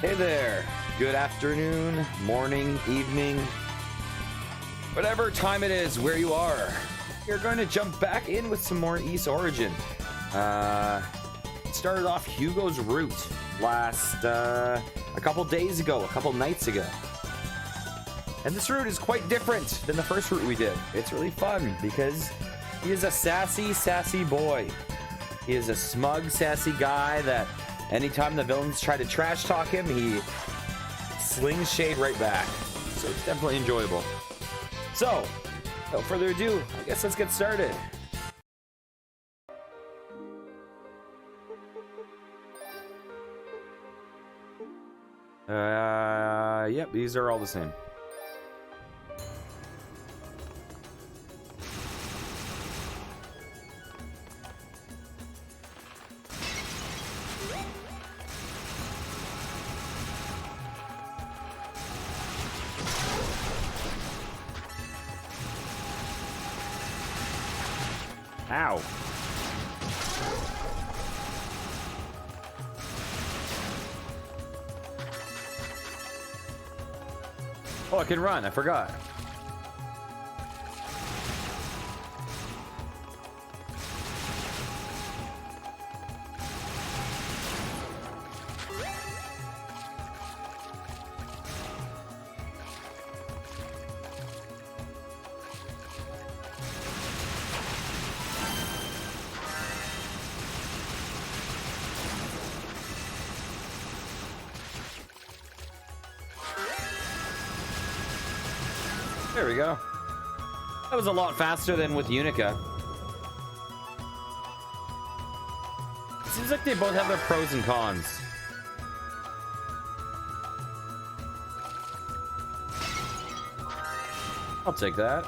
Hey there, good afternoon, morning, evening, whatever time it is where you are. You're going to jump back in with some more East Origin. Started off Hugo's route last a couple days ago, a couple nights ago. And this route is quite different than the first route we did. It's really fun because he is a sassy boy. He is a smug, sassy guy that anytime the villains try to trash talk him, he slings shade right back. So it's definitely enjoyable. So, without further ado, I guess let's get started. Yep, these are all the same. Ow. Oh, I can run. I forgot. There we go. That was a lot faster than with Unica. It seems like they both have their pros and cons. I'll take that.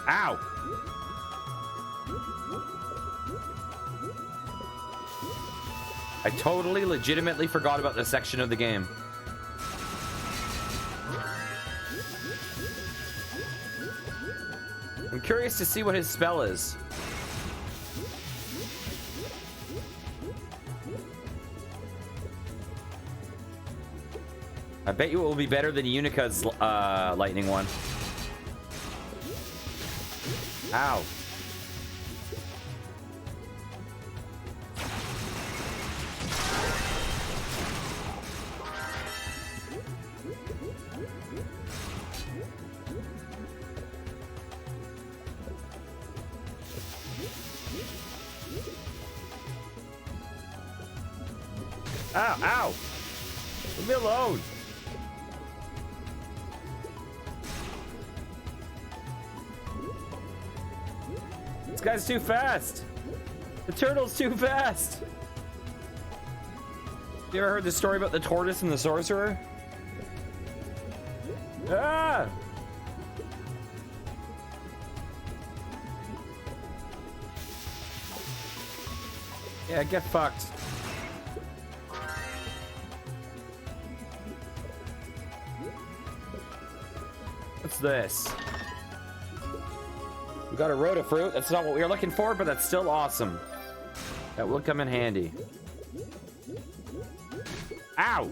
Ow! I totally legitimately forgot about this section of the game. I'm curious to see what his spell is. I bet you it will be better than Unica's lightning one. Ow. Ow, ow! Leave me alone! This guy's too fast! The turtle's too fast! You ever heard the story about the tortoise and the sorcerer? Ah! Yeah, get fucked. What's this? We got a Rotafruit. That's not what we were looking for, but that's still awesome. That will come in handy. Ow!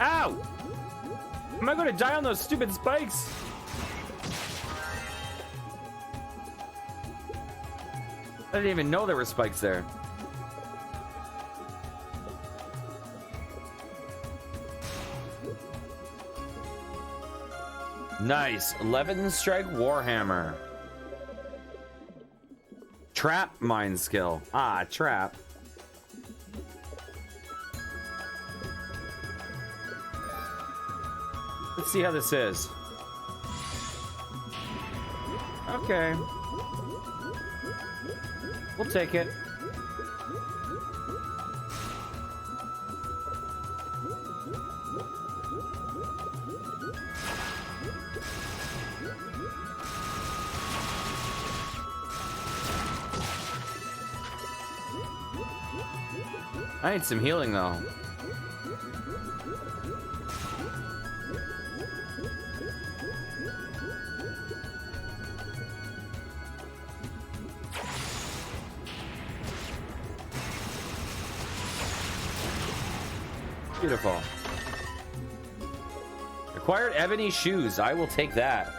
Ow! Am I going to die on those stupid spikes? I didn't even know there were spikes there. Nice. 11 strike Warhammer. Trap mine skill. Ah, trap. Let's see how this is. Okay. We'll take it. I need some healing though. Beautiful. Acquired ebony shoes. I will take that.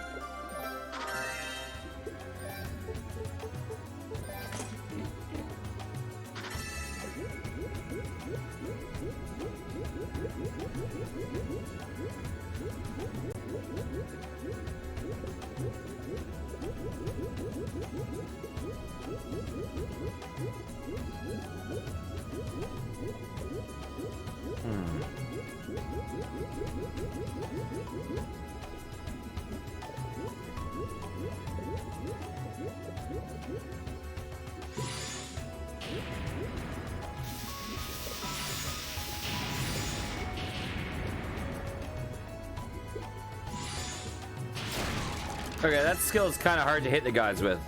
Okay, that skill is kind of hard to hit the guys with.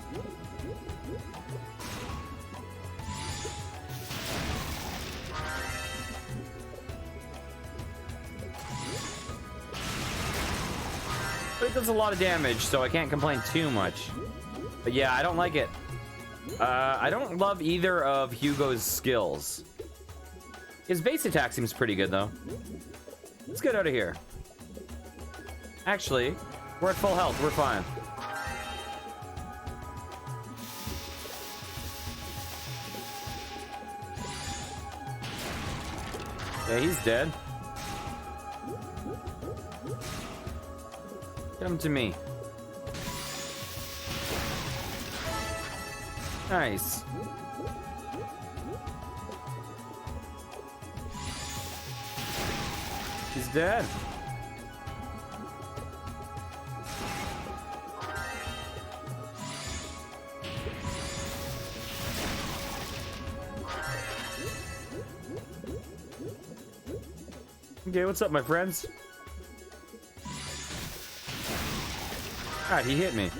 But it does a lot of damage, so I can't complain too much. But yeah, I don't like it. I don't love either of Hugo's skills. His base attack seems pretty good, though. Let's get out of here. Actually, we're at full health. We're fine. Yeah, he's dead. Come to me. Nice. He's dead. Okay, what's up, my friends? God, he hit me.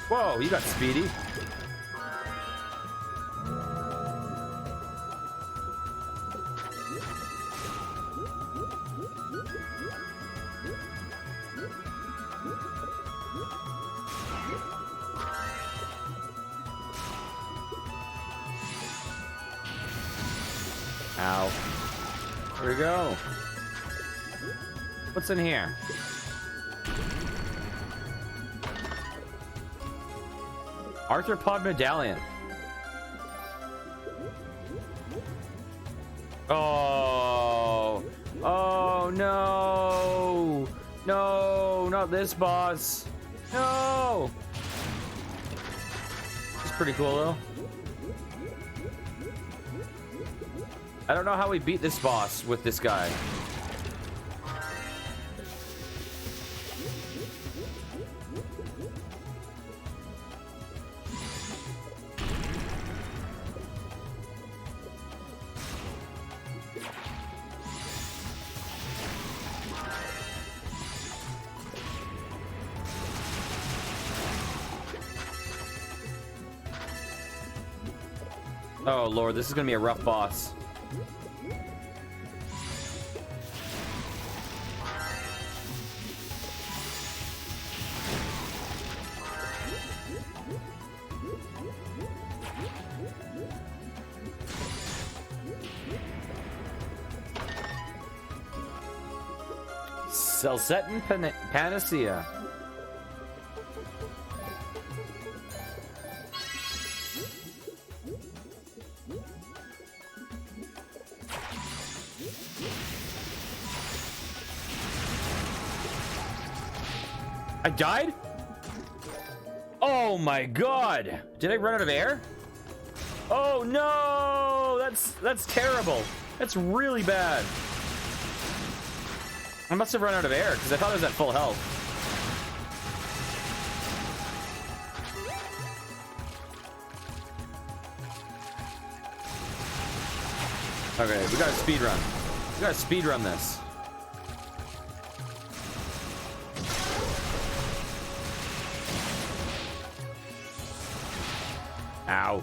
Whoa, you got speedy. Ow. Here we go. What's in here? Arthropod medallion. Oh. Oh no. No, not this boss. No. It's pretty cool though. I don't know how we beat this boss with this guy. Oh lord, this is gonna be a rough boss. Celsetin Panacea. I died? Oh my god! Did I run out of air? Oh no! That's terrible. That's really bad. I must have run out of air because I thought I was at full health. Okay, we gotta speed run. We gotta speed run this. Ow.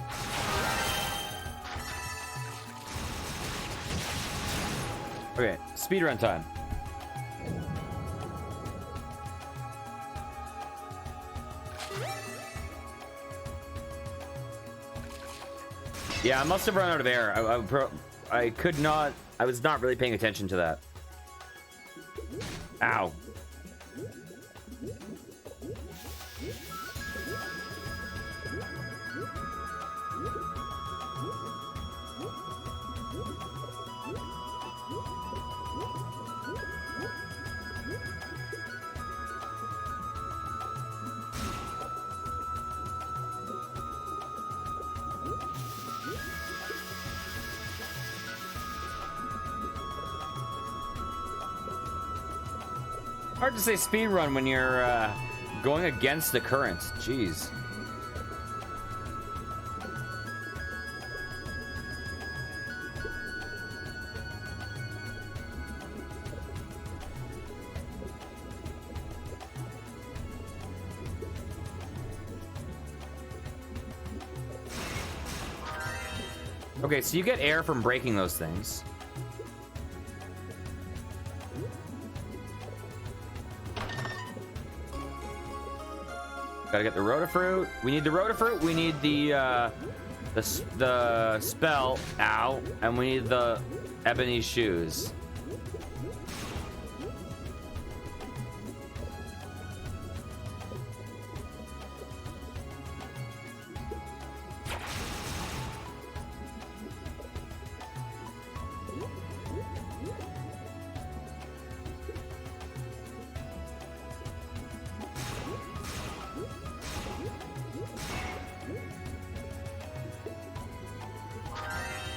Okay, speedrun time. Yeah, I must have run out of air. I could not. I was not really paying attention to that. Ow. Hard to say speed run when you're going against the current. Jeez. Okay, so you get air from breaking those things. Gotta get the Rotafruit. We need the Rotafruit. We need the spell. Ow. And we need the ebony shoes.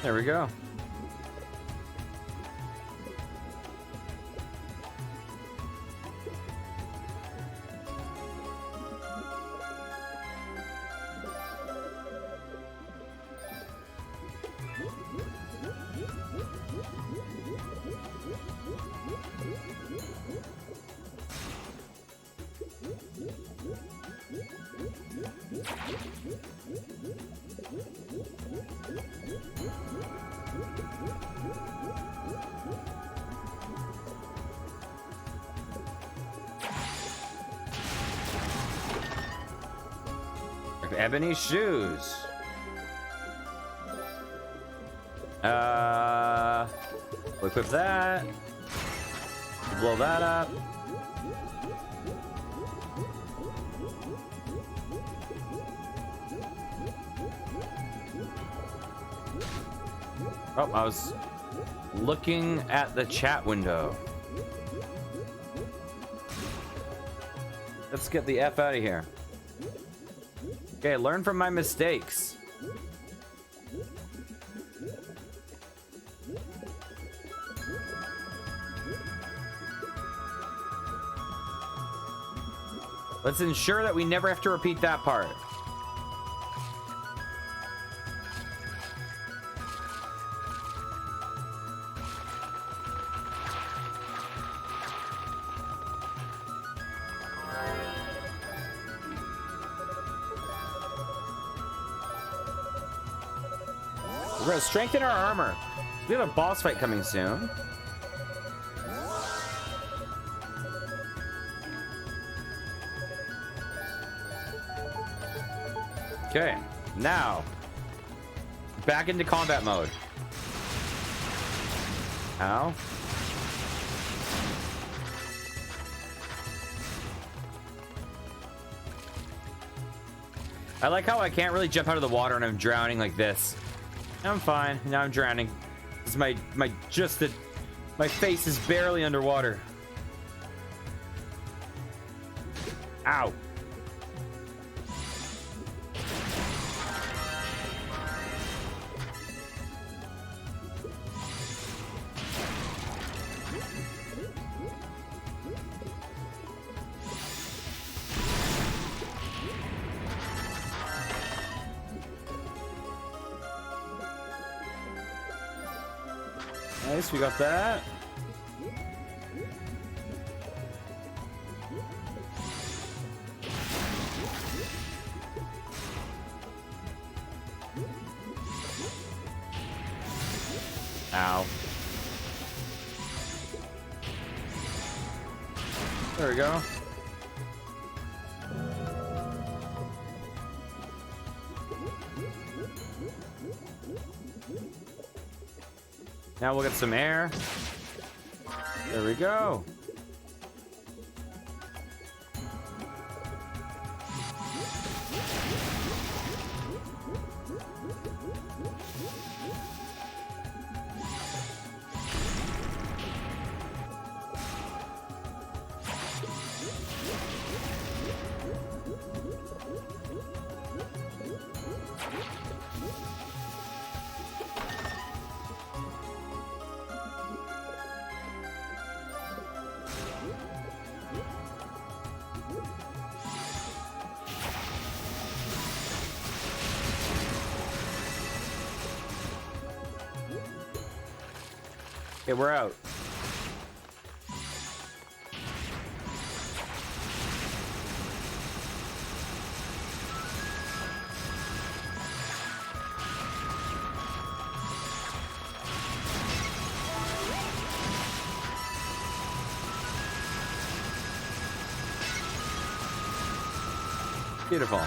There we go. Ebony shoes. We'll equip that. Blow that up. Oh, I was looking at the chat window. Let's get the F out of here. Okay, learn from my mistakes. Let's ensure that we never have to repeat that part. We're gonna strengthen our armor. We have a boss fight coming soon. Okay, now back into combat mode. Ow. I like how I can't really jump out of the water and I'm drowning like this. I'm fine. Now I'm drowning. This is my face is barely underwater. Ow. Nice, we got that. Ow. There we go. Now we'll get some air. There we go. Okay, we're out. Beautiful.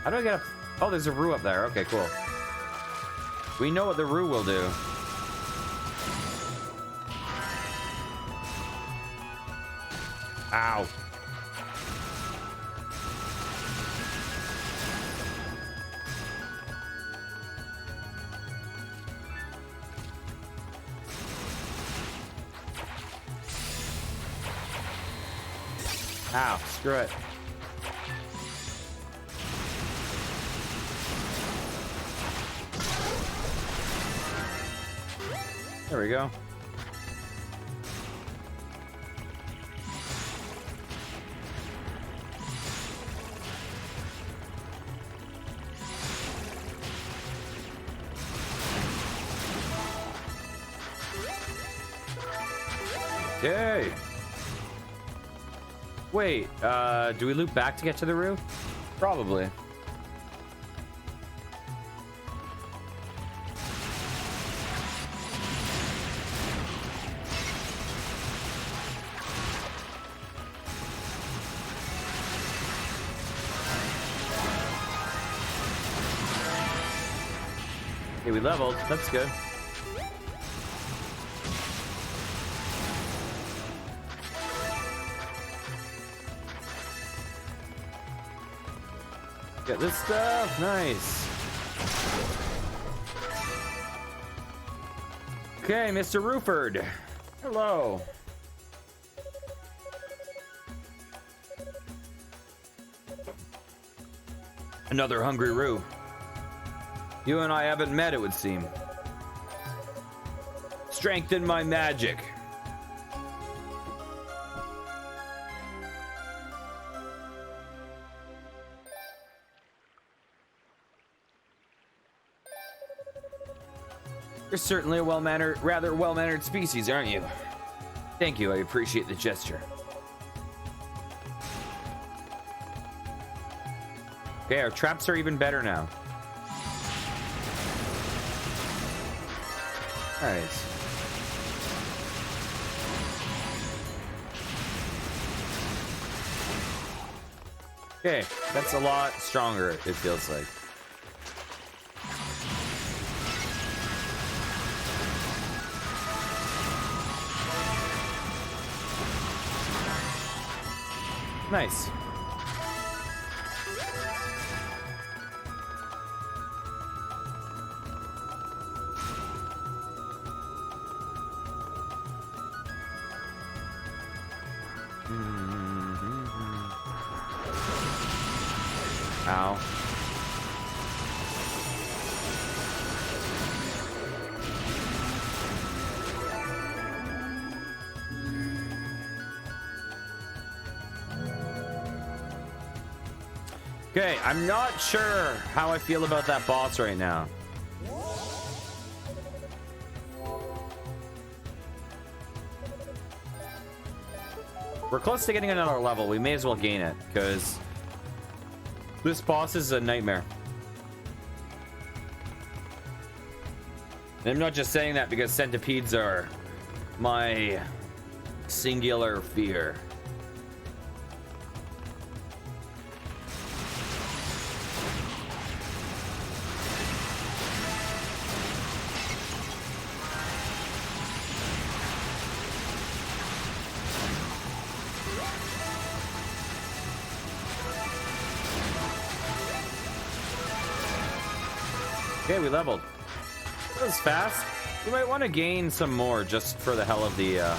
How do I get up? Oh, there's a roux up there. Okay, cool. We know what the roux will do. Ow. Ow, screw it. There we go. Okay. Wait, do we loop back to get to the roux? Probably. Okay, we leveled. That's good. Get this stuff. Nice. Okay, Mr. Ruford. Hello. Another hungry roux. You and I haven't met, it would seem. Strengthen my magic. You're certainly a rather well-mannered species, aren't you? Thank you, I appreciate the gesture. Okay, our traps are even better now. Nice. Okay, that's a lot stronger, it feels like. Nice. Ow. Okay, I'm not sure how I feel about that boss right now. We're close to getting another level. We may as well gain it, because this boss is a nightmare. And I'm not just saying that because centipedes are my singular fear. Okay, we leveled. That was fast. We might want to gain some more just for the hell of the...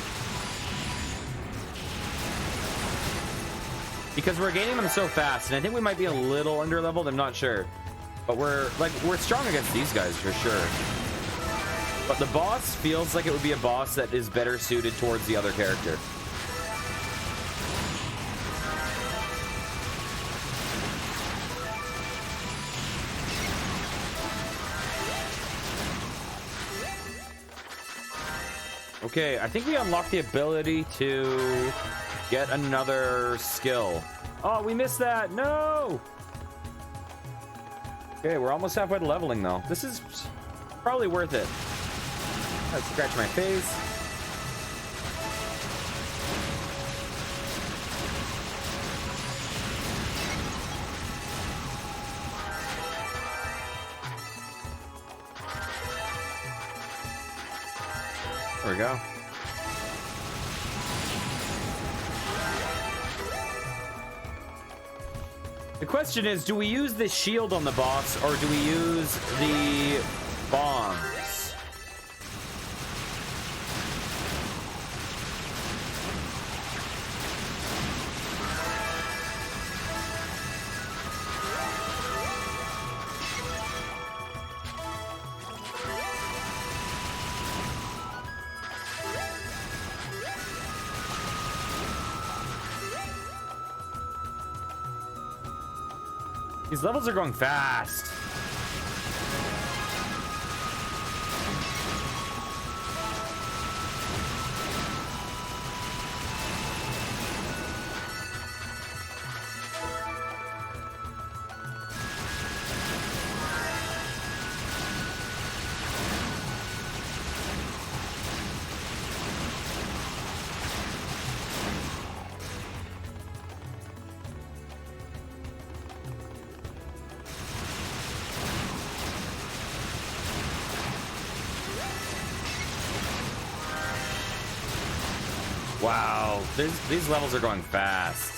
Because we're gaining them so fast, and I think we might be a little underleveled, I'm not sure. But we're strong against these guys for sure. But the boss feels like it would be a boss that is better suited towards the other character. Okay, I think we unlocked the ability to get another skill. Oh, we missed that. No! Okay, we're almost halfway to leveling, though. This is probably worth it. Let's scratch my face. There we go. The question is, do we use the shield on the boss or do we use the bombs? These levels are going fast. Wow, these levels are going fast.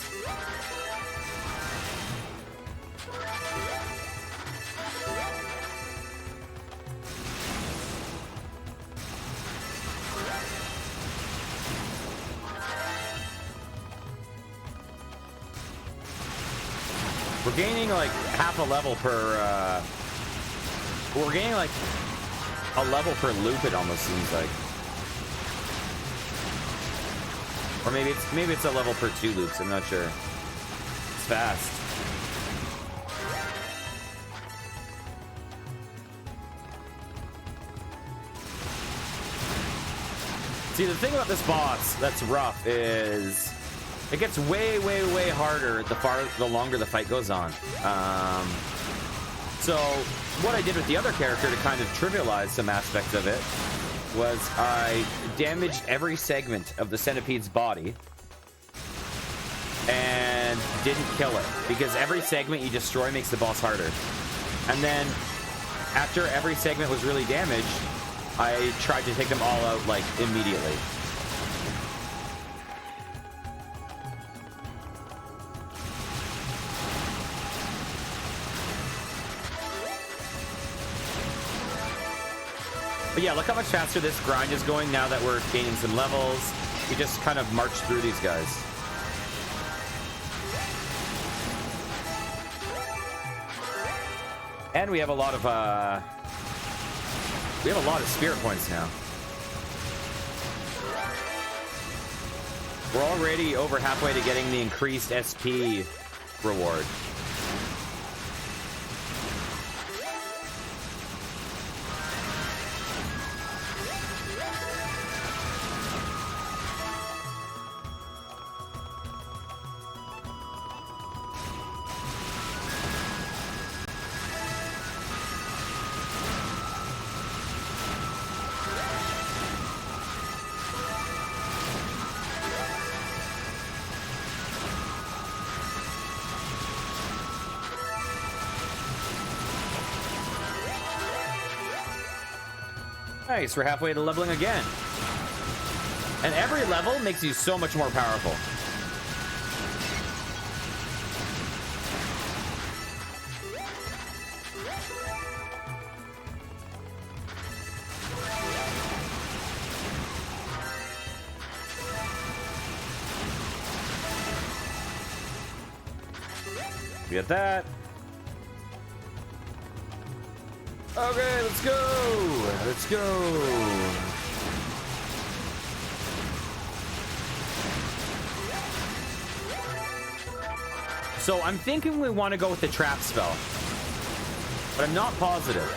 We're gaining like half a level per, we're gaining like a level per loop, it almost seems like. Or maybe it's a level per 2 loops, I'm not sure. It's fast. See, the thing about this boss that's rough is it gets way, way, way harder the longer the fight goes on. So what I did with the other character to kind of trivialize some aspects of it was I damaged every segment of the centipede's body and didn't kill it, because every segment you destroy makes the boss harder. And then after every segment was really damaged, I tried to take them all out like immediately. But yeah, look how much faster this grind is going now that we're gaining some levels. We just kind of march through these guys. And we have a lot of spirit points now. We're already over halfway to getting the increased SP reward. Nice, we're halfway to leveling again. And every level makes you so much more powerful. Get that. Okay, let's go. Let's go. So I'm thinking we want to go with the trap spell, but I'm not positive.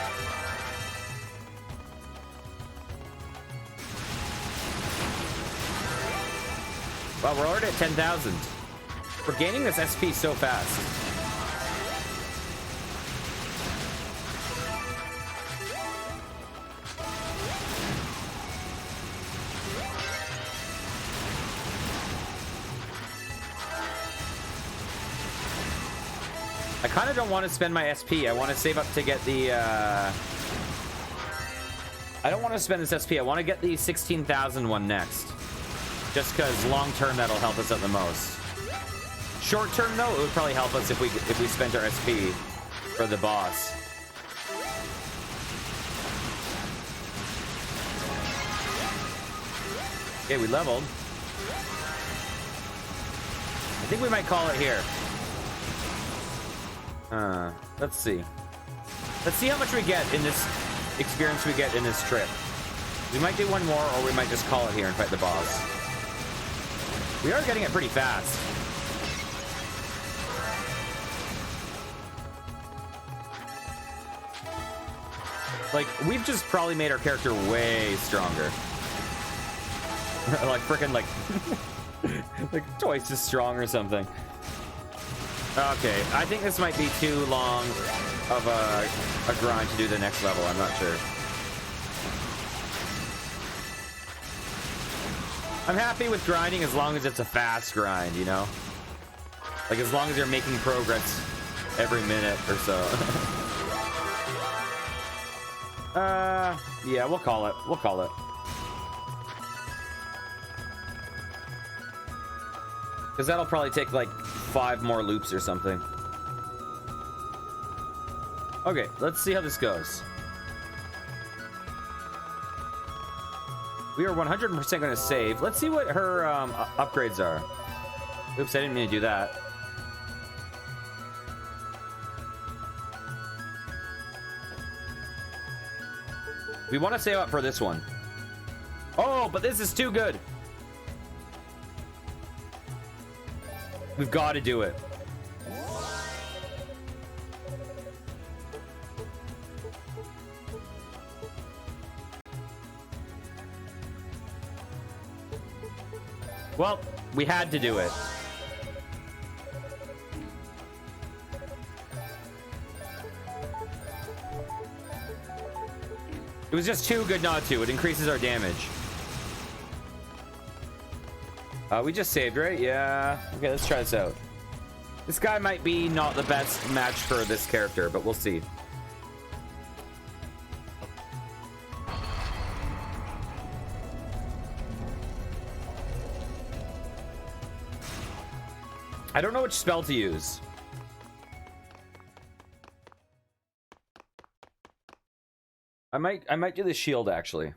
Well, we're already at 10,000. We're gaining this SP so fast. I kind of don't want to spend my SP. I want to save up to get the... I don't want to spend this SP. I want to get the 16,000 one next. Just because long-term, that'll help us out the most. Short-term, though, it would probably help us if we spent our SP for the boss. Okay, we leveled. I think we might call it here. Let's see. Let's see how much we get in this experience we get in this trip. We might do one more, or we might just call it here and fight the boss. We are getting it pretty fast. Like, we've just probably made our character way stronger. Like, freaking, like, like twice as strong or something. Okay, I think this might be too long of a grind to do the next level. I'm not sure. I'm happy with grinding as long as it's a fast grind, you know? Like, as long as you're making progress every minute or so. Yeah, we'll call it. We'll call it. Because that'll probably take, like, 5 more loops or something. Okay, let's see how this goes. We are 100% going to save. Let's see what her upgrades are. Oops, I didn't mean to do that. We want to save up for this one. Oh, but this is too good. We've got to do it. Well, we had to do it. It was just too good not to. It increases our damage. We just saved, right? Yeah. Okay, let's try this out. This guy might be not the best match for this character, but we'll see. I don't know which spell to use. I might do the shield, actually.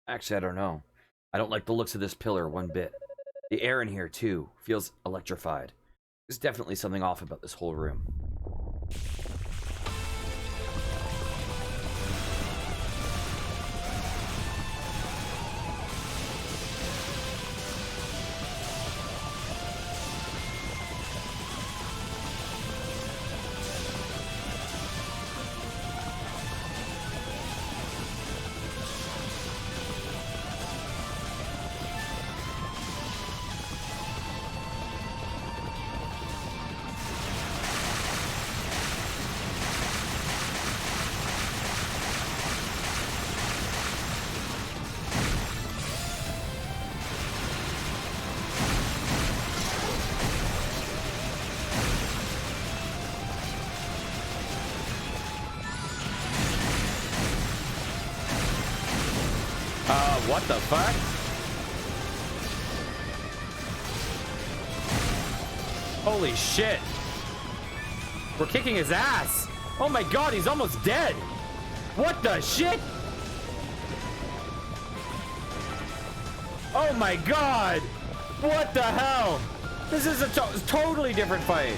Actually, I don't know. I don't like the looks of this pillar one bit. The air in here, too, feels electrified. There's definitely something off about this whole room. What the fuck? Holy shit. We're kicking his ass. Oh my god, he's almost dead. What the shit? Oh my god. What the hell? This is a totally different fight.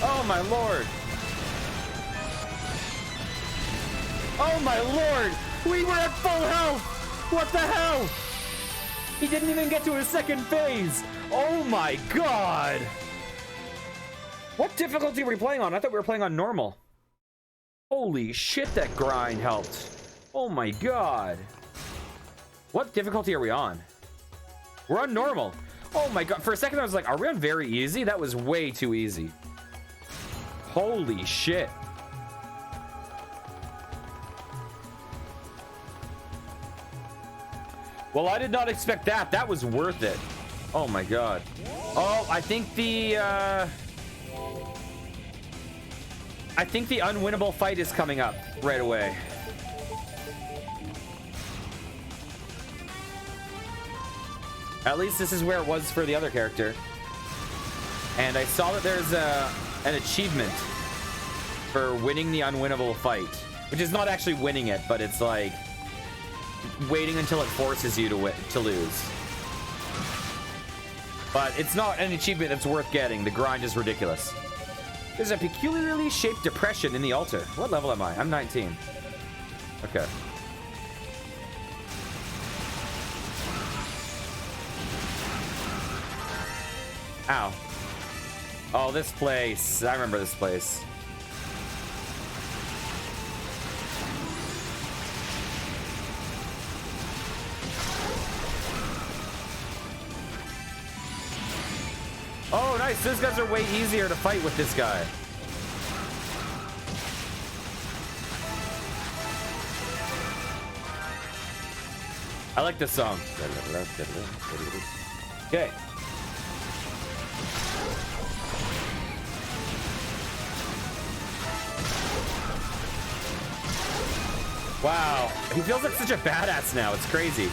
Oh my lord. Oh my lord. We were at full health. What the hell? He didn't even get to his second phase. Oh my god. What difficulty were we playing on? I thought we were playing on normal. Holy shit, that grind helped. Oh my god. What difficulty are we on? We're on normal. Oh my god. For a second I was like, are we on very easy? That was way too easy. Holy shit. Well, I did not expect that. That was worth it. Oh my god. Oh, I think the unwinnable fight is coming up right away. At least this is where it was for the other character. And I saw that there's an achievement for winning the unwinnable fight, which is not actually winning it, but it's like waiting until it forces you to lose. But it's not an achievement that's worth getting. The grind is ridiculous. There's a peculiarly shaped depression in the altar. What level am I? I'm 19. Okay. Ow. Oh, this place. I remember this place. Oh, nice. Those guys are way easier to fight with this guy. I like this song. Okay. Wow. He feels like such a badass now. It's crazy.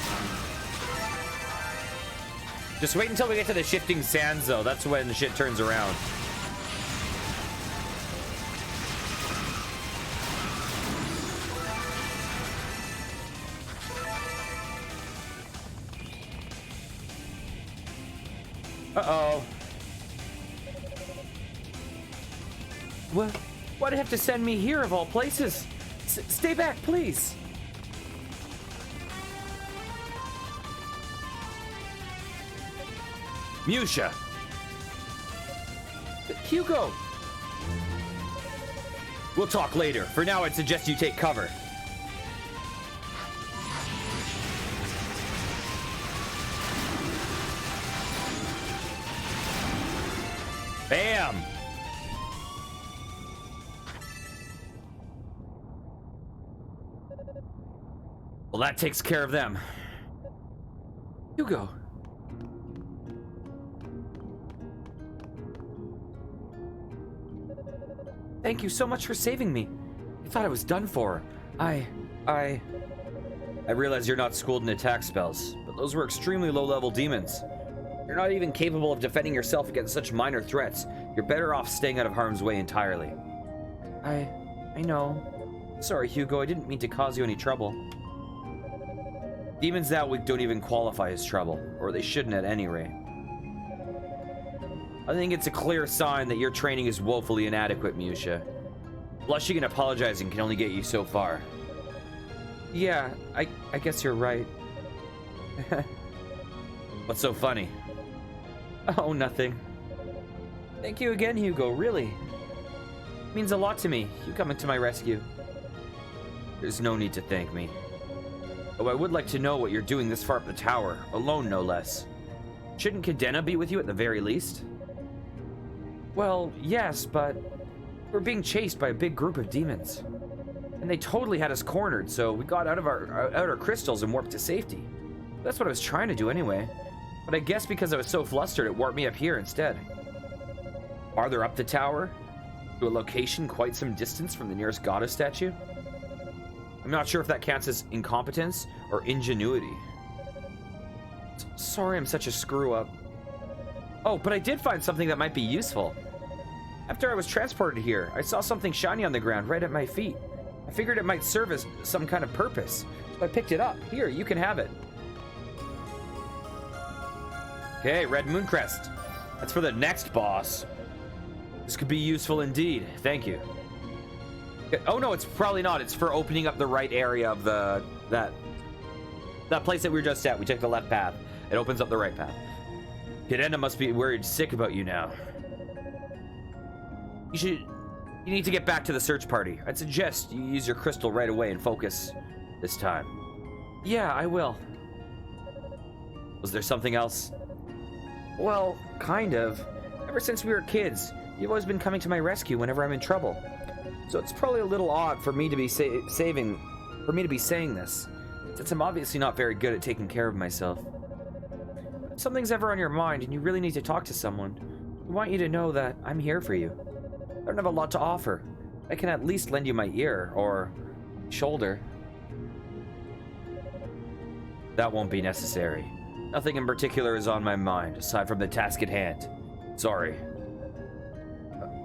Just wait until we get to the shifting sands, though. That's when the shit turns around. Uh-oh. What? Why'd you have to send me here, of all places? Stay back, please. Musha. Hugo. We'll talk later. For now, I'd suggest you take cover. Bam. Well, that takes care of them. Hugo. Thank you so much for saving me. I thought I was done for. I realize you're not schooled in attack spells, but those were extremely low-level demons. You're not even capable of defending yourself against such minor threats. You're better off staying out of harm's way entirely. I know. Sorry, Hugo, I didn't mean to cause you any trouble. Demons that weak don't even qualify as trouble, or they shouldn't at any rate. I think it's a clear sign that your training is woefully inadequate, Musha. Blushing and apologizing can only get you so far. Yeah, I guess you're right. What's so funny? Oh, nothing. Thank you again, Hugo, really. It means a lot to me, you coming to my rescue. There's no need to thank me. Though I would like to know what you're doing this far up the tower, alone no less. Shouldn't Cadena be with you at the very least? Well, yes, but we're being chased by a big group of demons. And they totally had us cornered, so we got out of our crystals and warped to safety. That's what I was trying to do anyway. But I guess because I was so flustered, it warped me up here instead. Farther up the tower? To a location quite some distance from the nearest goddess statue? I'm not sure if that counts as incompetence or ingenuity. Sorry I'm such a screw-up. Oh, but I did find something that might be useful. After I was transported here, I saw something shiny on the ground right at my feet. I figured it might serve as some kind of purpose, so I picked it up. Here, you can have it. Okay, red Mooncrest. That's for the next boss. This could be useful indeed. Thank you. Oh no, it's probably not. It's for opening up the right area of that place that we were just at. We took the left path. It opens up the right path. Cadena must be worried sick about you now. You need to get back to the search party. I'd suggest you use your crystal right away and focus this time. Yeah, I will. Was there something else? Well, kind of. Ever since we were kids, you've always been coming to my rescue whenever I'm in trouble. So it's probably a little odd for me to be saying this, since I'm obviously not very good at taking care of myself. If something's ever on your mind and you really need to talk to someone, I want you to know that I'm here for you. I don't have a lot to offer. I can at least lend you my ear or shoulder. That won't be necessary. Nothing in particular is on my mind, aside from the task at hand. Sorry.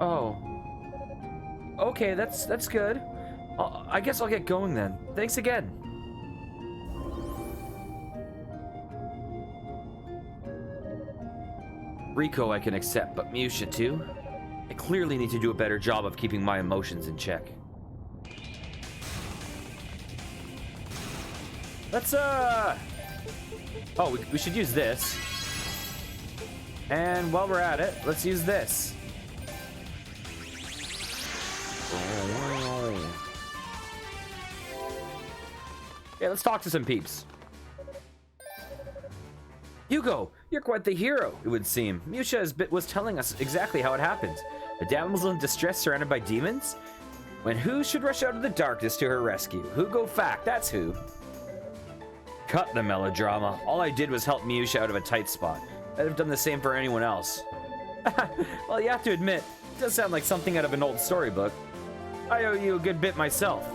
Oh. Okay, that's good. I guess I'll get going then. Thanks again. Rico I can accept, but Musha too? I clearly need to do a better job of keeping my emotions in check. Let's, Oh, we should use this. And while we're at it, let's use this. Yeah, let's talk to some peeps. Hugo, you're quite the hero, it would seem. Musha was telling us exactly how it happened. A damsel in distress surrounded by demons? When who should rush out of the darkness to her rescue? Hugo Fact, that's who. Cut the melodrama. All I did was help Musha out of a tight spot. I'd have done the same for anyone else. Well, you have to admit, it does sound like something out of an old storybook. I owe you a good bit myself.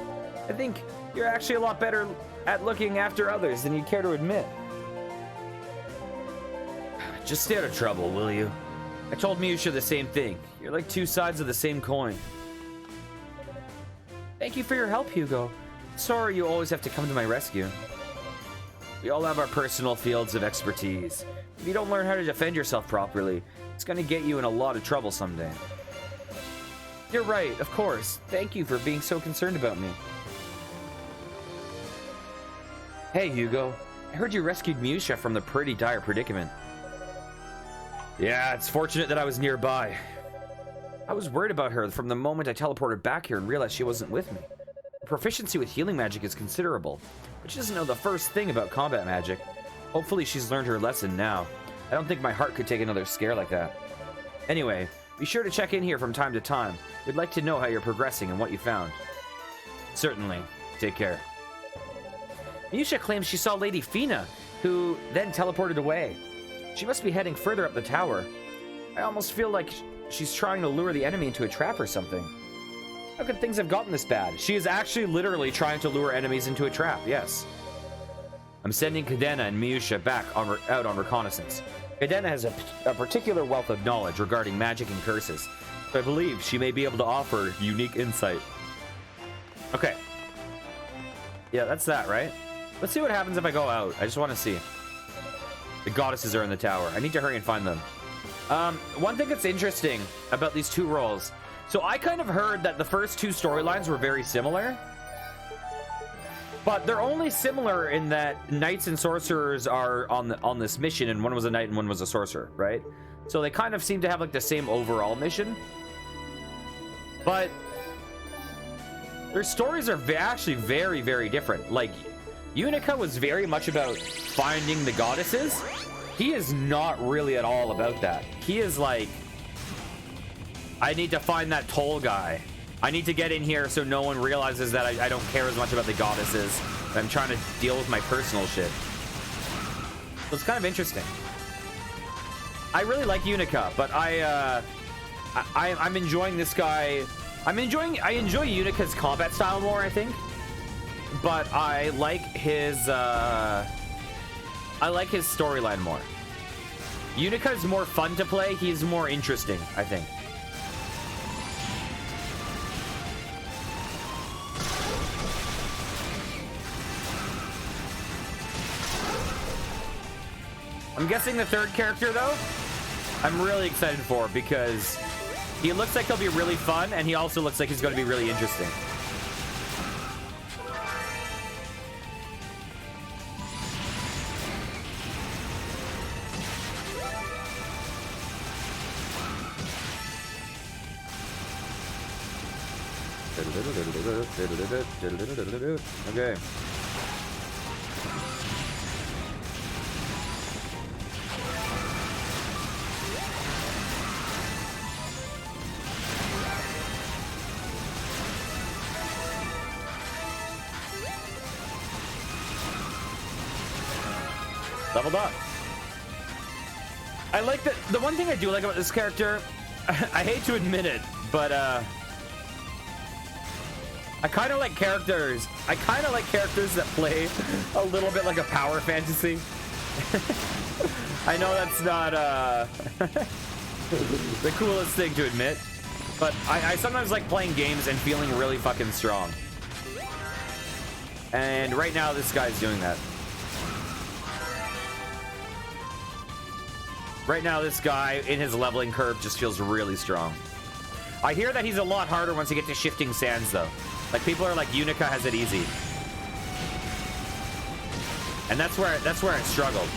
I think you're actually a lot better at looking after others than you care to admit. Just stay out of trouble, will you? I told Musha the same thing. You're like two sides of the same coin. Thank you for your help, Hugo. Sorry you always have to come to my rescue. We all have our personal fields of expertise. If you don't learn how to defend yourself properly, it's gonna get you in a lot of trouble someday. You're right, of course. Thank you for being so concerned about me. Hey, Hugo. I heard you rescued Musha from the pretty dire predicament. Yeah, it's fortunate that I was nearby. I was worried about her from the moment I teleported back here and realized she wasn't with me. Her proficiency with healing magic is considerable, but she doesn't know the first thing about combat magic. Hopefully she's learned her lesson now. I don't think my heart could take another scare like that. Anyway, be sure to check in here from time to time. We'd like to know how you're progressing and what you found. Certainly. Take care. Musha claims she saw Lady Fina, who then teleported away. She must be heading further up the tower. I almost feel like she's trying to lure the enemy into a trap or something. How could things have gotten this bad? She is actually literally trying to lure enemies into a trap, yes. I'm sending Cadena and Musha back out on reconnaissance. Cadena has a particular wealth of knowledge regarding magic and curses, so I believe she may be able to offer unique insight. Okay. Yeah, that's that, right? Let's see what happens if I go out. I just want to see. The goddesses are in the tower. I need to hurry and find them. One thing that's interesting about these two roles. So I kind of heard that the first two storylines were very similar. But they're only similar in that knights and sorcerers are on this mission, and one was a knight and one was a sorcerer, right? So they kind of seem to have like the same overall mission. But their stories are actually very, very different. Like, Unica was very much about finding the goddesses. He is not really at all about that. He is like, I need to find that toll guy. I need to get in here so no one realizes that I don't care as much about the goddesses. I'm trying to deal with my personal shit. So it's kind of interesting. I really like Unica, but I I'm enjoying this guy. I enjoy Unica's combat style more, I think. But I like his storyline more. Unica is more fun to play. He's more interesting, I think. I'm guessing the third character, though, I'm really excited for because he looks like he'll be really fun, and he also looks like he's going to be really interesting. Okay. Leveled up. I like the one thing I do like about this character, I hate to admit it, but I kind of like characters. I kind of like characters that play a little bit like a power fantasy. I know that's not the coolest thing to admit, but I sometimes like playing games and feeling really fucking strong. And right now, this guy's doing that. Right now, this guy in his leveling curve just feels really strong. I hear that he's a lot harder once you get to shifting sands, though. Like, people are like, Unica has it easy. And that's where it struggled.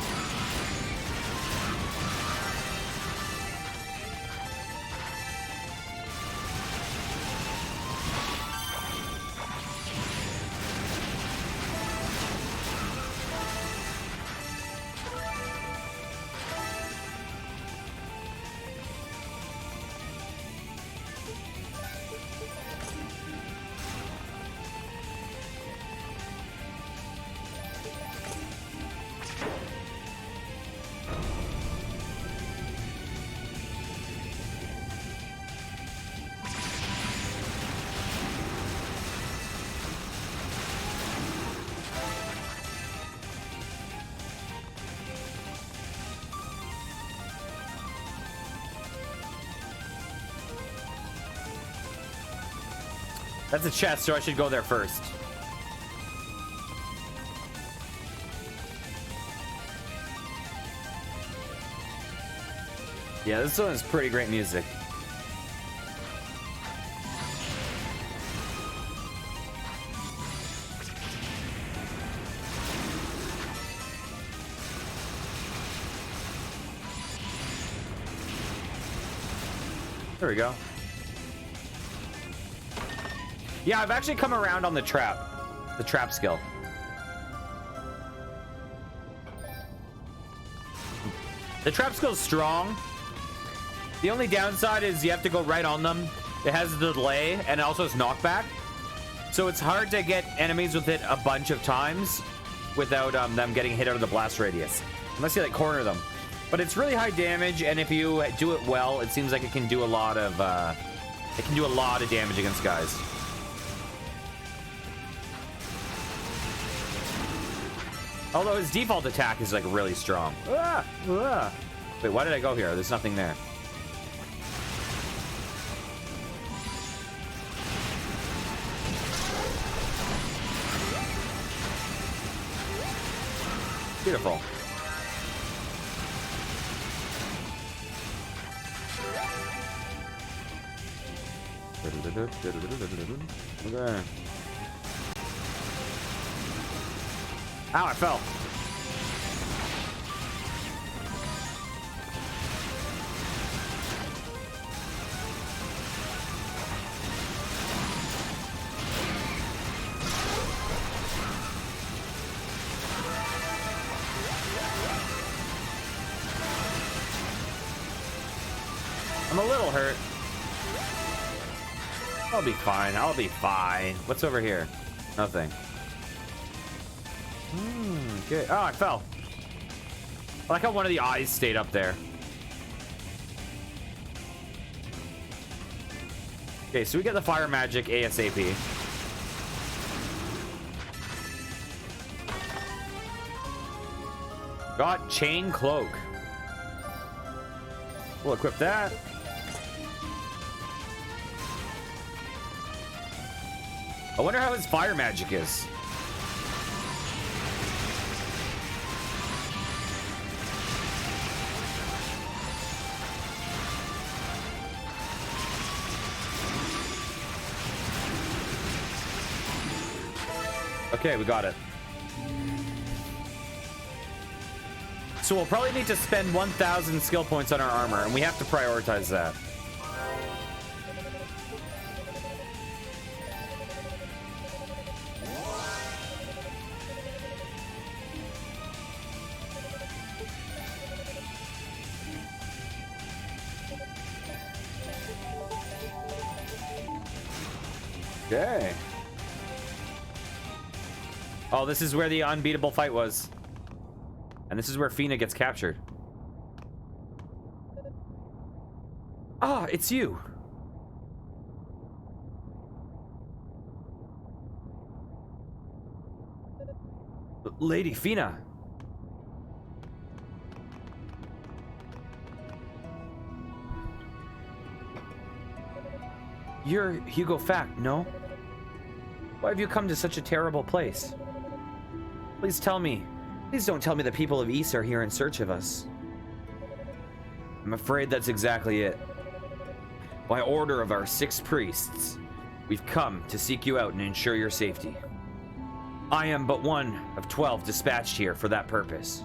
That's a chest, so I should go there first. Yeah, this one is pretty great music. There we go. Yeah, I've actually come around on the trap skill. The trap skill's strong. The only downside is you have to go right on them. It has the delay and it also has knockback. So it's hard to get enemies with it a bunch of times without them getting hit out of the blast radius. Unless you like corner them. But it's really high damage, and if you do it well, it seems like it can do a lot of damage against guys. Although his default attack is like really strong. Ah, ah. Wait, why did I go here? There's nothing there. Beautiful. Okay. Ow, I fell. I'm a little hurt. I'll be fine. I'll be fine. What's over here? Nothing. Okay. Oh, I fell. I like how one of the eyes stayed up there. Okay, so we get the fire magic ASAP. Got chain cloak. We'll equip that. I wonder how his fire magic is. Okay, we got it. So we'll probably need to spend 1,000 skill points on our armor, and we have to prioritize that. Okay. Oh, this is where the unbeatable fight was. And this is where Fina gets captured. Ah, it's you. Lady Fina. You're Hugo Fact, no? Why have you come to such a terrible place? Please tell me. Please don't tell me the people of East are here in search of us. I'm afraid that's exactly it. By order of our 6 priests, we've come to seek you out and ensure your safety. I am but one of 12 dispatched here for that purpose.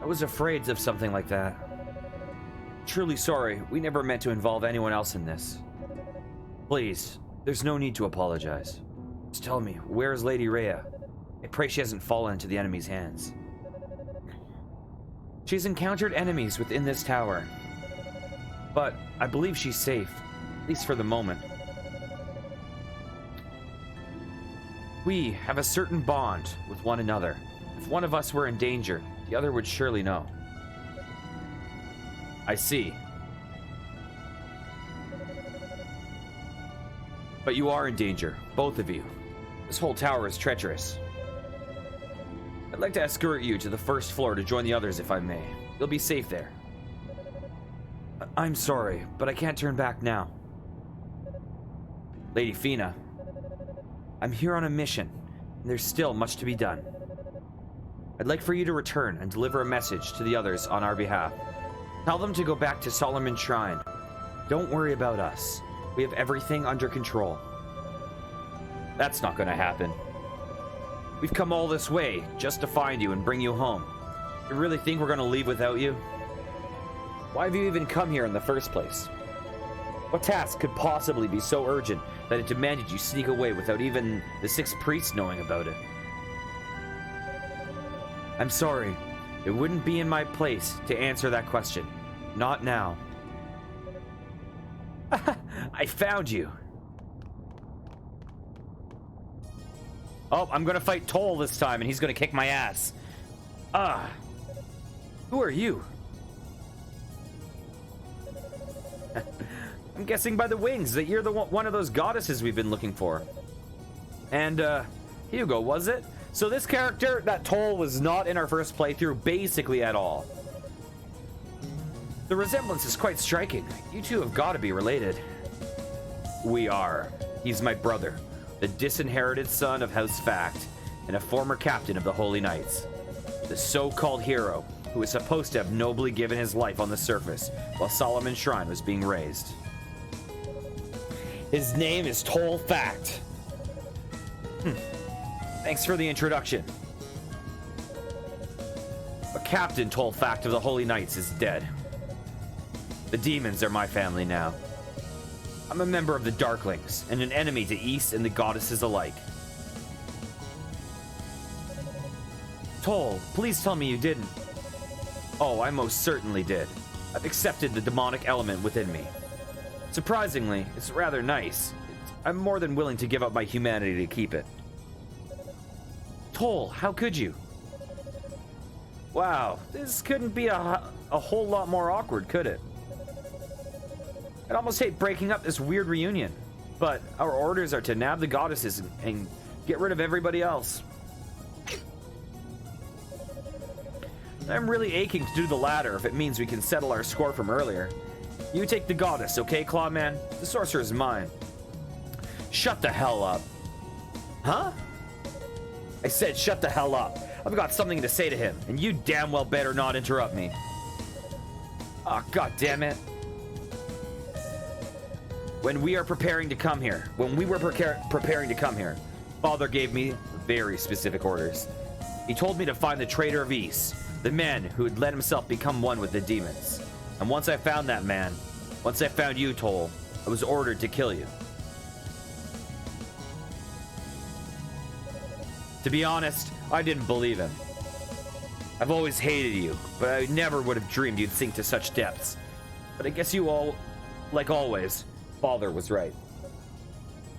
I was afraid of something like that. Truly sorry, we never meant to involve anyone else in this. Please, there's no need to apologize. Just tell me, where's Lady Rhea? I pray she hasn't fallen into the enemy's hands. She's encountered enemies within this tower, but I believe she's safe, at least for the moment. We have a certain bond with one another. If one of us were in danger, the other would surely know. I see. But you are in danger, both of you. This whole tower is treacherous. I'd like to escort you to the first floor to join the others if I may. You'll be safe there. I'm sorry, but I can't turn back now. Lady Fina, I'm here on a mission, and there's still much to be done. I'd like for you to return and deliver a message to the others on our behalf. Tell them to go back to Solomon's Shrine. Don't worry about us. We have everything under control. That's not going to happen. We've come all this way just to find you and bring you home. You really think we're going to leave without you? Why have you even come here in the first place? What task could possibly be so urgent that it demanded you sneak away without even the 6 priests knowing about it? I'm sorry. It wouldn't be in my place to answer that question. Not now. I found you. Oh, I'm gonna fight Toll this time, and he's gonna kick my ass. Who are you? I'm guessing by the wings that you're the one of those goddesses we've been looking for. And, Hugo, was it? So this character, that Toll, was not in our first playthrough basically at all. The resemblance is quite striking. You two have got to be related. We are. He's my brother, the disinherited son of House Fact, and a former captain of the Holy Knights. The so-called hero who is supposed to have nobly given his life on the surface while Solomon's Shrine was being raised. His name is Toll Fact. Thanks for the introduction. But Captain Toll Fact of the Holy Knights is dead. The demons are my family now. I'm a member of the Darklings and an enemy to East and the goddesses alike. Toll, please tell me you didn't. Oh, I most certainly did. I've accepted the demonic element within me. Surprisingly, it's rather nice. I'm more than willing to give up my humanity to keep it. Toll, how could you? Wow, this couldn't be a whole lot more awkward, could it? I'd almost hate breaking up this weird reunion, but our orders are to nab the goddesses and get rid of everybody else. I'm really aching to do the latter if it means we can settle our score from earlier. You take the goddess, okay, Clawman? The sorcerer is mine. Shut the hell up. Huh? I said shut the hell up. I've got something to say to him, and you damn well better not interrupt me. Oh, god damn it. When we were preparing to come here, Father gave me very specific orders. He told me to find the traitor of East, the man who had let himself become one with the demons. And once I found that man, once I found you, Toll, I was ordered to kill you. To be honest, I didn't believe him. I've always hated you, but I never would have dreamed you'd sink to such depths. But I guess you all, like always, Father was right.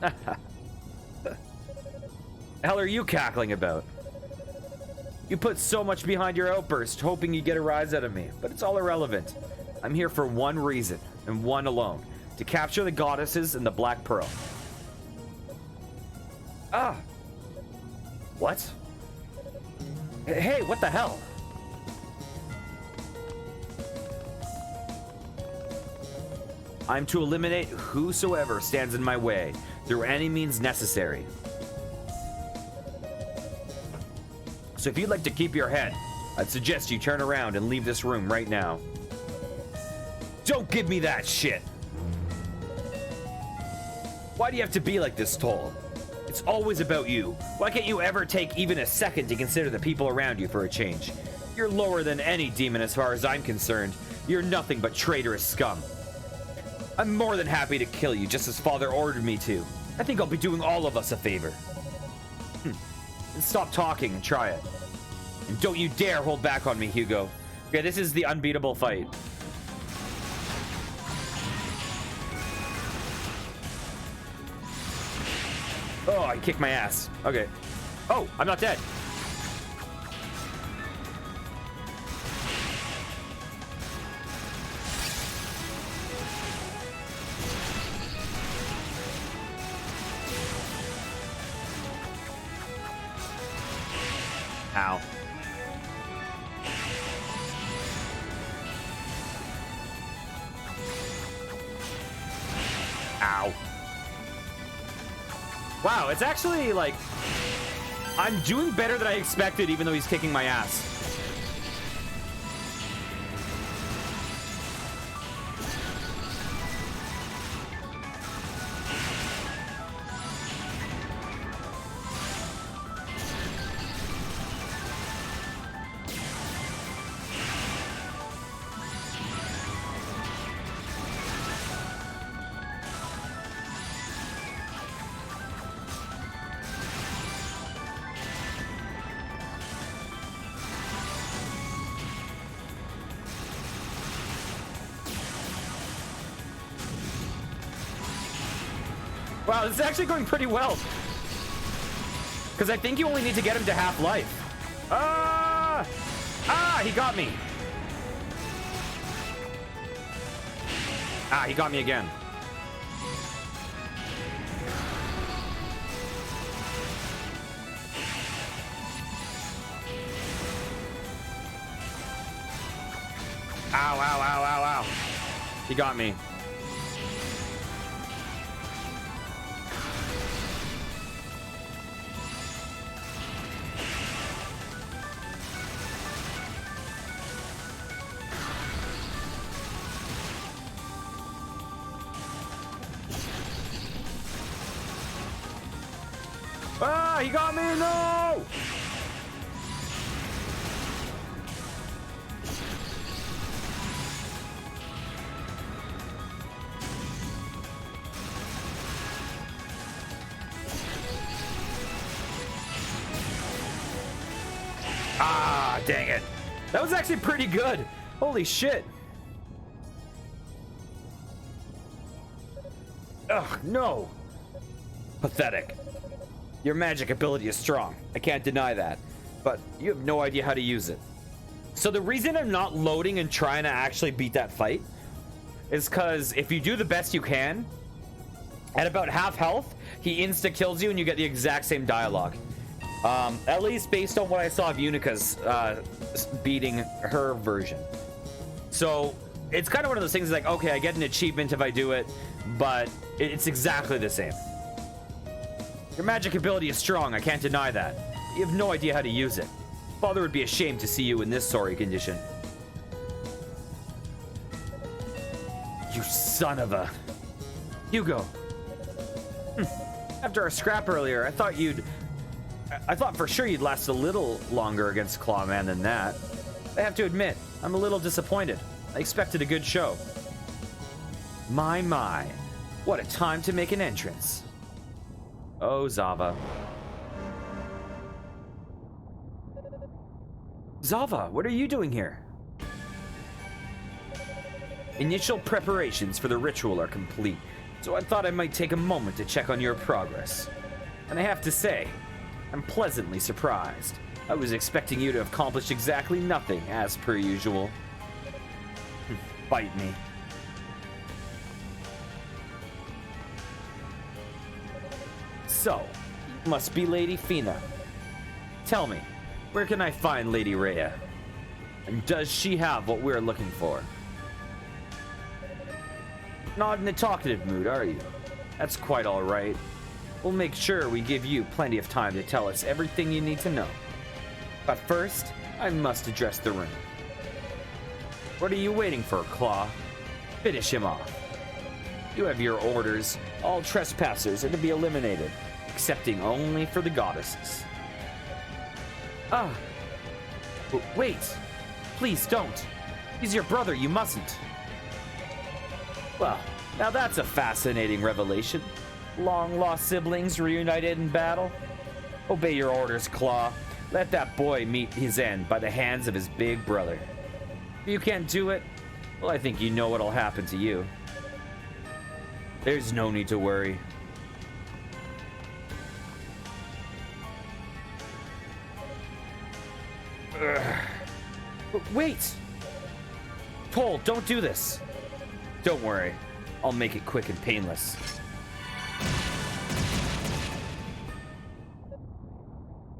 The hell are you cackling about? You put so much behind your outburst, hoping you get a rise out of me, but it's all irrelevant. I'm here for one reason, and one alone. To capture the goddesses and the Black Pearl. Ah! What? Hey, what the hell? I'm to eliminate whosoever stands in my way, through any means necessary. So if you'd like to keep your head, I'd suggest you turn around and leave this room right now. Don't give me that shit! Why do you have to be like this, Toll? It's always about you. Why can't you ever take even a second to consider the people around you for a change? You're lower than any demon as far as I'm concerned. You're nothing but traitorous scum. I'm more than happy to kill you just as Father ordered me to. I think I'll be doing all of us a favor. And stop talking and try it. And don't you dare hold back on me, Hugo. Okay, this is the unbeatable fight. Oh, I kicked my ass. Okay. Oh, I'm not dead. Ow. Ow. Wow, it's actually like I'm doing better than I expected, even though he's kicking my ass. Wow, this is actually going pretty well. Because I think you only need to get him to half life. Ah! Ah, he got me. Ah, he got me again. Ow, ow, ow, ow, ow. He got me. Ah, he got me, no! Ah, dang it. That was actually pretty good. Holy shit. Ugh, no. Pathetic. Your magic ability is strong. I can't deny that. But you have no idea how to use it. So the reason I'm not loading and trying to actually beat that fight is because if you do the best you can, at about half health, he insta-kills you and you get the exact same dialogue. At least based on what I saw of Unica's beating her version. So it's kind of one of those things like, okay, I get an achievement if I do it, but it's exactly the same. Your magic ability is strong, I can't deny that. You have no idea how to use it. Father would be ashamed to see you in this sorry condition. You son of a... Hugo. After our scrap earlier, I thought for sure you'd last a little longer against Clawman than that. I have to admit, I'm a little disappointed. I expected a good show. My, what a time to make an entrance. Oh, Zava. Zava, what are you doing here? Initial preparations for the ritual are complete, so I thought I might take a moment to check on your progress. And I have to say, I'm pleasantly surprised. I was expecting you to have accomplished exactly nothing, as per usual. Bite me. So, must be Lady Fina. Tell me, where can I find Lady Rhea? And does she have what we're looking for? Not in a talkative mood, are you? That's quite all right. We'll make sure we give you plenty of time to tell us everything you need to know. But first, I must address the room. What are you waiting for, Claw? Finish him off. You have your orders. All trespassers are to be eliminated, excepting only for the goddesses. Wait. Please don't. He's your brother, you mustn't. Well, now that's a fascinating revelation. Long-lost siblings reunited in battle. Obey your orders, Claw. Let that boy meet his end by the hands of his big brother. If you can't do it, well, I think you know what'll happen to you. There's no need to worry. Wait! Toll, don't do this. Don't worry. I'll make it quick and painless.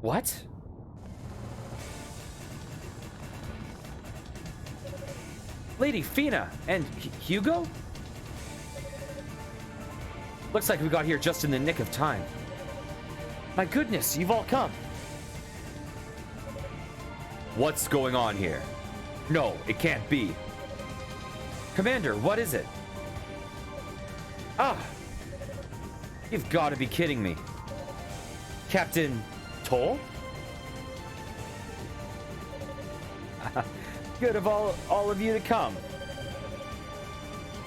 What? Lady Fina and Hugo? Looks like we got here just in the nick of time. My goodness, you've all come. What's going on here? No, it can't be. Commander, what is it? You've got to be kidding me. Captain Toll? Good of all of you to come.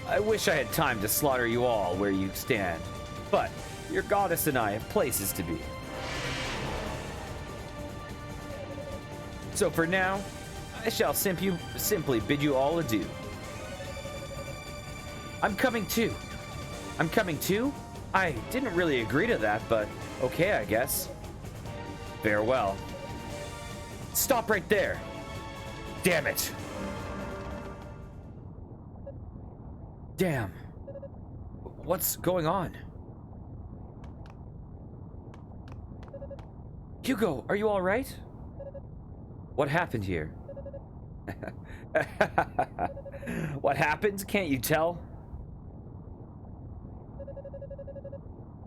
I wish I had time to slaughter you all where you stand, but your goddess and I have places to be. So for now, I shall simply bid you all adieu. I'm coming too. I'm coming too? I didn't really agree to that, but okay, I guess. Farewell. Stop right there. Damn it. Damn. What's going on? Hugo, are you all right? What happened here? What happened? Can't you tell?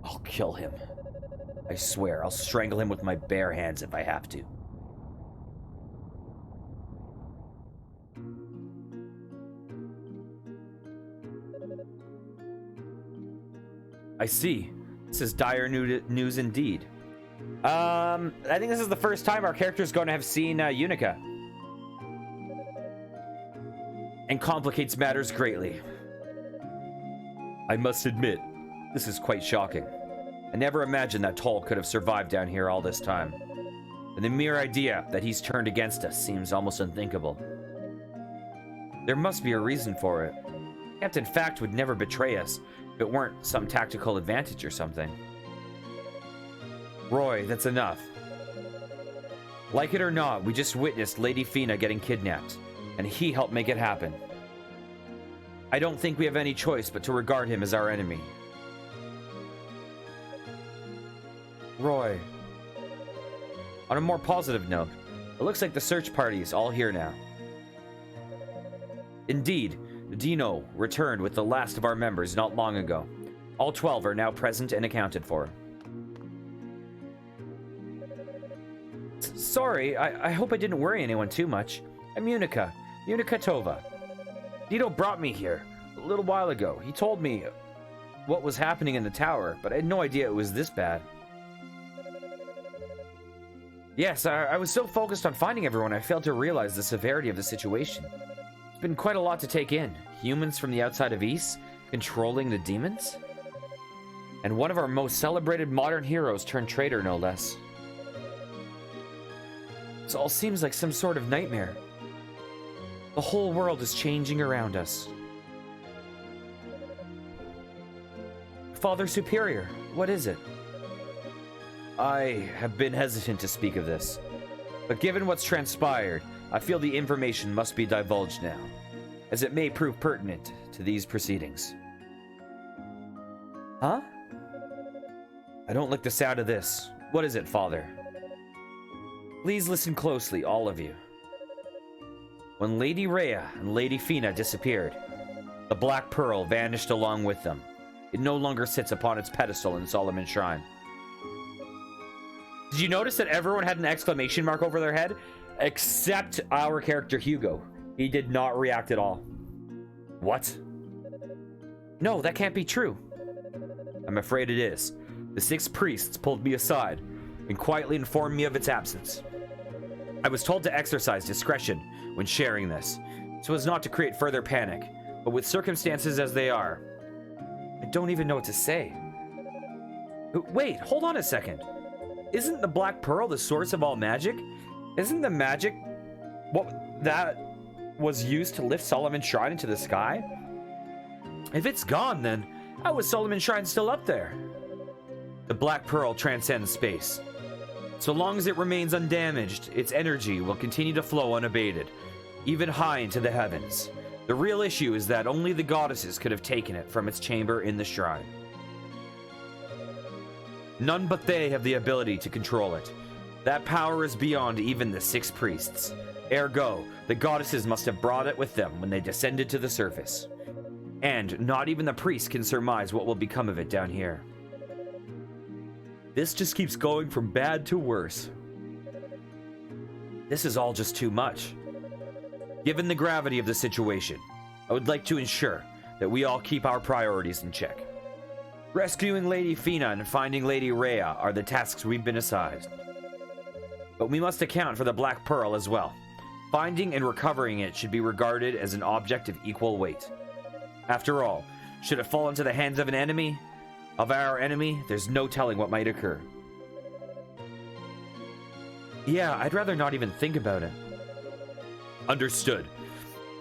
I'll kill him. I swear, I'll strangle him with my bare hands if I have to. I see. This is dire news indeed. I think this is the first time our character's going to have seen Unica. And complicates matters greatly. I must admit, this is quite shocking. I never imagined that Toll could have survived down here all this time. And the mere idea that he's turned against us seems almost unthinkable. There must be a reason for it. Captain Fact would never betray us if it weren't some tactical advantage or something. Roy, that's enough. Like it or not, we just witnessed Lady Fina getting kidnapped, and he helped make it happen. I don't think we have any choice but to regard him as our enemy. Roy. On a more positive note, it looks like the search party is all here now. Indeed, Dino returned with the last of our members not long ago. All 12 are now present and accounted for. Sorry, I hope I didn't worry anyone too much. I'm Unica Tova. Dino brought me here a little while ago. He told me what was happening in the tower, but I had no idea it was this bad. Yes, I was so focused on finding everyone, I failed to realize the severity of the situation. It's been quite a lot to take in. Humans from the outside of East, controlling the demons? And one of our most celebrated modern heroes turned traitor, no less. This all seems like some sort of nightmare. The whole world is changing around us. Father Superior, what is it? I have been hesitant to speak of this, but given what's transpired, I feel the information must be divulged now, as it may prove pertinent to these proceedings. Huh? I don't like the sound of this. What is it, Father? Please listen closely, all of you. When Lady Rhea and Lady Fina disappeared, the Black Pearl vanished along with them. It no longer sits upon its pedestal in Solomon's Shrine. Did you notice that everyone had an exclamation mark over their head? Except our character, Hugo. He did not react at all. What? No, that can't be true. I'm afraid it is. The 6 priests pulled me aside and quietly informed me of its absence. I was told to exercise discretion when sharing this, so as not to create further panic, but with circumstances as they are, I don't even know what to say. Wait, hold on a second. Isn't the Black Pearl the source of all magic? Isn't the magic what that was used to lift Solomon's Shrine into the sky? If it's gone, then how was Solomon's Shrine still up there? The Black Pearl transcends space. So long as it remains undamaged, its energy will continue to flow unabated, even high into the heavens. The real issue is that only the goddesses could have taken it from its chamber in the shrine. None but they have the ability to control it. That power is beyond even the 6 priests. Ergo, the goddesses must have brought it with them when they descended to the surface. And not even the priests can surmise what will become of it down here. This just keeps going from bad to worse. This is all just too much. Given the gravity of the situation, I would like to ensure that we all keep our priorities in check. Rescuing Lady Fina and finding Lady Rhea are the tasks we've been assigned. But we must account for the Black Pearl as well. Finding and recovering it should be regarded as an object of equal weight. After all, should it fall into the hands of our enemy, there's no telling what might occur. Yeah, I'd rather not even think about it. Understood.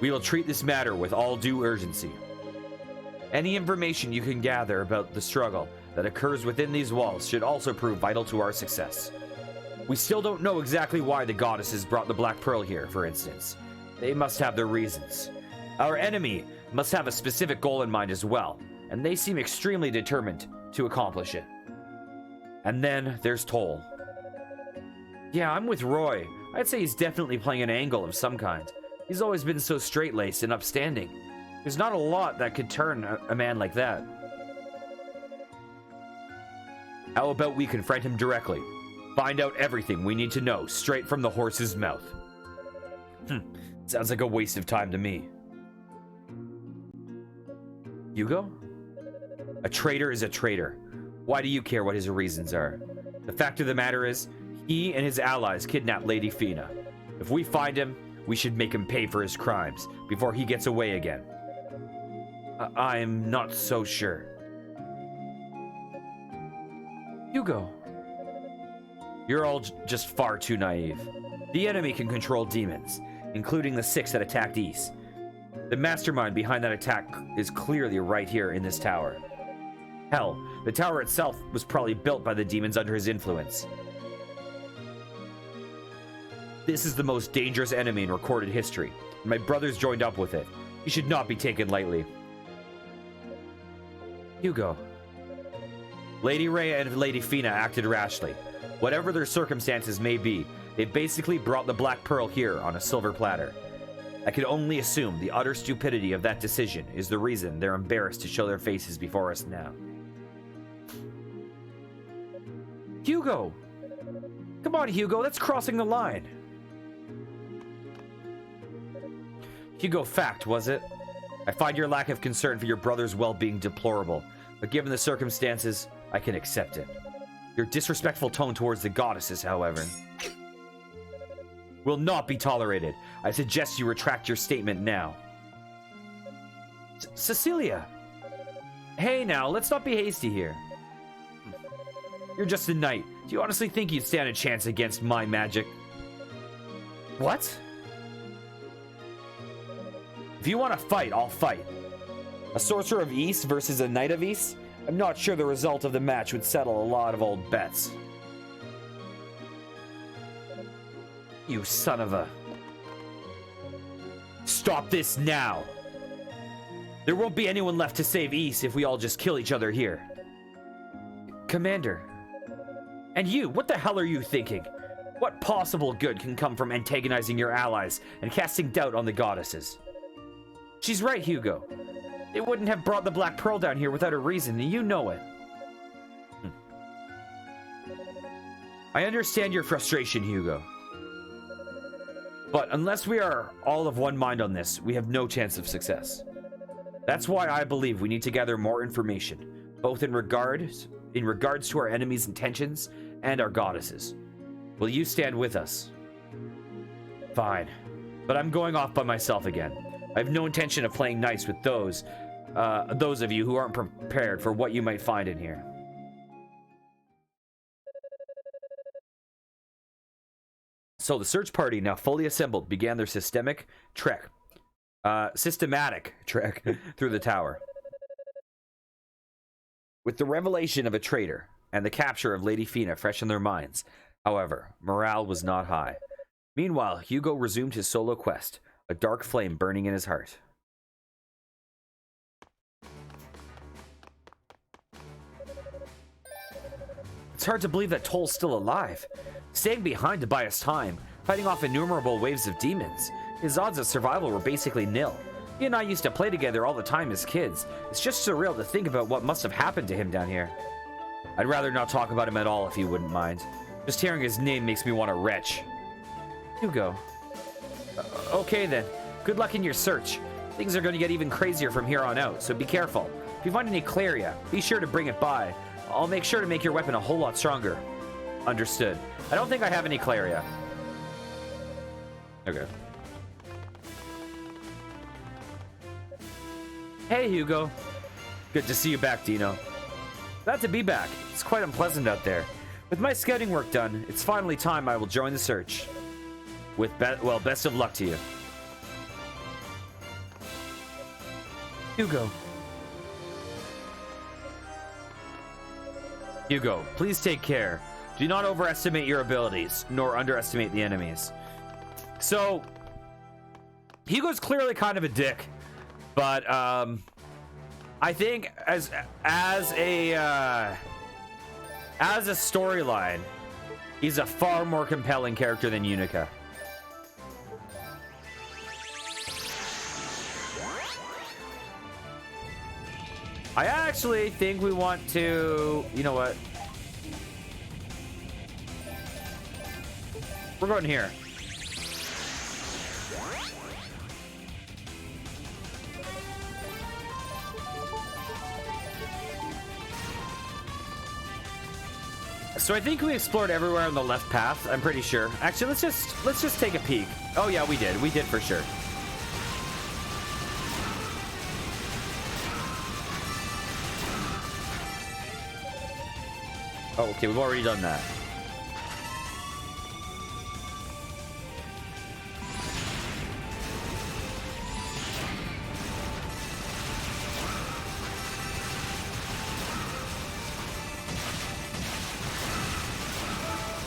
We will treat this matter with all due urgency. Any information you can gather about the struggle that occurs within these walls should also prove vital to our success. We still don't know exactly why the goddesses brought the Black Pearl here, for instance. They must have their reasons. Our enemy must have a specific goal in mind as well, and they seem extremely determined to accomplish it. And then there's Toll. Yeah, I'm with Roy. I'd say he's definitely playing an angle of some kind. He's always been so straight-laced and upstanding. There's not a lot that could turn a man like that. How about we confront him directly? Find out everything we need to know straight from the horse's mouth. Sounds like a waste of time to me. Hugo? A traitor is a traitor. Why do you care what his reasons are? The fact of the matter is, he and his allies kidnapped Lady Fina. If we find him, we should make him pay for his crimes before he gets away again. I'm not so sure. Hugo. You're all just far too naive. The enemy can control demons, including the 6 that attacked East. The mastermind behind that attack is clearly right here in this tower. Hell, the tower itself was probably built by the demons under his influence. This is the most dangerous enemy in recorded history, and my brother's joined up with it. He should not be taken lightly. Hugo. Lady Rhea and Lady Fina acted rashly. Whatever their circumstances may be, they basically brought the Black Pearl here on a silver platter. I can only assume the utter stupidity of that decision is the reason they're embarrassed to show their faces before us now. Hugo! Come on, Hugo, that's crossing the line. Hugo, fact, was it? I find your lack of concern for your brother's well-being deplorable, but given the circumstances, I can accept it. Your disrespectful tone towards the goddesses, however, will not be tolerated. I suggest you retract your statement now. Cecilia! Hey now, let's not be hasty here. You're just a knight. Do you honestly think you'd stand a chance against my magic? What? If you want to fight, I'll fight. A sorcerer of East versus a knight of East? I'm not sure the result of the match would settle a lot of old bets. You son of a... Stop this now! There won't be anyone left to save East if we all just kill each other here. Commander. And you, what the hell are you thinking? What possible good can come from antagonizing your allies and casting doubt on the goddesses? She's right, Hugo. They wouldn't have brought the Black Pearl down here without a reason, and you know it. I understand your frustration, Hugo. But unless we are all of one mind on this, we have no chance of success. That's why I believe we need to gather more information, both in regards to our enemies' intentions and our goddesses. Will you stand with us? Fine, but I'm going off by myself again. I have no intention of playing nice with those of you who aren't prepared for what you might find in here. So the search party, now fully assembled, began their systematic trek through the tower. With the revelation of a traitor and the capture of Lady Fina fresh in their minds, however, morale was not high. Meanwhile, Hugo resumed his solo quest, a dark flame burning in his heart. It's hard to believe that Toll's still alive. Staying behind to buy us time, fighting off innumerable waves of demons. His odds of survival were basically nil. He and I used to play together all the time as kids. It's just surreal to think about what must have happened to him down here. I'd rather not talk about him at all if you wouldn't mind. Just hearing his name makes me want to retch. Hugo. Okay then. Good luck in your search. Things are going to get even crazier from here on out, so be careful. If you find any Claria, be sure to bring it by. I'll make sure to make your weapon a whole lot stronger. Understood. I don't think I have any Claria. Okay. Hey, Hugo. Good to see you back, Dino. Glad to be back. It's quite unpleasant out there. With my scouting work done, it's finally time I will join the search. With best of luck to you. Hugo. Hugo, please take care. Do not overestimate your abilities, nor underestimate the enemies. So, Hugo's clearly kind of a dick, but I think as a storyline, he's a far more compelling character than Unica. I actually think we want to, you know what? We're going here. So I think we explored everywhere on the left path. I'm pretty sure. Actually, let's just take a peek. Oh yeah, we did. We did for sure. Oh, okay, we've already done that.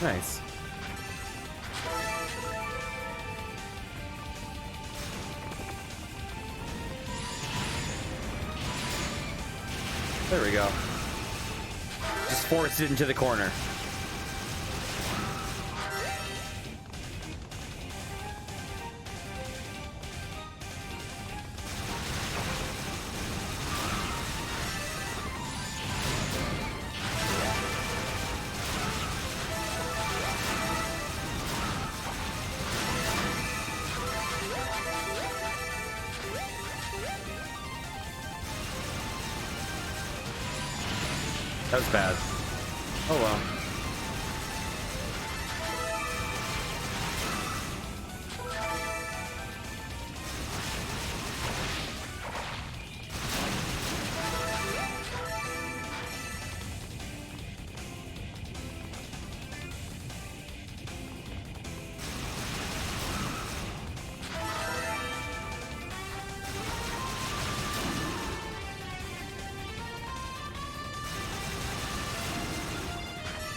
Nice. There we go. Just force it into the corner. That was bad. Oh well.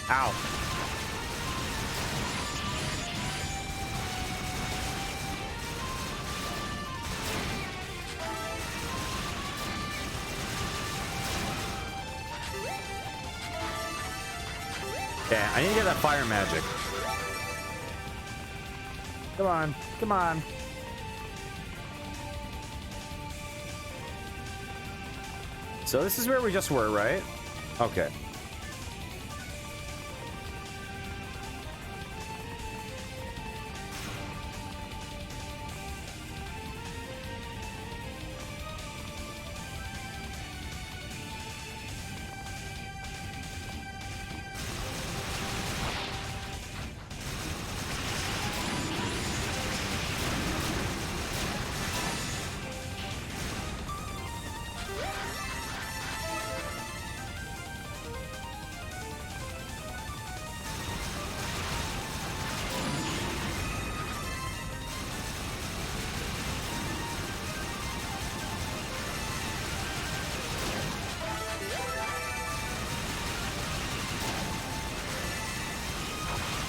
Ow. Yeah, I need to get that fire magic. Come on, come on. So this is where we just were, right? Okay.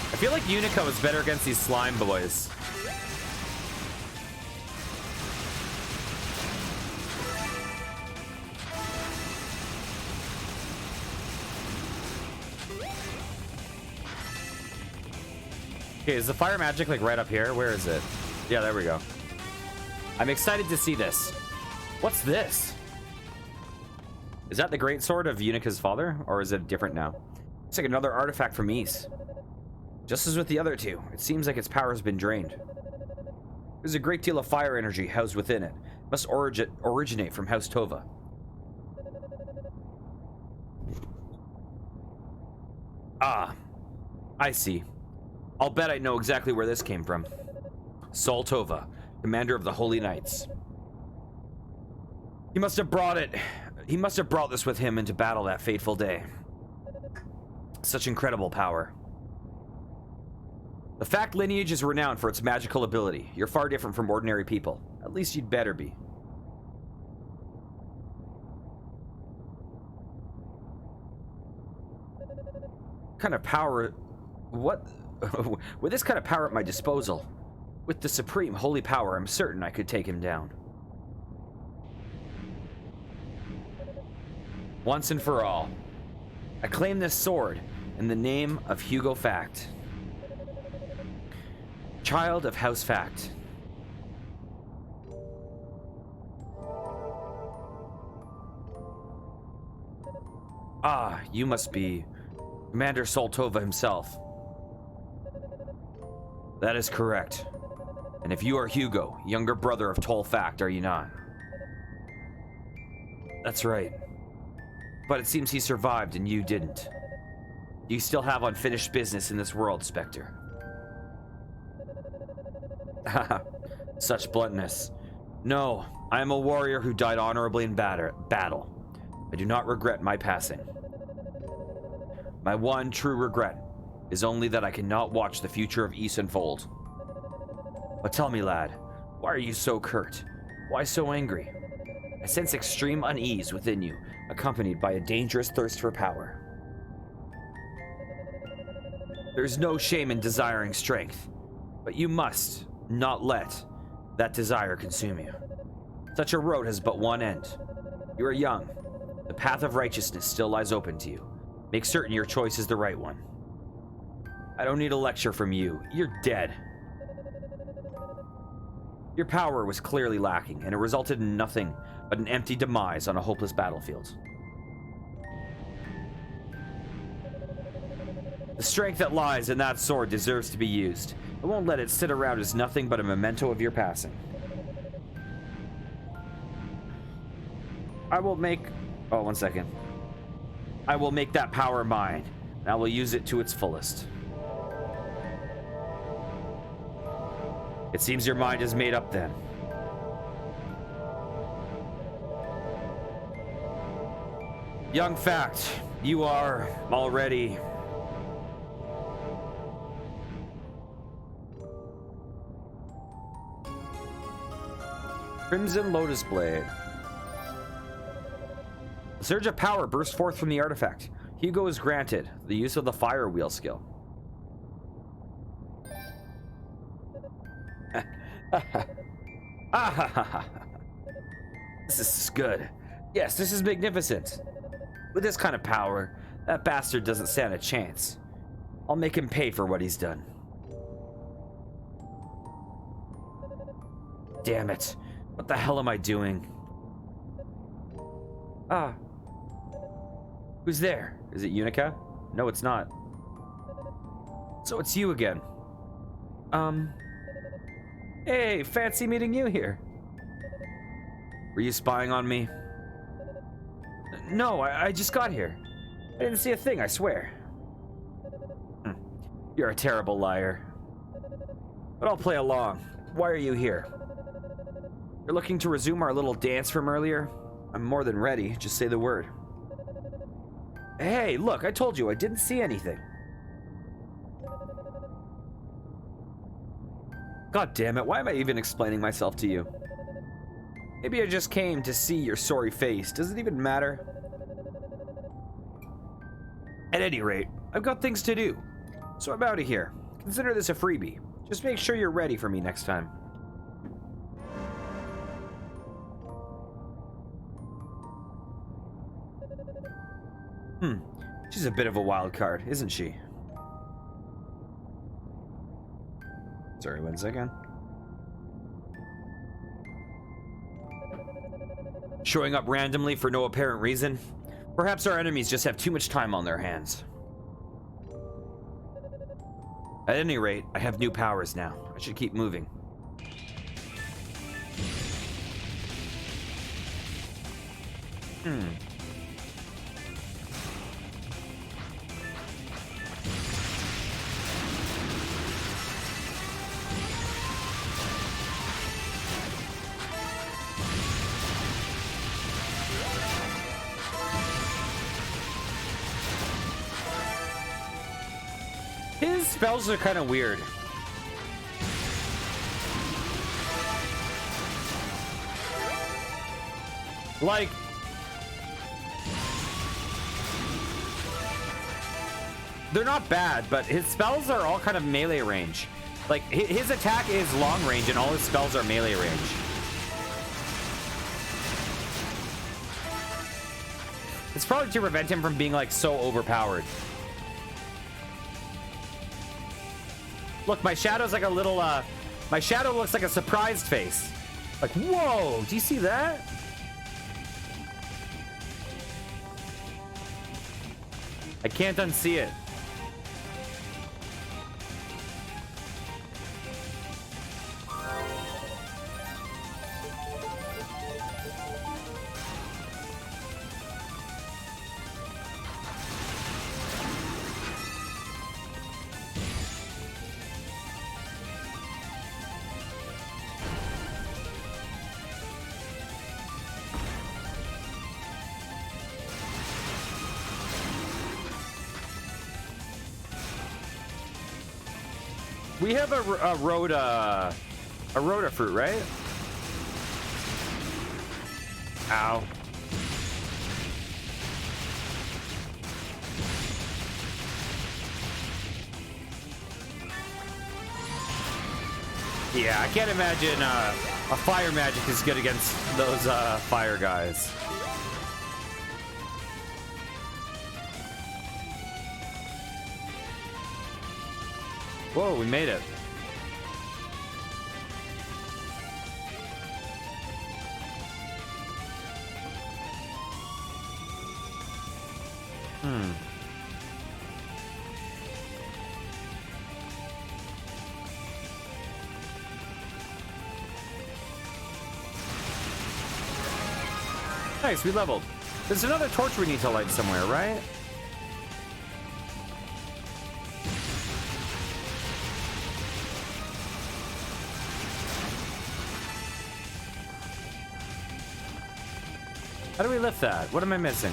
I feel like Unico is better against these slime boys. Okay, is the fire magic like right up here? Where is it? Yeah, there we go. I'm excited to see this. What's this? Is that the great sword of Unica's father? Or is it different now? It's like another artifact from Ys. Just as with the other two, it seems like its power has been drained. There's a great deal of fire energy housed within it. It must originate from House Tova. Ah, I see. I'll bet I know exactly where this came from. Sol Tova, commander of the Holy Knights. He must have brought it. He must have brought this with him into battle that fateful day. Such incredible power. The Fact lineage is renowned for its magical ability. You're far different from ordinary people. At least you'd better be. What kind of power? What? With this kind of power at my disposal, with the supreme holy power, I'm certain I could take him down. Once and for all, I claim this sword in the name of Hugo Fact. Child of House Fact. Ah, you must be Commander Sol Tova himself. That is correct. And if you are Hugo, younger brother of Tol Fact, are you not? That's right. But it seems he survived and you didn't. You still have unfinished business in this world, Spectre. Such bluntness. No, I am a warrior who died honorably in battle. I do not regret my passing. My one true regret is only that I cannot watch the future of Ys unfold. But tell me, lad, why are you so curt? Why so angry? I sense extreme unease within you, accompanied by a dangerous thirst for power. There's no shame in desiring strength, but you must not let that desire consume you. Such a road has but one end. You are young, The path of righteousness still lies open to you. Make certain your choice is the right one. I don't need a lecture from you. You're dead. Your power was clearly lacking, and it resulted in nothing but an empty demise on a hopeless battlefield. The strength that lies in that sword deserves to be used. I won't let it sit around as nothing but a memento of your passing. I will make... Oh, 1 second. I will make that power mine, and I will use it to its fullest. It seems your mind is made up then. Young fact, you are already... Crimson Lotus Blade. A surge of power bursts forth from the artifact. Hugo is granted the use of the fire wheel skill. This is good. Yes, this is magnificent. With this kind of power, that bastard doesn't stand a chance. I'll make him pay for what he's done. Damn it. What the hell am I doing? Ah. Who's there? Is it Unica? No, it's not. So it's you again. Hey, fancy meeting you here. Were you spying on me? No, I just got here. I didn't see a thing, I swear. You're a terrible liar. But I'll play along. Why are you here? You're looking to resume our little dance from earlier? I'm more than ready. Just say the word. Hey, look, I told you I didn't see anything. God damn it, why am I even explaining myself to you? Maybe I just came to see your sorry face. Does it even matter? At any rate, I've got things to do. So I'm out of here. Consider this a freebie. Just make sure you're ready for me next time. She's a bit of a wild card, isn't she? Sorry, 1 second. Showing up randomly for no apparent reason? Perhaps our enemies just have too much time on their hands. At any rate, I have new powers now. I should keep moving. His spells are kind of weird. Like, they're not bad, but his spells are all kind of melee range. Like, his attack is long range and all his spells are melee range. It's probably to prevent him from being like so overpowered. Look, my shadow's like a little, my shadow looks like a surprised face. Like, whoa, do you see that? I can't unsee it. We have a Rhoda fruit, right? Ow. Yeah, I can't imagine a fire magic is good against those fire guys. Whoa, we made it. Nice, we leveled. There's another torch we need to light somewhere, right? How do we lift that? What am I missing?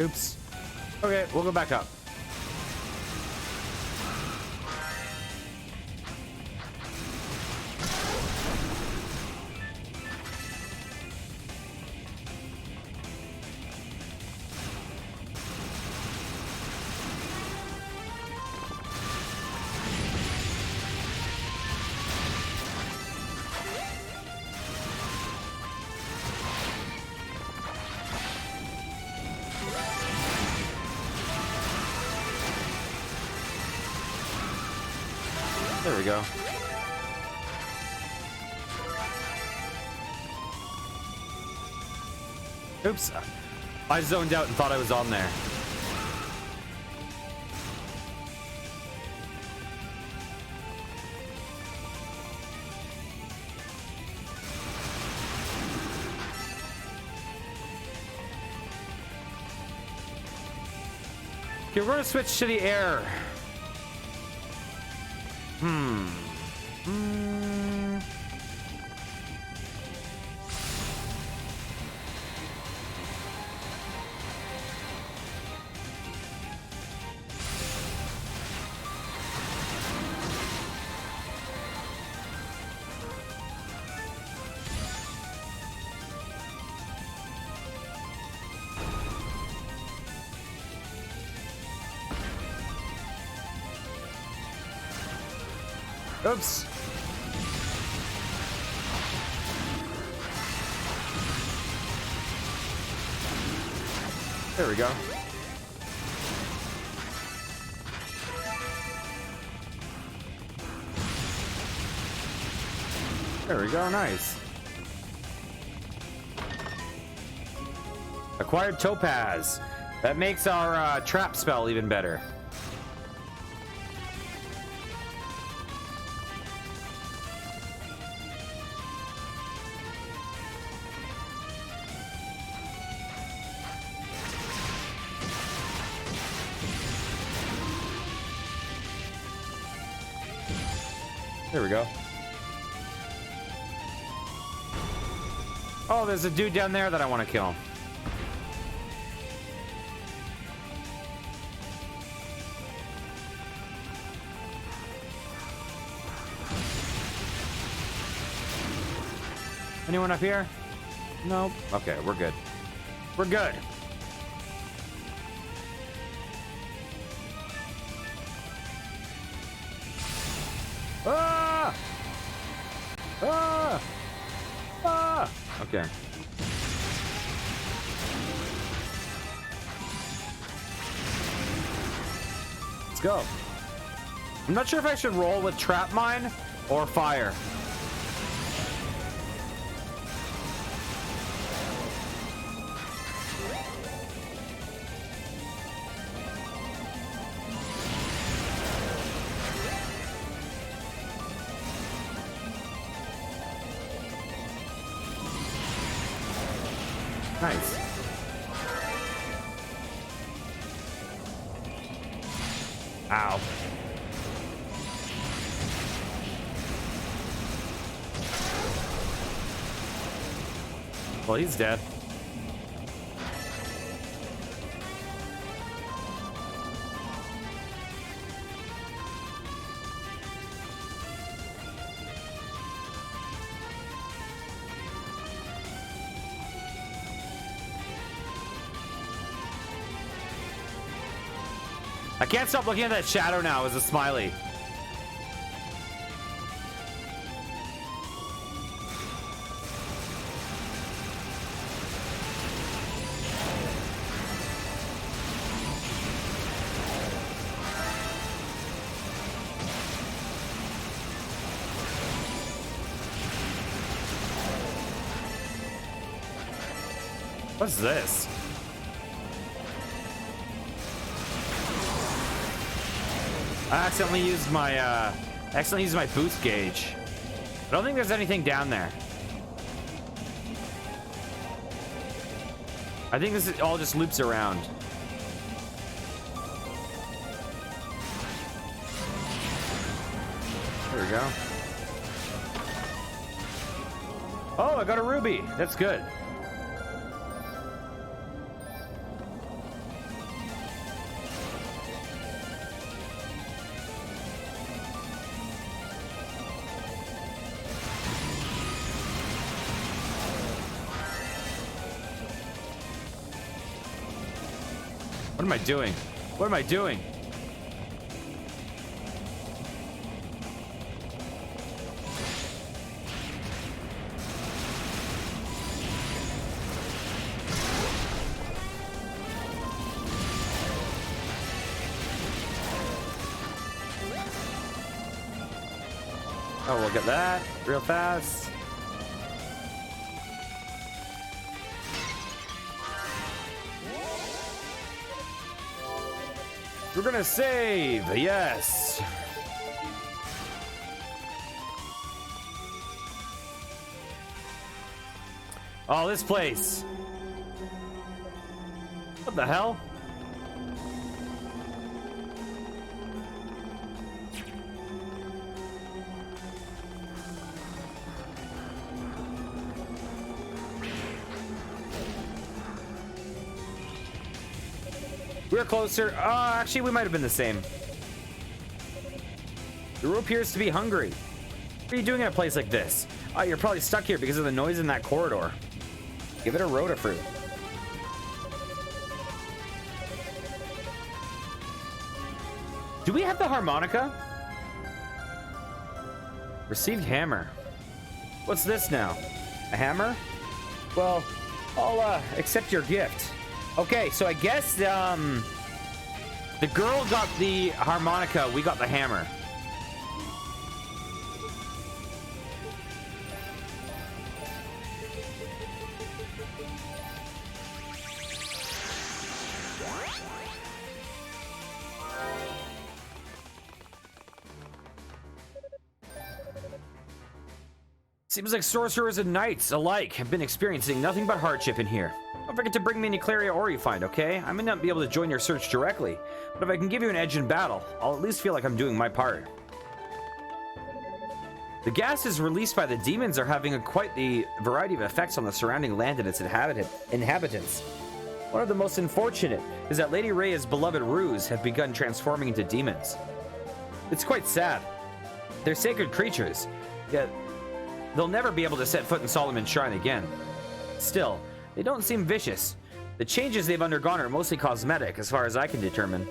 Oops. Okay, we'll go back up. There we go. Oops. I zoned out and thought I was on there. Okay, we're gonna switch to the air. Oops. There we go. There we go, nice. Acquired Topaz. That makes our trap spell even better. There we go. Oh, there's a dude down there that I want to kill. Anyone up here? Nope. Okay, we're good. We're good. Ah! Ah! Ah! Okay. Let's go. I'm not sure if I should roll with trap mine or fire. Nice. Ow. Well, he's dead. I can't stop looking at that shadow now as a smiley. What's this? I accidentally used my boost gauge. I don't think there's anything down there. I think this all just loops around. There we go. Oh, I got a ruby. That's good. What am I doing? What am I doing? Oh, we'll get that real fast. We're gonna save, yes. Oh, this place. What the hell? We're closer. Actually, we might have been the same. The room appears to be hungry. What are you doing in a place like this? Oh, you're probably stuck here because of the noise in that corridor. Give it a rota fruit. Do we have the harmonica? Received hammer. What's this now? A hammer? Well, I'll accept your gift. Okay, so I guess the girl got the harmonica, we got the hammer. Seems like sorcerers and knights alike have been experiencing nothing but hardship in here. Don't forget to bring me any Claria ore you find, okay? I may not be able to join your search directly, but if I can give you an edge in battle, I'll at least feel like I'm doing my part. The gases released by the demons are having quite the variety of effects on the surrounding land and its inhabitants. One of the most unfortunate is that Lady Rhea's beloved Ruse have begun transforming into demons. It's quite sad. They're sacred creatures, yet they'll never be able to set foot in Solomon's Shrine again. Still, they don't seem vicious. The changes they've undergone are mostly cosmetic, as far as I can determine.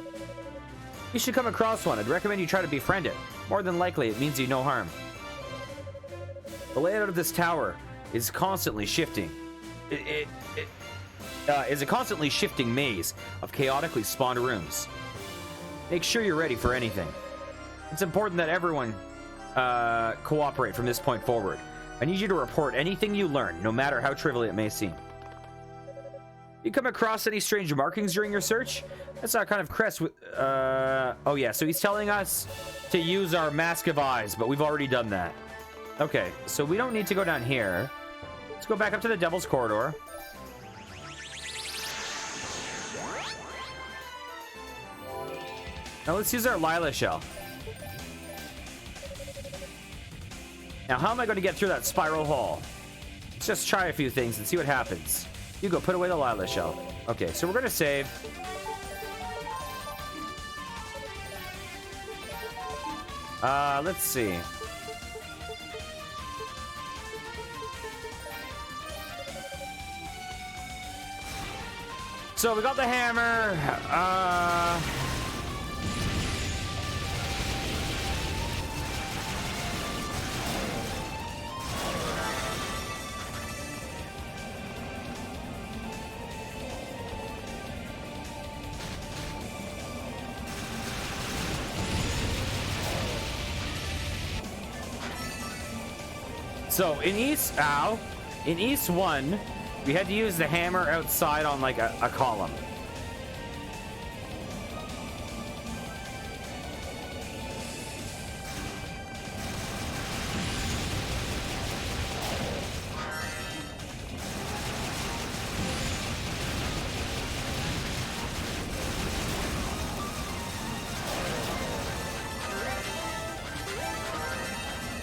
You should come across one. I'd recommend you try to befriend it. More than likely, it means you no harm. The layout of this tower is constantly shifting. Is a constantly shifting maze of chaotically spawned rooms. Make sure you're ready for anything. It's important that everyone cooperate from this point forward. I need you to report anything you learn, no matter how trivial it may seem. You come across any strange markings during your search? That's our kind of crest with, oh yeah, so he's telling us to use our Mask of Eyes, but we've already done that. Okay, so we don't need to go down here. Let's go back up to the Devil's Corridor. Now let's use our Lila Shell. Now, how am I going to get through that spiral hall? Let's just try a few things and see what happens. Hugo, put away the Lila Shell. Okay, so we're going to save. Let's see. So we got the hammer. So in East, in East 1, we had to use the hammer outside on like a column.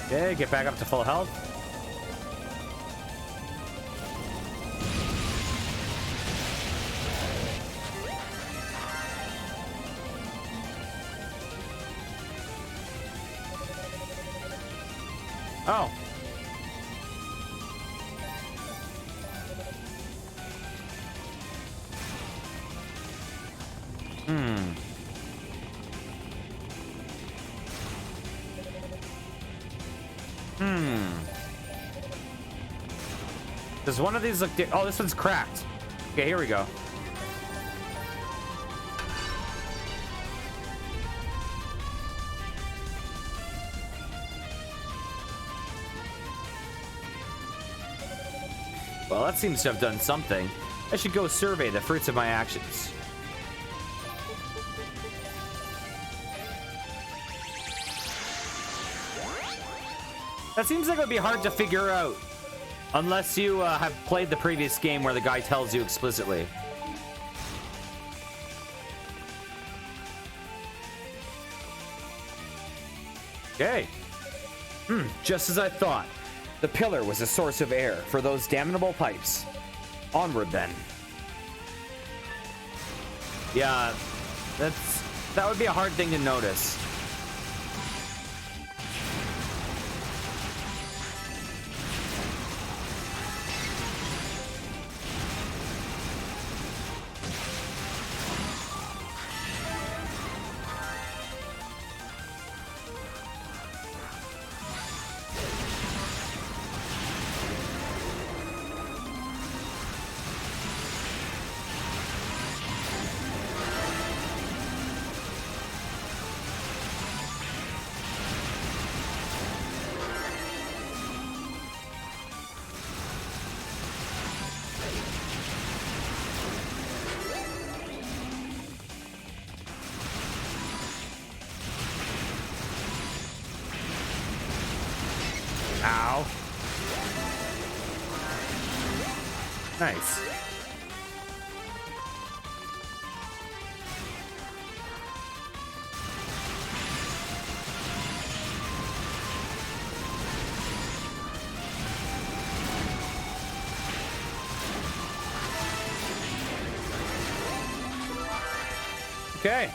Okay, get back up to full health. Oh. Does one of these look oh, this one's cracked. Okay, here we go. Well, that seems to have done something. I should go survey the fruits of my actions. That seems like it would be hard to figure out. Unless you have played the previous game where the guy tells you explicitly. Okay. Just as I thought. The pillar was a source of air for those damnable pipes. Onward then. Yeah, that would be a hard thing to notice. Ow. Nice. Okay.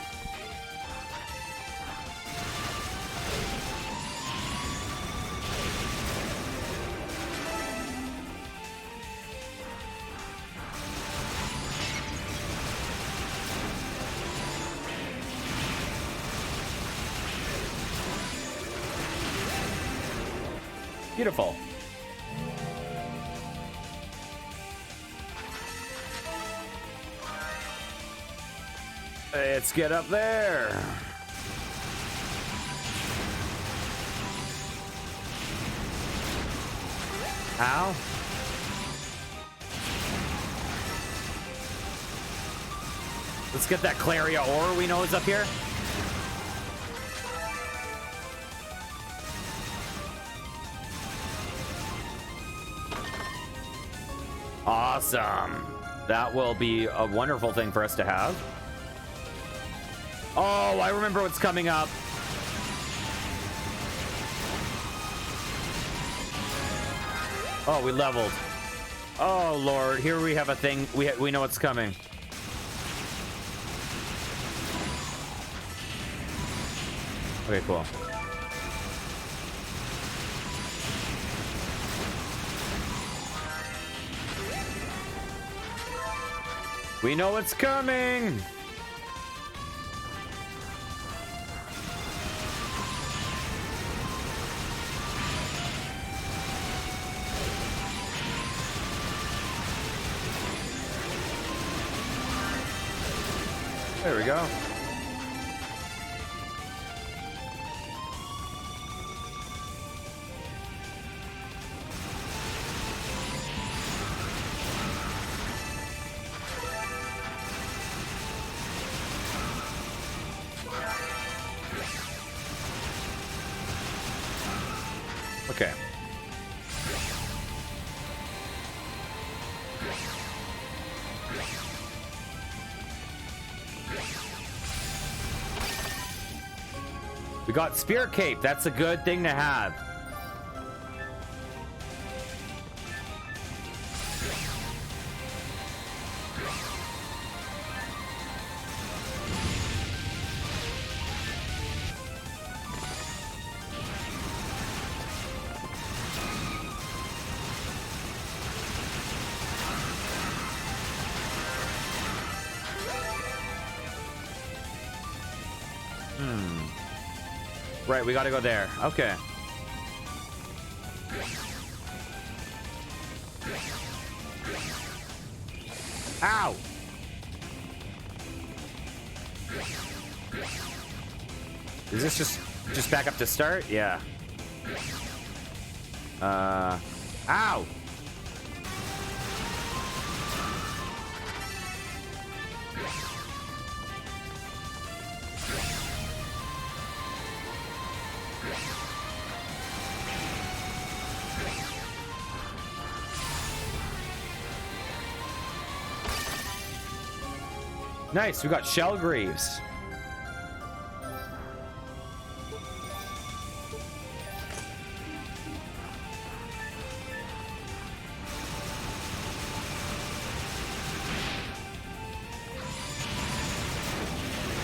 Beautiful. Let's get up there. Ow. Let's get that Claria ore we know is up here. Awesome. That will be a wonderful thing for us to have. Oh, I remember what's coming up. Oh, we leveled. Oh, Lord. Here we have a thing. We know what's coming. Okay, cool. We know what's coming. There we go. We got Spirit Cape. That's a good thing to have. Right, we gotta go there. Okay. Ow! Is this just back up to start? Yeah. Ow! Nice, we got Shell Greaves.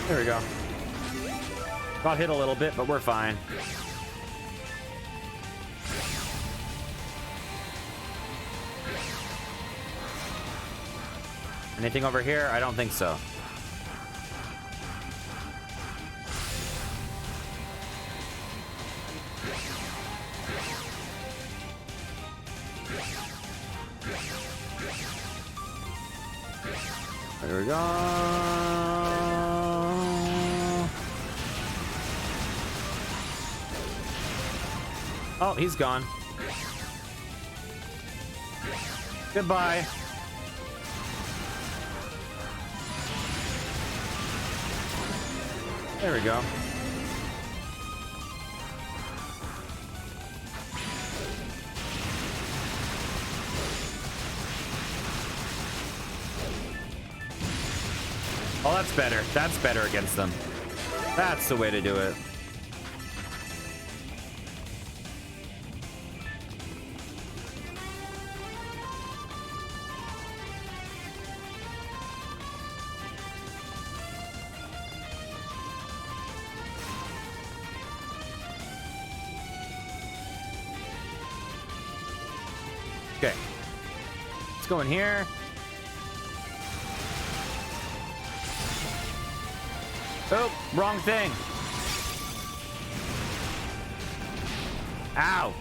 There we go. Got hit a little bit, but we're fine. Anything over here? I don't think so. There we go. Oh, he's gone. Goodbye. There we go. Oh, that's better. That's better against them. That's the way to do it. Okay. Let's go in here. Oh, wrong thing. Ow.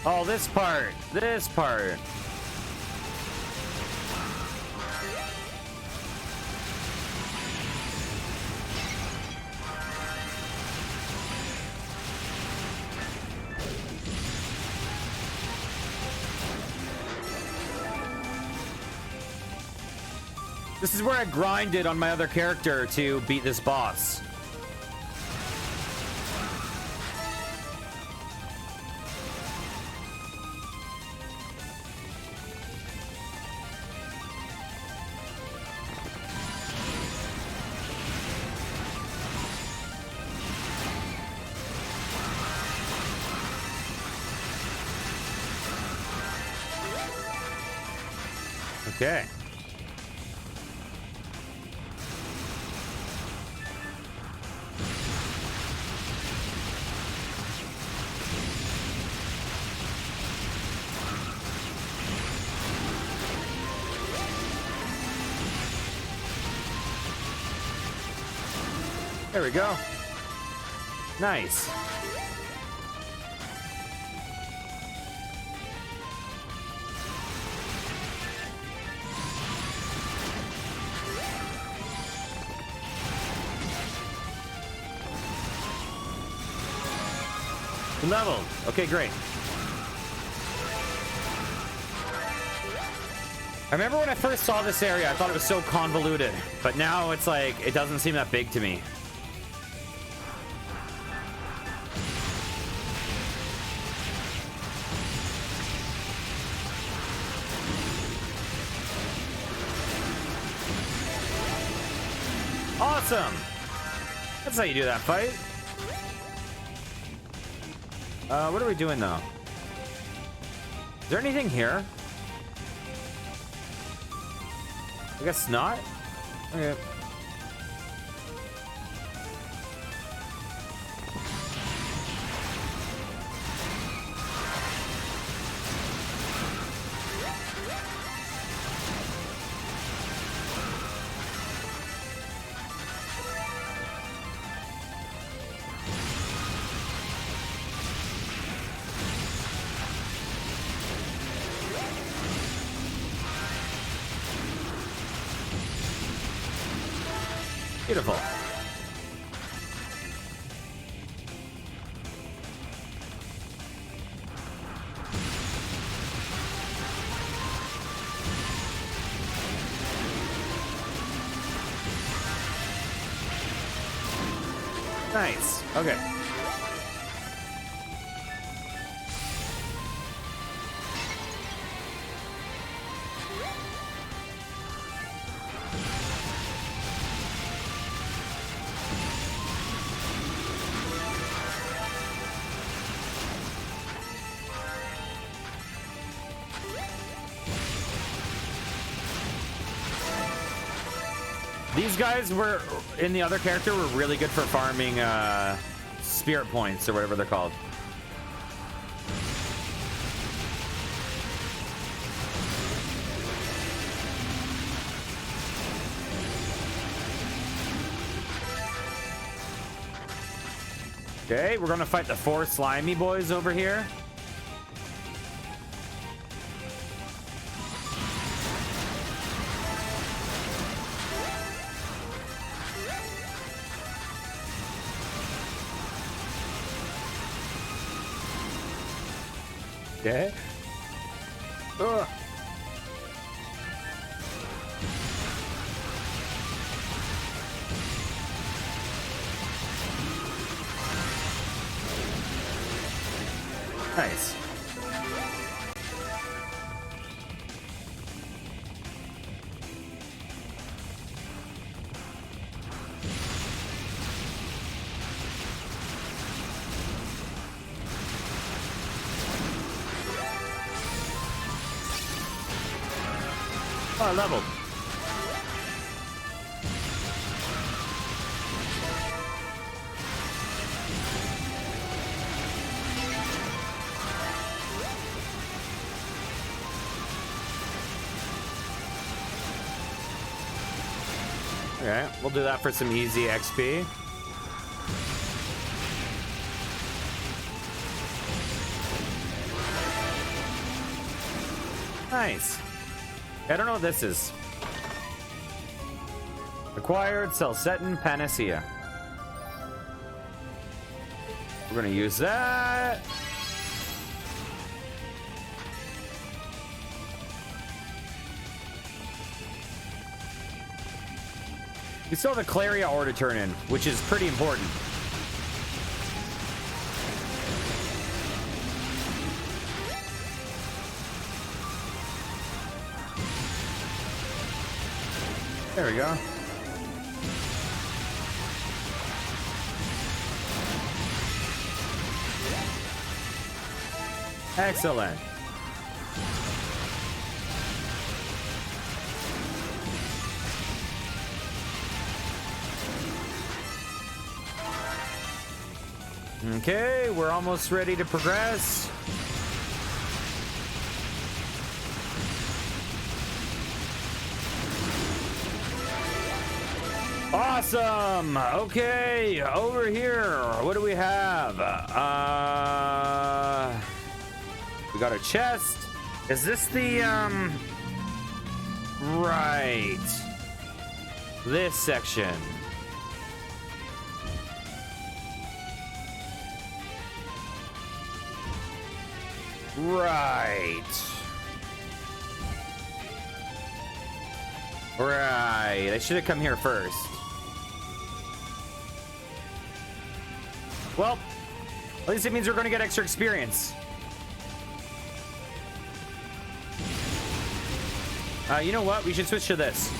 Oh, this part. This part. This is where I grinded on my other character to beat this boss. Okay. There we go. Nice. Level. Okay, great. I remember when I first saw this area, I thought it was so convoluted, but now it's like, it doesn't seem that big to me. Awesome! That's how you do that fight. What are we doing though? Is there anything here? I guess not. Okay. Beautiful. Nice. Okay. These guys were, in the other character, were really good for farming spirit points or whatever they're called. Okay, we're gonna fight the 4 slimy boys over here. Okay. Ugh. Nice. Oh, leveled. Okay, we'll do that for some easy XP. Nice. I don't know what this is. Acquired Celcetin Panacea. We're gonna use that. We still have a Claria ore to turn in, which is pretty important. There we go. Excellent. Okay, we're almost ready to progress. Awesome. Okay, over here, what do we have? We got a chest. Is this the right? This section. Right. Right. I should have come here first. Well, at least it means we're going to get extra experience. You know what? We should switch to this.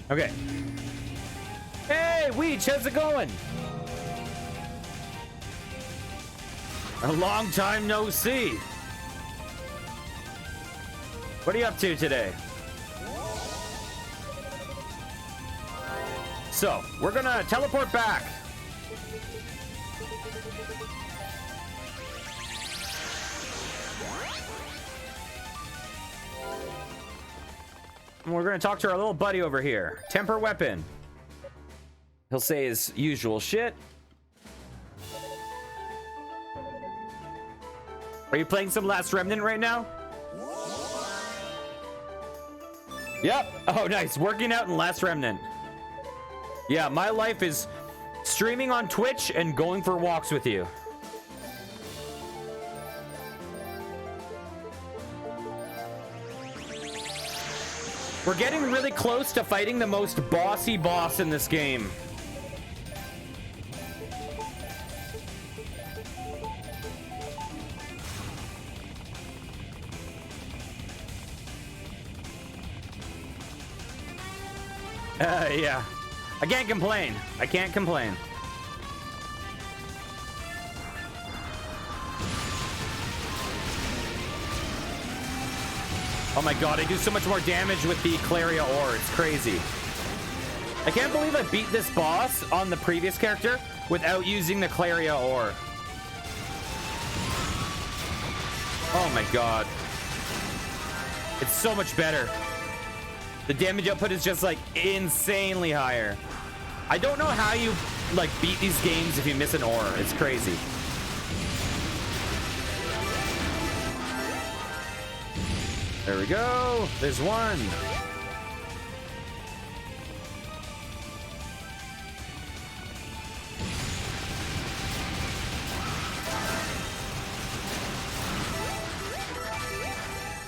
Okay. Hey, Weech, how's it going? A long time no see. What are you up to today? So, we're gonna teleport back. And we're gonna talk to our little buddy over here. Temper weapon. He'll say his usual shit. Are you playing some Last Remnant right now? Yep. Oh, nice. Working out in Last Remnant. Yeah, my life is streaming on Twitch and going for walks with you. We're getting really close to fighting the most bossy boss in this game. Yeah. I can't complain. I can't complain. Oh my god, I do so much more damage with the Claria ore. It's crazy. I can't believe I beat this boss on the previous character without using the Claria ore. Oh my god. It's so much better. The damage output is just like insanely higher. I don't know how you like beat these games if you miss an ore. It's crazy. There we go. There's one.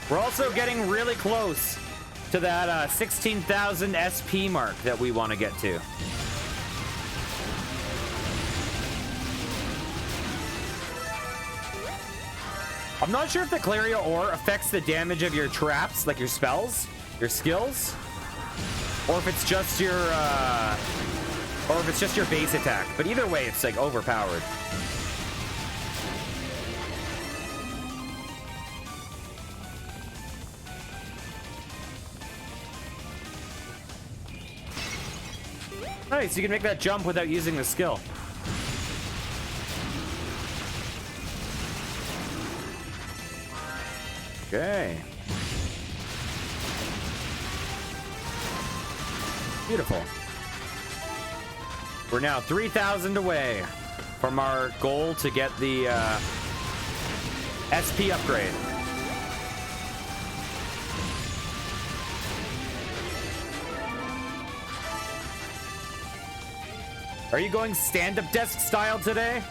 We're also getting really close to that 16,000 SP mark that we want to get to. I'm not sure if the Claria ore affects the damage of your traps, like your spells, your skills, or if it's just your base attack. But either way, it's like overpowered. Nice, you can make that jump without using the skill. Okay. Beautiful. We're now 3,000 away from our goal to get the SP upgrade. Are you going stand-up desk style today?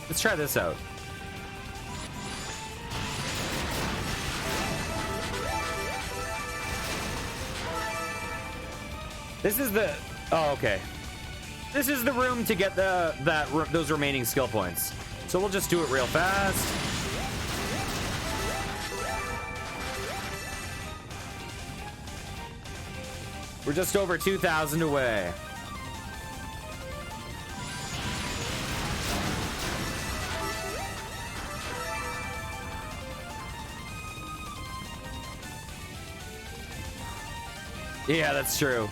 Let's try this out. This is the... Oh, okay. This is the room to get those remaining skill points. So we'll just do it real fast. We're just over 2,000 away. Yeah, that's true.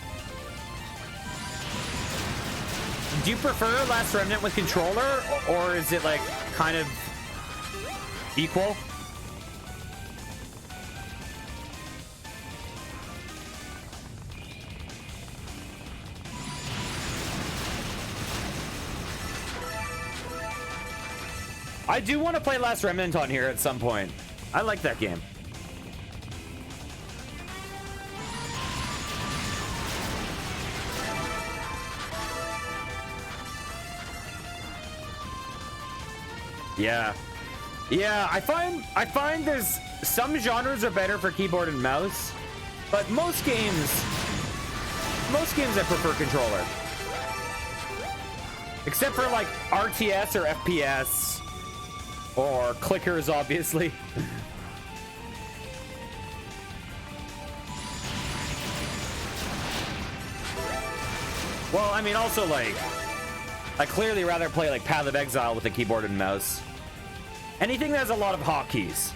Do you prefer Last Remnant with controller, or is it like kind of equal? I do want to play Last Remnant on here at some point. I like that game. Yeah. Yeah, I find there's some genres are better for keyboard and mouse, but most games I prefer controller. Except for like RTS or FPS or clickers, obviously. Well, I mean, also like I clearly rather play like Path of Exile with a keyboard and mouse. Anything that has a lot of hotkeys.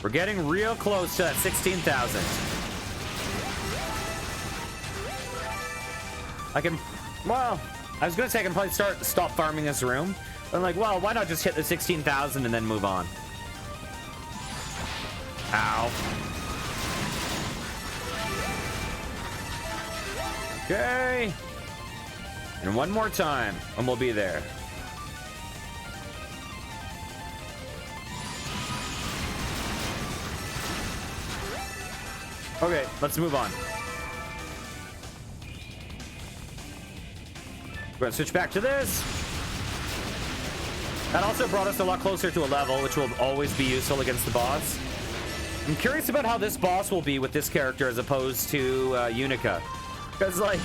We're getting real close to that 16,000. I can, well, I was gonna say I can probably stop farming this room. But I'm like, well, why not just hit the 16,000 and then move on? Ow. Okay. And one more time, and we'll be there. Okay, let's move on. We're gonna switch back to this. That also brought us a lot closer to a level, which will always be useful against the boss. I'm curious about how this boss will be with this character as opposed to Unica. Because, like,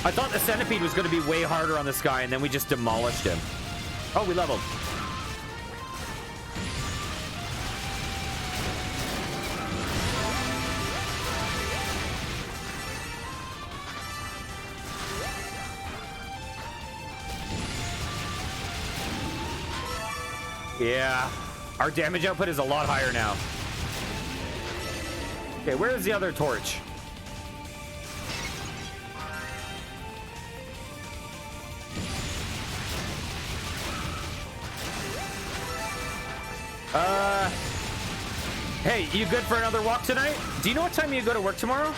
I thought the centipede was going to be way harder on this guy, and then we just demolished him. Oh, we leveled. Yeah, our damage output is a lot higher now. Okay, where is the other torch? Hey, you good for another walk tonight? Do you know what time you go to work tomorrow?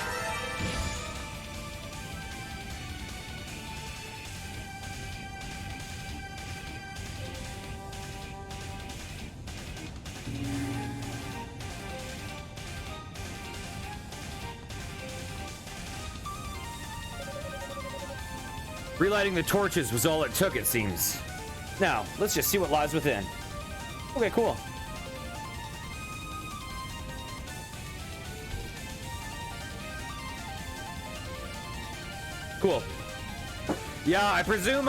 Relighting the torches was all it took, it seems. Now, let's just see what lies within. Okay, cool. Cool. Yeah, I presume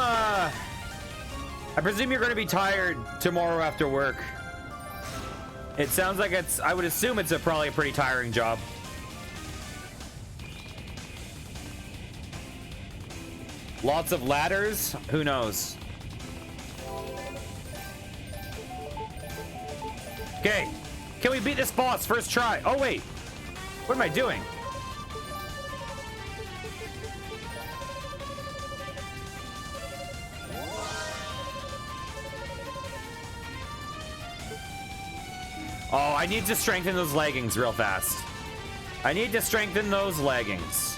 you're going to be tired tomorrow after work. It sounds like I would assume it's probably a pretty tiring job. Lots of ladders? Who knows? Okay. Can we beat this boss first try? Oh, wait. What am I doing? Oh, I need to strengthen those leggings real fast. I need to strengthen those leggings.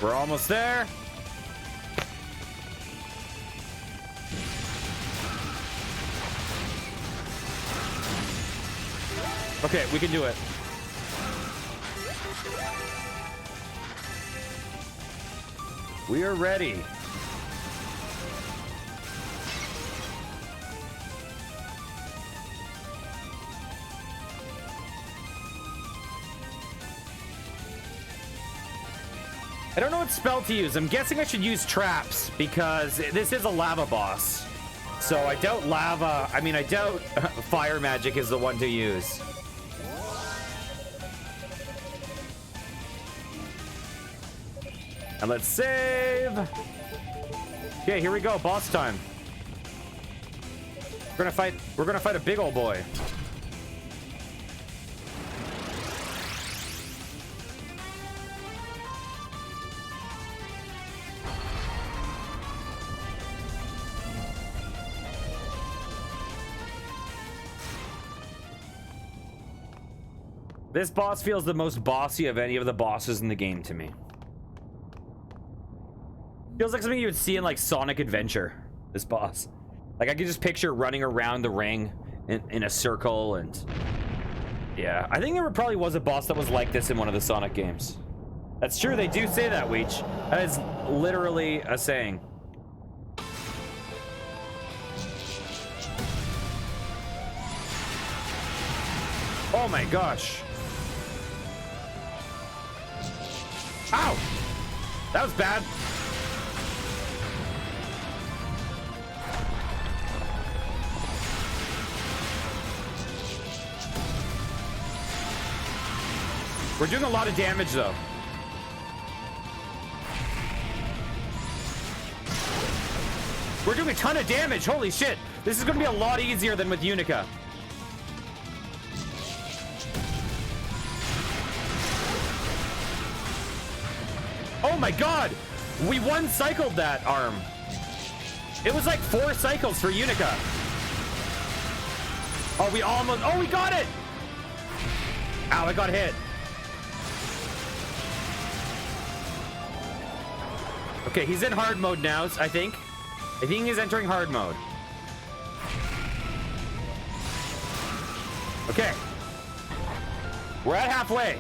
We're almost there. Okay, we can do it. We are ready. I don't know what spell to use. I'm guessing I should use traps because this is a lava boss. So I doubt lava, I doubt fire magic is the one to use. And let's save. Okay, here we go. Boss time. We're gonna fight a big old boy. This boss feels the most bossy of any of the bosses in the game to me. Feels like something you would see in like Sonic Adventure, this boss. Like I could just picture running around the ring in a circle and... Yeah, I think there probably was a boss that was like this in one of the Sonic games. That's true, they do say that, Weech. That is literally a saying. Oh my gosh. Ow! That was bad. We're doing a lot of damage, though. We're doing a ton of damage. Holy shit. This is going to be a lot easier than with Unica. Oh my god! We one-cycled that arm. It was like 4 cycles for Unica. Oh, we almost... Oh, we got it! Ow, I got hit. Okay, he's in hard mode now, I think. I think he's entering hard mode. Okay. We're at halfway.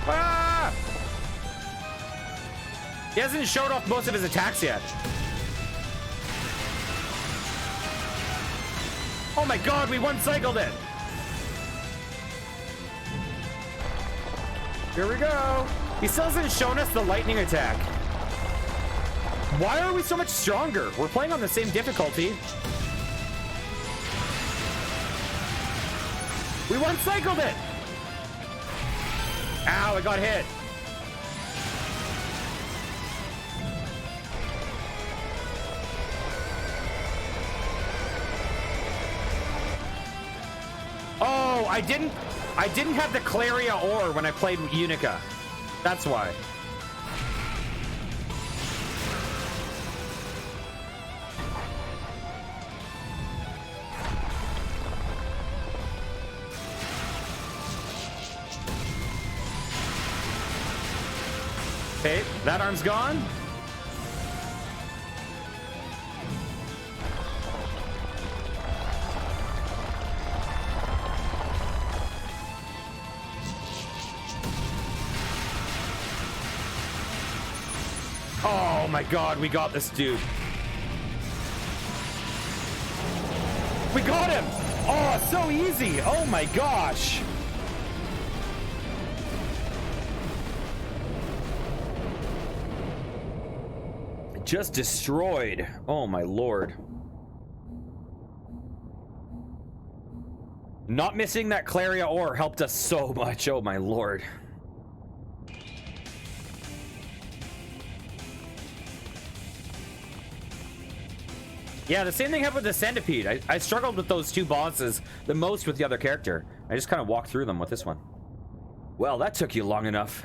Ah! He hasn't showed off most of his attacks yet. Oh my god, we one-cycled it. Here we go. He still hasn't shown us the lightning attack. Why are we so much stronger? We're playing on the same difficulty. We one-cycled it. Ow, I got hit. Oh, I didn't have the Claria ore when I played Unica. That's why. Okay, that arm's gone. Oh my god, we got this dude. We got him! Oh, so easy! Oh my gosh! Just destroyed. Oh my lord. Not missing that Claria ore helped us so much. Oh my lord. Yeah, the same thing happened with the Centipede. I struggled with those 2 bosses the most with the other character. I just kind of walked through them with this one. Well, that took you long enough.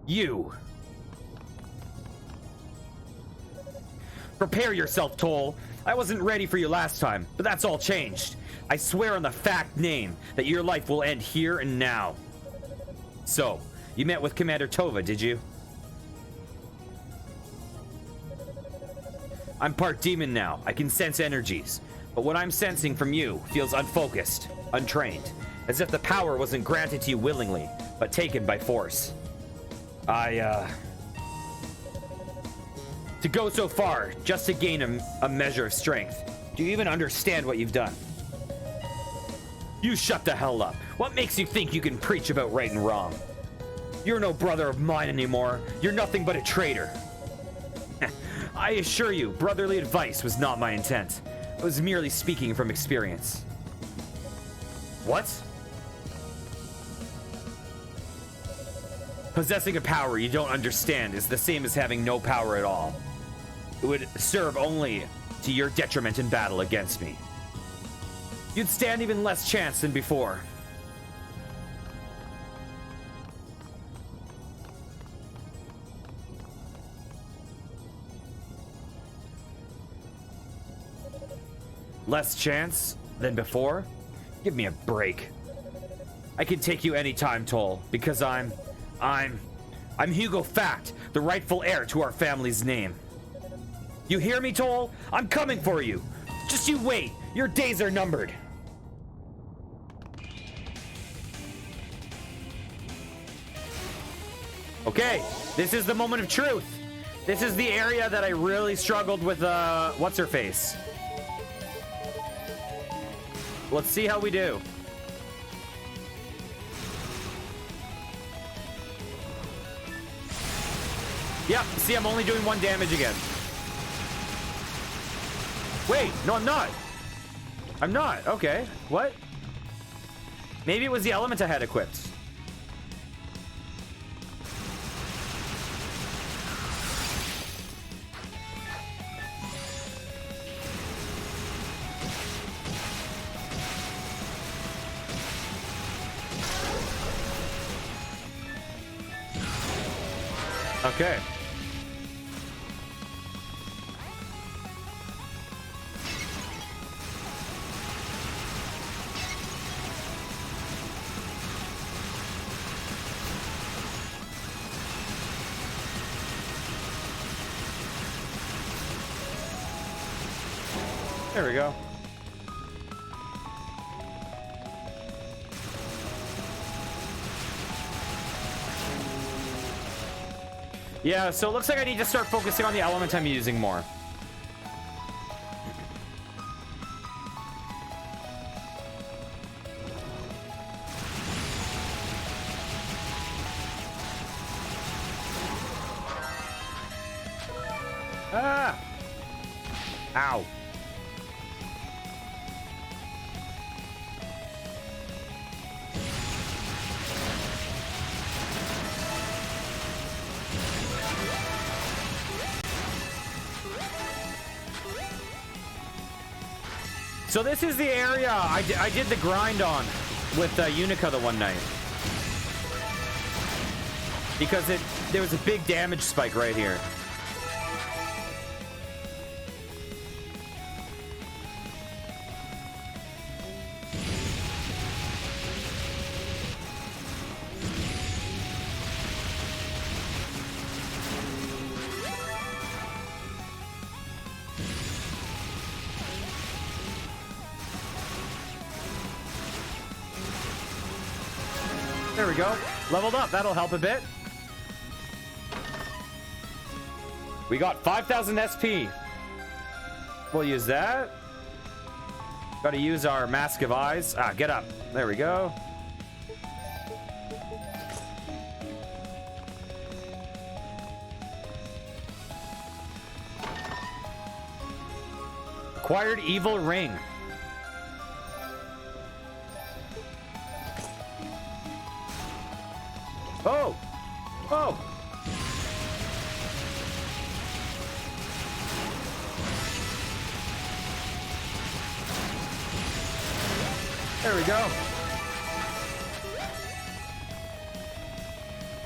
You. Prepare yourself, Toll. I wasn't ready for you last time, but that's all changed. I swear on the fact name that your life will end here and now. So, you met with Commander Tova, did you? I'm part demon now. I can sense energies. But what I'm sensing from you feels unfocused, untrained, as if the power wasn't granted to you willingly, but taken by force. To go so far, just to gain a measure of strength. Do you even understand what you've done? You shut the hell up. What makes you think you can preach about right and wrong? You're no brother of mine anymore. You're nothing but a traitor. I assure you, brotherly advice was not my intent. I was merely speaking from experience. What? Possessing a power you don't understand is the same as having no power at all. It would serve only to your detriment in battle against me. You'd stand even less chance than before. Less chance than before? Give me a break. I can take you anytime, Toll, because I'm Hugo Fact, the rightful heir to our family's name. You hear me, Toll? I'm coming for you. Just you wait. Your days are numbered. Okay, this is the moment of truth. This is the area that I really struggled with, what's-her-face. Let's see how we do. Yep, see, I'm only doing 1 damage again. Wait, no, I'm not. I'm not. Okay, what? Maybe it was the element I had equipped. Okay. There we go. Yeah, so it looks like I need to start focusing on the element I'm using more. Ah! Ow. So this is the area I did the grind on with Unica the one night. Because there was a big damage spike right here. There we go. Leveled up. That'll help a bit. We got 5,000 SP. We'll use that. Got to use our Mask of Eyes. Ah, get up. There we go. Acquired Evil Ring. Oh! Oh! There we go.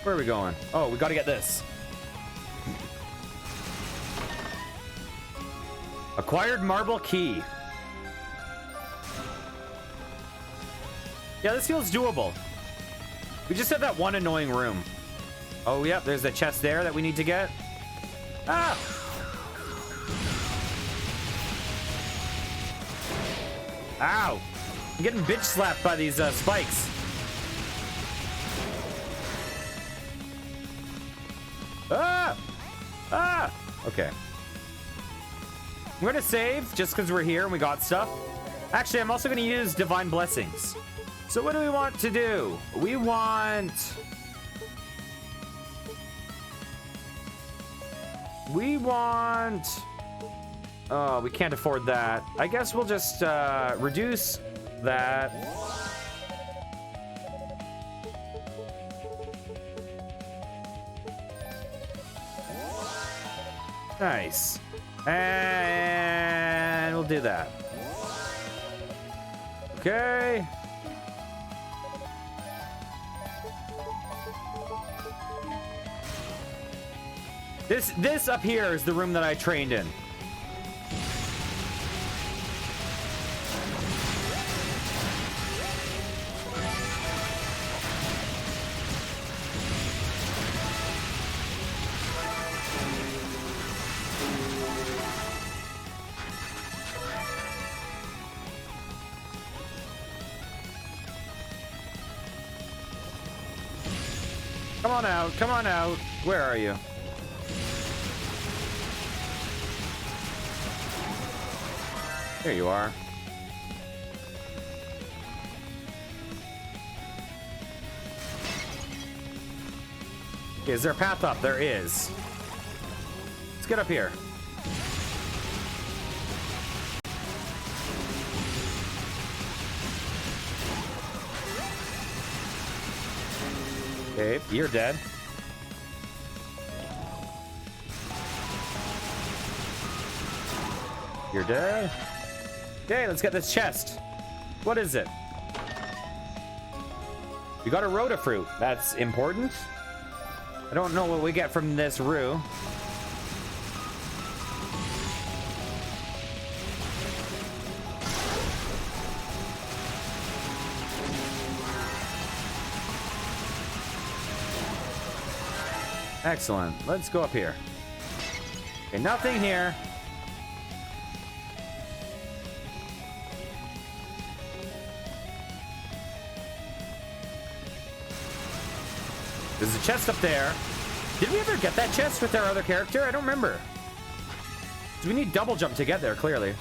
Where are we going? Oh, we gotta get this. Acquired Marble Key. Yeah, this feels doable. We just have that one annoying room. Oh, yep, there's a chest there that we need to get. Ah! Ow! I'm getting bitch slapped by these spikes. Ah! Ah! Okay. I'm gonna save just because we're here and we got stuff. Actually, I'm also gonna use Divine Blessings. So what do we want to do? We want... Oh, we can't afford that. I guess we'll just reduce that. Nice. And we'll do that. Okay. This up here is the room that I trained in. Come on out, come on out. Where are you? There you are. Is there a path up? There is. Let's get up here. Okay, you're dead. You're dead. Okay, let's get this chest. What is it? We got a rota fruit. That's important. I don't know what we get from this rue. Excellent. Let's go up here. Okay, nothing here. There's a chest up there. Did we ever get that chest with our other character? I don't remember. We need double jump to get there, clearly.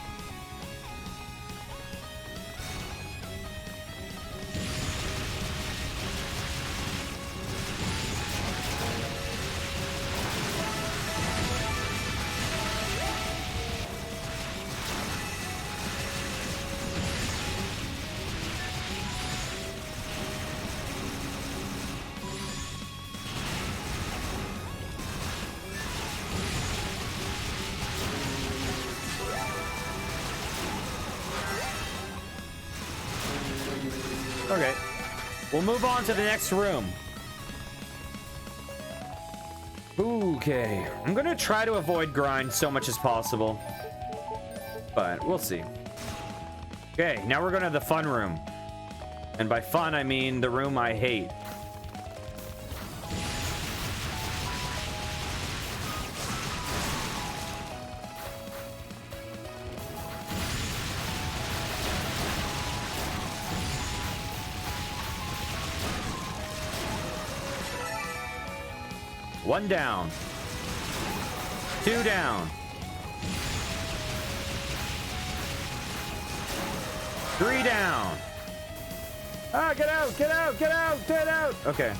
Okay. We'll move on to the next room. Okay. I'm going to try to avoid grind so much as possible. But we'll see. Okay, now we're going to the fun room. And by fun, I mean the room I hate. One down. Two down. Three down. Ah, get out, get out, get out, get out. Okay.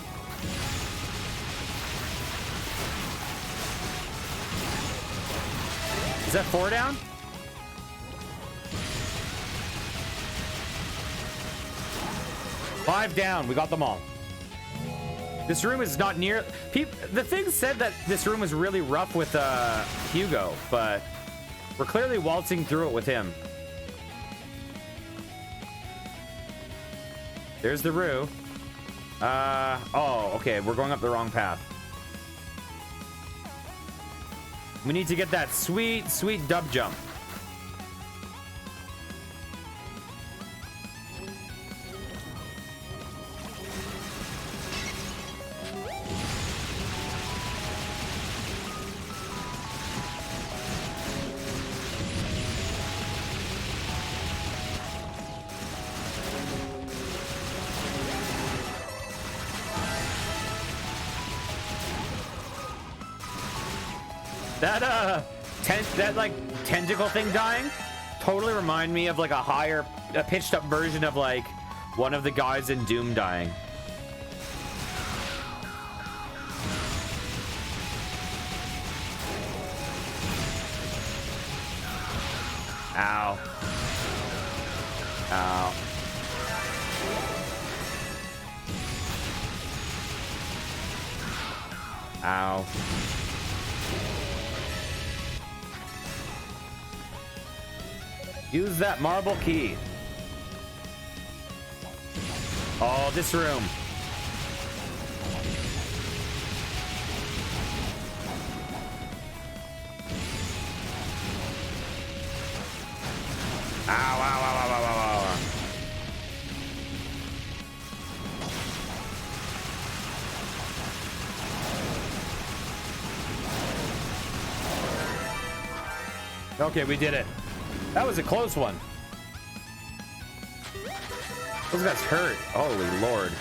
Is that four down? Five down. We got them all. This room is not near... The thing said that this room was really rough with Hugo, but we're clearly waltzing through it with him. There's the rue. Oh, okay. We're going up the wrong path. We need to get that sweet, sweet dub jump. That like tentacle thing dying totally remind me of like a pitched up version of like one of the guys in Doom dying. Ow. Ow. Ow. Use that marble key. Oh, this room. Ow, ow, ow, ow, ow, ow, ow. Okay, we did it. That was a close one. Those guys hurt. Holy Lord.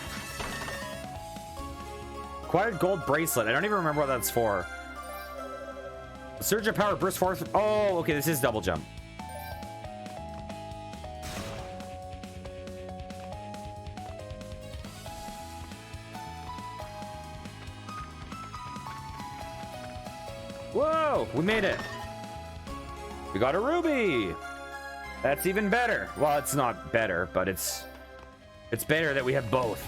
Acquired gold bracelet. I don't even remember what that's for. Surge of power burst forth. Oh, okay, this is double jump. Whoa, we made it. We got a ruby. That's even better. Well, it's not better, but it's better that we have both.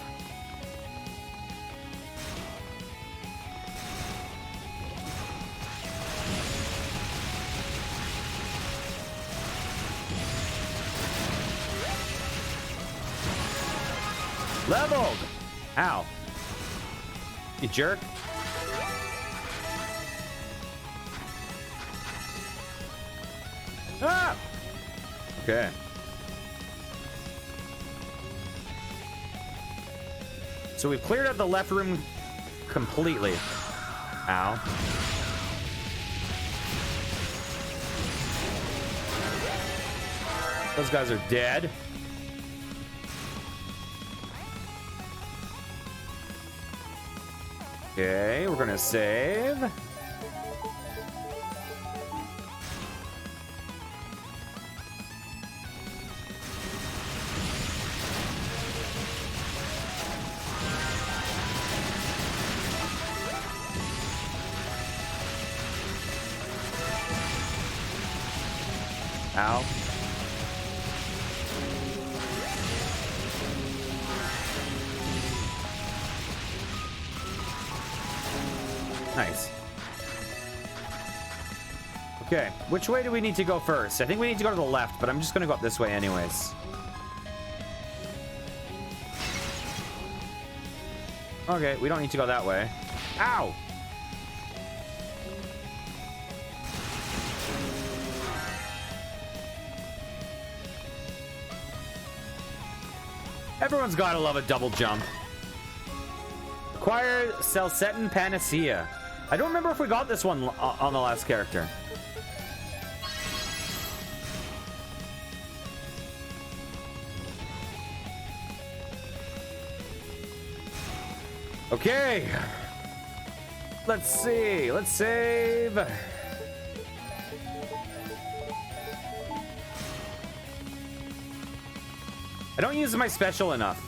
Leveled. Ow. You jerk. Ah! Okay. So we've cleared out the left room completely. Ow. Those guys are dead. Okay, we're gonna save. Ow. Nice. Okay, which way do we need to go first? I think we need to go to the left, but I'm just gonna go up this way anyways. Okay, we don't need to go that way. Ow! Everyone's gotta love a double jump. Acquire Celcetin Panacea. I don't remember if we got this one on the last character. Okay. Let's see. Let's save. I don't use my special enough.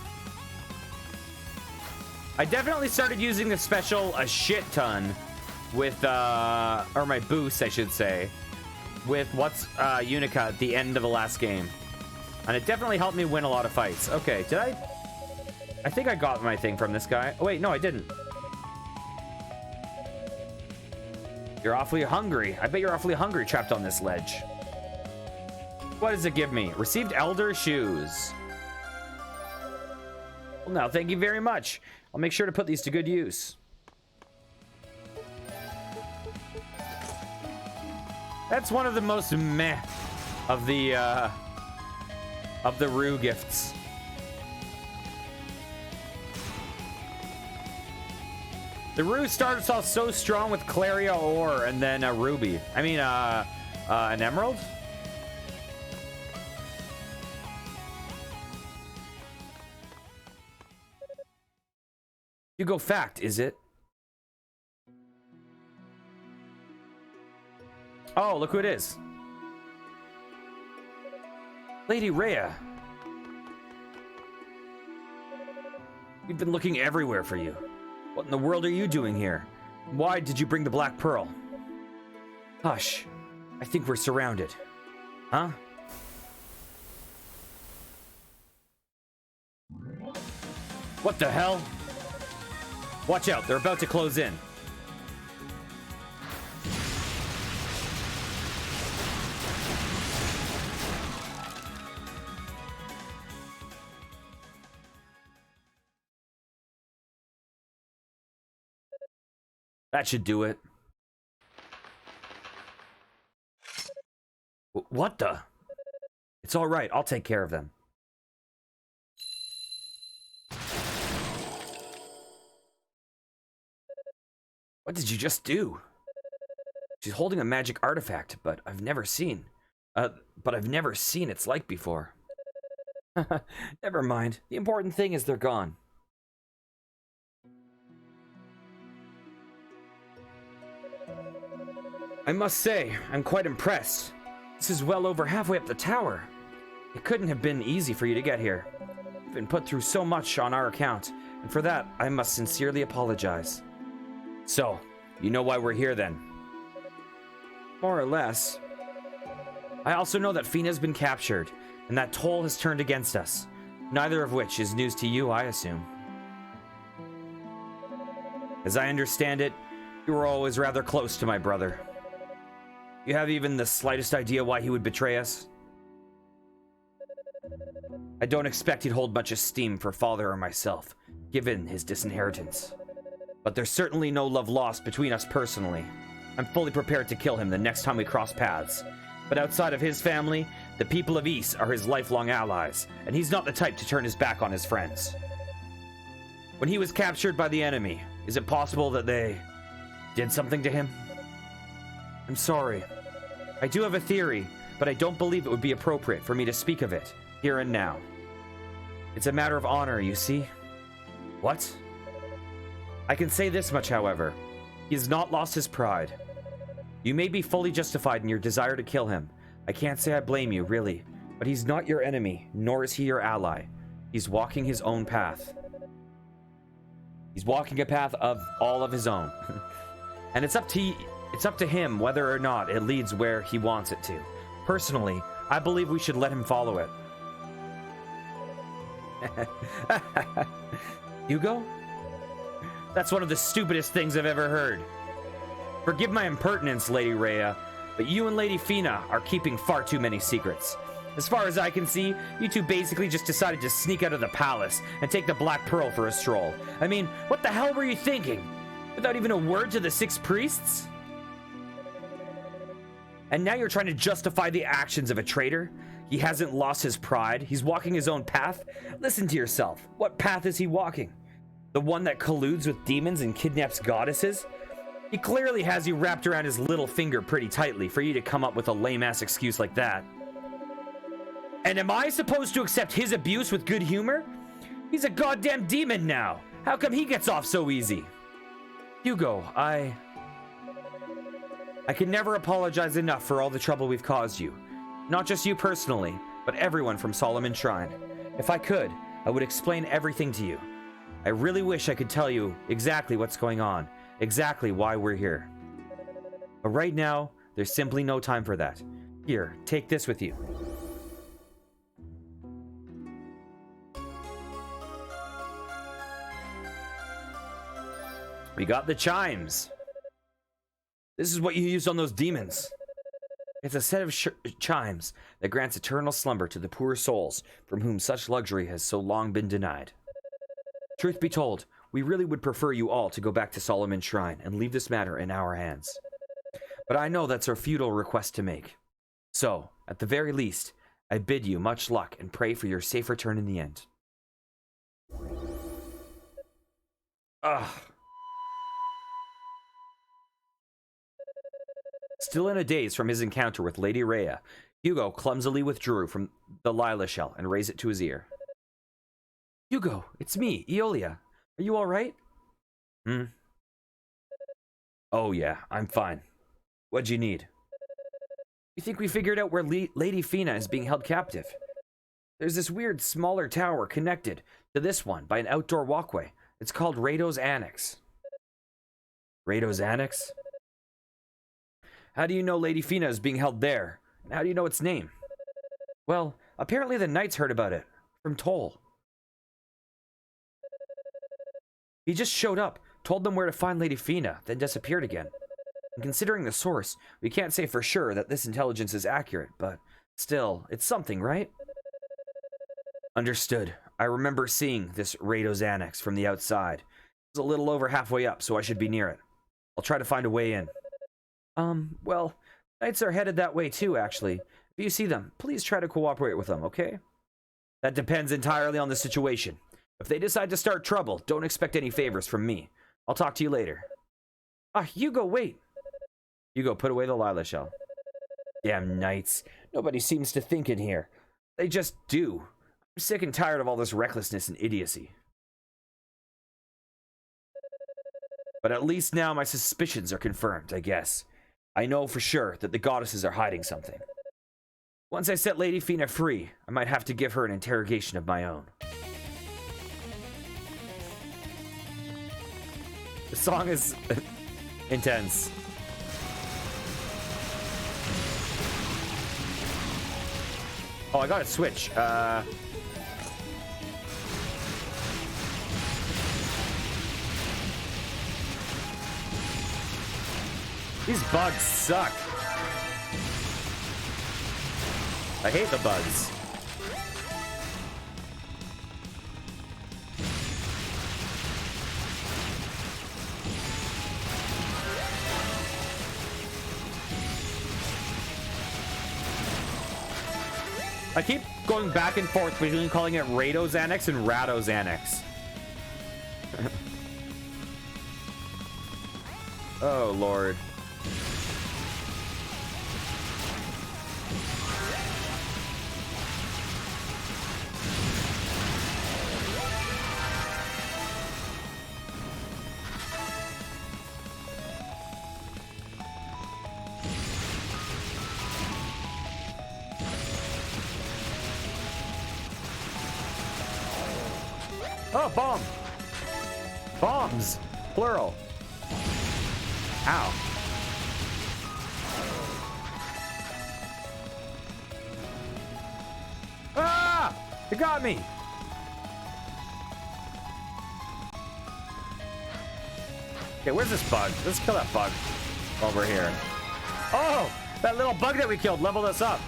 I definitely started using the special a shit ton with, or my boost, I should say, with what's Unica at the end of the last game. And it definitely helped me win a lot of fights. Okay, did I think I got my thing from this guy. Oh, wait, no, I didn't. You're awfully hungry. I bet you're awfully hungry trapped on this ledge. What does it give me? Received Elder Shoes. Well, now, thank you very much. I'll make sure to put these to good use. That's one of the most meh of the Rue gifts. The Rue starts off so strong with Claria ore and then a ruby. I mean, an emerald? Hugo fact, is it? Oh, look who it is. Lady Rhea. We've been looking everywhere for you. What in the world are you doing here? Why did you bring the Black Pearl? Hush. I think we're surrounded. Huh? What the hell? Watch out, they're about to close in. That should do it. What the? It's all right. I'll take care of them. What did you just do? She's holding a magic artifact, but I've never seen its like before. Never mind. The important thing is they're gone. I must say, I'm quite impressed. This is well over halfway up the tower. It couldn't have been easy for you to get here. You've been put through so much on our account, and for that, I must sincerely apologize. So, you know why we're here then? More or less. I also know that Fina's been captured, and that Toll has turned against us. Neither of which is news to you, I assume. As I understand it, you were always rather close to my brother. You have even the slightest idea why he would betray us? I don't expect he'd hold much esteem for father or myself, given his disinheritance. But there's certainly no love lost between us personally. I'm fully prepared to kill him the next time we cross paths. But outside of his family, the people of Ys are his lifelong allies, and he's not the type to turn his back on his friends. When he was captured by the enemy, is it possible that they did something to him? I'm sorry. I do have a theory, but I don't believe it would be appropriate for me to speak of it, here and now. It's a matter of honor, you see. What? I can say this much, however. He has not lost his pride. You may be fully justified in your desire to kill him. I can't say I blame you, really. But he's not your enemy, nor is he your ally. He's walking his own path. He's walking a path of all of his own. And it's up to him whether or not it leads where he wants it to. Personally, I believe we should let him follow it. Hugo? That's one of the stupidest things I've ever heard. Forgive my impertinence, Lady Rhea, but you and Lady Fina are keeping far too many secrets. As far as I can see, you two basically just decided to sneak out of the palace and take the Black Pearl for a stroll. I mean, what the hell were you thinking? Without even a word to the 6 priests? And now you're trying to justify the actions of a traitor? He hasn't lost his pride. He's walking his own path. Listen to yourself. What path is he walking? The one that colludes with demons and kidnaps goddesses? He clearly has you wrapped around his little finger pretty tightly for you to come up with a lame-ass excuse like that. And am I supposed to accept his abuse with good humor? He's a goddamn demon now. How come he gets off so easy? Hugo, I can never apologize enough for all the trouble we've caused you. Not just you personally, but everyone from Solomon Shrine. If I could, I would explain everything to you. I really wish I could tell you exactly what's going on, exactly why we're here. But right now, there's simply no time for that. Here, take this with you. We got the chimes. This is what you used on those demons. It's a set of chimes that grants eternal slumber to the poor souls from whom such luxury has so long been denied. Truth be told, we really would prefer you all to go back to Solomon Shrine and leave this matter in our hands. But I know that's a futile request to make. So, at the very least, I bid you much luck and pray for your safe return in the end. Ugh. Still in a daze from his encounter with Lady Rhea, Hugo clumsily withdrew from the Lila shell and raised it to his ear. Hugo, it's me, Eolia. Are you alright? Oh yeah, I'm fine. What'd you need? We think we figured out where Lady Fina is being held captive. There's this weird smaller tower connected to this one by an outdoor walkway. It's called Rado's Annex. Rado's Annex? How do you know Lady Fina is being held there? And how do you know its name? Well, apparently the knights heard about it. From Toll. He just showed up, told them where to find Lady Fina, then disappeared again. And considering the source, we can't say for sure that this intelligence is accurate, but still, it's something, right? Understood. I remember seeing this Rado's Annex from the outside. It's a little over halfway up, so I should be near it. I'll try to find a way in. Well, knights are headed that way too, actually. If you see them, please try to cooperate with them, okay? That depends entirely on the situation. If they decide to start trouble, don't expect any favors from me. I'll talk to you later. Hugo, wait. Hugo, put away the Lila shell. Damn knights. Nobody seems to think in here. They just do. I'm sick and tired of all this recklessness and idiocy. But at least now my suspicions are confirmed, I guess. I know for sure that the goddesses are hiding something. Once I set Lady Fina free, I might have to give her an interrogation of my own. The song is intense. Oh, I gotta switch. These bugs suck. I hate the bugs. I keep going back and forth between calling it Radozanax and Radozanax. Oh, Lord. Oh, bomb! Bombs! Plural. Ow. Ah! It got me! Okay, where's this bug? Let's kill that bug over here. Oh! That little bug that we killed leveled us up.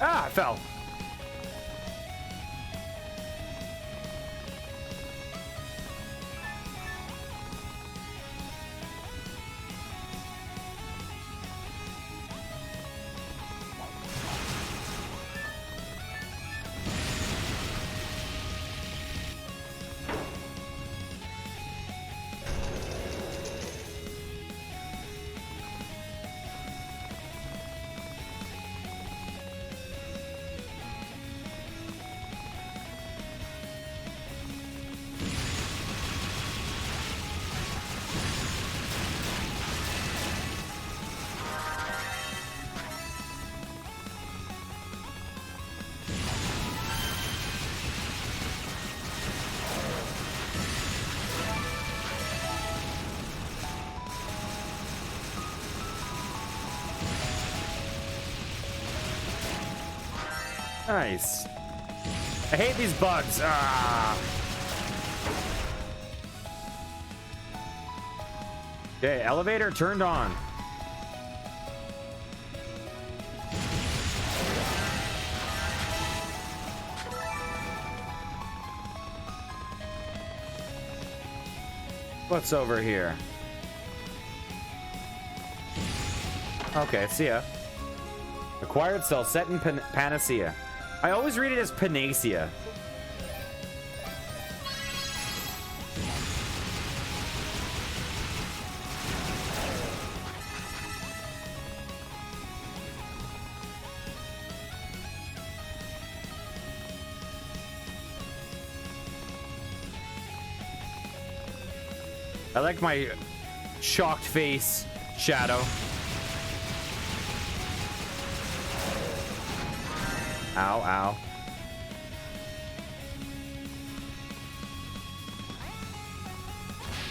Ah, I fell. Nice. I hate these bugs. Ah. Okay, elevator turned on. What's over here? Okay, see ya. Acquired cell set in Panacea. I always read it as Panacea. I like my shocked face shadow. Ow, ow.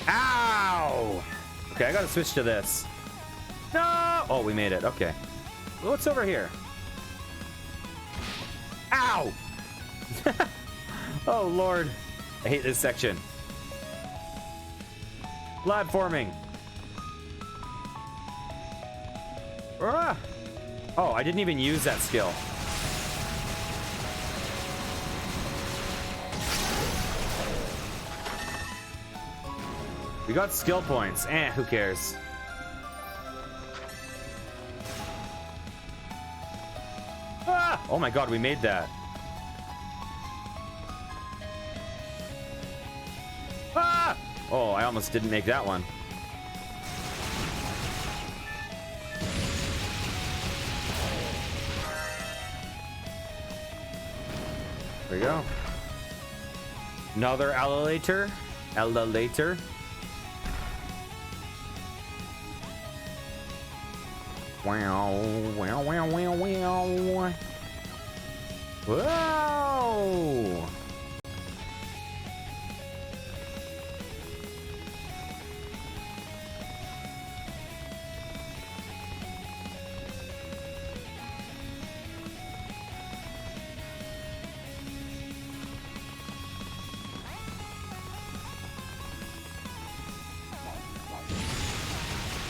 Ow! Okay, I gotta switch to this. No! Oh, we made it. Okay. What's over here? Ow! Oh, Lord. I hate this section. Platforming. Ah! Oh, I didn't even use that skill. We got skill points. Who cares? Ah! Oh my god, we made that. Ah! Oh, I almost didn't make that one. There we go. Another alligator. Alligator. Wow, wow, wow, wow, wow. Whoa!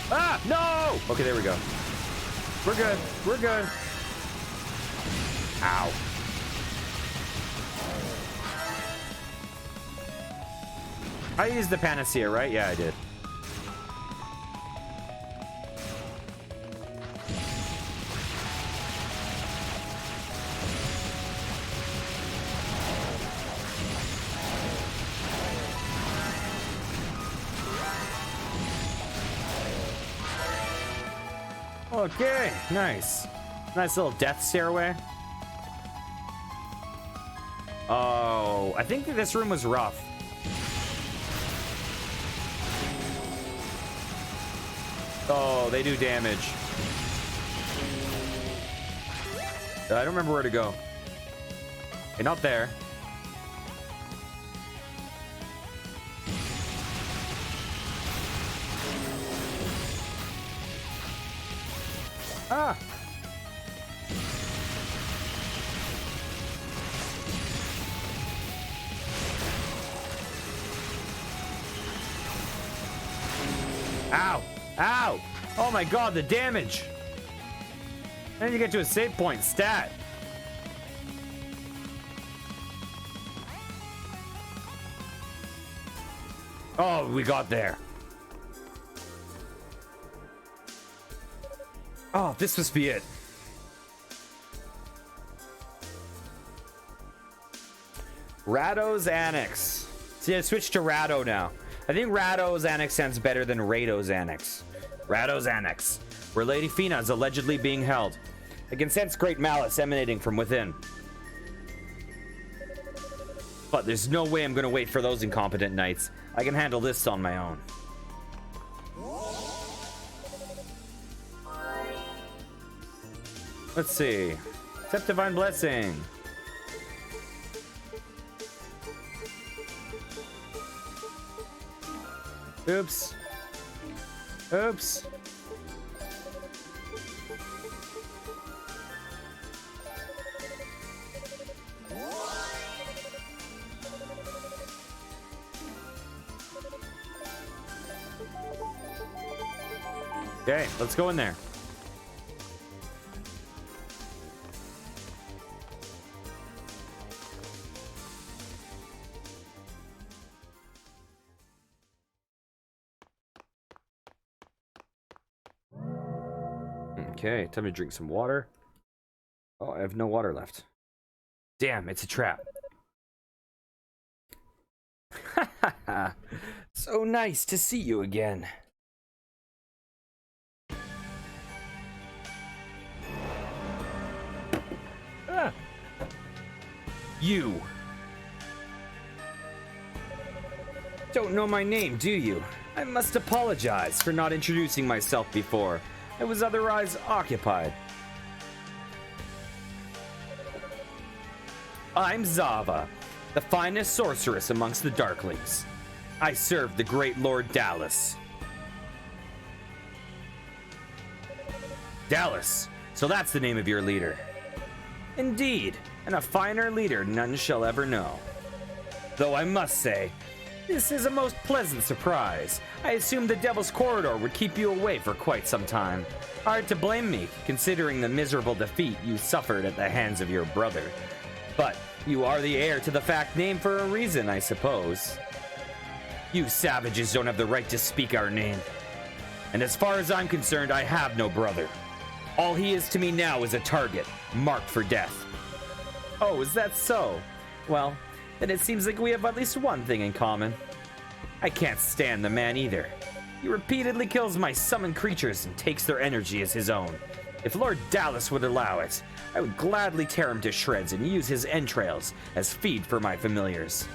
Ah, no! Okay, there we go. We're good. We're good. Ow. I used the panacea, right? Yeah, I did. Okay, nice. Nice little death stairway. Oh, I think this room was rough. Oh, they do damage. I don't remember where to go. Okay, not there. Ah! Ow! Ow! Oh my god, the damage! Then you get to a save point, stat. Oh, we got there. Oh, this must be it. Rado's Annex. See, I switched to Rado now. I think Rado's Annex sounds better than Rado's Annex. Rado's Annex, where Lady Fina is allegedly being held. I can sense great malice emanating from within. But there's no way I'm gonna wait for those incompetent knights. I can handle this on my own. Let's see. Accept divine blessing. Oops. Oops. Okay, let's go in there. Okay, time to drink some water. Oh, I have no water left. Damn, it's a trap. So nice to see you again. Ah. You. Don't know my name, do you? I must apologize for not introducing myself before. I was otherwise occupied. I'm Zava, the finest sorceress amongst the Darklings. I serve the great Lord Dallas. Dallas, so that's the name of your leader. Indeed, and a finer leader none shall ever know. Though I must say, this is a most pleasant surprise. I assumed the Devil's Corridor would keep you away for quite some time. Hard to blame me, considering the miserable defeat you suffered at the hands of your brother. But you are the heir to the fact name for a reason, I suppose. You savages don't have the right to speak our name. And as far as I'm concerned, I have no brother. All he is to me now is a target, marked for death. Oh, is that so? Well, then it seems like we have at least one thing in common. I can't stand the man either. He repeatedly kills my summoned creatures and takes their energy as his own. If Lord Dallas would allow it, I would gladly tear him to shreds and use his entrails as feed for my familiars.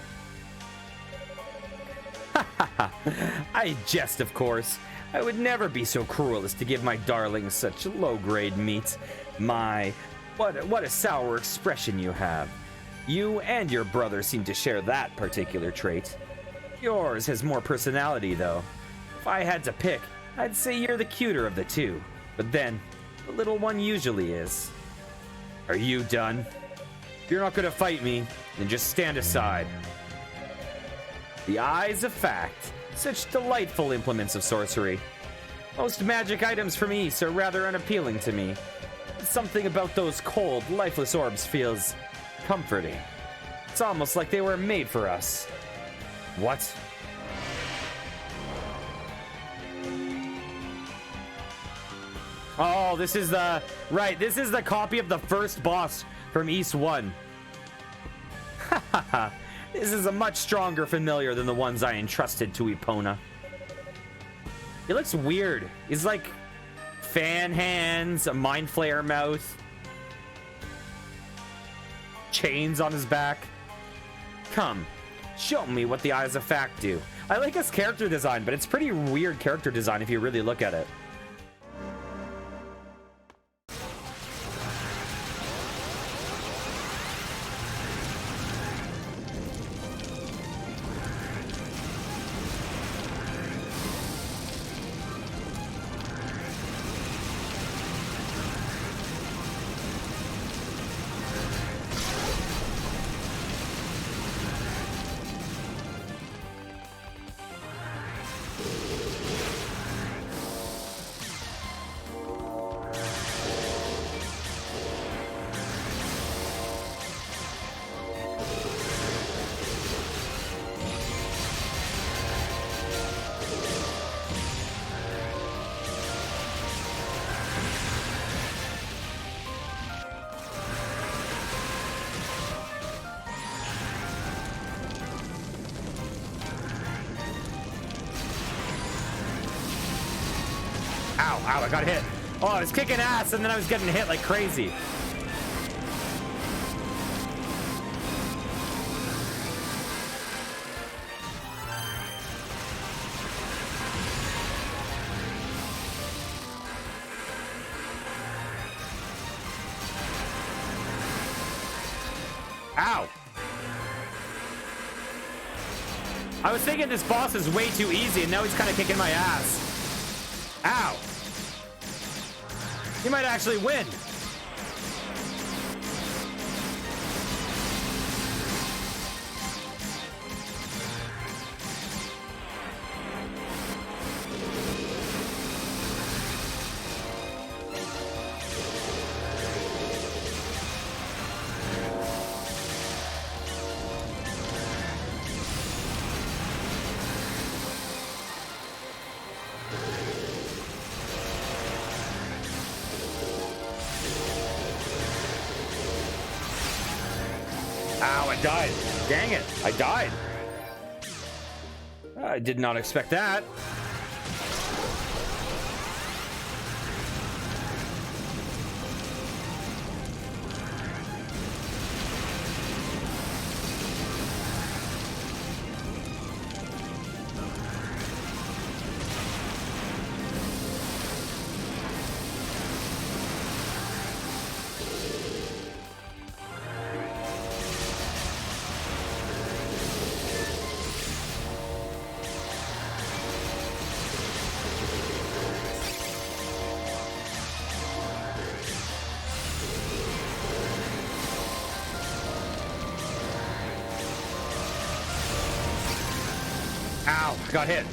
Ha ha ha! I jest, of course. I would never be so cruel as to give my darlings such low-grade meat. What a sour expression you have. You and your brother seem to share that particular trait. Yours has more personality, though. If I had to pick, I'd say you're the cuter of the two. But then, the little one usually is. Are you done? If you're not going to fight me, then just stand aside. The eyes of fact. Such delightful implements of sorcery. Most magic items from East are rather unappealing to me. Something about those cold, lifeless orbs feels comforting. It's almost like they were made for us. What? Oh, this is the... Right, this is the copy of the first boss from East 1. Hahaha. This is a much stronger familiar than the ones I entrusted to Epona. He looks weird. He's like fan hands, a mind flayer mouth, chains on his back. Come, show me what the eyes of fact do. I like his character design, but it's pretty weird character design if you really look at it. Ow, I got hit. Oh, I was kicking ass and then I was getting hit like crazy. Ow. I was thinking this boss is way too easy and now he's kind of kicking my ass. Ow. You might actually win. Ow, I died. Dang it, I died. I did not expect that. Ow, got hit.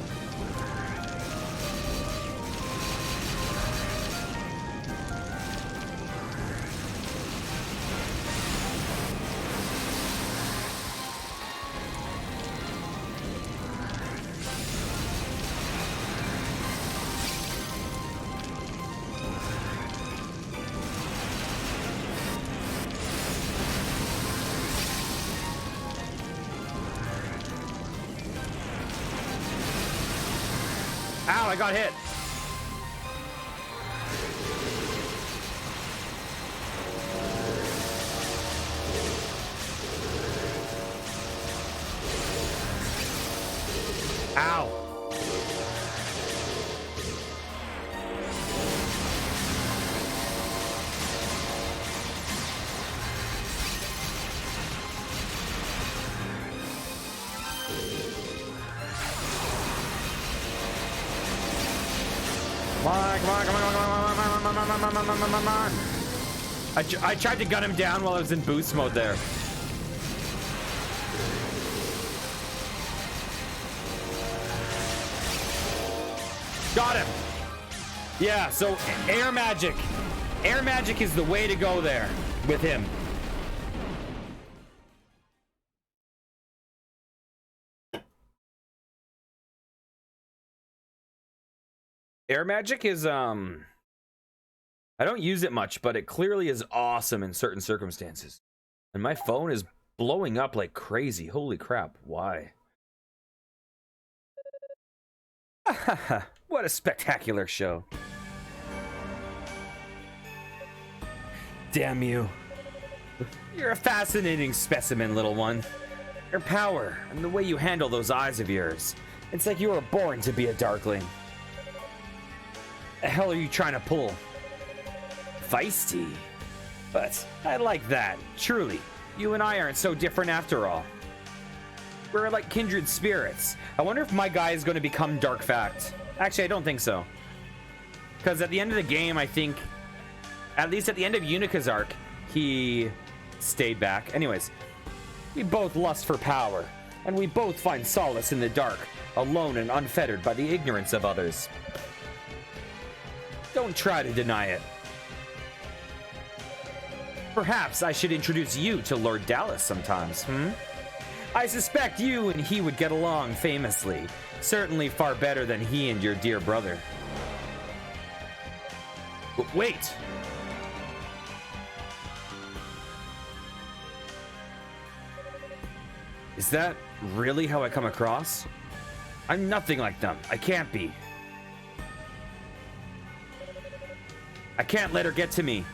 I got hit. Ow. Come on. I tried to gun him down while I was in boost mode there. Got him. Yeah, so air magic. Air magic is the way to go there with him. Air magic is I don't use it much, but it clearly is awesome in certain circumstances. And my phone is blowing up like crazy. Holy crap. Why? What a spectacular show. Damn you. You're a fascinating specimen, little one. Your power and the way you handle those eyes of yours. It's like you were born to be a Darkling. The hell are you trying to pull? Feisty. But I like that. Truly, you and I aren't so different after all. We're like kindred spirits. I wonder if my guy is going to become Dark Fact. Actually, I don't think so. Because at the end of the game, I think, at least at the end of Unica's arc, he stayed back. Anyways, we both lust for power, and we both find solace in the dark, alone and unfettered by the ignorance of others. Don't try to deny it. Perhaps I should introduce you to Lord Dallas sometimes, I suspect you and he would get along famously. Certainly far better than he and your dear brother. But wait! Is that really how I come across? I'm nothing like them. I can't be. I can't let her get to me.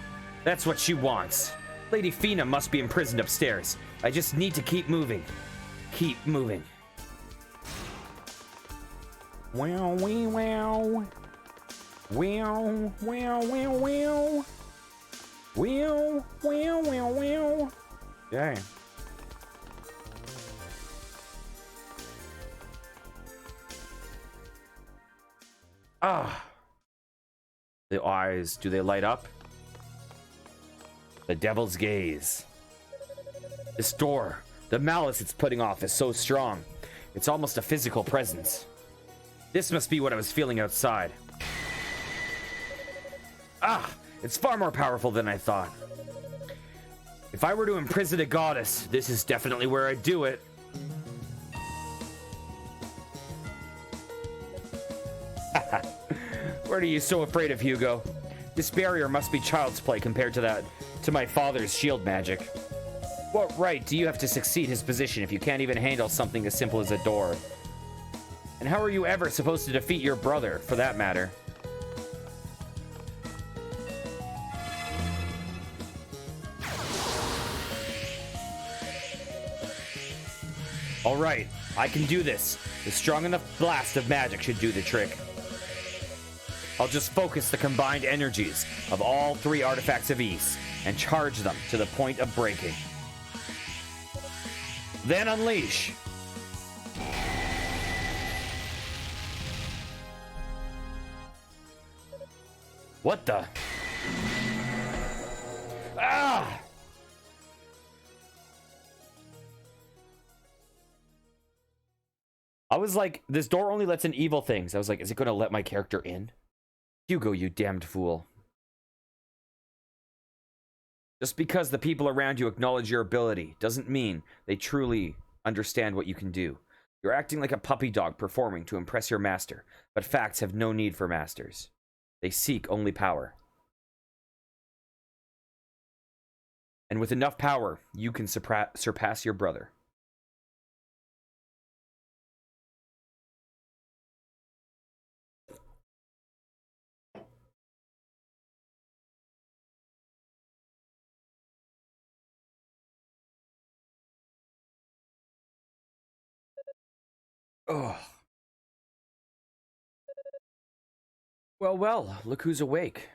That's what she wants. Lady Fina must be imprisoned upstairs. I just need to keep moving. Keep moving. Wow, wee, wow. Wow, wow, wow, wow. Wow, wow, wow, wow. Dang. Ah. The eyes, do they light up? The devil's gaze. This door, the malice it's putting off is so strong. It's almost a physical presence. This must be what I was feeling outside. Ah, it's far more powerful than I thought. If I were to imprison a goddess, this is definitely where I'd do it. What are you so afraid of, Hugo? This barrier must be child's play compared to my father's shield magic. What right do you have to succeed his position if you can't even handle something as simple as a door? And how are you ever supposed to defeat your brother, for that matter? All right, I can do this. The strong enough blast of magic should do the trick. I'll just focus the combined energies of all three artifacts of East and charge them to the point of breaking. Then unleash. What the? Ah! I was like, this door only lets in evil things. I was like, is it going to let my character in? Hugo, you damned fool. Just because the people around you acknowledge your ability doesn't mean they truly understand what you can do. You're acting like a puppy dog performing to impress your master, but facts have no need for masters. They seek only power. And with enough power, you can surpass your brother. Oh. Well, well, look who's awake.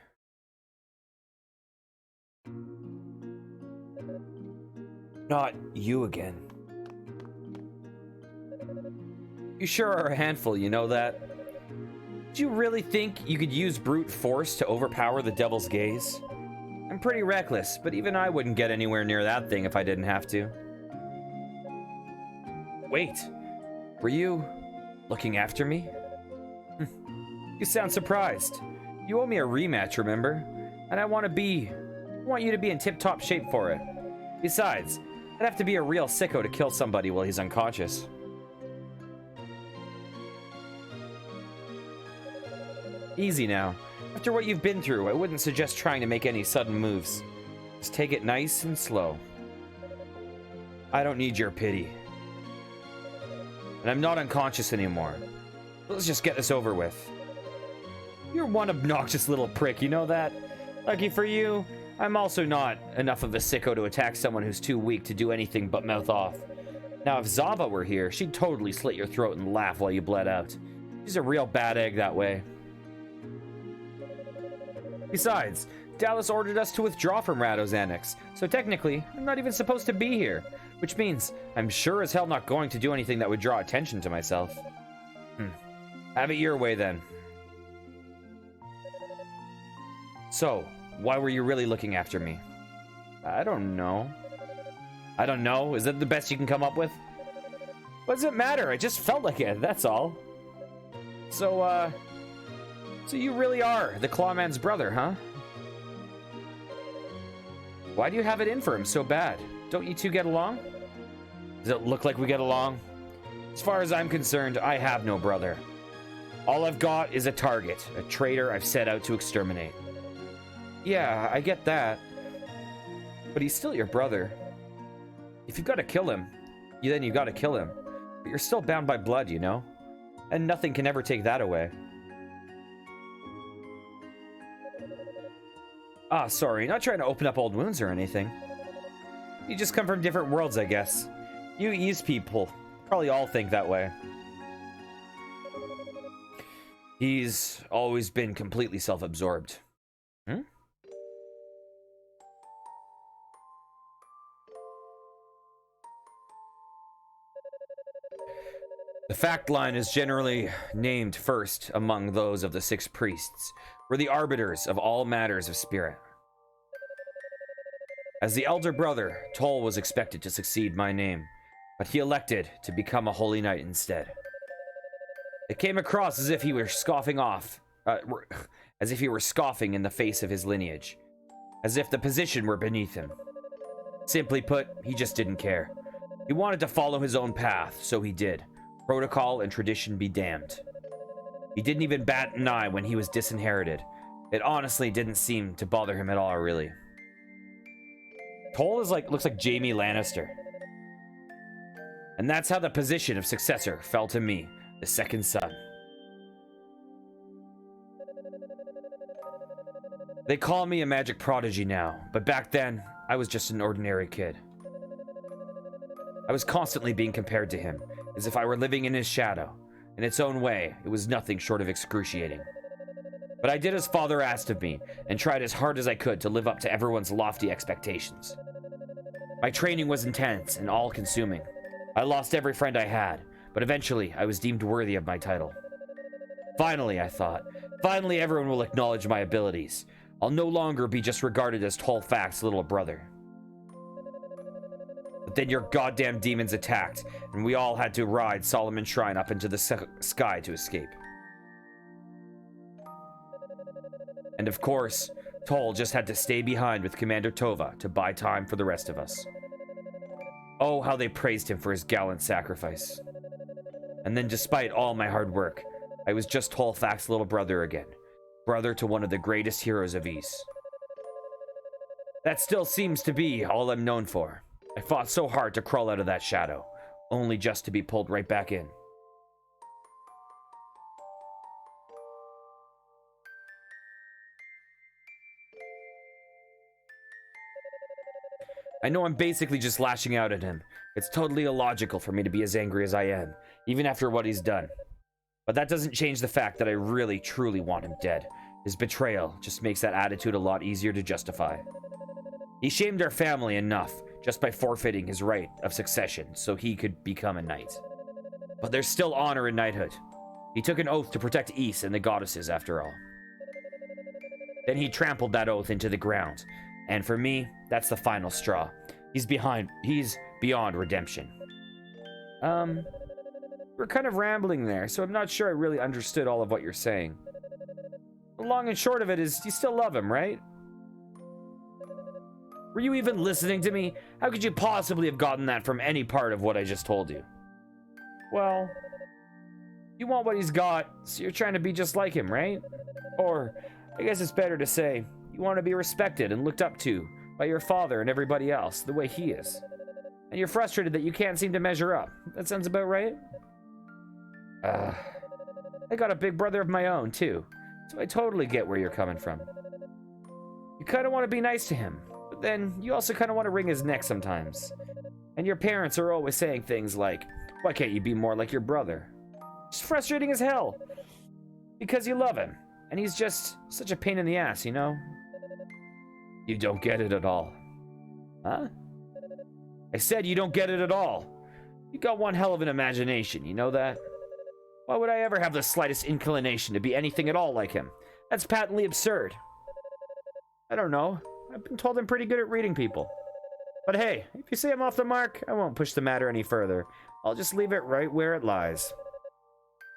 Not you again. You sure are a handful, you know that? Do you really think you could use brute force to overpower the devil's gaze? I'm pretty reckless, but even I wouldn't get anywhere near that thing if I didn't have to. Wait, were you looking after me? You sound surprised. You owe me a rematch, remember? And I want you to be in tip-top shape for it. Besides, I'd have to be a real sicko to kill somebody while he's unconscious. Easy now. After what you've been through, I wouldn't suggest trying to make any sudden moves. Just take it nice and slow. I don't need your pity. And I'm not unconscious anymore. Let's just get this over with. You're one obnoxious little prick, you know that? Lucky for you, I'm also not enough of a sicko to attack someone who's too weak to do anything but mouth off. Now, if Zava were here, she'd totally slit your throat and laugh while you bled out. She's a real bad egg that way. Besides, Dallas ordered us to withdraw from Rado's annex, so technically, I'm not even supposed to be here, which means I'm sure as hell not going to do anything that would draw attention to myself. Have it your way then. So, why were you really looking after me? I don't know. I don't know? Is that the best you can come up with? What does it matter? I just felt like it, that's all. So you really are the Clawman's brother, huh? Why do you have it in for him so bad? Don't you two get along? Does it look like we get along? As far as I'm concerned, I have no brother. All I've got is a target, a traitor I've set out to exterminate. Yeah, I get that. But he's still your brother. If you've got to kill him, then you've got to kill him. But you're still bound by blood, you know? And nothing can ever take that away. Ah, sorry, not trying to open up old wounds or anything. You just come from different worlds, I guess. You East people probably all think that way. He's always been completely self-absorbed. The fact line is generally named first among those of the 6 priests. We're the arbiters of all matters of spirit. As the elder brother, Toll was expected to succeed my name, but he elected to become a holy knight instead. It came across as if he were scoffing in the face of his lineage, as if the position were beneath him. Simply put, he just didn't care. He wanted to follow his own path, so he did. Protocol and tradition be damned. He didn't even bat an eye when he was disinherited. It honestly didn't seem to bother him at all, really. Toll looks like Jaime Lannister. And that's how the position of successor fell to me, the second son. They call me a magic prodigy now, but back then, I was just an ordinary kid. I was constantly being compared to him, as if I were living in his shadow. In its own way, it was nothing short of excruciating. But I did as father asked of me, and tried as hard as I could to live up to everyone's lofty expectations. My training was intense and all-consuming. I lost every friend I had, but eventually I was deemed worthy of my title. Finally, I thought, finally everyone will acknowledge my abilities. I'll no longer be just regarded as Tolfac's little brother. But then your goddamn demons attacked, and we all had to ride Solomon Shrine up into the sky to escape. And of course, Toll just had to stay behind with Commander Tova to buy time for the rest of us. Oh, how they praised him for his gallant sacrifice. And then despite all my hard work, I was just Tolfac's little brother again. Brother to one of the greatest heroes of Ys. That still seems to be all I'm known for. I fought so hard to crawl out of that shadow, only just to be pulled right back in. I know I'm basically just lashing out at him, It's totally illogical for me to be as angry as I am, even after what he's done. But that doesn't change the fact that I really, truly want him dead. His betrayal just makes that attitude a lot easier to justify. He shamed our family enough just by forfeiting his right of succession so he could become a knight. But there's still honor in knighthood. He took an oath to protect Ys and the goddesses after all. Then he trampled that oath into the ground. And for me, that's the final straw. He's beyond redemption. We're kind of rambling there, so I'm not sure I really understood all of what you're saying. The long and short of it is, you still love him, right? Were you even listening to me? How could you possibly have gotten that from any part of what I just told you? Well, you want what he's got, so you're trying to be just like him, right? Or, I guess it's better to say, you want to be respected and looked up to by your father and everybody else the way he is. And you're frustrated that you can't seem to measure up. That sounds about right? I got a big brother of my own, too. So I totally get where you're coming from. You kind of want to be nice to him, but then you also kind of want to wring his neck sometimes. And your parents are always saying things like, why can't you be more like your brother? It's frustrating as hell. Because you love him, and he's just such a pain in the ass, you know? You don't get it at all. Huh? I said you don't get it at all. You got one hell of an imagination, you know that? Why would I ever have the slightest inclination to be anything at all like him? That's patently absurd. I don't know. I've been told I'm pretty good at reading people. But hey, if you say I'm off the mark, I won't push the matter any further. I'll just leave it right where it lies.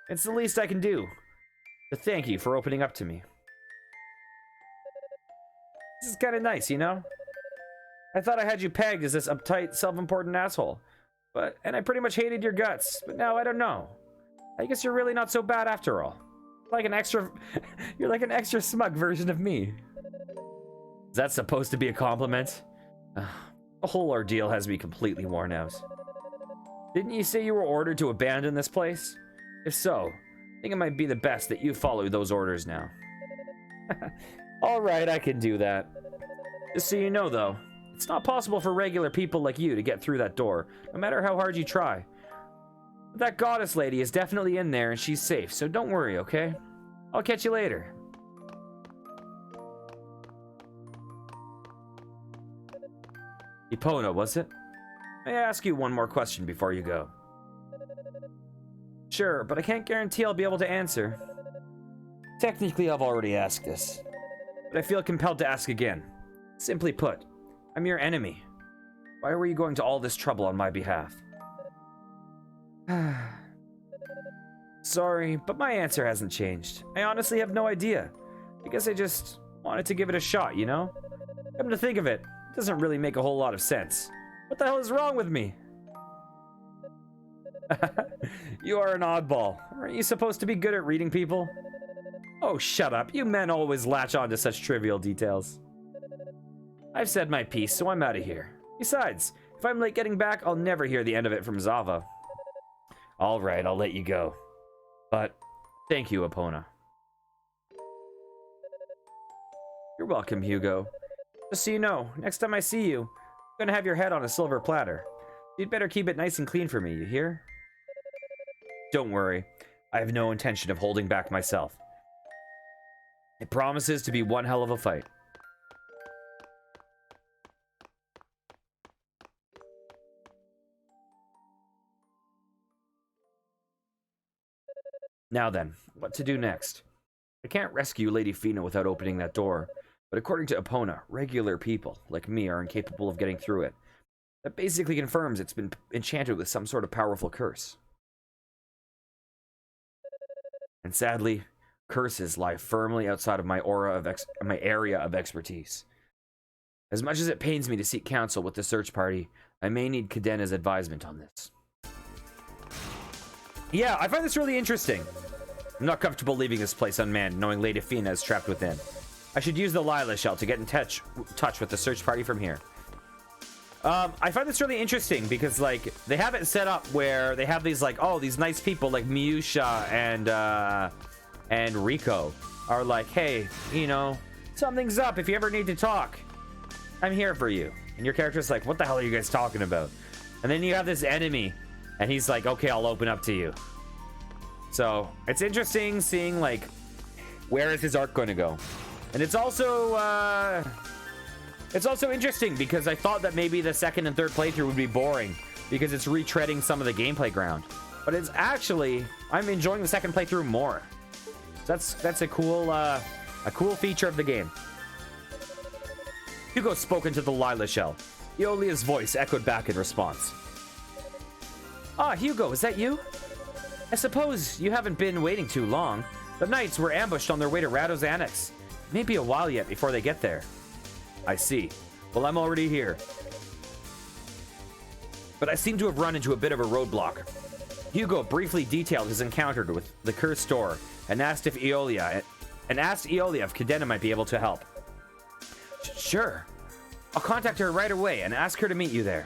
It's the least I can do. To thank you for opening up to me. This is kind of nice, you know? I thought I had you pegged as this uptight, self-important asshole. And I pretty much hated your guts. But now I don't know. I guess you're really not so bad after all. You're like an extra smug version of me. Is that supposed to be a compliment? The whole ordeal has me completely worn out. Didn't you say you were ordered to abandon this place? If so, I think it might be the best that you follow those orders now. Alright, I can do that. Just so you know though, it's not possible for regular people like you to get through that door, no matter how hard you try. But that goddess lady is definitely in there and she's safe, so don't worry, okay? I'll catch you later. Epona, was it? May I ask you one more question before you go? Sure, but I can't guarantee I'll be able to answer. Technically, I've already asked this, but I feel compelled to ask again. Simply put, I'm your enemy. Why were you going to all this trouble on my behalf? Sorry, but my answer hasn't changed. I honestly have no idea. I guess I just wanted to give it a shot, you know? Come to think of it, it doesn't really make a whole lot of sense. What the hell is wrong with me? You are an oddball. Aren't you supposed to be good at reading people? Oh, shut up. You men always latch on to such trivial details. I've said my piece, so I'm out of here. Besides, if I'm late getting back, I'll never hear the end of it from Zava. Alright, I'll let you go. But, thank you, Epona. You're welcome, Hugo. Just so you know, next time I see you, I'm gonna have your head on a silver platter. You'd better keep it nice and clean for me, you hear? Don't worry, I have no intention of holding back myself. It promises to be one hell of a fight. Now then, what to do next? I can't rescue Lady Fina without opening that door, but according to Epona, regular people, like me, are incapable of getting through it. That basically confirms it's been enchanted with some sort of powerful curse. And sadly, curses lie firmly outside of my area of expertise. As much as it pains me to seek counsel with the search party, I may need Cadena's advisement on this. Yeah, I find this really interesting. I'm not comfortable leaving this place unmanned, knowing Lady Fina is trapped within. I should use the Lila shell to get in touch with the search party from here. I find this really interesting because, like, they have it set up where they have these, like, oh, these nice people like Miusha and Rico are like, hey, you know, something's up. If you ever need to talk, I'm here for you. And your character's like, what the hell are you guys talking about? And then you have this enemy, and he's like, okay, I'll open up to you. So it's interesting seeing like where is his arc going to go. And it's also interesting because I thought that maybe the second and third playthrough would be boring because it's retreading some of the gameplay ground. But it's actually, I'm enjoying the second playthrough more. So that's a cool feature of the game. Hugo spoke into the Lila shell. Aeolia's voice echoed back in response. Ah, Hugo, is that you? I suppose you haven't been waiting too long. The knights were ambushed on their way to Rado's Annex. It may be a while yet before they get there. I see. Well, I'm already here. But I seem to have run into a bit of a roadblock. Hugo briefly detailed his encounter with the cursed door and asked Aeolia if Cadena might be able to help. Sure. I'll contact her right away and ask her to meet you there.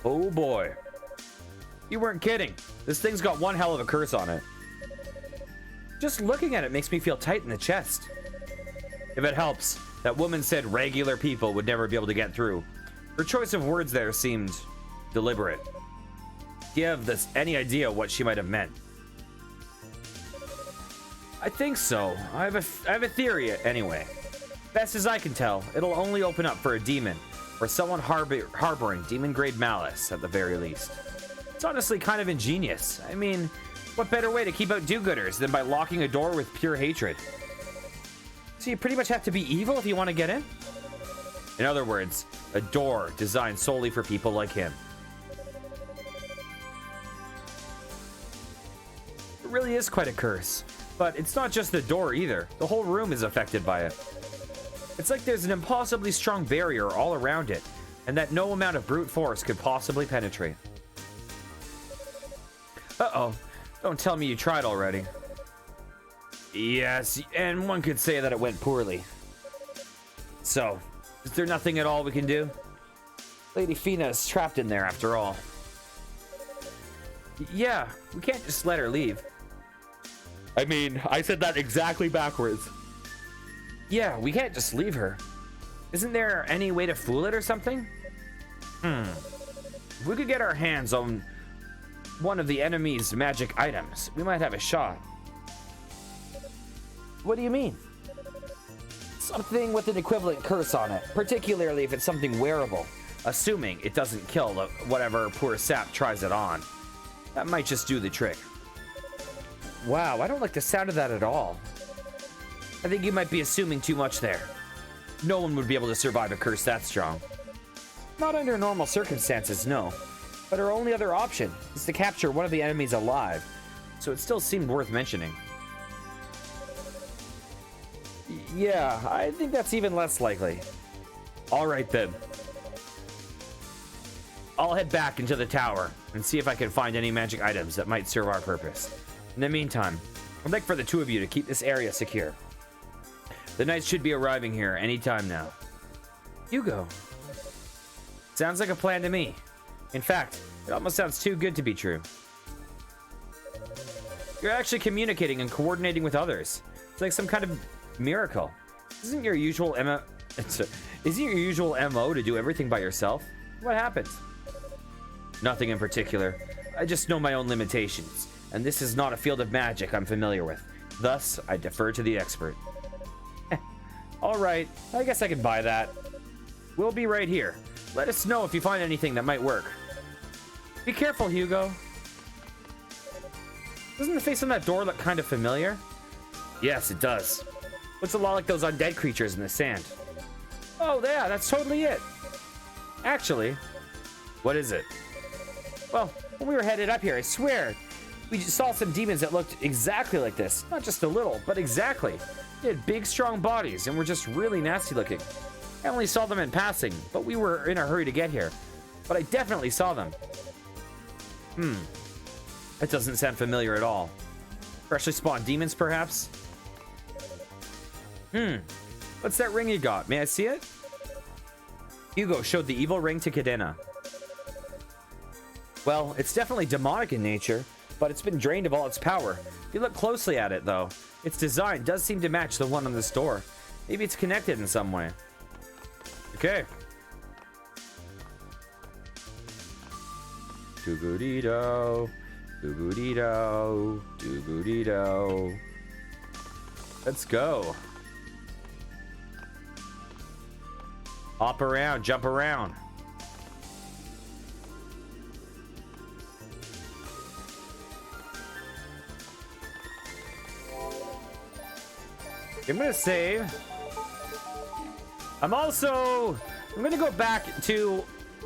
Oh boy. You weren't kidding. This thing's got one hell of a curse on it. Just looking at it makes me feel tight in the chest. If it helps, that woman said regular people would never be able to get through. Her choice of words there seemed deliberate. Do you have any idea what she might have meant? I think so. I have a theory anyway. Best as I can tell, it'll only open up for a demon or someone harboring demon-grade malice at the very least. It's honestly kind of ingenious. I mean, what better way to keep out do-gooders than by locking a door with pure hatred? So you pretty much have to be evil if you want to get in? In other words, a door designed solely for people like him. It really is quite a curse. But it's not just the door either. The whole room is affected by it. It's like there's an impossibly strong barrier all around it, and that no amount of brute force could possibly penetrate. Uh-oh. Don't tell me you tried already. Yes, and one could say that it went poorly. So, is there nothing at all we can do? Lady Fina is trapped in there after all. Yeah, we can't just let her leave. I mean, I said that exactly backwards. Yeah, we can't just leave her. Isn't there any way to fool it or something? If we could get our hands on one of the enemy's magic items, we might have a shot. What do you mean? Something with an equivalent curse on it, particularly if it's something wearable, assuming it doesn't kill whatever poor sap tries it on. That might just do the trick. Wow, I don't like the sound of that at all. I think you might be assuming too much there. No one would be able to survive a curse that strong. Not under normal circumstances, no. But our only other option is to capture one of the enemies alive, so it still seemed worth mentioning. Yeah, I think that's even less likely. Alright then. I'll head back into the tower and see if I can find any magic items that might serve our purpose. In the meantime, I'd like for the two of you to keep this area secure. The knights should be arriving here any time now. Hugo. Sounds like a plan to me. In fact, it almost sounds too good to be true. You're actually communicating and coordinating with others. It's like some kind of miracle. Isn't your usual MO to do everything by yourself? What happened? Nothing in particular. I just know my own limitations, and this is not a field of magic I'm familiar with. Thus, I defer to the expert. Alright, I guess I can buy that. We'll be right here. Let us know if you find anything that might work. Be careful, Hugo. Doesn't the face on that door look kind of familiar? Yes, it does. Looks a lot like those undead creatures in the sand. Oh, yeah, that's totally it. Actually, what is it? Well, when we were headed up here, I swear, we just saw some demons that looked exactly like this. Not just a little, but exactly. They had big, strong bodies and were just really nasty looking. I only saw them in passing, but we were in a hurry to get here. But I definitely saw them. That doesn't sound familiar at all. Freshly spawned demons, perhaps? What's that ring you got? May I see it? Hugo showed the evil ring to Cadena. Well, it's definitely demonic in nature, but it's been drained of all its power. If you look closely at it, though, Its design does seem to match the one on this door. Maybe it's connected in some way. Okay. Doo-boo-dee-do. Doo-boo-dee-do. Doo-boo-dee-do. Let's go. Hop around, jump around. I'm gonna save. I'm gonna go back to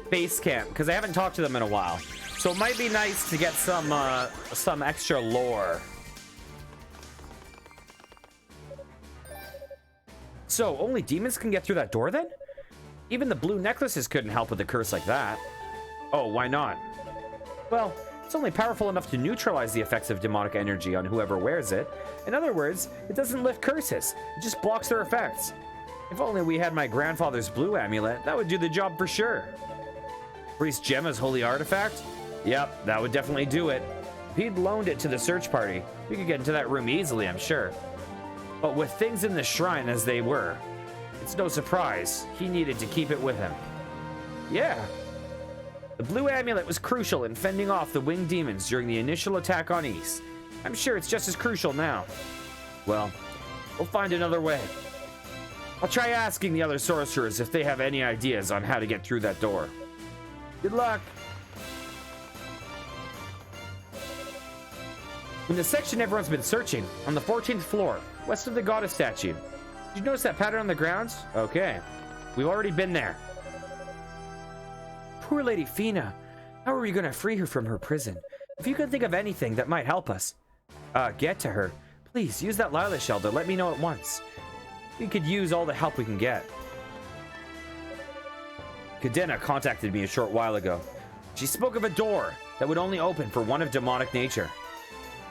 base camp because I haven't talked to them in a while. So it might be nice to get some extra lore. So only demons can get through that door then? Even the blue necklaces couldn't help with a curse like that. Oh, why not? Well, it's only powerful enough to neutralize the effects of demonic energy on whoever wears it. In other words, it doesn't lift curses. It just blocks their effects. If only we had my grandfather's blue amulet, that would do the job for sure. Priest Gemma's holy artifact? Yep, that would definitely do it. If he'd loaned it to the search party, we could get into that room easily, I'm sure. But with things in the shrine as they were, it's no surprise he needed to keep it with him. Yeah. The blue amulet was crucial in fending off the winged demons during the initial attack on East. I'm sure it's just as crucial now. Well, we'll find another way. I'll try asking the other sorcerers if they have any ideas on how to get through that door. Good luck. In the section everyone's been searching, on the 14th floor, west of the goddess statue. Did you notice that pattern on the grounds? Okay. We've already been there. Poor Lady Fina. How are we going to free her from her prison? If you can think of anything that might help us, get to her. Please, use that Lila shell to let me know at once. We could use all the help we can get. Cadena contacted me a short while ago. She spoke of a door that would only open for one of demonic nature.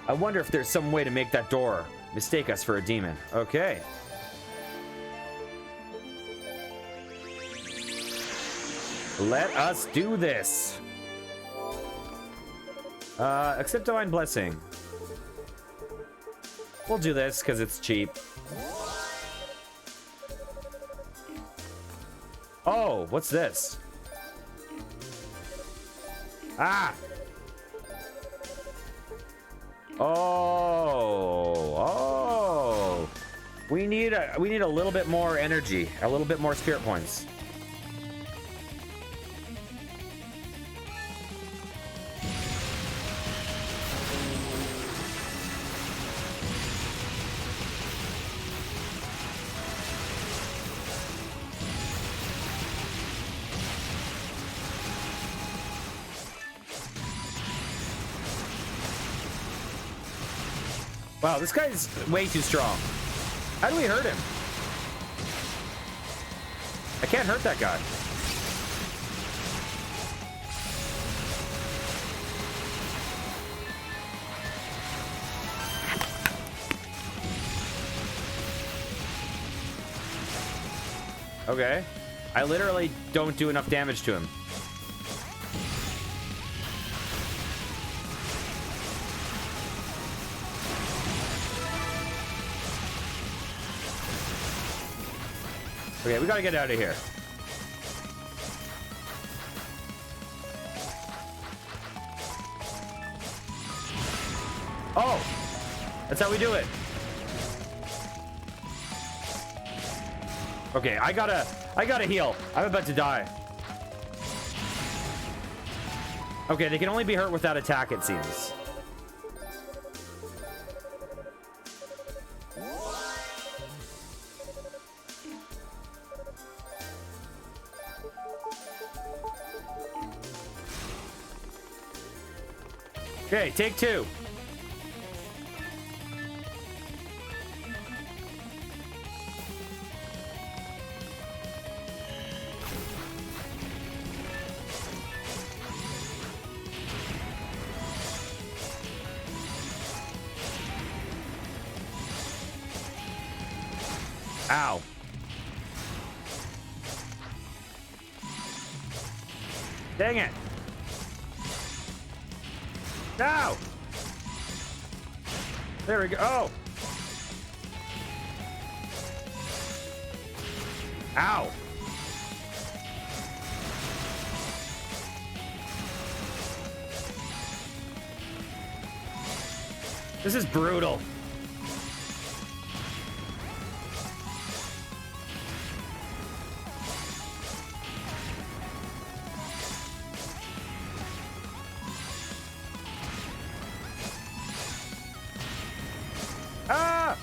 I wonder if there's some way to make that door mistake us for a demon. Okay. Let us do this. Accept divine blessing. We'll do this because it's cheap. Oh, what's this? Ah! Oh. We need a little bit more energy, a little bit more spirit points. Wow, this guy's way too strong. How do we hurt him? I can't hurt that guy. Okay. I literally don't do enough damage to him. Okay, we gotta get out of here. Oh! That's how we do it. Okay, I gotta heal. I'm about to die. Okay, they can only be hurt with that attack, it seems. Okay, take two. Ow. Dang it. No. There we go. Oh. Ow! This is brutal. Ah!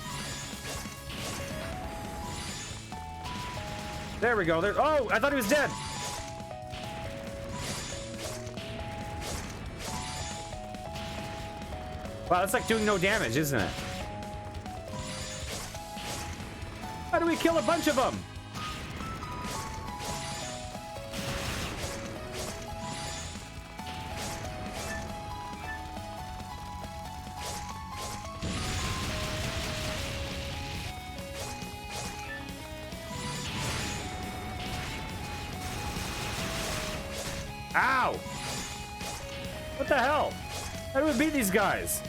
There we go. There. Oh, I thought he was dead. Wow, that's like doing no damage, isn't it? How do we kill a bunch of them? Ow! What the hell? How do we beat these guys?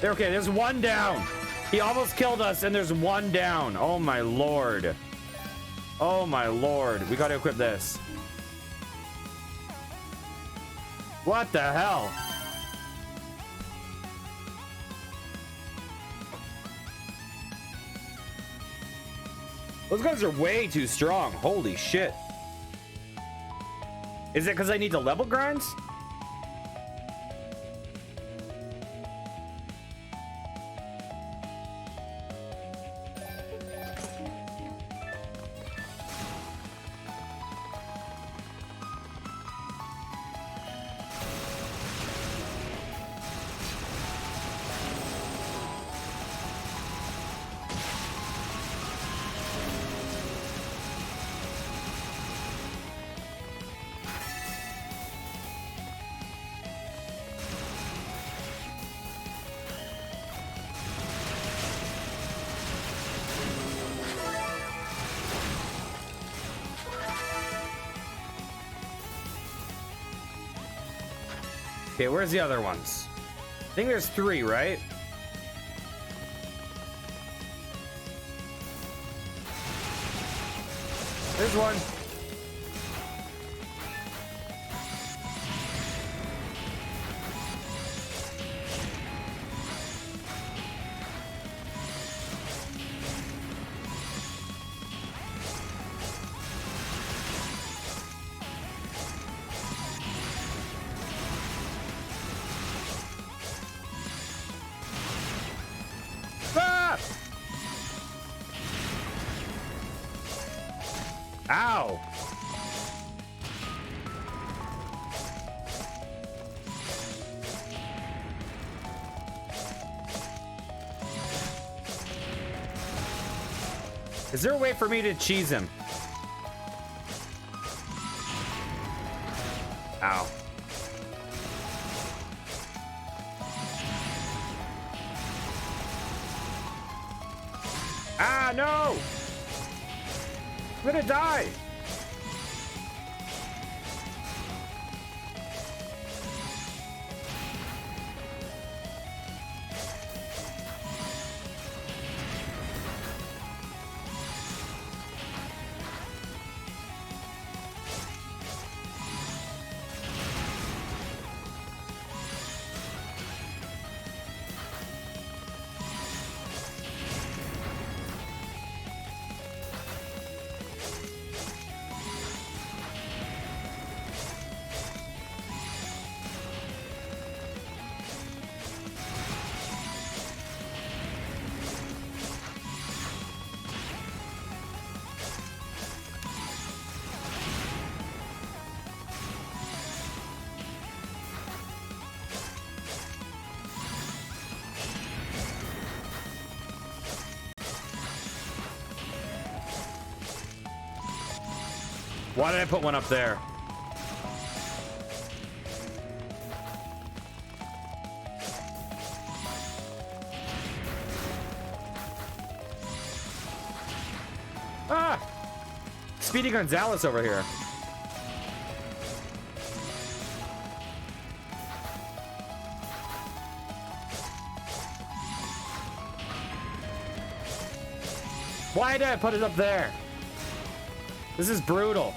Okay, there's one down. He almost killed us, and there's one down. Oh, my lord. Oh, my lord. We got to equip this. What the hell? Those guys are way too strong. Holy shit. Is it because I need to level grinds? Okay, where's the other ones? I think there's 3, right? There's one. Ow! Is there a way for me to cheese him? Ow. Ah, no! I'm gonna die! Why did I put one up there? Speedy Gonzalez over here? Why did I put it up there? This is brutal.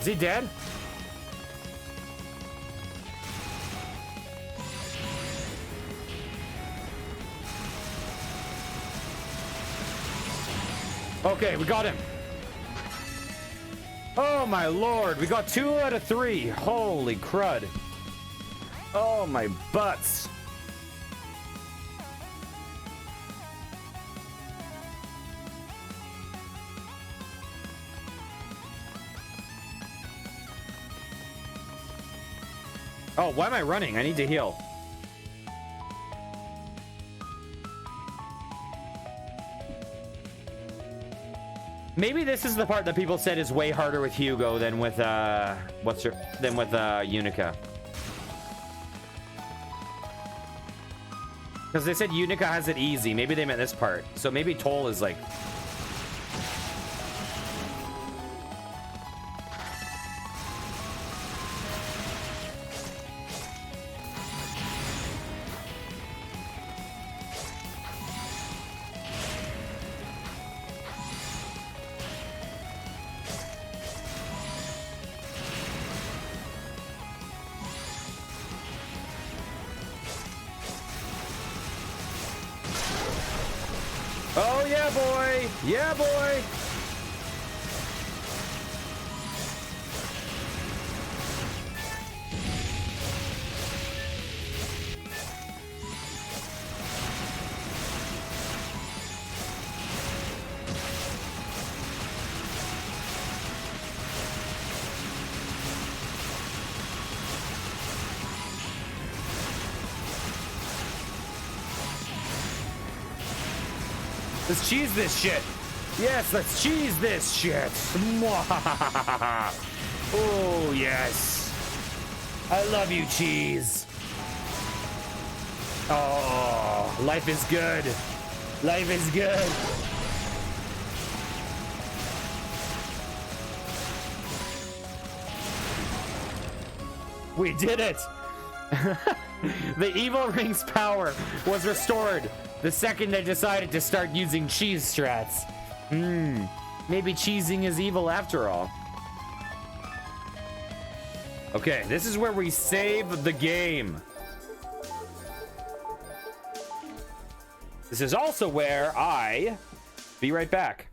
Is he dead? Okay, we got him. Oh my lord, we got 2 out of 3. Holy crud. Oh my butts. Oh, why am I running? I need to heal. Maybe this is the part that people said is way harder with Hugo than with Unica. Because they said Unica has it easy. Maybe they meant this part. So maybe Toll is like... Oh, yeah, boy. Yeah, boy. Let's cheese this shit. Yes, let's cheese this shit. Oh, yes. I love you, cheese. Oh, life is good. Life is good. We did it. The evil ring's power was restored the second I decided to start using cheese strats. Maybe cheesing is evil after all. Okay, this is where we save the game. This is also where I... Be right back.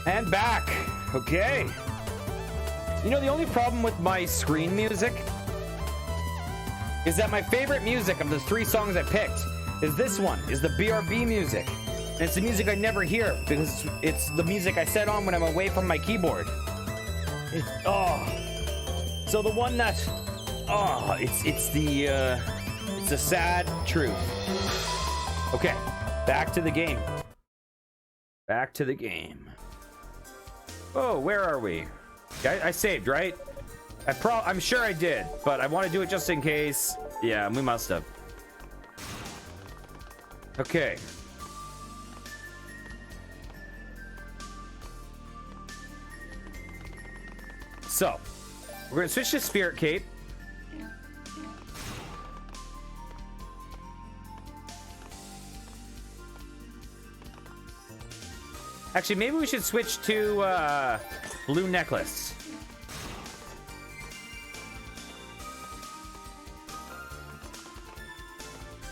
And back. Okay. You know, the only problem with my screen music is that my favorite music of the 3 songs I picked is this one, is the BRB music. And it's the music I never hear because it's the music I set on when I'm away from my keyboard. So the one that, it's the sad truth. Okay, back to the game. Back to the game. Oh, where are we? I saved, right? I'm sure I did, but I want to do it just in case. Yeah, we must have. Okay. So, we're going to switch to Spirit Cape. Actually, maybe we should switch to Blue Necklace.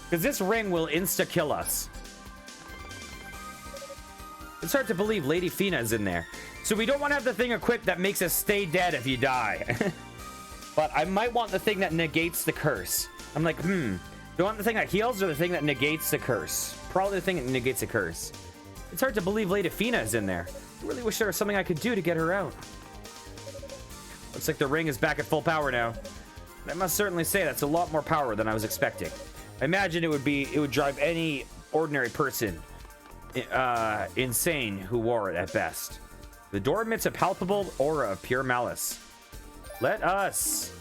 Because this ring will insta-kill us. It's hard to believe Lady Fina is in there. So we don't want to have the thing equipped that makes us stay dead if you die. But I might want the thing that negates the curse. I'm like, do I want the thing that heals or the thing that negates the curse? Probably the thing that negates the curse. It's hard to believe Lady Fina is in there. I really wish there was something I could do to get her out. Looks like the ring is back at full power now. I must certainly say that's a lot more power than I was expecting. I imagine it would drive any ordinary person insane who wore it at best. The door emits a palpable aura of pure malice. Let us.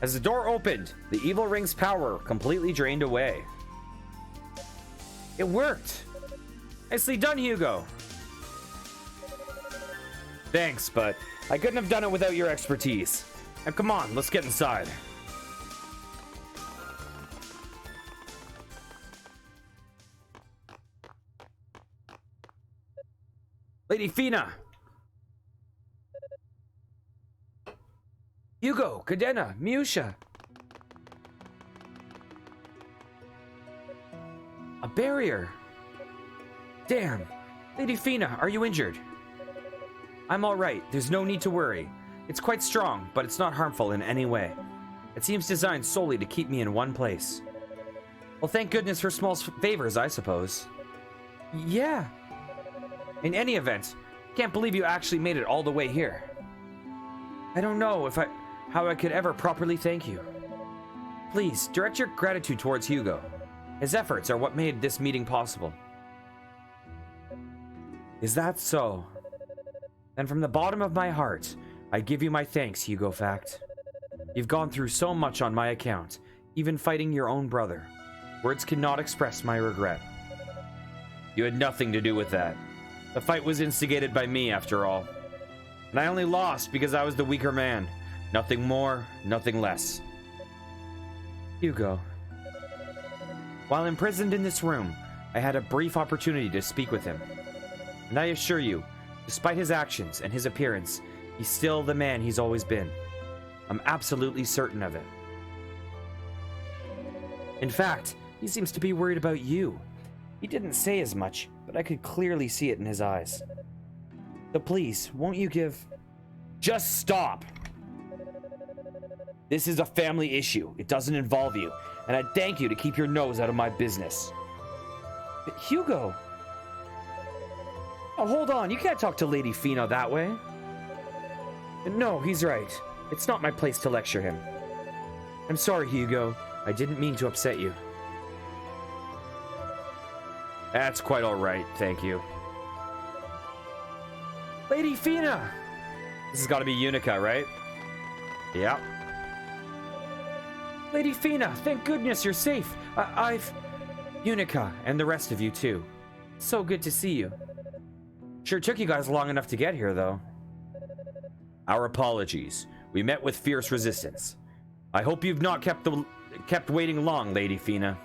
As the door opened, the evil ring's power completely drained away. It worked. Nicely done, Hugo. Thanks, but I couldn't have done it without your expertise. Now come on, let's get inside. Lady Fina. Hugo, Cadena, Miusha. A barrier. Damn. Lady Fina, are you injured? I'm all right. There's no need to worry. It's quite strong, but it's not harmful in any way. It seems designed solely to keep me in one place. Well, thank goodness for small favors, I suppose. Yeah. In any event, can't believe you actually made it all the way here. I don't know how I could ever properly thank you. Please, direct your gratitude towards Hugo. His efforts are what made this meeting possible. Is that so? Then from the bottom of my heart, I give you my thanks, Hugo Fact. You've gone through so much on my account, even fighting your own brother. Words cannot express my regret. You had nothing to do with that. The fight was instigated by me, after all. And I only lost because I was the weaker man. Nothing more, nothing less. Hugo. While imprisoned in this room, I had a brief opportunity to speak with him. And I assure you, despite his actions and his appearance, he's still the man he's always been. I'm absolutely certain of it. In fact, he seems to be worried about you. He didn't say as much, but I could clearly see it in his eyes. So please, won't you give... Just stop! This is a family issue. It doesn't involve you, and I thank you to keep your nose out of my business. But Hugo... Oh, hold on. You can't talk to Lady Fina that way. No, he's right. It's not my place to lecture him. I'm sorry, Hugo. I didn't mean to upset you. That's quite all right, thank you. Lady Fina! This has got to be Unica, right? Yeah. Lady Fina, thank goodness you're safe. I've... Unica, and the rest of you, too. So good to see you. Sure took you guys long enough to get here, though. Our apologies. We met with fierce resistance. I hope you've not kept waiting long, Lady Fina.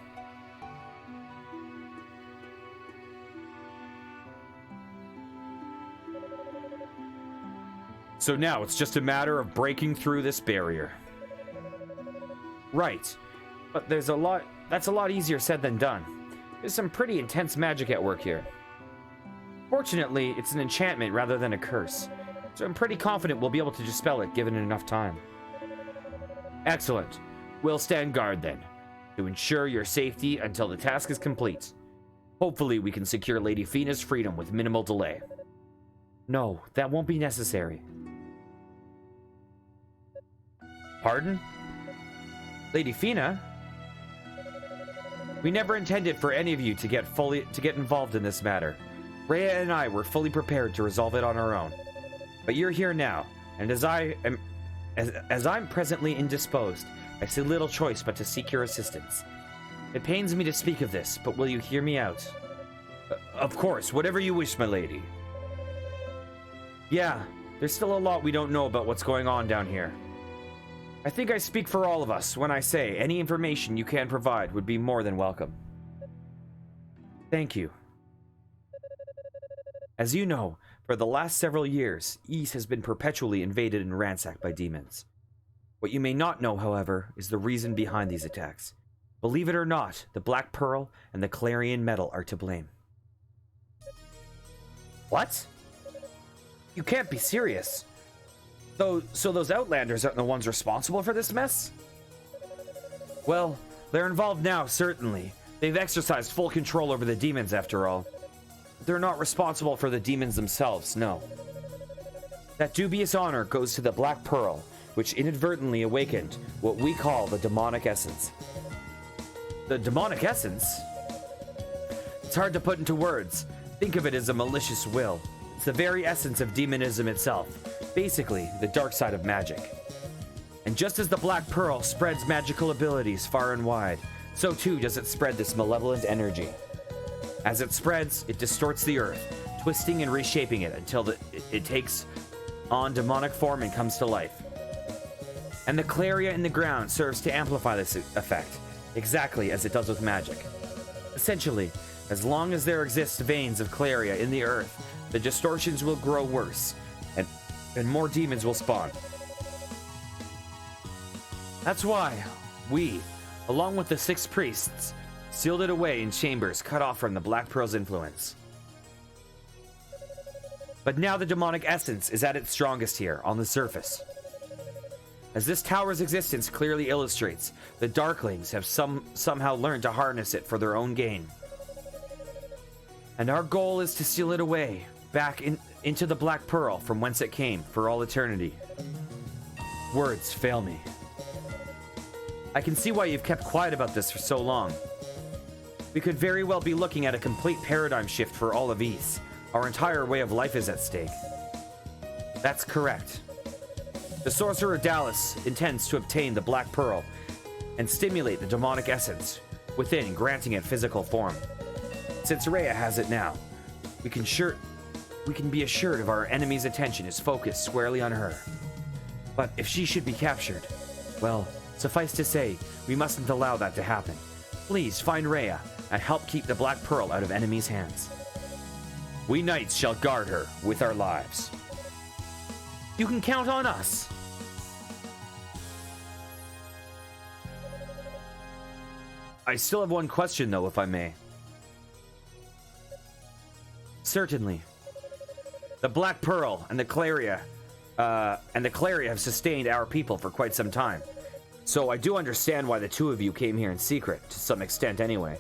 So now it's just a matter of breaking through this barrier. Right. But that's a lot easier said than done. There's some pretty intense magic at work here. Fortunately, it's an enchantment rather than a curse, so I'm pretty confident we'll be able to dispel it given enough time. Excellent. We'll stand guard then, to ensure your safety until the task is complete. Hopefully we can secure Lady Fina's freedom with minimal delay. No, that won't be necessary. Pardon? Lady Fina? We never intended for any of you to get involved in this matter. Rhea and I were fully prepared to resolve it on our own. But you're here now, and as I'm presently indisposed, I see little choice but to seek your assistance. It pains me to speak of this, but will you hear me out? Of course, whatever you wish, my lady. Yeah, there's still a lot we don't know about what's going on down here. I think I speak for all of us when I say any information you can provide would be more than welcome. Thank you. As you know, for the last several years, East has been perpetually invaded and ransacked by demons. What you may not know, however, is the reason behind these attacks. Believe it or not, the Black Pearl and the Clarion Metal are to blame. What? You can't be serious. So those Outlanders aren't the ones responsible for this mess? Well, they're involved now, certainly. They've exercised full control over the demons, after all. They're not responsible for the demons themselves, no. That dubious honor goes to the Black Pearl, which inadvertently awakened what we call the demonic essence. The demonic essence? It's hard to put into words. Think of it as a malicious will. It's the very essence of demonism itself. Basically, the dark side of magic. And just as the Black Pearl spreads magical abilities far and wide, so too does it spread this malevolent energy. As it spreads, it distorts the earth, twisting and reshaping it until it takes on demonic form and comes to life. And the Claria in the ground serves to amplify this effect, exactly as it does with magic. Essentially, as long as there exist veins of Claria in the earth, the distortions will grow worse, and more demons will spawn. That's why we, along with the 6 priests, sealed it away in chambers cut off from the Black Pearl's influence. But now the demonic essence is at its strongest here, on the surface. As this tower's existence clearly illustrates, the Darklings have somehow learned to harness it for their own gain. And our goal is to seal it away, back into the Black Pearl from whence it came, for all eternity. Words fail me. I can see why you've kept quiet about this for so long. We could very well be looking at a complete paradigm shift for all of East. Our entire way of life is at stake. That's correct. The Sorcerer Dallas intends to obtain the Black Pearl and stimulate the demonic essence within, granting it physical form. Since Rhea has it now, we can be assured of our enemy's attention is focused squarely on her. But if she should be captured, well, suffice to say, we mustn't allow that to happen. Please find Rhea and help keep the Black Pearl out of enemies' hands. We knights shall guard her with our lives. You can count on us. I still have one question, though, if I may. Certainly. The Black Pearl and the Claria have sustained our people for quite some time. So I do understand why the two of you came here in secret, to some extent anyway.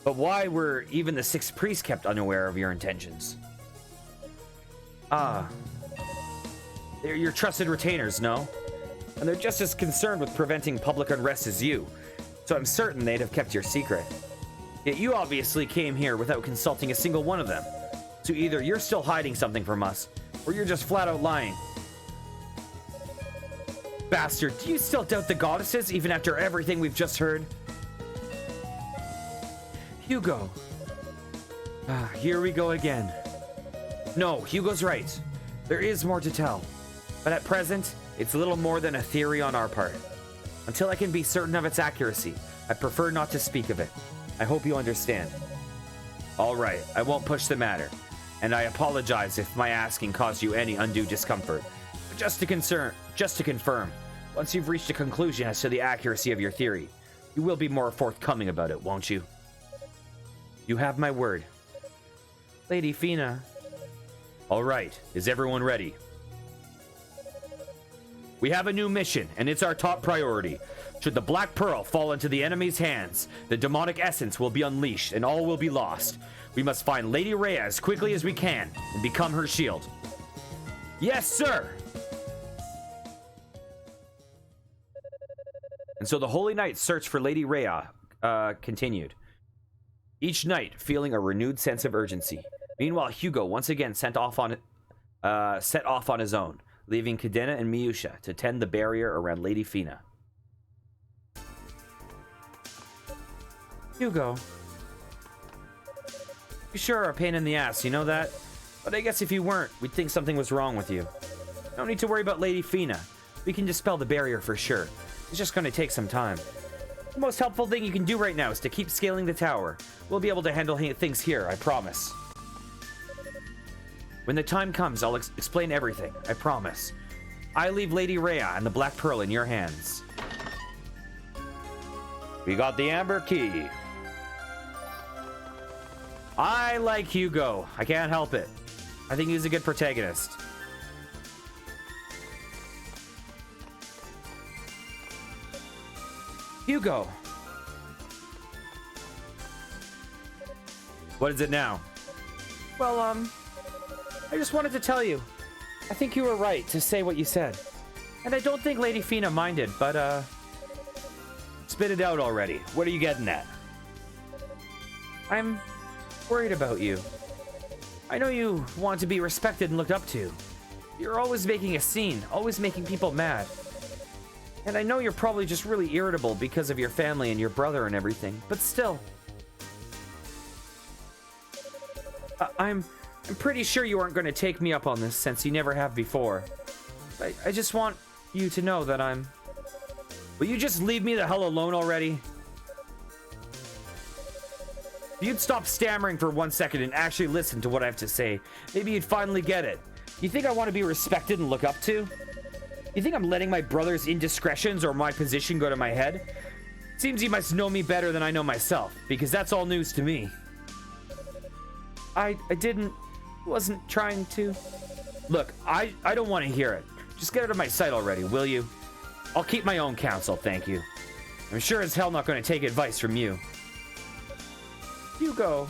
But why were even the 6 priests kept unaware of your intentions? They're your trusted retainers, no? And they're just as concerned with preventing public unrest as you, so I'm certain they'd have kept your secret. Yet you obviously came here without consulting a single one of them. So either you're still hiding something from us, or you're just flat out lying. Bastard, do you still doubt the goddesses even after everything we've just heard? Hugo. Here we go again. No, Hugo's right. There is more to tell. But at present, it's little more than a theory on our part. Until I can be certain of its accuracy, I prefer not to speak of it. I hope you understand. All right, I won't push the matter. And I apologize if my asking caused you any undue discomfort. But just to confirm, Once you've reached a conclusion as to the accuracy of your theory, you will be more forthcoming about it, won't you? You have my word. Lady Fina. All right, is everyone ready? We have a new mission, and it's our top priority. Should the Black Pearl fall into the enemy's hands, the demonic essence will be unleashed, and all will be lost. We must find Lady Rhea as quickly as we can, and become her shield. Yes, sir! And so the Holy Knight's search for Lady Rhea continued. Each night, feeling a renewed sense of urgency. Meanwhile, Hugo once again set off on his own, leaving Cadena and Miusha to tend the barrier around Lady Fina. Hugo, you sure are a pain in the ass, you know that? But I guess if you weren't, we'd think something was wrong with you. No need to worry about Lady Fina. We can dispel the barrier for sure. It's just going to take some time. The most helpful thing you can do right now is to keep scaling the tower. We'll be able to handle things here, I promise. When the time comes, I'll explain everything, I promise. I leave Lady Rhea and the Black Pearl in your hands. We got the Amber Key. I like Hugo. I can't help it. I think he's a good protagonist. Hugo. What is it now? Well, I just wanted to tell you. I think you were right to say what you said. And I don't think Lady Fina minded, but, spit it out already. What are you getting at? I'm worried about you. I know you want to be respected and looked up to. You're always making a scene, always making people mad. And I know you're probably just really irritable because of your family and your brother and everything, but still. I'm pretty sure you aren't going to take me up on this since you never have before. I just want you to know that I'm... Will you just leave me the hell alone already? If you'd stop stammering for 1 second and actually listen to what I have to say, maybe you'd finally get it. You think I want to be respected and look up to? You think I'm letting my brother's indiscretions or my position go to my head? Seems you must know me better than I know myself, because that's all news to me. I wasn't trying to. Look, I don't want to hear it. Just get out of my sight already, will you? I'll keep my own counsel, thank you. I'm sure as hell not going to take advice from you. Hugo.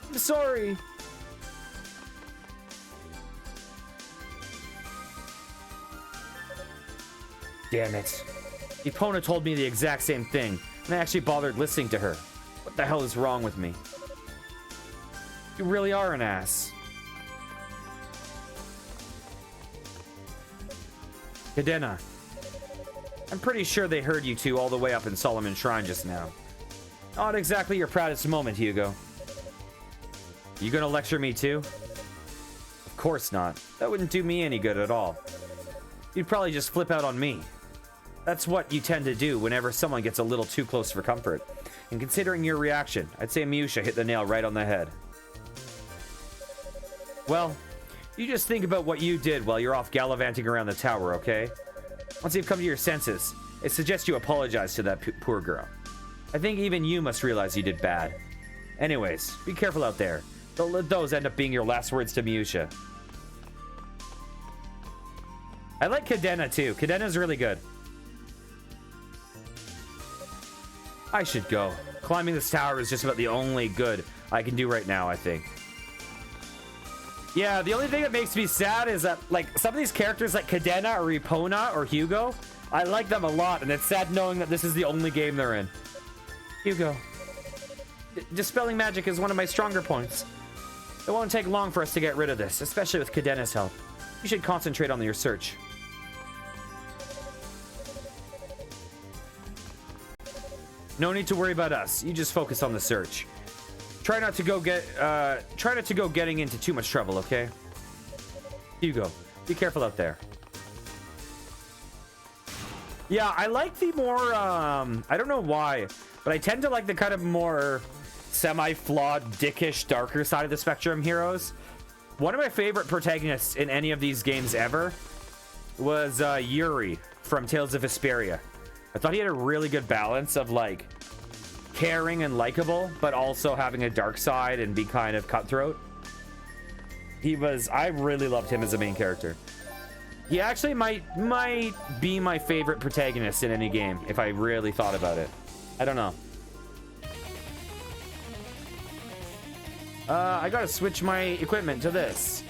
I'm sorry. Damn it. Epona told me the exact same thing, and I actually bothered listening to her. What the hell is wrong with me? You really are an ass. Cadena. I'm pretty sure they heard you two all the way up in Solomon Shrine just now. Not exactly your proudest moment, Hugo. You gonna lecture me too? Of course not. That wouldn't do me any good at all. You'd probably just flip out on me. That's what you tend to do whenever someone gets a little too close for comfort. And considering your reaction, I'd say Miusha hit the nail right on the head. Well, you just think about what you did while you're off gallivanting around the tower, okay? Once you've come to your senses, I suggest you apologize to that poor girl. I think even you must realize you did bad. Anyways, be careful out there. Don't let those end up being your last words to Miusha. I like Cadena too. Cadena's really good. I should go. Climbing this tower is just about the only good I can do right now, I think. Yeah, the only thing that makes me sad is that, like, some of these characters like Cadena or Epona or Hugo, I like them a lot, and it's sad knowing that this is the only game they're in. Hugo. Dispelling magic is one of my stronger points. It won't take long for us to get rid of this, especially with Cadena's help. You should concentrate on your search. No need to worry about us. You just focus on the search. Try not to go getting into too much trouble, okay? Hugo, be careful out there. Yeah, I like the more, I don't know why, but I tend to like the kind of more semi-flawed, dickish, darker side of the spectrum heroes. One of my favorite protagonists in any of these games ever was Yuri from Tales of Vesperia. I thought he had a really good balance of like caring and likable, but also having a dark side and be kind of cutthroat. I really loved him as a main character. He actually might be my favorite protagonist in any game if I really thought about it. I don't know. I gotta switch my equipment to this.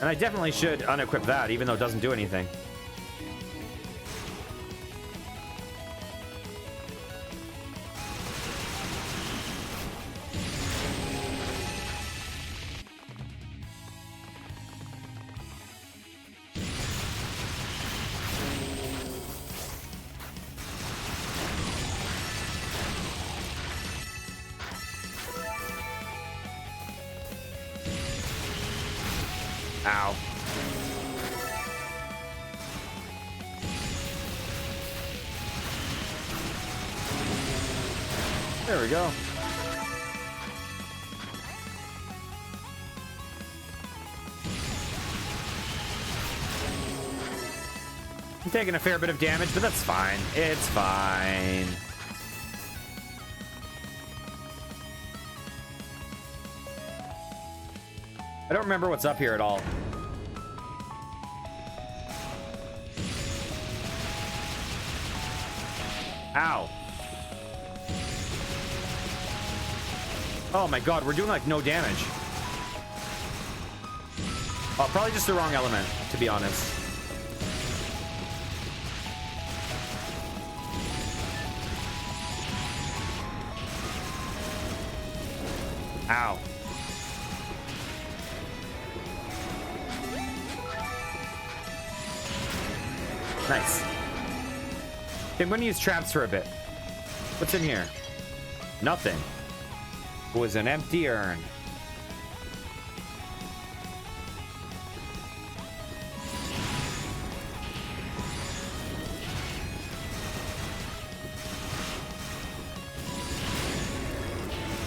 And I definitely should unequip that, even though it doesn't do anything. Ow. There we go. I'm taking a fair bit of damage, but that's fine. It's fine. I don't remember what's up here at all. Ow. Oh my god, we're doing like no damage. Oh, probably just the wrong element, to be honest. Ow. Nice. Okay, I'm going to use traps for a bit. What's in here? Nothing. It was an empty urn.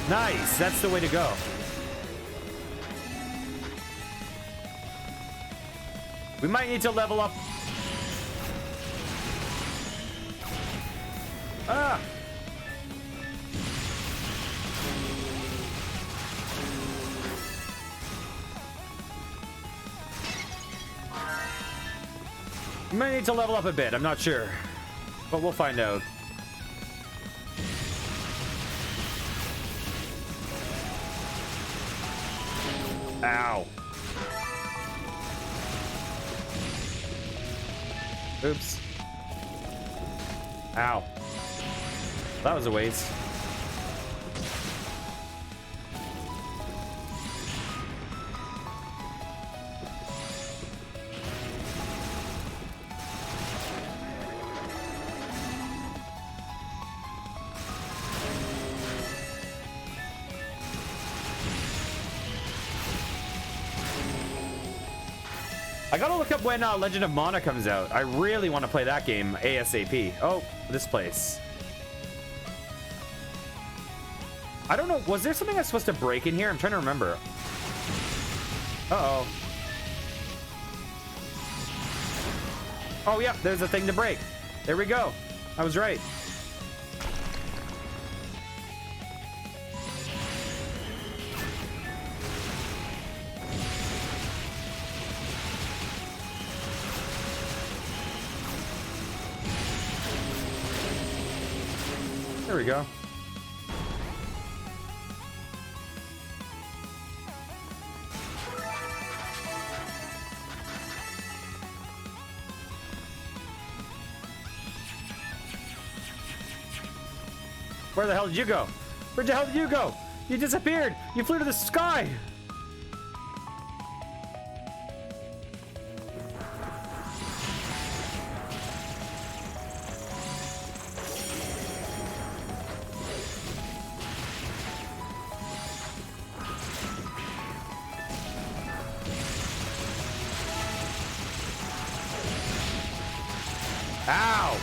Nice, that's the way to go. We might need to level up. Ah! We might need to level up a bit, I'm not sure. But we'll find out. Ow. Oops. Ow. That was a waste. I gotta look up when Legend of Mana comes out. I really want to play that game ASAP. Oh, this place. I don't know. Was there something I was supposed to break in here? I'm trying to remember. Uh-oh. Oh, yeah. There's a thing to break. There we go. I was right. There we go. Where the hell did you go? Where the hell did you go? You disappeared. You flew to the sky. Ow!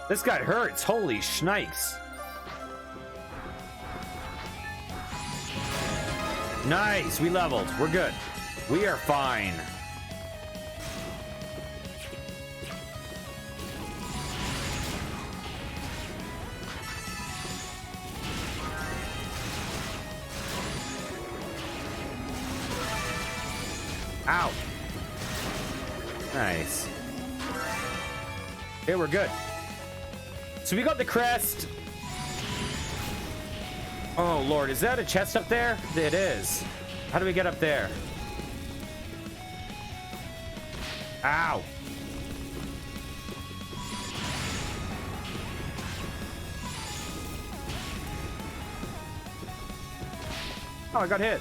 This guy hurts. Holy shnikes. Nice, we leveled. We're good. We are fine. Ow. Nice. Okay, we're good. So we got the crest. Oh, Lord. Is that a chest up there? It is. How do we get up there? Ow. Oh, I got hit.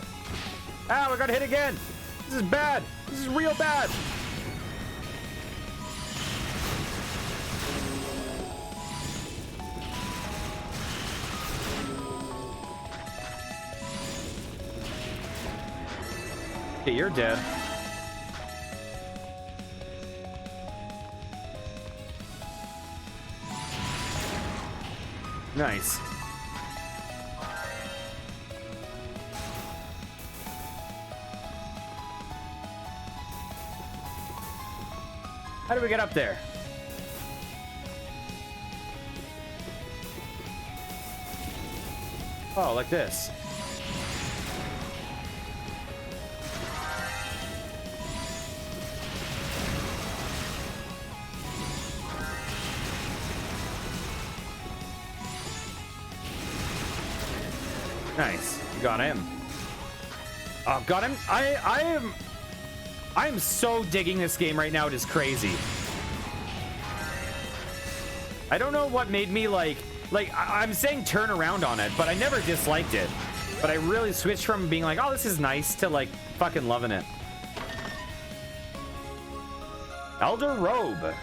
Ow, I got hit again. This is bad. This is real bad. Okay, you're dead. Nice. How do we get up there? Oh, like this. Nice. You got him. Oh, got him. I am so digging this game right now. It is crazy. I don't know what made me I'm saying turn around on it, but I never disliked it. But I really switched from being like, oh, this is nice, to like fucking loving it. Elder Robe.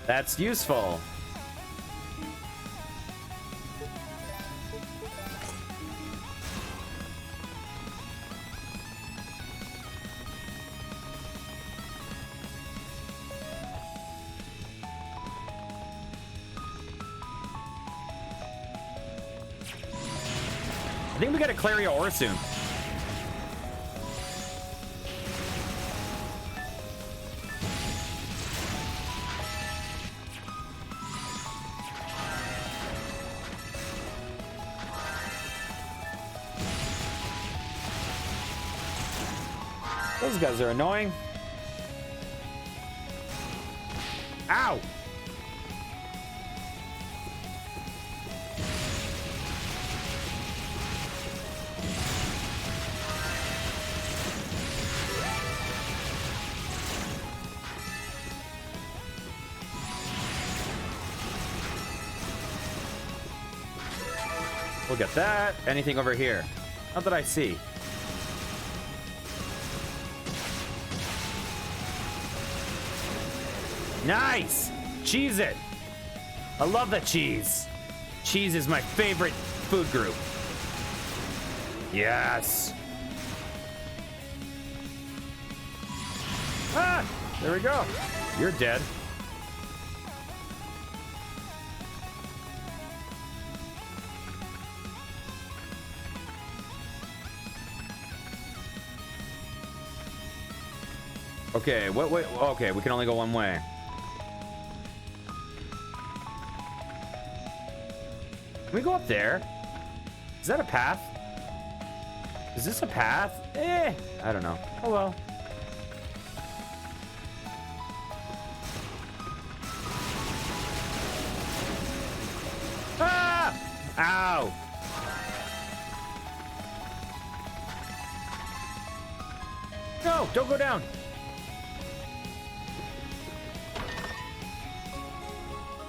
That's useful. I think we get a Claria ore soon. Those guys are annoying. Ow! We'll get that. Anything over here? Not that I see. Nice! Cheese it! I love the cheese. Cheese is my favorite food group. Yes! Ah! There we go. You're dead. Okay, wait, okay, we can only go one way. Can we go up there? Is that a path? Is this a path? I don't know. Oh well. Ah! Ow! No, don't go down.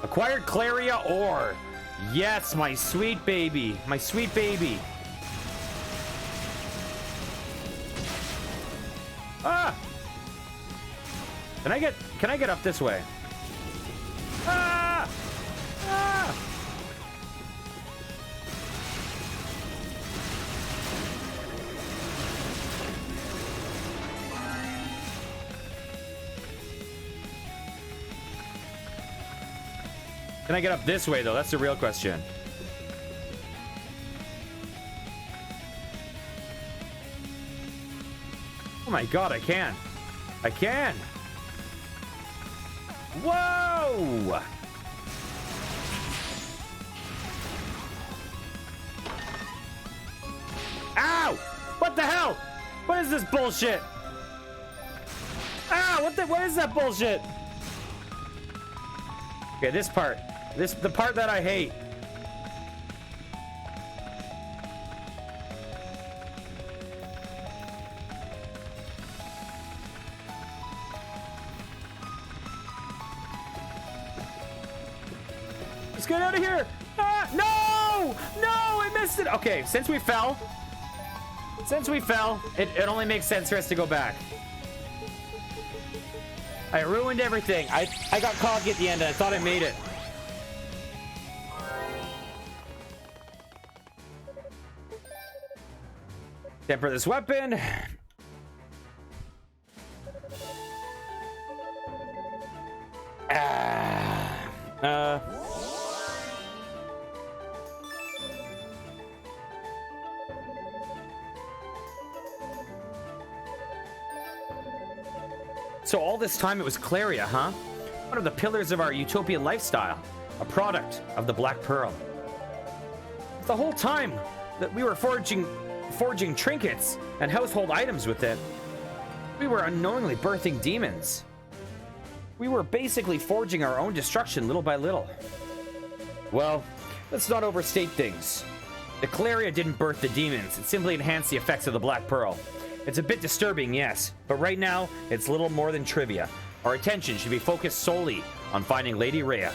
Acquired Claria ore. Yes, my sweet baby. My sweet baby. Ah! Can I get up this way? Ah! Ah! Can I get up this way, though? That's the real question. Oh my god, I can. I can. Whoa! Ow! What the hell? What is this bullshit? Ow! What is that bullshit? Okay, this part. The part that I hate. Let's get out of here. Ah, no! No, I missed it. Okay, since we fell, it only makes sense for us to go back. I ruined everything. I got cocky at the end and I thought I made it. Temper this weapon. So all this time it was Claria, huh? One of the pillars of our utopian lifestyle. A product of the Black Pearl. The whole time that we were forging trinkets and household items with it, we were unknowingly birthing demons. We were basically forging our own destruction little by little. Well, let's not overstate things. The Claria didn't birth the demons, it simply enhanced the effects of the Black Pearl. It's a bit disturbing, yes, but right now, it's little more than trivia. Our attention should be focused solely on finding Lady Rhea.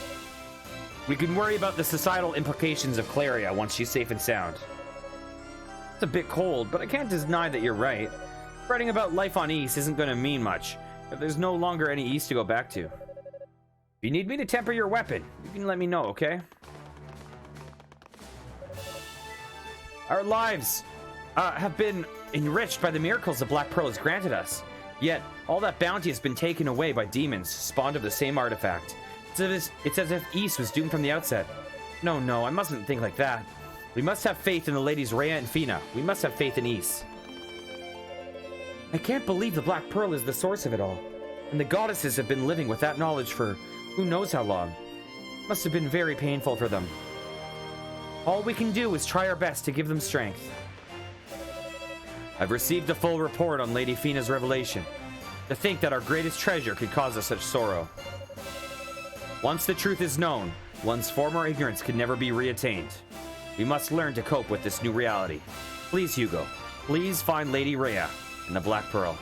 We can worry about the societal implications of Claria once she's safe and sound. It's a bit cold, but I can't deny that you're right. Writing about life on East isn't going to mean much, if there's no longer any East to go back to. If you need me to temper your weapon, you can let me know, okay? Our lives have been enriched by the miracles the Black Pearl has granted us. Yet, all that bounty has been taken away by demons spawned of the same artifact. It's as if East was doomed from the outset. No, I mustn't think like that. We must have faith in the ladies Rhea and Fina. We must have faith in East. I can't believe the Black Pearl is the source of it all. And the goddesses have been living with that knowledge for who knows how long. Must have been very painful for them. All we can do is try our best to give them strength. I've received a full report on Lady Fina's revelation. To think that our greatest treasure could cause us such sorrow. Once the truth is known, one's former ignorance can never be reattained. We must learn to cope with this new reality. Please, Hugo, please find Lady Rhea and the Black Pearl.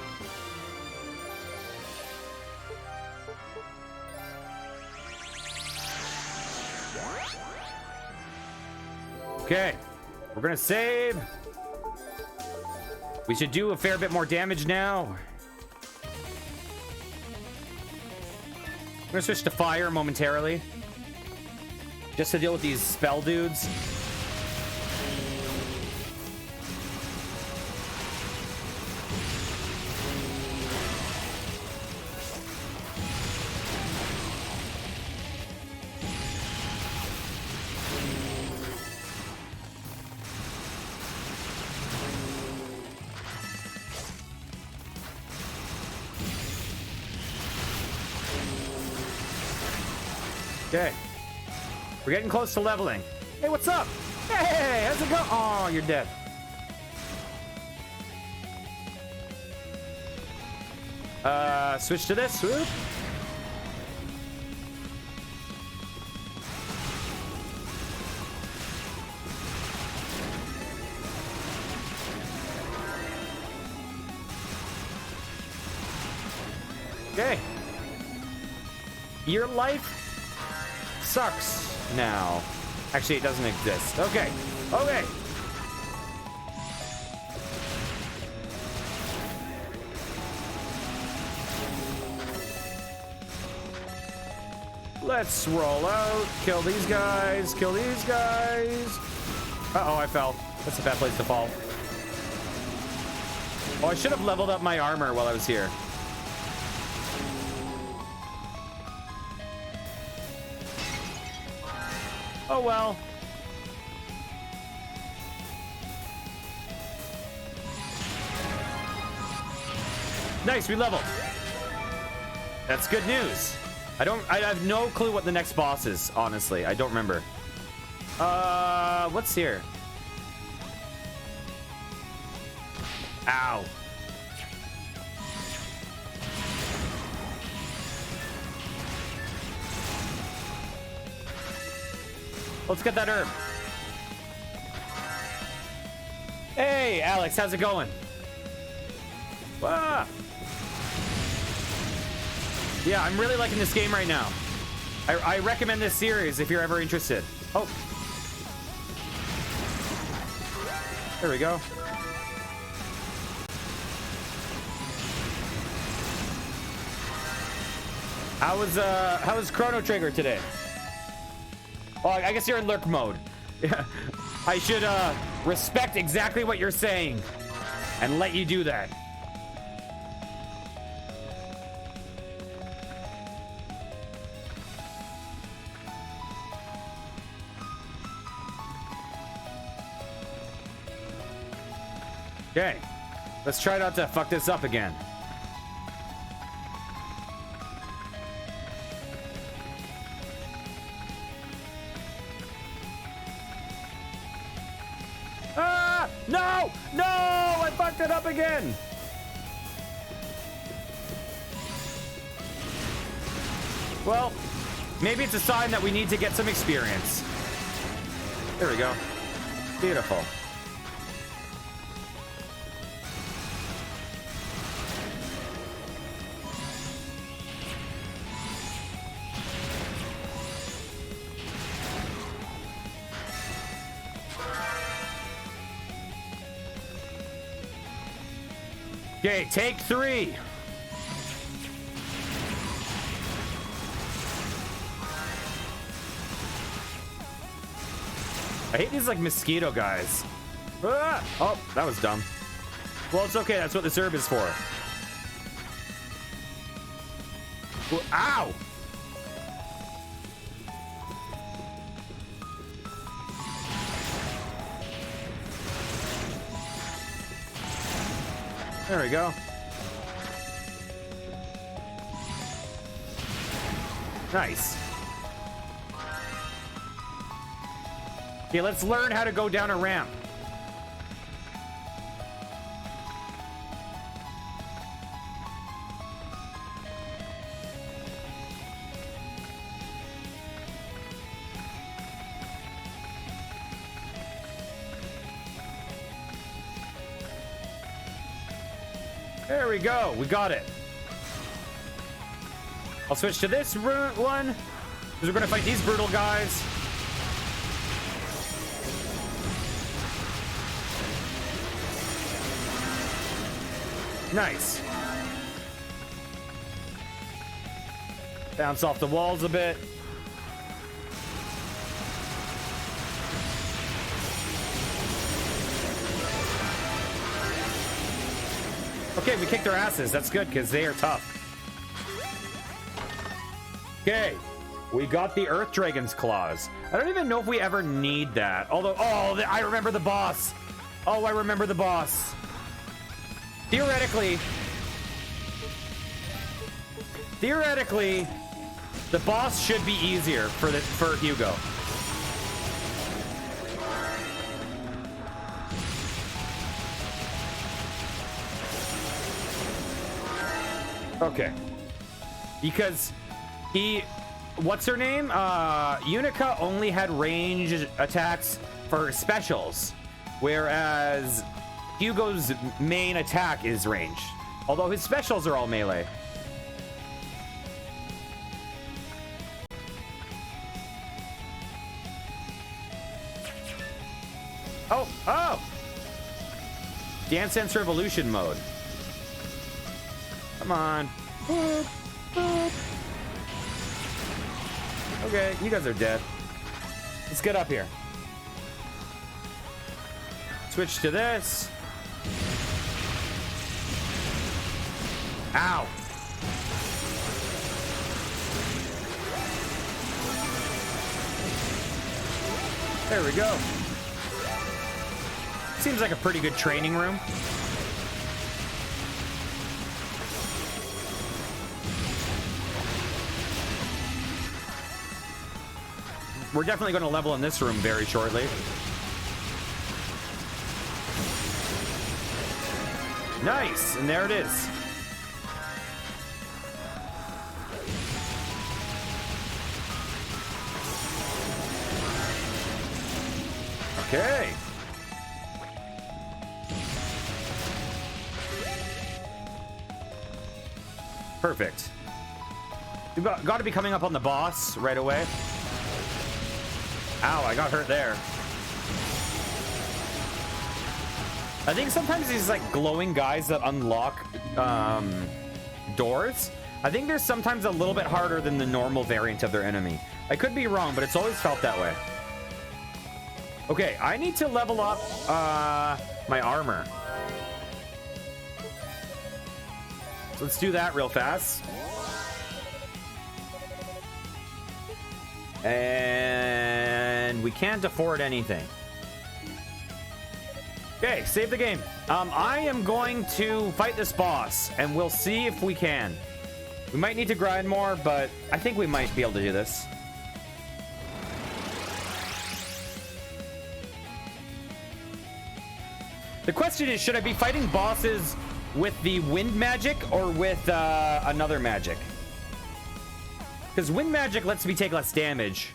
Okay, we're gonna save. We should do a fair bit more damage now. I'm gonna switch to fire momentarily, just to deal with these spell dudes. Okay. We're getting close to leveling. Hey, what's up? Hey, how's it going? Oh, you're dead. Switch to this. Whoop. Okay. Your life sucks now. Actually, it doesn't exist. Okay. Okay. Let's roll out. Kill these guys. Kill these guys. Uh-oh, I fell. That's a bad place to fall. Oh, I should have leveled up my armor while I was here. Oh well. Nice, we leveled. That's good news. I have no clue what the next boss is, honestly. I don't remember. What's here? Ow. Let's get that herb. Hey, Alex, how's it going? Ah. Yeah, I'm really liking this game right now. I recommend this series if you're ever interested. Oh. There we go. How was Chrono Trigger today? Oh, I guess you're in lurk mode. Yeah. I should respect exactly what you're saying and let you do that. Okay, let's try not to fuck this up again. Ah! No! No! I fucked it up again! Well, maybe it's a sign that we need to get some experience. There we go. Beautiful. Okay, take 3. I hate these like mosquito guys. Ah! Oh, that was dumb. Well, it's okay. That's what this herb is for. Well, ow! There we go. Nice. Okay, let's learn how to go down a ramp. There we go. We got it. I'll switch to this one because we're going to fight these brutal guys. Nice. Bounce off the walls a bit. Okay, we kicked their asses. That's good because they are tough. Okay, we got the Earth Dragon's Claws. I don't even know if we ever need that. Although, oh, I remember the boss. Oh, I remember the boss. Theoretically, the boss should be easier for Hugo. Okay, because what's her name? Unica only had range attacks for specials, whereas Hugo's main attack is range, although his specials are all melee. Oh! Dance Dance Revolution mode. Come on. Boop, boop. Okay, you guys are dead. Let's get up here. Switch to this. Ow. There we go. Seems like a pretty good training room. we're definitely going to level in this room very shortly. Nice, and there it is. Okay. Perfect. We've got to be coming up on the boss right away. Ow, I got hurt there. I think sometimes these like glowing guys that unlock doors, I think they're sometimes a little bit harder than the normal variant of their enemy. I could be wrong, but it's always felt that way. Okay, I need to level up my armor. So let's do that real fast. And we can't afford anything. Okay, save the game. I am going to fight this boss, and we'll see if we can. We might need to grind more, but I think we might be able to do this. The question is, should I be fighting bosses with the wind magic or with another magic? Because wind magic lets me take less damage,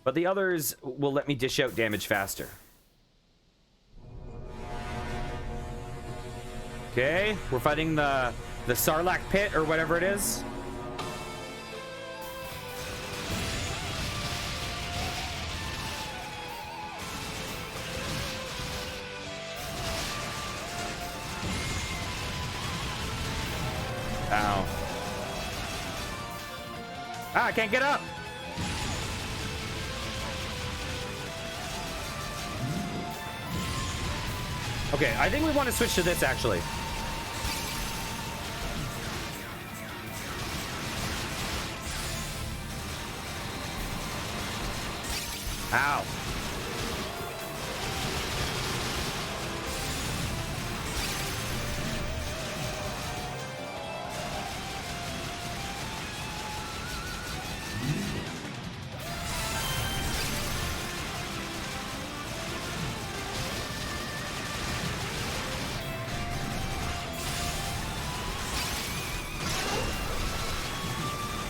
but the others will let me dish out damage faster. Okay, we're fighting the Sarlacc pit or whatever it is. Ow. Ah, I can't get up. Okay, I think we want to switch to this actually. Ow.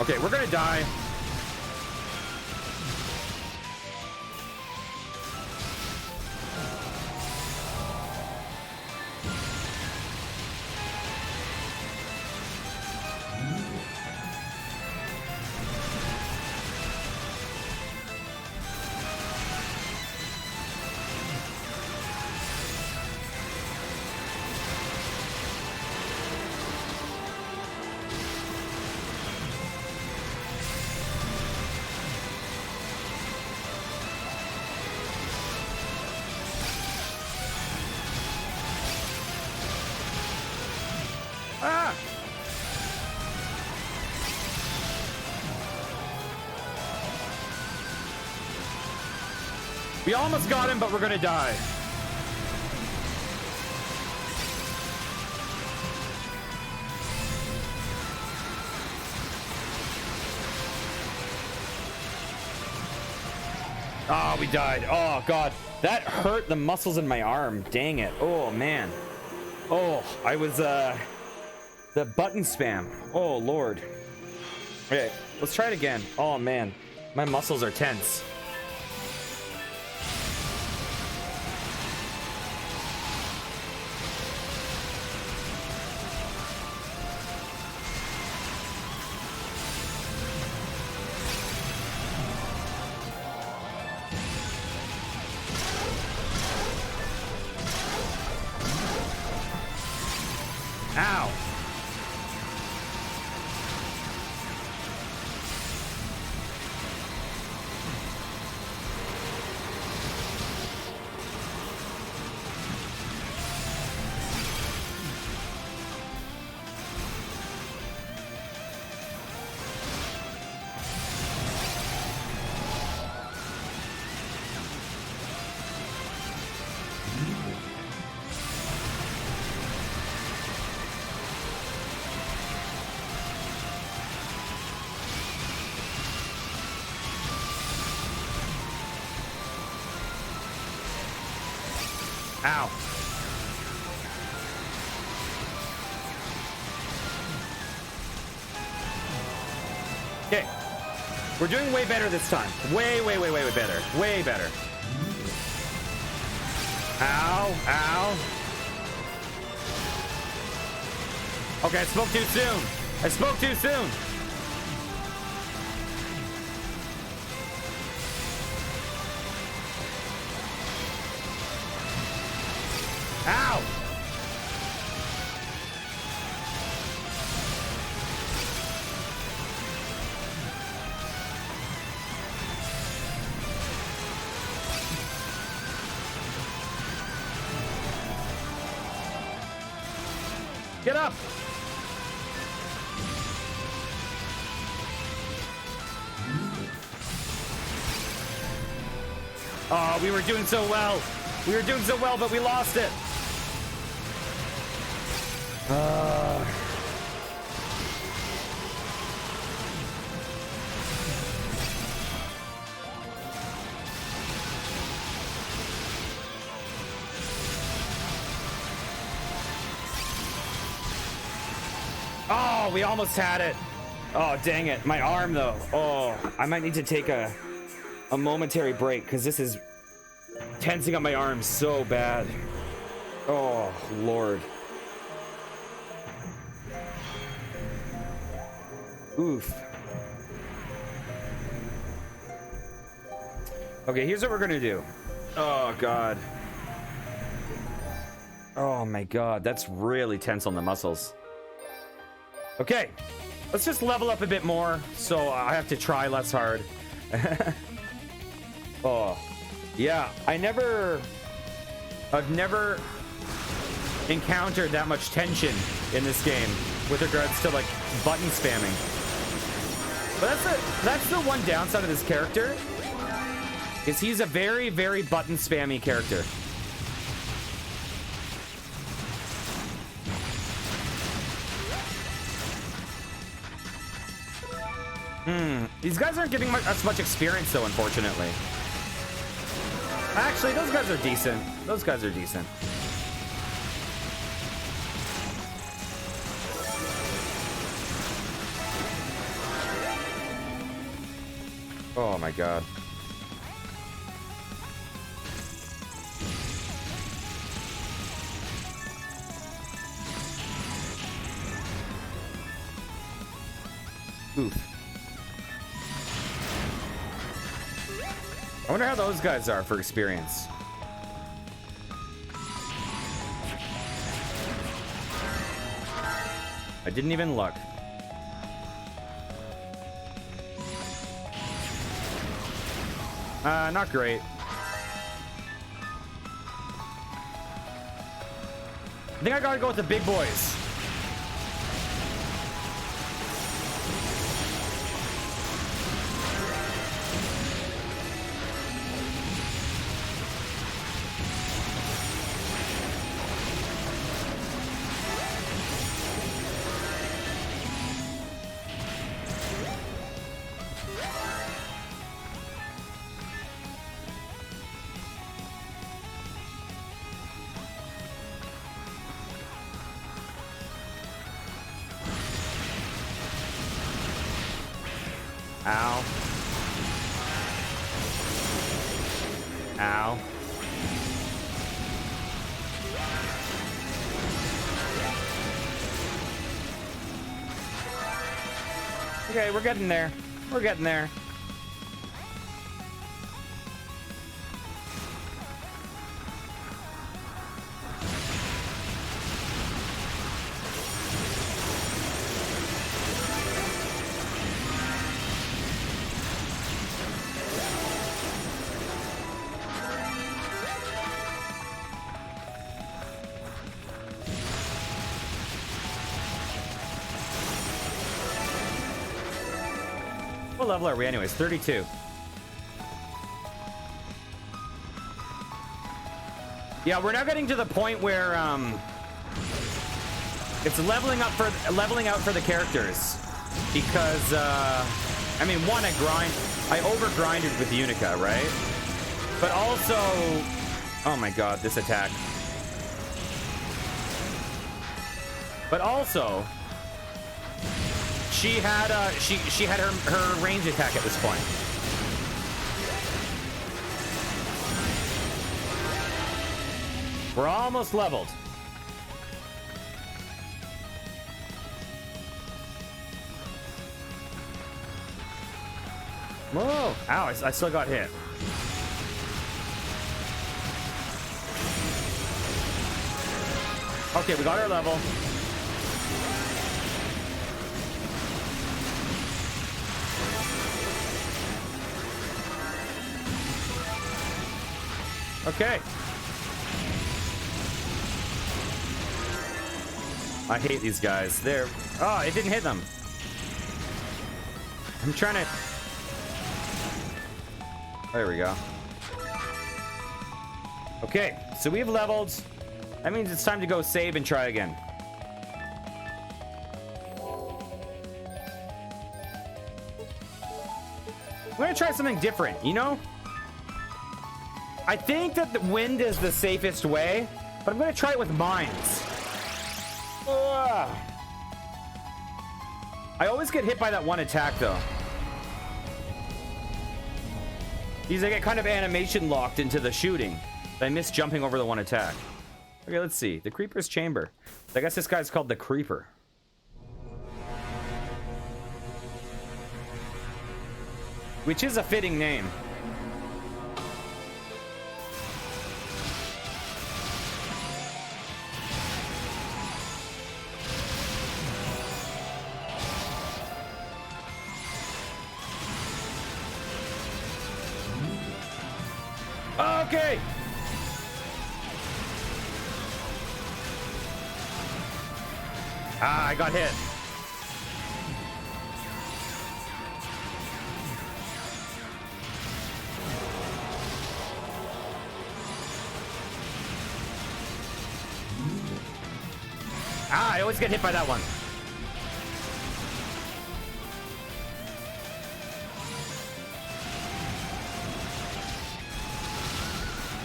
Okay, we're gonna die. Ah! We almost got him, but we're gonna die. Oh, we died. Oh, God. That hurt the muscles in my arm. Dang it. Oh, man. Oh, I was, the button spam. Oh, Lord. Okay, let's try it again. Oh, man. My muscles are tense. Ow. Ow. Okay. We're doing way better this time. Way better. Way better. Ow. Ow. Okay, I spoke too soon. I spoke too soon. Ow! Get up! Oh, we were doing so well. We were doing so well, but we lost it. Oh, we almost had it. Oh, dang it. My arm, though. Oh, I might need to take a momentary break because this is tensing up my arm so bad. Oh, Lord. Oof. Okay, here's what we're gonna do. Oh, God. Oh, my God. That's really tense on the muscles. Okay, let's just level up a bit more so I have to try less hard. Oh, yeah, I've never encountered that much tension in this game with regards to like button spamming. But that's the one downside of this character, is he's a very button spammy character. These guys aren't giving us much experience, though, unfortunately. Actually, those guys are decent. Those guys are decent. Oh, my God. Oof. I wonder how those guys are for experience. I didn't even look. Not great. I think I gotta go with the big boys. Ow. Ow. Okay, we're getting there. We're getting there. What level are we anyways? 32. Yeah, we're now getting to the point where it's leveling out for the characters, because I mean, one, I over grinded with Unica, right? But also Oh my god, this attack. But also, she had she had her range attack at this point. We're almost leveled. Whoa! Ow! I still got hit. Okay, we got our level. Okay. I hate these guys. They're... Oh, it didn't hit them. I'm trying to... There we go. Okay, so we've leveled. That means it's time to go save and try again. I'm gonna try something different, you know? I think that the wind is the safest way, but I'm gonna try it with mines. Ugh. I always get hit by that one attack, though. These I get kind of animation locked into the shooting. I miss jumping over the one attack. Okay, let's see. The Creeper's Chamber. I guess this guy's called the Creeper. Which is a fitting name. Okay. Ah, I got hit. Ah, I always get hit by that one.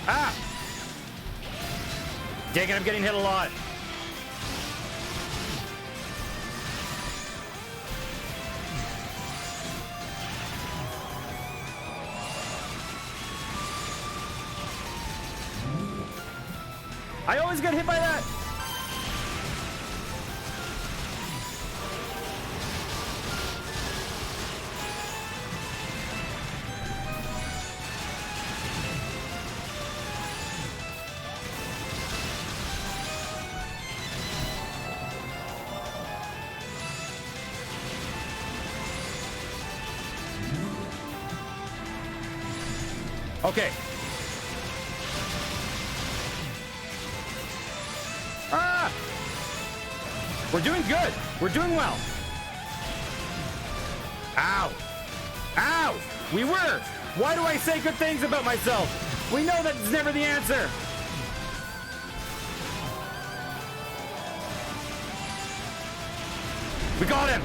Ah! Dang it, I'm getting hit a lot. I always get hit by that. Okay. Ah! We're doing good. We're doing well. Ow. Ow! We were. Why do I say good things about myself? We know that's never the answer. We got him.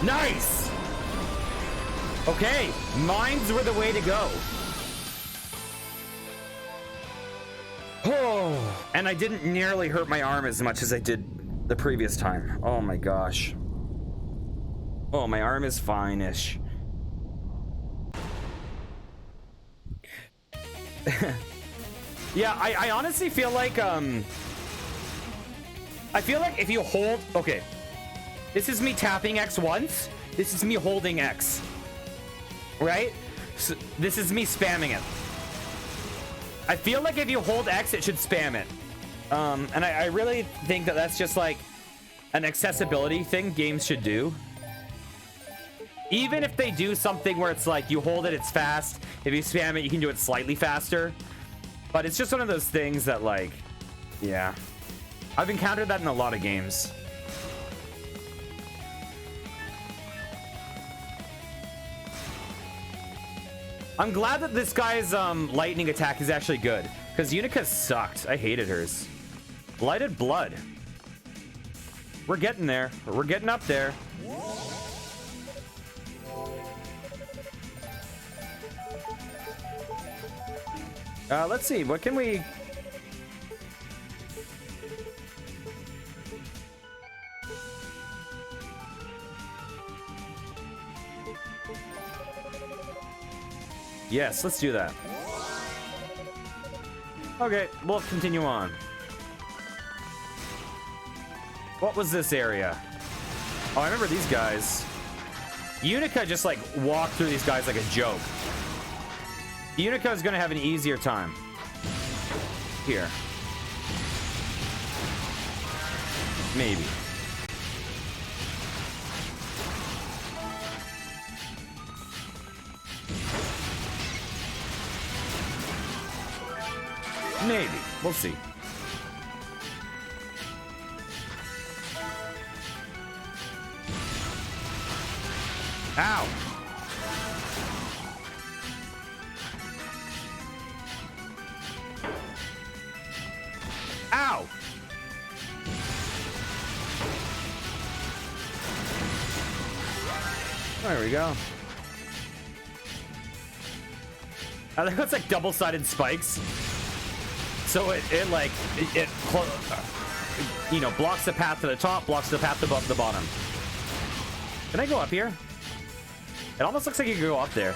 Nice. Okay. Mines were the way to go. Oh, and I didn't nearly hurt my arm as much as I did the previous time. Oh my gosh. Oh, my arm is fine-ish. Yeah, I honestly feel like I feel like if you hold, okay, this is me tapping X once, this is me holding X, right? So this is me spamming it. I feel like if you hold X, it should spam it. And I really think that that's just like an accessibility thing games should do. Even if they do something where it's like you hold it, it's fast. If you spam it, you can do it slightly faster. But it's just one of those things that, like, yeah. I've encountered that in a lot of games. I'm glad that this guy's lightning attack is actually good, because Unica's sucked. I hated hers. Blighted Blood. We're getting there. We're getting up there. Let's see. What can we Yes, let's do that. Okay, we'll continue on. What was this area? Oh, I remember these guys. Unica just like walked through these guys like a joke. Unica is gonna have an easier time. Here. Maybe. Maybe. We'll see. Ow! Ow! There we go. I think it's like double-sided spikes. So it you know, blocks the path to the top, blocks the path above the bottom. Can I go up here? It almost looks like you can go up there.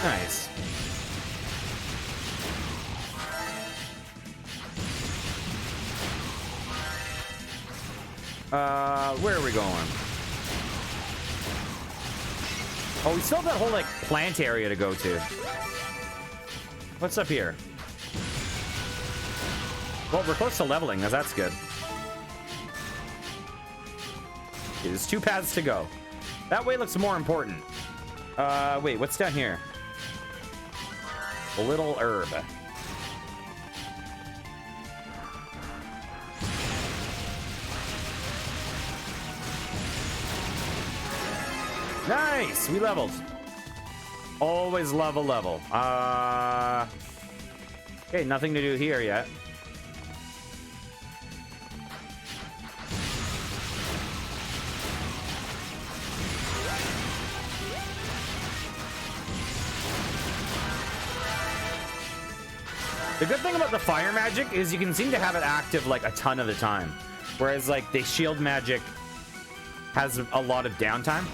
Nice. Where are we going? Oh, we still have that whole, like, plant area to go to. What's up here? Well, we're close to leveling, that's good. Okay, there's 2 paths to go. That way looks more important. Wait, what's down here? A little herb. Nice! We leveled. Always love a level. Okay, nothing to do here yet. The good thing about the fire magic is you can seem to have it active like a ton of the time. Whereas like the shield magic has a lot of downtime.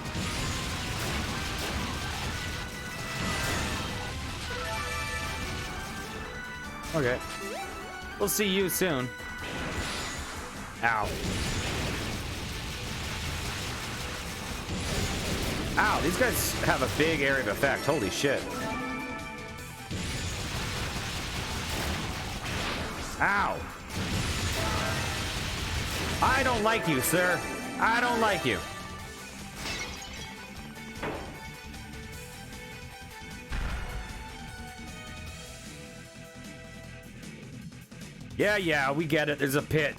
Okay. We'll see you soon. Ow. Ow, these guys have a big area of effect. Holy shit. Ow. I don't like you, sir. I don't like you. Yeah, we get it. There's a pit.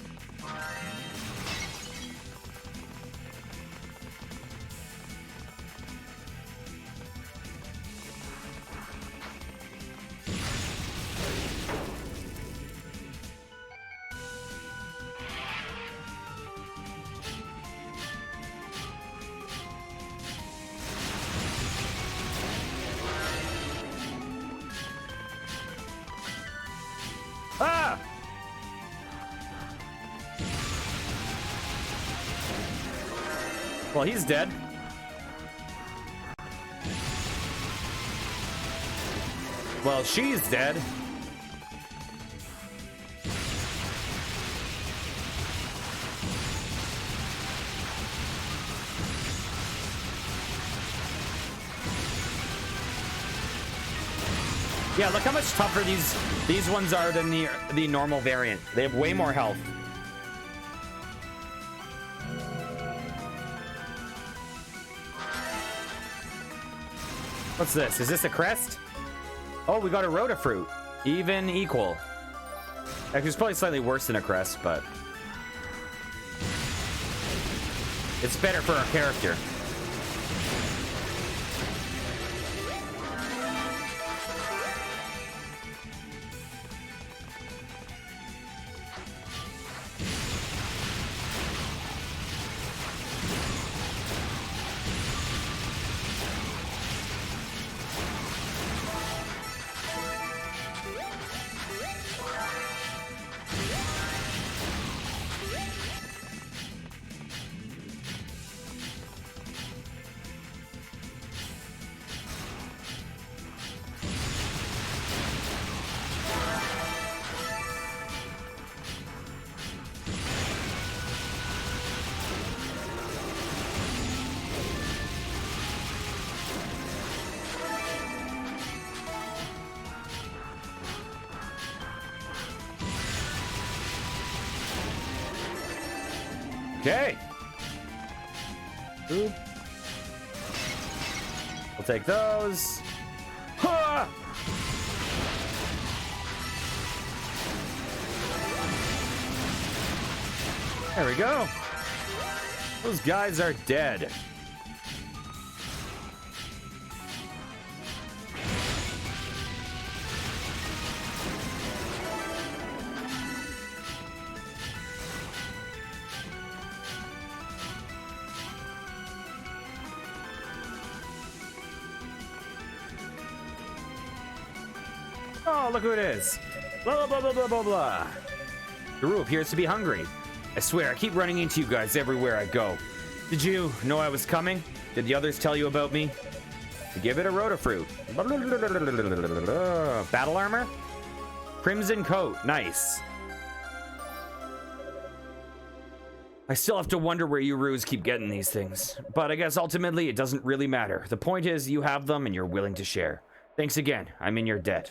Ah! Well, he's dead. Well, she's dead. Yeah, look how much tougher these ones are than the normal variant. They have way more health. What's this? Is this a crest? Oh, we got a Rotafruit. Even, equal. Actually, it's probably slightly worse than a crest, but it's better for our character. Okay. Ooh. We'll take those. Ha! There we go. Those guys are dead. Oh, look who it is. Blah, blah, blah, blah, blah, blah. Guru appears to be hungry. I swear, I keep running into you guys everywhere I go. Did you know I was coming? Did the others tell you about me? Give it a Rotafruit. Battle armor? Crimson coat. Nice. I still have to wonder where you Roos keep getting these things. But I guess ultimately it doesn't really matter. The point is you have them and you're willing to share. Thanks again. I'm in your debt.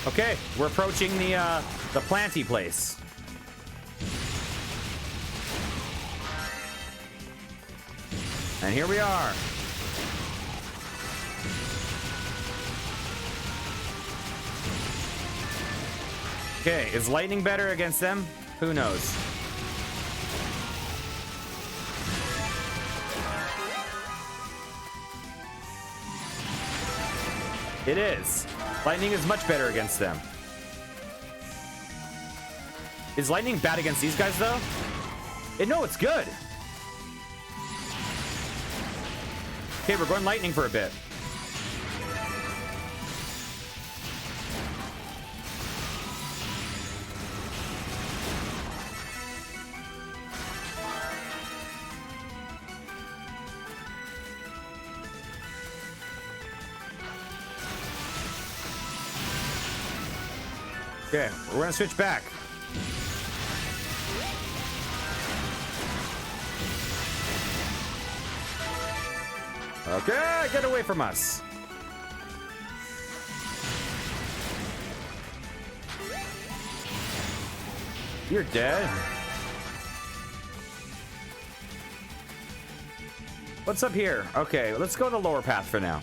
Okay, we're approaching the planty place. And here we are. Okay, is lightning better against them? Who knows? It is. Lightning is much better against them. Is lightning bad against these guys, though? No, it's good. Okay, we're going lightning for a bit. Okay, we're gonna switch back. Okay, get away from us. You're dead. What's up here? Okay, let's go to the lower path for now.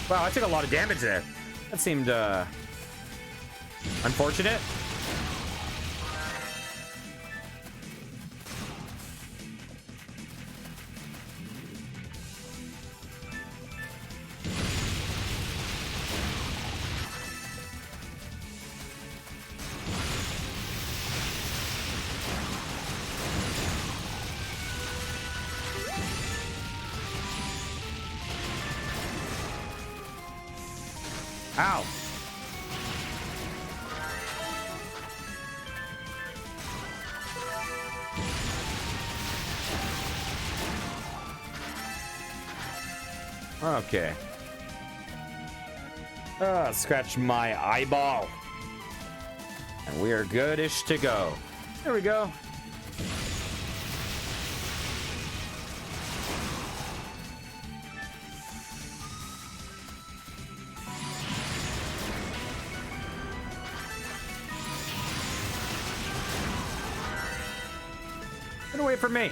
Wow, I took a lot of damage there. That seemed unfortunate. Ow. Okay. Scratch my eyeball. And we are goodish to go. There we go. Get away from me.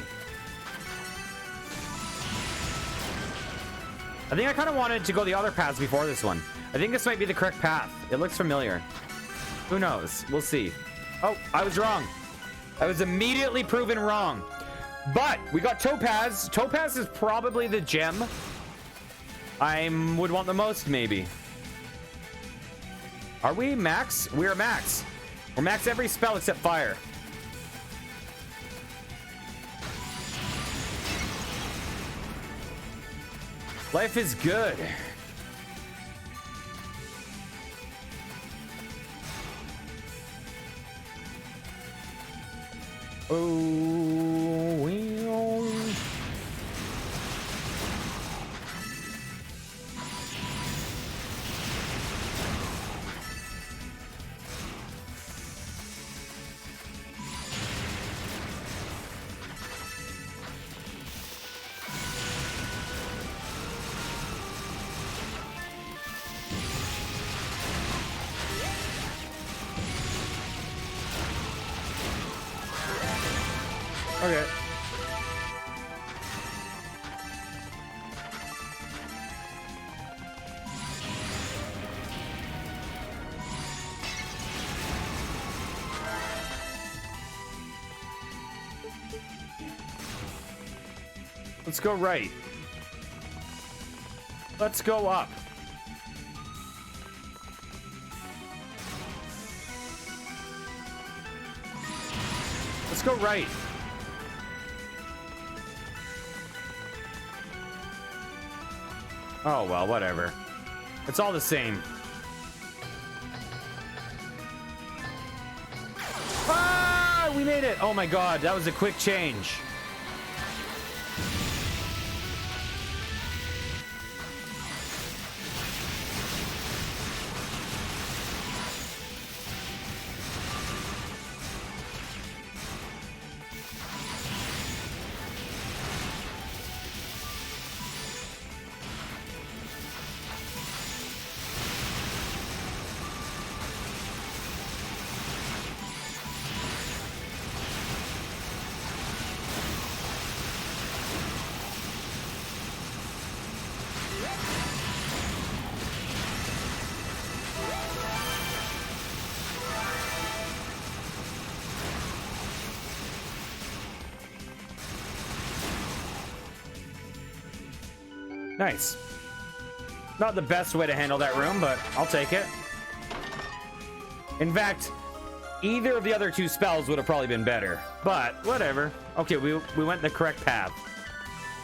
I think I kind of wanted to go the other paths before this one. I think this might be the correct path. It looks familiar. Who knows? We'll see. Oh, I was wrong. I was immediately proven wrong. But we got Topaz. Topaz is probably the gem I would want the most, maybe. Are we max? We are max. We're max every spell except fire. Life is good. Oh, well. Okay. Let's go right. Let's go up. Let's go right. Oh, well, whatever. It's all the same. Ah, we made it. Oh my God, that was a quick change. Nice. Not the best way to handle that room, but I'll take it. In fact, either of the other two spells would have probably been better, but whatever. Okay, we went the correct path.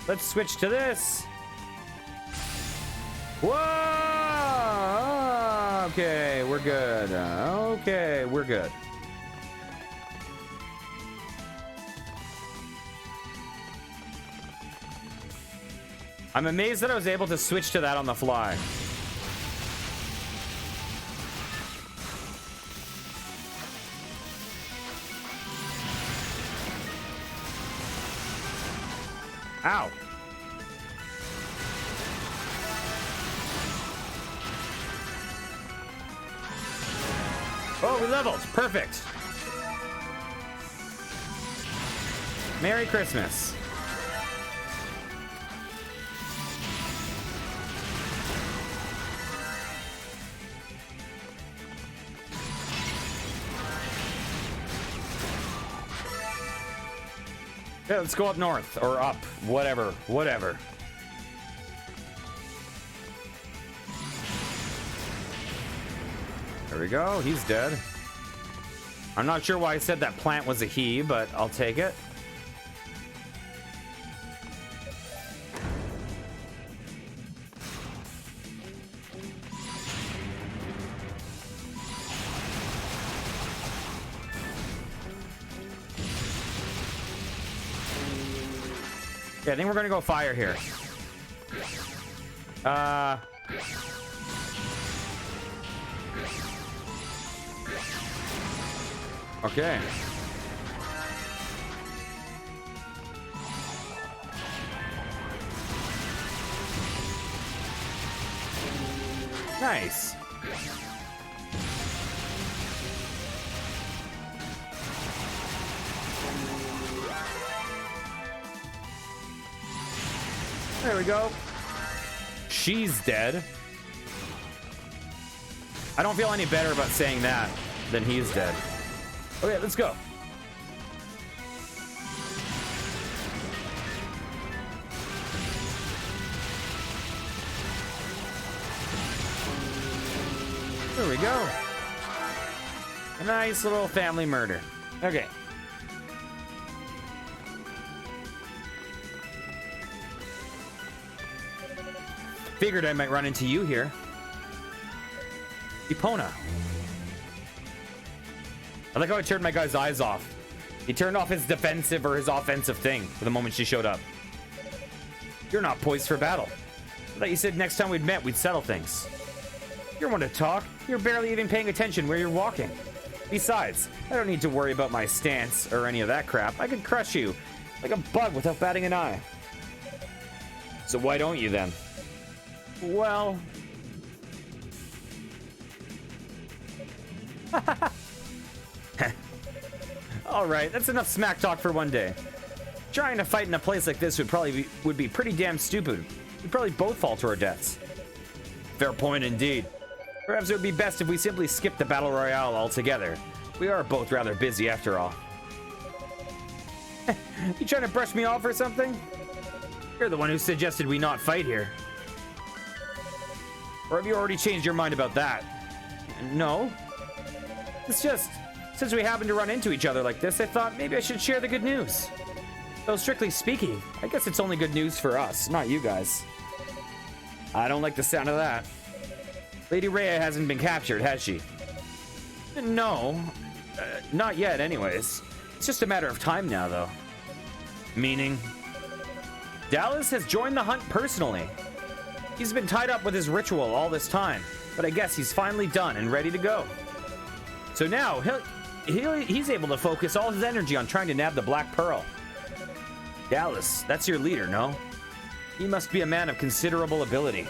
Let's switch to this. Whoa! Okay, we're good. Okay, we're good. I'm amazed that I was able to switch to that on the fly. Ow. Oh, we leveled. Perfect. Merry Christmas. Yeah, let's go up north or up, whatever. There we go. He's dead. I'm not sure why I said that plant was a he, but I'll take it. Yeah, I think we're gonna go fire here. Okay. Nice. There we go. She's dead. I don't feel any better about saying that than he's dead. Okay, let's go. There we go. A nice little family murder. Okay. Figured I might run into you here. Epona. I like how I turned my guy's eyes off. He turned off his defensive or his offensive thing for the moment she showed up. You're not poised for battle. I thought you said next time we'd met, we'd settle things. You're one to talk. You're barely even paying attention where you're walking. Besides, I don't need to worry about my stance or any of that crap. I could crush you like a bug without batting an eye. So why don't you then? Well... Alright, that's enough smack talk for one day. Trying to fight in a place like this would be pretty damn stupid. We'd probably both fall to our deaths. Fair point indeed. Perhaps it would be best if we simply skip the Battle Royale altogether. We are both rather busy after all. You trying to brush me off or something? You're the one who suggested we not fight here. Or have you already changed your mind about that? No. It's just, since we happen to run into each other like this, I thought maybe I should share the good news. Though strictly speaking, I guess it's only good news for us, not you guys. I don't like the sound of that. Lady Rhea hasn't been captured, has she? No. Not yet, anyways. It's just a matter of time now, though. Meaning? Dallas has joined the hunt personally. He's been tied up with his ritual all this time, but I guess he's finally done and ready to go. So now, he's able to focus all his energy on trying to nab the Black Pearl. Dallas, that's your leader, no? He must be a man of considerable ability.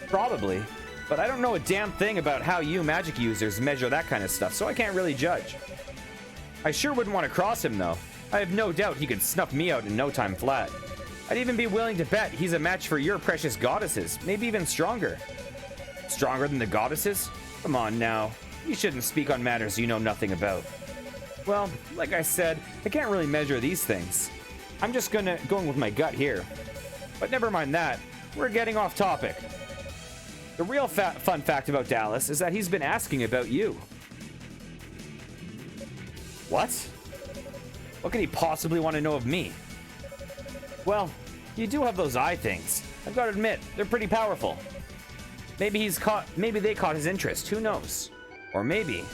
Probably, but I don't know a damn thing about how you magic users measure that kind of stuff, so I can't really judge. I sure wouldn't want to cross him, though. I have no doubt he could snuff me out in no time flat. I'd even be willing to bet he's a match for your precious goddesses, maybe even stronger. Stronger than the goddesses? Come on now. You shouldn't speak on matters you know nothing about. Well, like I said, I can't really measure these things. I'm just going with my gut here. But never mind that. We're getting off topic. The real fun fact about Dallas is that he's been asking about you. What? What could he possibly want to know of me? Well, you do have those eye things. I've got to admit, they're pretty powerful. Maybe they caught his interest. Who knows? Or maybe.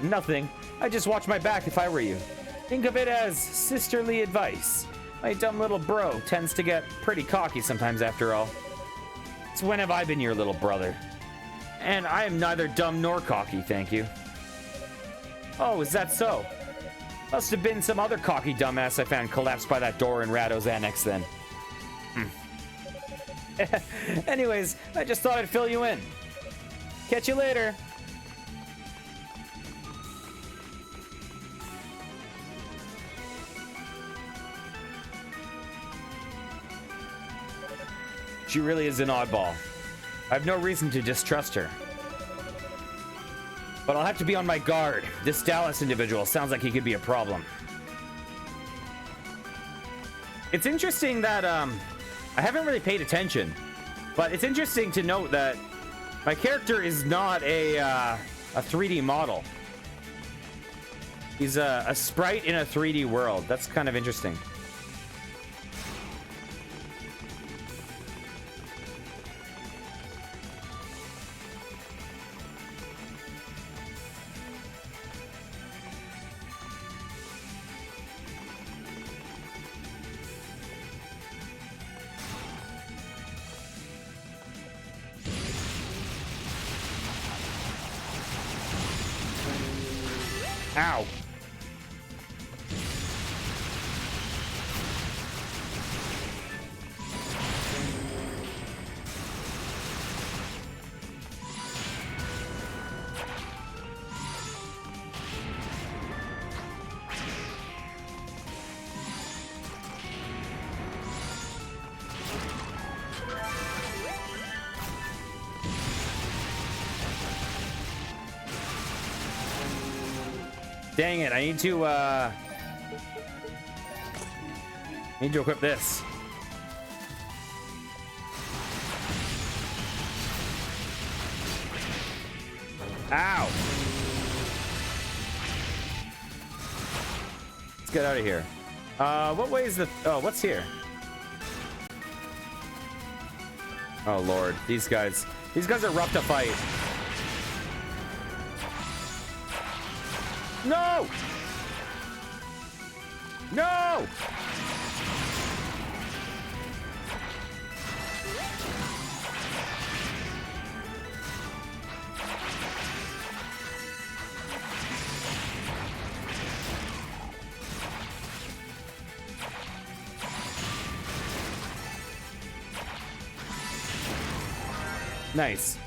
Nothing. I'd just watch my back if I were you. Think of it as sisterly advice. My dumb little bro tends to get pretty cocky sometimes after all. So when have I been your little brother? And I am neither dumb nor cocky, thank you. Oh, is that so? Must have been some other cocky dumbass I found collapsed by that door in Rado's annex then. Anyways, I just thought I'd fill you in. Catch you later. She really is an oddball. I have no reason to distrust her. But I'll have to be on my guard. This Dallas individual sounds like he could be a problem. It's interesting that, I haven't really paid attention, but it's interesting to note that my character is not a 3D model. He's a sprite in a 3D world. That's kind of interesting. Ow. Dang it, I need to equip this. Ow! Let's get out of here. What way is the... Oh, what's here? Oh, Lord. These guys are rough to fight. No! No! Nice.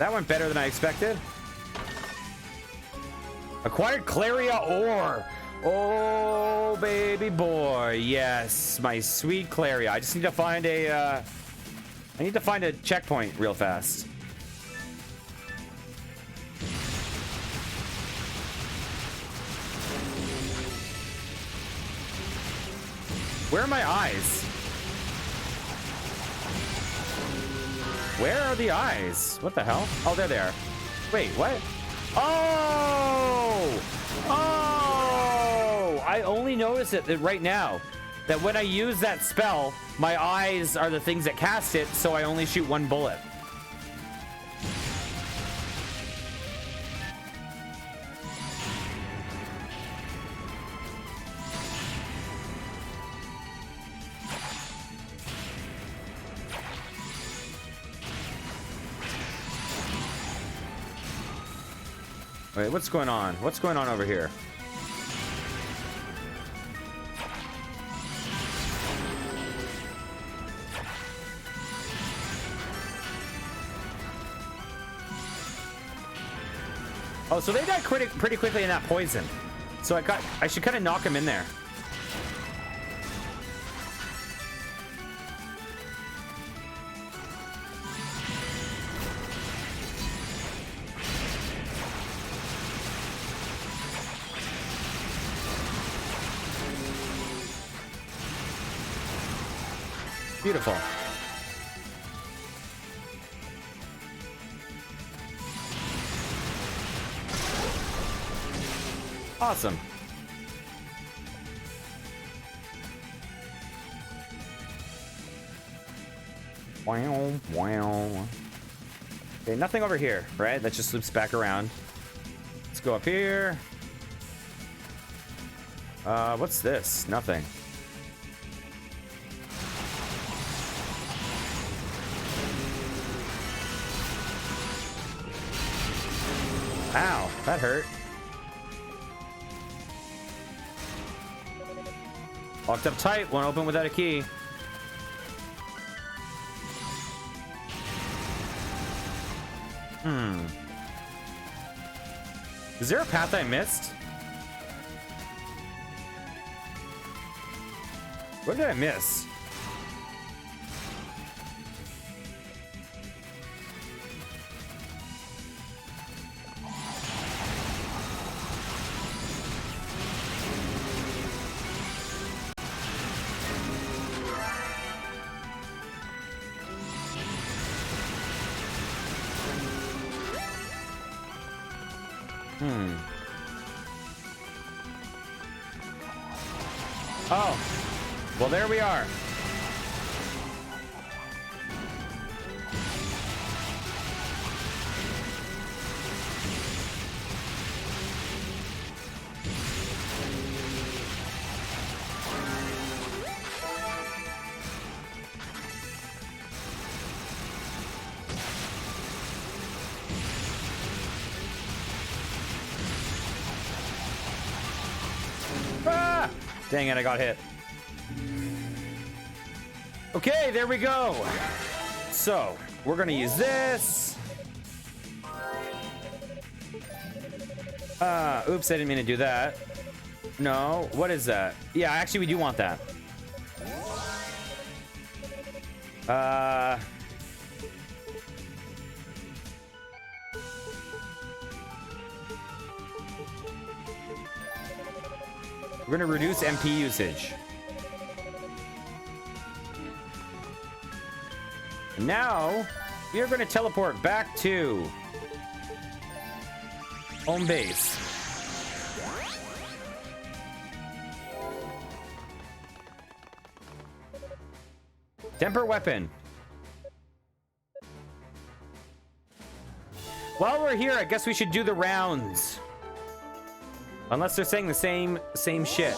That went better than I expected. Acquired Claria ore. Oh, baby boy. Yes, my sweet Claria. I just need to find a, I need to find a checkpoint real fast. Where are my eyes? Where are the eyes? What the hell? Oh, there they are. Wait, what? Oh! Oh! I only noticed it right now. That when I use that spell, my eyes are the things that cast it, so I only shoot one bullet. Wait, what's going on? What's going on over here? Oh, so they died pretty quickly in that poison. So I should kind of knock him in there. Beautiful. Awesome. Wow, wow. Okay, nothing over here, right? That just loops back around. Let's go up here. What's this? Nothing. Ow, that hurt. Locked up tight, won't open without a key. Is there a path I missed? What did I miss? Oh, well, there we are. Dang it, I got hit. Okay, there we go. So, we're gonna use this. Oops, I didn't mean to do that. No, what is that? Yeah, actually, we do want that. We're gonna reduce MP usage. Now, we are gonna teleport back to home base. Temper weapon. While we're here, I guess we should do the rounds. Unless they're saying the same shit.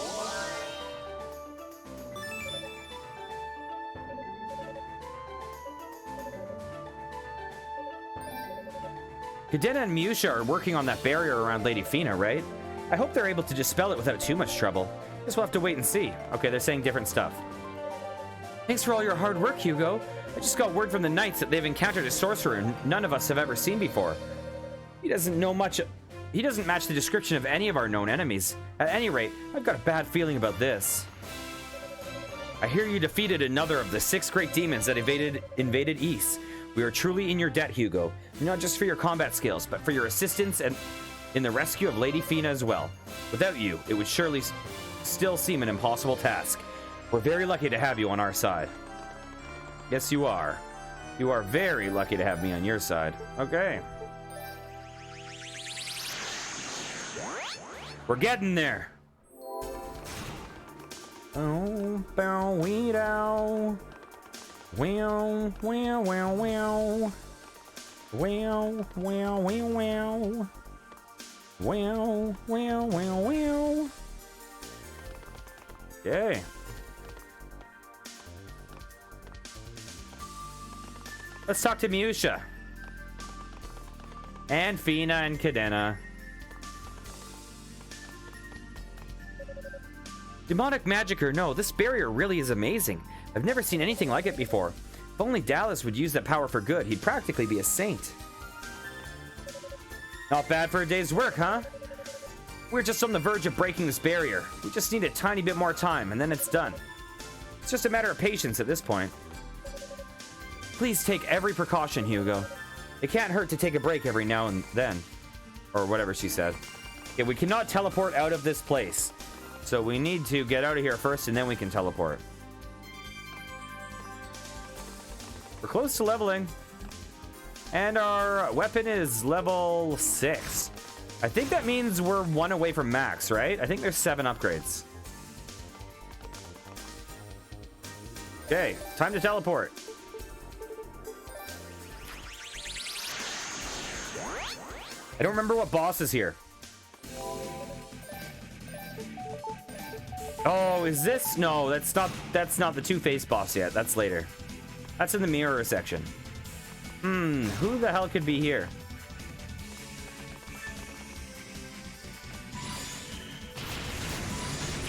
Cadena and Musha are working on that barrier around Lady Fina, right? I hope they're able to dispel it without too much trouble. Guess we'll have to wait and see. Okay, they're saying different stuff. Thanks for all your hard work, Hugo. I just got word from the knights that they've encountered a sorcerer none of us have ever seen before. He doesn't match the description of any of our known enemies. At any rate, I've got a bad feeling about this. I hear you defeated another of the 6 great demons that invaded East. We are truly in your debt, Hugo. Not just for your combat skills, but for your assistance and in the rescue of Lady Fina as well. Without you, it would surely still seem an impossible task. We're very lucky to have you on our side. Yes, you are. You are very lucky to have me on your side. Okay. We're getting there. Oh, bow, wee, dow. Wow, wow, wow, wow. Wow, wow, wow, wow. Wow, wow, wow, wow. Okay. Let's talk to Miusha. And Fina and Cadena. Demonic magic or no, this barrier really is amazing. I've never seen anything like it before. If only Dallas would use that power for good, he'd practically be a saint. Not bad for a day's work, huh? We're just on the verge of breaking this barrier. We just need a tiny bit more time, and then it's done. It's just a matter of patience at this point. Please take every precaution, Hugo. It can't hurt to take a break every now and then. Or whatever she said. Okay, we cannot teleport out of this place. So we need to get out of here first, and then we can teleport. We're close to leveling. And our weapon is level 6. I think that means we're 1 away from max, right? I think there's 7 upgrades. Okay, time to teleport. I don't remember what boss is here. Oh, is this? No, that's not the Two-Face boss yet. That's later. That's in the mirror section. Who the hell could be here?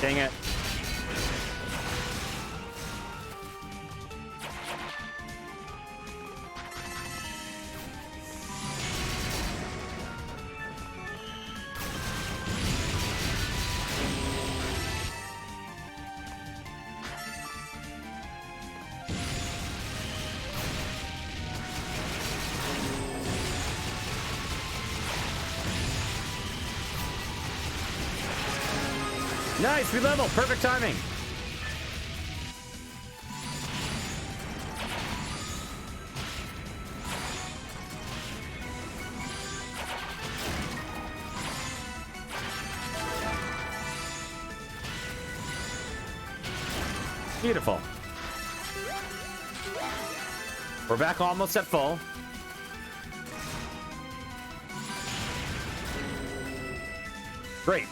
Dang it. Nice, we leveled. Perfect timing. Beautiful. We're back almost at full. Great.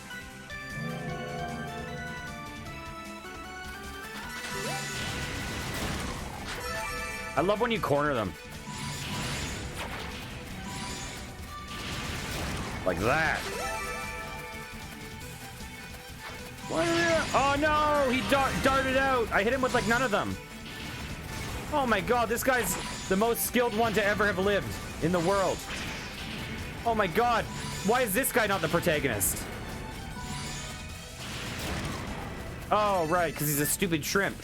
I love when you corner them. Like that. What are you? Oh no, he darted out. I hit him with like none of them. Oh my god, this guy's the most skilled one to ever have lived in the world. Oh my god, why is this guy not the protagonist? Oh right, because he's a stupid shrimp.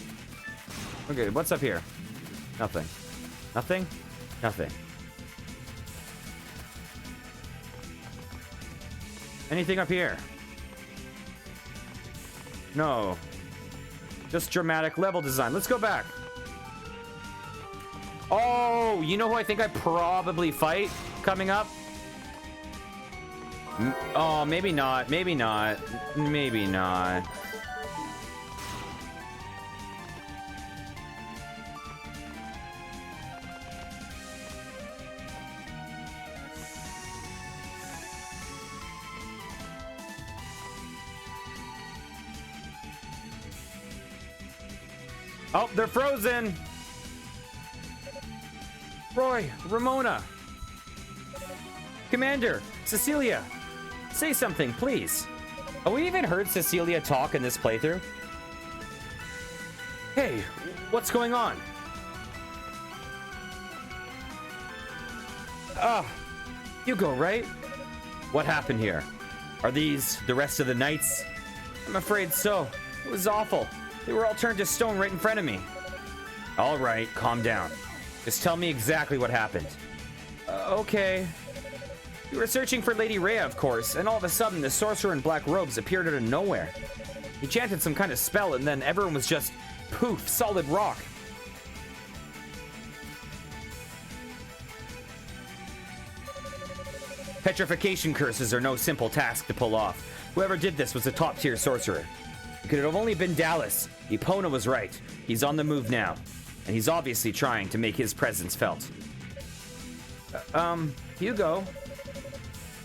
Okay, what's up here? Nothing. Nothing? Nothing. Anything up here? No. Just dramatic level design. Let's go back. Oh, you know who I think I probably fight coming up? Oh, maybe not. Maybe not. Maybe not. Oh, they're frozen. Roy, Ramona. Commander, Cecilia. Say something, please. Have we even heard Cecilia talk in this playthrough? Hey, what's going on? Hugo, right? What happened here? Are these the rest of the knights? I'm afraid so. It was awful. They were all turned to stone right in front of me. All right, calm down. Just tell me exactly what happened. Okay. We were searching for Lady Rhea, of course, and all of a sudden the sorcerer in black robes appeared out of nowhere. He chanted some kind of spell, and then everyone was just poof, solid rock. Petrification curses are no simple task to pull off. Whoever did this was a top-tier sorcerer. It could have only been Dallas. Epona was right. He's on the move now, and he's obviously trying to make his presence felt. Hugo,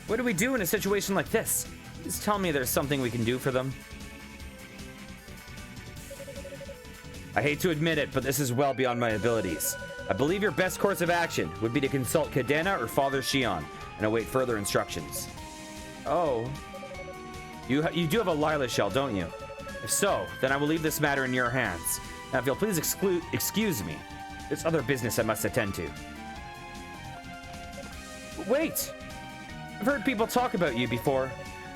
what do we do in a situation like this? Just tell me there's something we can do for them. I hate to admit it, but this is well beyond my abilities. I believe your best course of action would be to consult Cadena or Father Shion and await further instructions. Oh. You do have a Lila shell, don't you? If so, then I will leave this matter in your hands. Now, if you'll please excuse me, there's other business I must attend to. Wait! I've heard people talk about you before.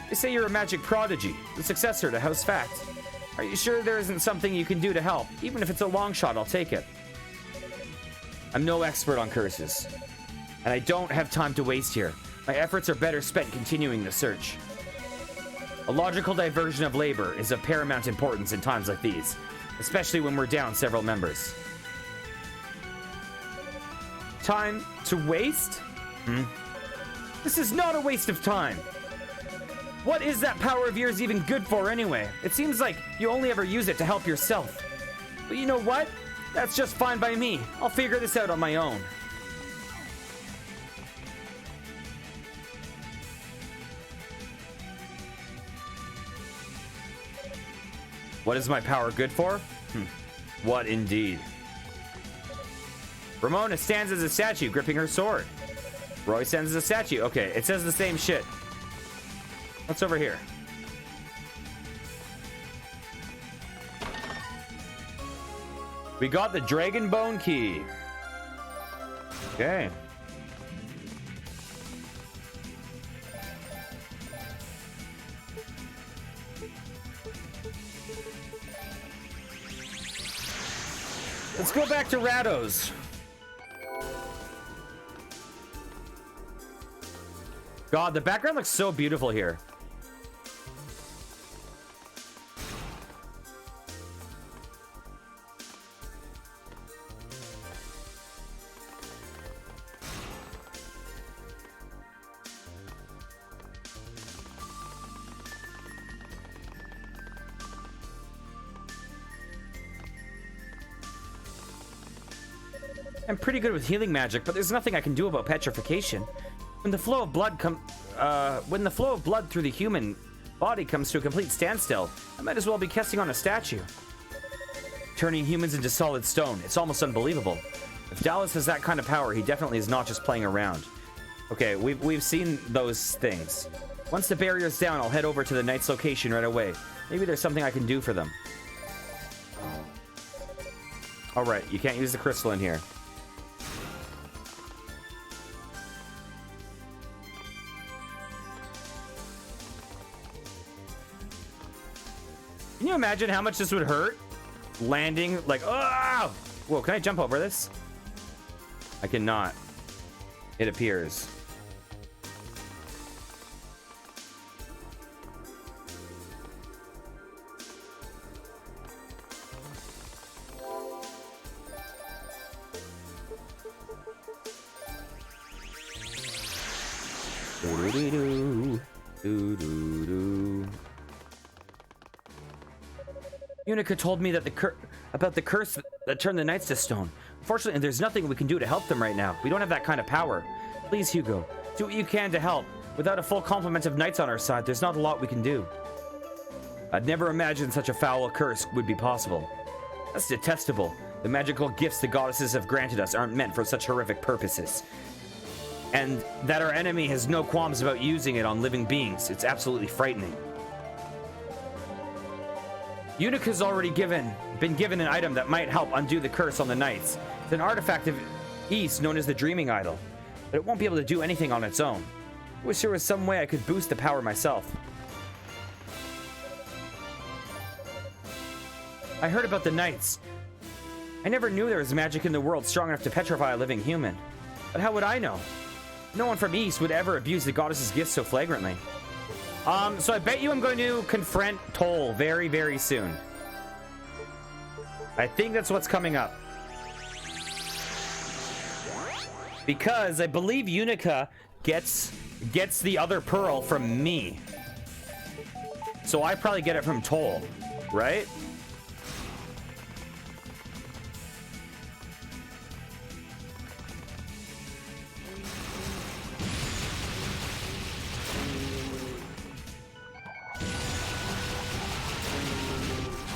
They say you're a magic prodigy, the successor to House Fact. Are you sure there isn't something you can do to help? Even if it's a long shot, I'll take it. I'm no expert on curses, and I don't have time to waste here. My efforts are better spent continuing the search. A logical diversion of labor is of paramount importance in times like these, especially when we're down several members. Time to waste? This is not a waste of time. What is that power of yours even good for anyway? It seems like you only ever use it to help yourself. But you know what? That's just fine by me. I'll figure this out on my own. What is my power good for? What indeed? Ramona stands as a statue, gripping her sword. Roy stands as a statue. Okay, it says the same shit. What's over here? We got the Dragon Bone Key. Okay. Let's go back to Rados. God, the background looks so beautiful here. I'm pretty good with healing magic, but there's nothing I can do about petrification. When the flow of blood through the human body comes to a complete standstill, I might as well be casting on a statue. Turning humans into solid stone, it's almost unbelievable. If Dallas has that kind of power, he definitely is not just playing around. Okay, we've seen those things. Once the barrier's down, I'll head over to the Knight's location right away. Maybe there's something I can do for them. Alright, you can't use the crystal in here. Can you imagine how much this would hurt? Landing like, oh! Whoa, can I jump over this? I cannot. It appears. Unica told me that about the curse that turned the knights to stone. Unfortunately, there's nothing we can do to help them right now. We don't have that kind of power. Please, Hugo, do what you can to help. Without a full complement of knights on our side, there's not a lot we can do. I'd never imagined such a foul curse would be possible. That's detestable. The magical gifts the goddesses have granted us aren't meant for such horrific purposes. And that our enemy has no qualms about using it on living beings. It's absolutely frightening. Unica's already been given an item that might help undo the curse on the knights. It's an artifact of East known as the Dreaming Idol. but it won't be able to do anything on its own. I wish there was some way I could boost the power myself. I heard about the Knights. I never knew there was magic in the world strong enough to petrify a living human. But how would I know? No one from East would ever abuse the goddess's gifts so flagrantly. So I bet you I'm going to confront Toll very, very soon. I think that's what's coming up. Because I believe Unica gets the other pearl from me. So I probably get it from Toll, right?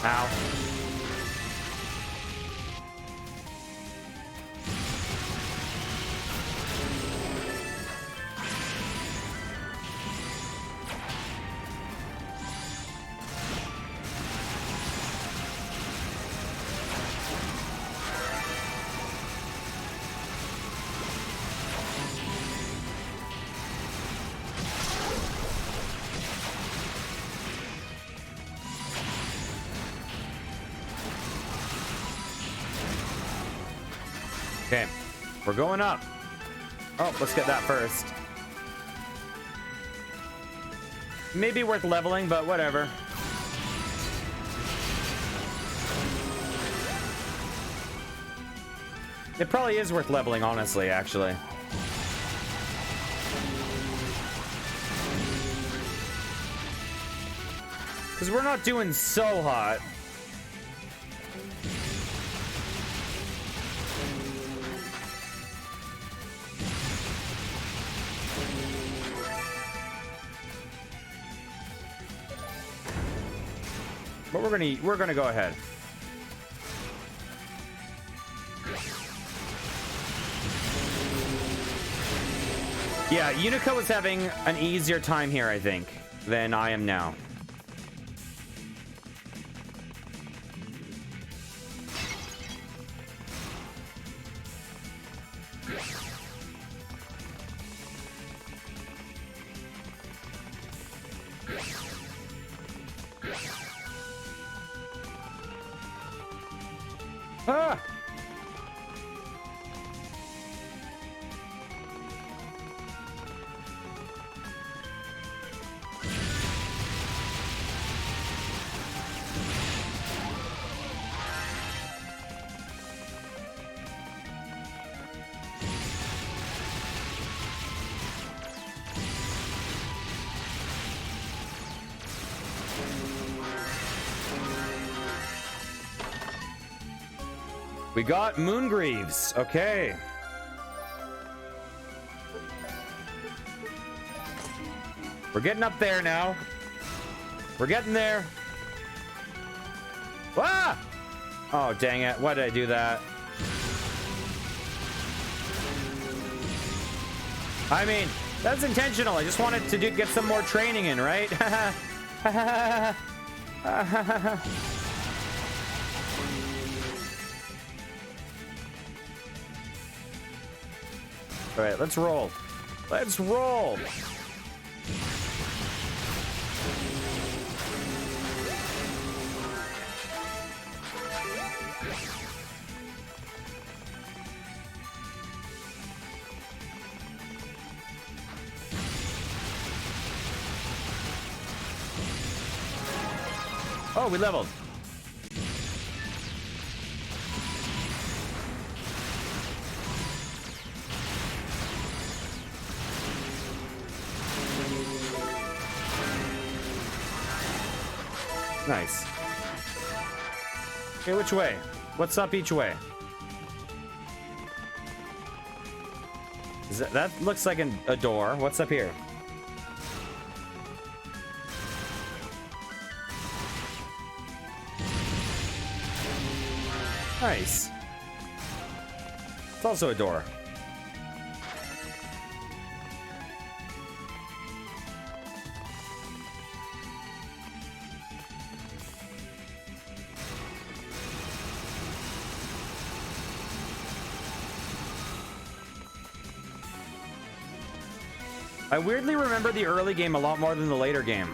Ow. Okay, we're going up. Oh, let's get that first. Maybe worth leveling, but whatever. It probably is worth leveling, honestly, actually. Because we're not doing so hot. But we're gonna go ahead. Yeah, Unica was having an easier time here, I think, than I am now. Ah! We got Moongreaves. Okay. We're getting up there now. We're getting there. Ah! Oh, dang it. Why did I do that? I mean, that's intentional. I just wanted to get some more training in, right? All right, let's roll. Let's roll. Oh, we leveled. Nice. Okay, which way? What's up each way? Is that looks like a door. What's up here? Nice. It's also a door. I weirdly remember the early game a lot more than the later game.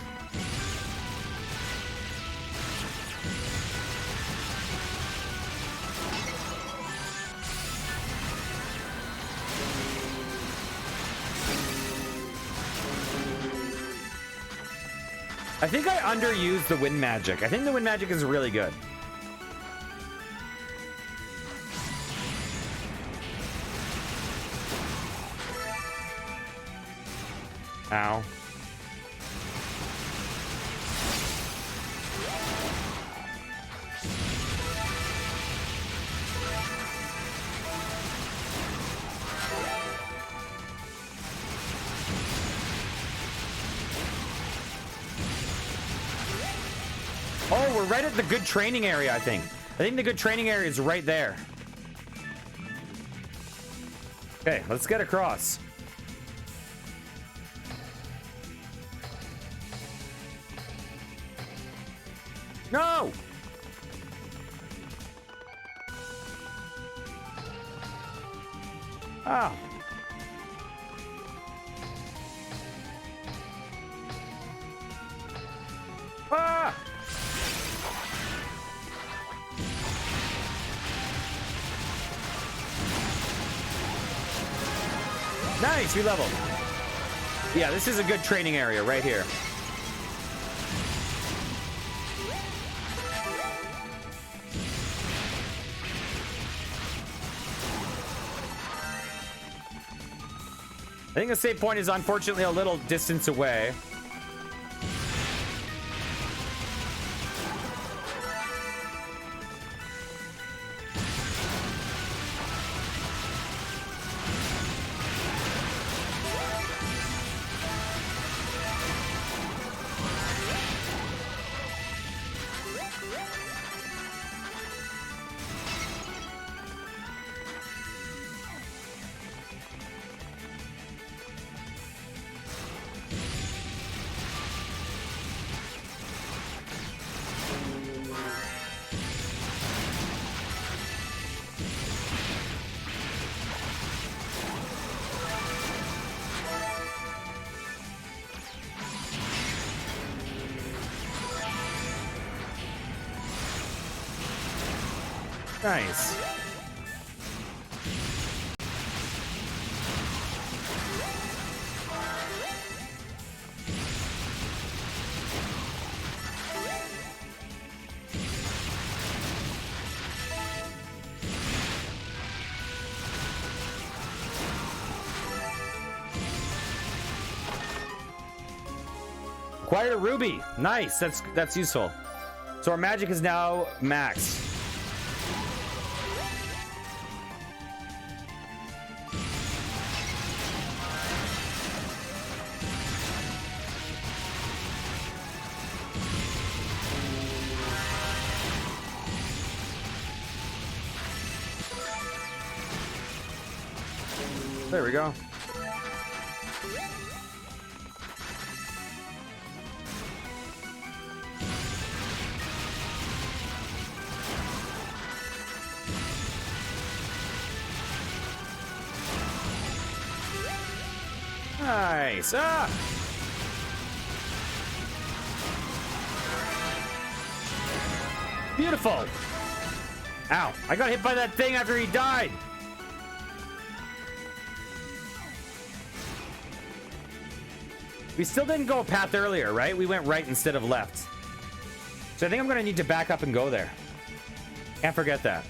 I think I underused the wind magic. I think the wind magic is really good. Ow. Oh, we're right at the good training area, I think. I think the good training area is right there. Okay, let's get across. No! Oh. Ah! Nice, we leveled. Yeah, this is a good training area right here. I think the save point is unfortunately a little distance away. Nice. Acquired a ruby. Nice. That's useful. So our magic is now maxed. There we go. Nice. Ah! Beautiful. Ow. I got hit by that thing after he died. We still didn't go a path earlier, right? We went right instead of left. So I think I'm going to need to back up and go there. Can't forget that.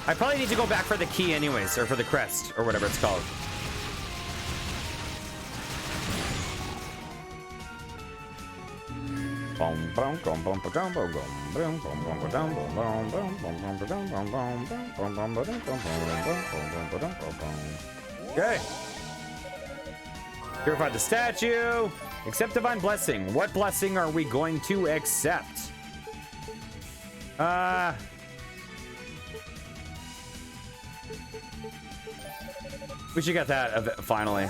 I probably need to go back for the key anyways, or for the crest, or whatever it's called. Okay. Purify the statue. Accept divine blessing. What blessing are we going to accept? We should get that finally.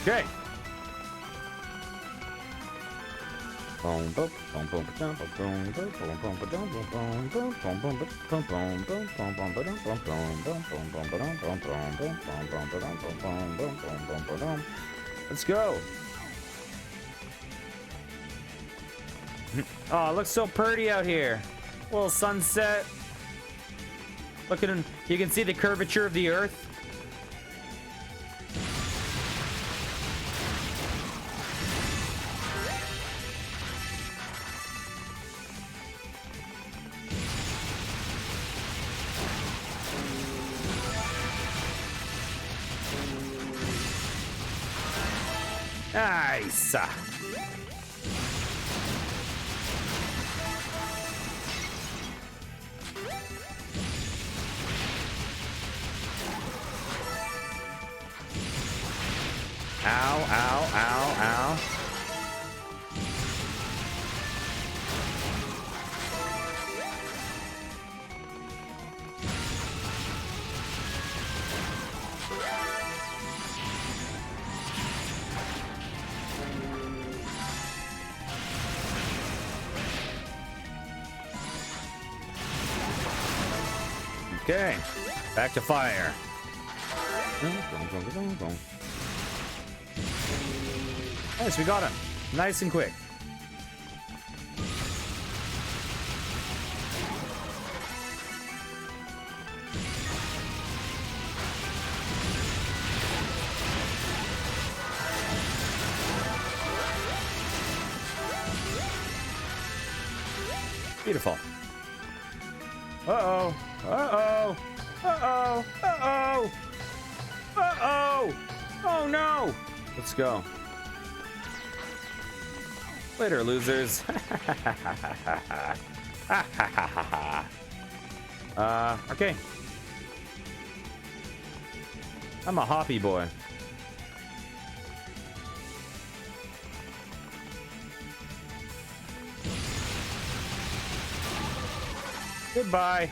Okay. Let's go. Oh, it looks so pretty out here. A little sunset. Look at him. You can see the curvature of the earth. Nice. Ow, ow, ow, ow. Okay, back to fire. Nice, we got him. Nice and quick. Beautiful. Uh-oh. Uh-oh. Uh-oh. Uh-oh. Uh-oh. Oh, no. Let's go. Later, losers. Okay. I'm a hoppy boy. Goodbye.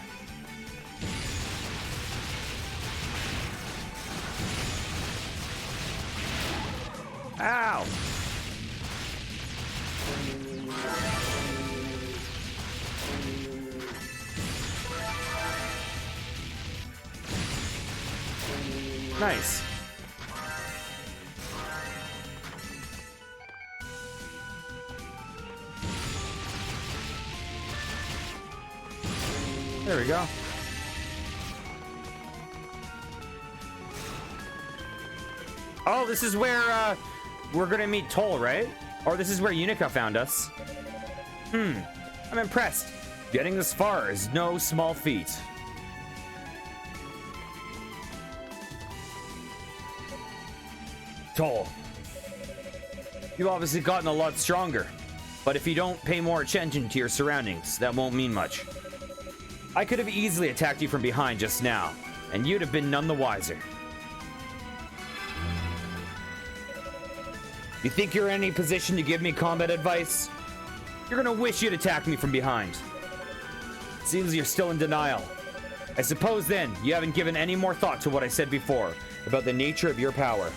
Ow. Nice. There we go. Oh, this is where we're gonna meet Toll, right? Or this is where Unica found us. I'm impressed. Getting this far is no small feat. Toll, you've obviously gotten a lot stronger, but if you don't pay more attention to your surroundings, that won't mean much. I could have easily attacked you from behind just now, and you'd have been none the wiser. You think you're in any position to give me combat advice? You're gonna wish you'd attacked me from behind. Seems you're still in denial. I suppose then you haven't given any more thought to what I said before about the nature of your power.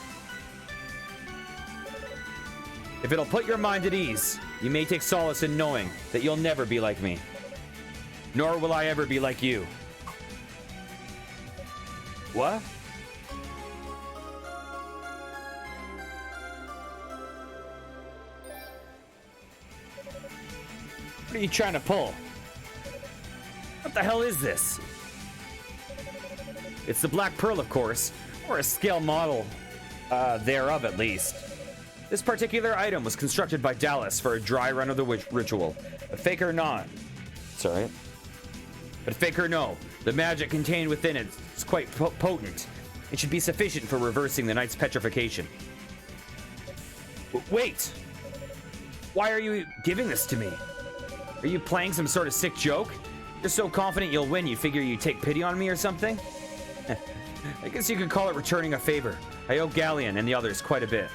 If it'll put your mind at ease, you may take solace in knowing that you'll never be like me. Nor will I ever be like you. What? What are you trying to pull? What the hell is this? It's the Black Pearl, of course, or a scale model thereof at least. This particular item was constructed by Dallas for a dry run of the ritual. A fake or not. It's alright. But fake or no, the magic contained within it is quite potent. It should be sufficient for reversing the knight's petrification. Wait! Why are you giving this to me? Are you playing some sort of sick joke? You're so confident you'll win, you figure you take pity on me or something? I guess you could call it returning a favor. I owe Galleon and the others quite a bit.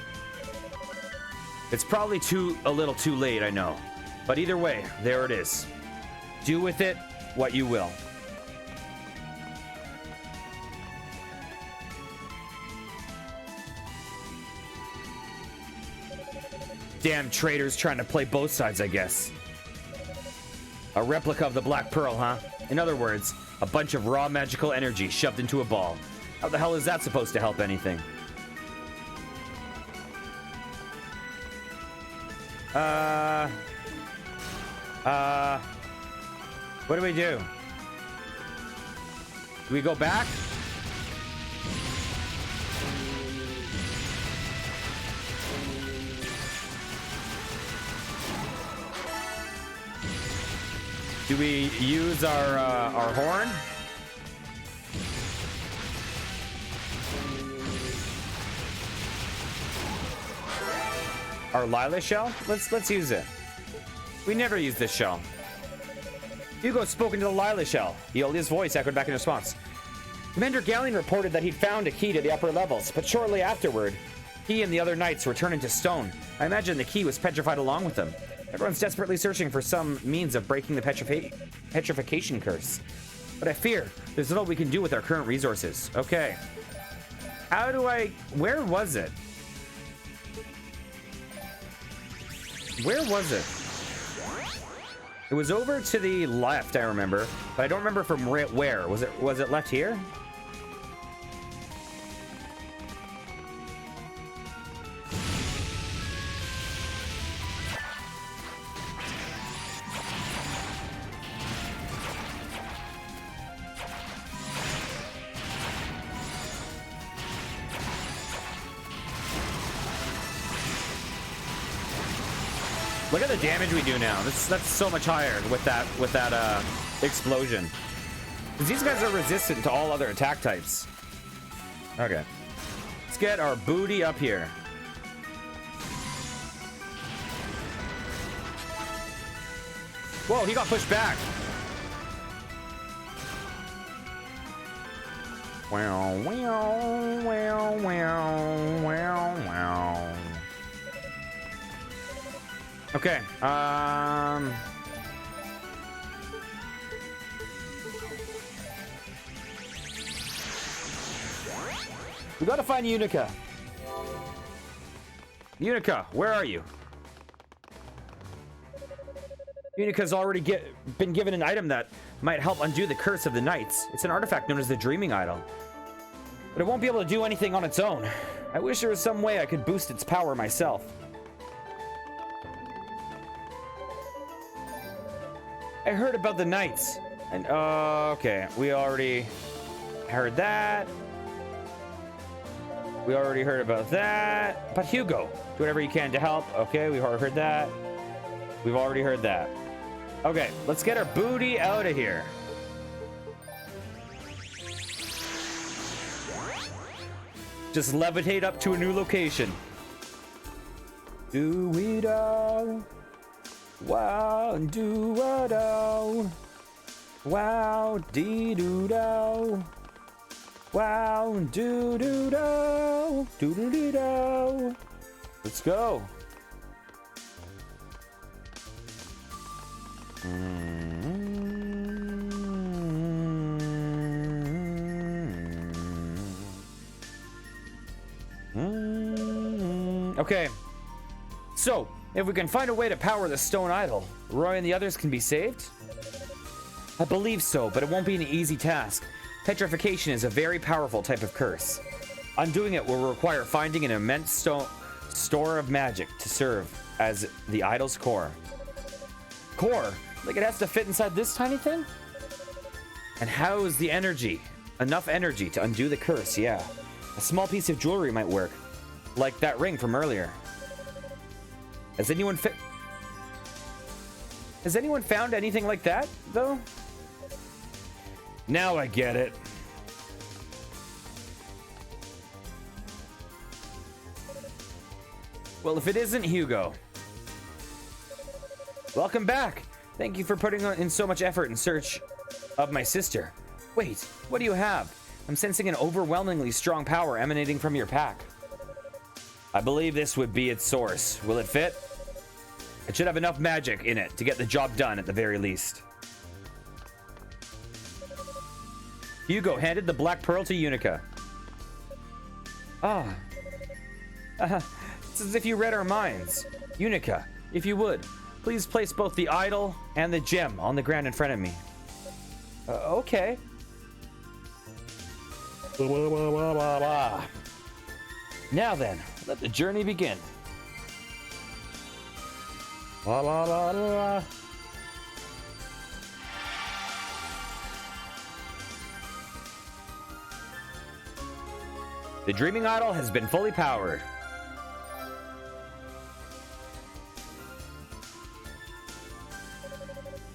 It's probably a little too late, I know. But either way, there it is. Do with it what you will. Damn traitors trying to play both sides, I guess. A replica of the Black Pearl, huh? In other words, a bunch of raw magical energy shoved into a ball. How the hell is that supposed to help anything? What do we do? Do we go back? Do we use our horn? Our Lila shell? Let's use it. We never use this shell. Hugo spoke into the Lila shell. His voice echoed back in response. Commander Galleon reported that he'd found a key to the upper levels, but shortly afterward, he and the other knights were turned into stone. I imagine the key was petrified along with them. Everyone's desperately searching for some means of breaking the petrification curse. But I fear there's little we can do with our current resources. Okay. Where was it? Where was it? It was over to the left, I remember, but I don't remember from where. Was it left here? Look at the damage we do now. That's so much higher with that explosion. Because these guys are resistant to all other attack types. Okay. Let's get our booty up here. Whoa, he got pushed back. Wow, wow, wow, wow, wow, wow. Okay, we gotta find Unica. Unica, where are you? Unica's already been given an item that might help undo the curse of the knights. It's an artifact known as the Dreaming Idol. But it won't be able to do anything on its own. I wish there was some way I could boost its power myself. I heard about the knights. And, okay. We already heard that. We already heard about that. But Hugo, do whatever you can to help. Okay, we've already heard that. We've already heard that. Okay, let's get our booty out of here. Just levitate up to a new location. Do we do? Wow, do wa do. Wow, dee doo do. Wow, do do do. Do do do do. Let's go. Okay. So, if we can find a way to power the stone idol, Roy and the others can be saved? I believe so, but it won't be an easy task. Petrification is a very powerful type of curse. Undoing it will require finding an immense store of magic to serve as the idol's core. Core? Like it has to fit inside this tiny thing? And how is the energy? Enough energy to undo the curse, yeah. A small piece of jewelry might work. Like that ring from earlier. Has anyone found anything like that, though? Now I get it. Well, if it isn't Hugo. Welcome back. Thank you for putting in so much effort in search of my sister. Wait, what do you have? I'm sensing an overwhelmingly strong power emanating from your pack. I believe this would be its source. Will it fit? It should have enough magic in it to get the job done at the very least. Hugo handed the black pearl to Unica. Ah. It's as if you read our minds. Unica, if you would, please place both the idol and the gem on the ground in front of me. Okay. Now then, let the journey begin. La la la la. The dreaming idol has been fully powered.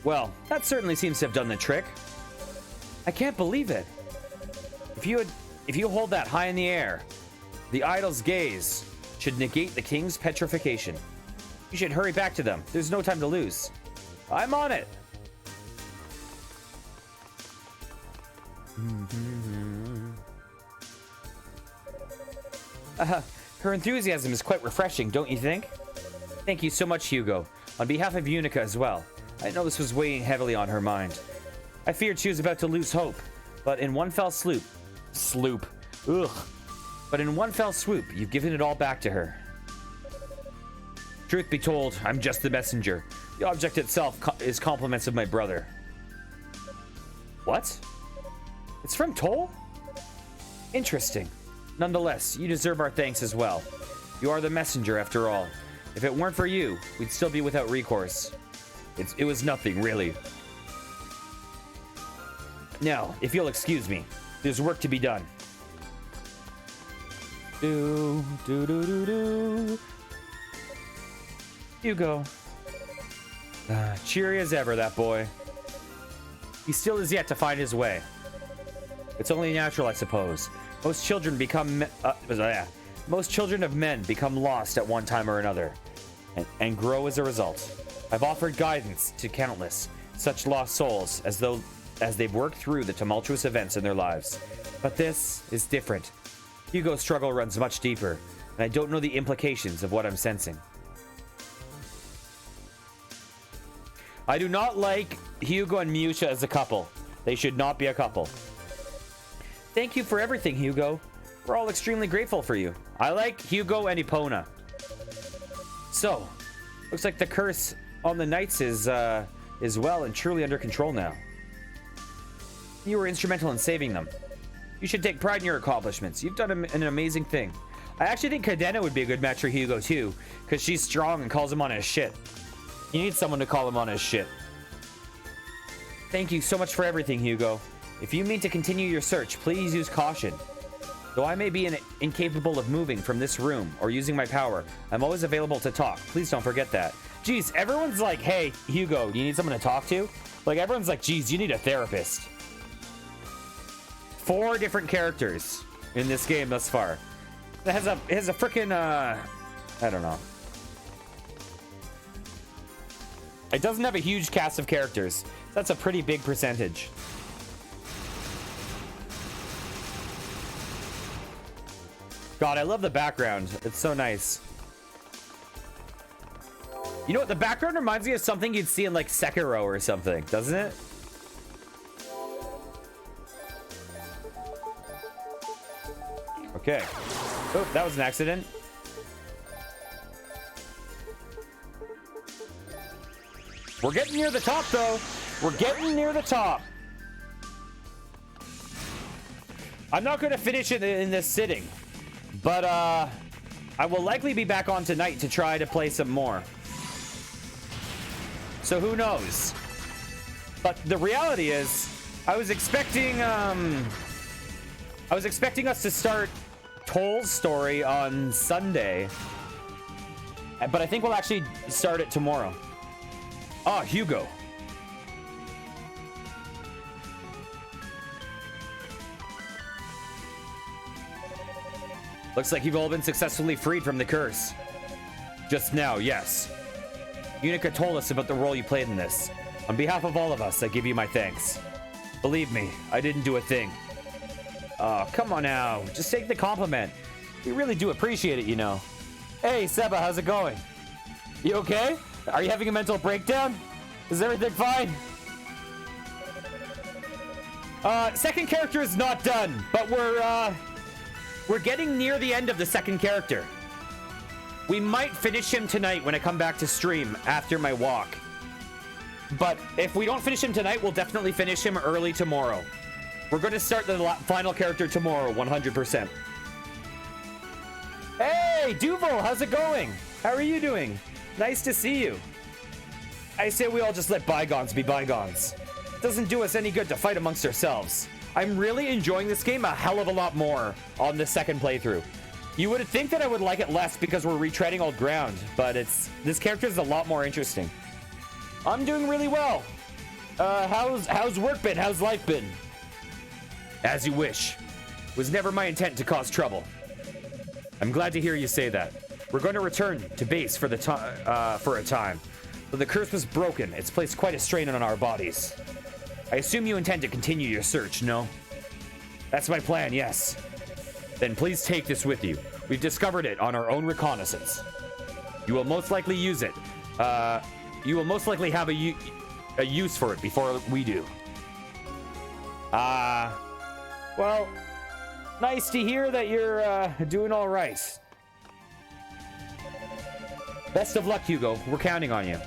Well, that certainly seems to have done the trick. I can't believe it. If you hold that high in the air, the idol's gaze should negate the king's petrification. You should hurry back to them. There's no time to lose. I'm on it. Her enthusiasm is quite refreshing, don't you think? Thank you so much, Hugo. On behalf of Unica as well. I know this was weighing heavily on her mind. I feared she was about to lose hope, but in one fell swoop, But in one fell swoop, you've given it all back to her. Truth be told, I'm just the messenger. The object itself is compliments of my brother. What? It's from Toll? Interesting. Nonetheless, you deserve our thanks as well. You are the messenger after all. If it weren't for you, we'd still be without recourse. It was nothing, really. Now, if you'll excuse me, there's work to be done. Hugo. Cheery as ever, that boy. He still is yet to find his way. It's only natural, I suppose. Most children of men become lost at one time or another, and grow as a result. I've offered guidance to countless such lost souls as they've worked through the tumultuous events in their lives. But this is different. Hugo's struggle runs much deeper, and I don't know the implications of what I'm sensing. I do not like Hugo and Miusha as a couple. They should not be a couple. Thank you for everything, Hugo. We're all extremely grateful for you. I like Hugo and Epona. So, looks like the curse on the knights is well and truly under control now. You were instrumental in saving them. You should take pride in your accomplishments. You've done an amazing thing. I actually think Cadena would be a good match for Hugo too, because she's strong and calls him on his shit. You need someone to call him on his shit. Thank you so much for everything, Hugo. If you mean to continue your search, please use caution. Though I may be incapable of moving from this room or using my power, I'm always available to talk. Please don't forget that. Jeez, everyone's like, hey, Hugo, you need someone to talk to? Like, everyone's like, geez, you need a therapist. 4 different characters in this game thus far. It has a freaking, I don't know. It doesn't have a huge cast of characters. That's a pretty big percentage. God, I love the background. It's so nice. You know what? The background reminds me of something you'd see in like Sekiro or something, doesn't it? Okay. Oh, that was an accident. We're getting near the top, though. We're getting near the top. I'm not going to finish it in this sitting, but I will likely be back on tonight to try to play some more. So who knows? But the reality is, I was expecting us to start Toll's story on Sunday, but I think we'll actually start it tomorrow. Ah, Hugo. Looks like you've all been successfully freed from the curse. Just now, yes. Unica told us about the role you played in this. On behalf of all of us, I give you my thanks. Believe me, I didn't do a thing. Oh, come on now. Just take the compliment. We really do appreciate it, you know. Hey, Seba, how's it going? You okay? Are you having a mental breakdown? Is everything fine? Second character is not done, but we're getting near the end of the second character. We might finish him tonight when I come back to stream after my walk. But if we don't finish him tonight, we'll definitely finish him early tomorrow. We're going to start the final character tomorrow, 100%. Hey, Duval, how's it going? How are you doing? Nice to see you. I say we all just let bygones be bygones. It doesn't do us any good to fight amongst ourselves. I'm really enjoying this game a hell of a lot more on the second playthrough. You would think that I would like it less because we're retreading old ground, but this character is a lot more interesting. I'm doing really well. How's work been? How's life been? As you wish. It was never my intent to cause trouble. I'm glad to hear you say that. We're going to return to base for a time. But the curse was broken. It's placed quite a strain on our bodies. I assume you intend to continue your search, no? That's my plan, yes. Then please take this with you. We've discovered it on our own reconnaissance. You will most likely use it. You will most likely have a use for it before we do. Well, nice to hear that you're doing all right. Best of luck, Hugo. We're counting on you.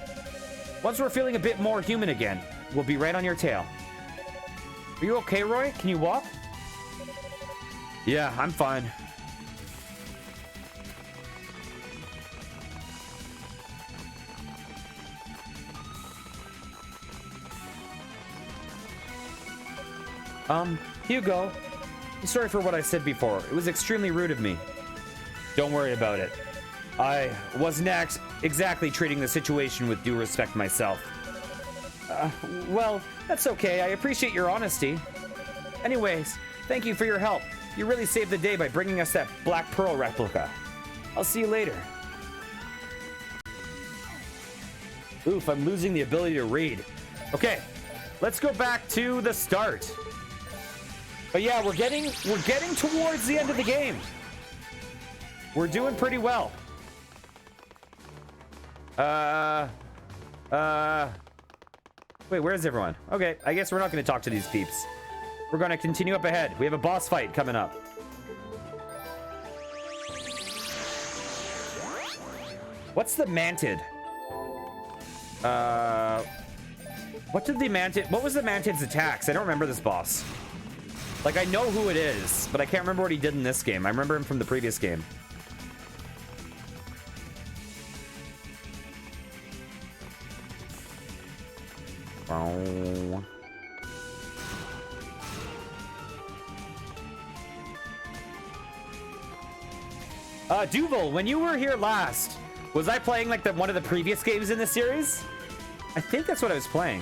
Once we're feeling a bit more human again, we'll be right on your tail. Are you okay, Roy? Can you walk? Yeah, I'm fine. Hugo, I'm sorry for what I said before. It was extremely rude of me. Don't worry about it. I wasn't exactly treating the situation with due respect myself. Well, that's okay. I appreciate your honesty. Anyways, thank you for your help. You really saved the day by bringing us that Black Pearl replica. I'll see you later. Oof, I'm losing the ability to read. Okay, let's go back to the start. But yeah, we're getting towards the end of the game. We're doing pretty well. Wait, where's everyone? Okay, I guess we're not going to talk to these peeps. We're going to continue up ahead. We have a boss fight coming up. What's the Mantid? What was the Mantid's attacks? I don't remember this boss. Like, I know who it is, but I can't remember what he did in this game. I remember him from the previous game. Oh. Duval, when you were here last, was I playing like one of the previous games in the series? I think that's what I was playing.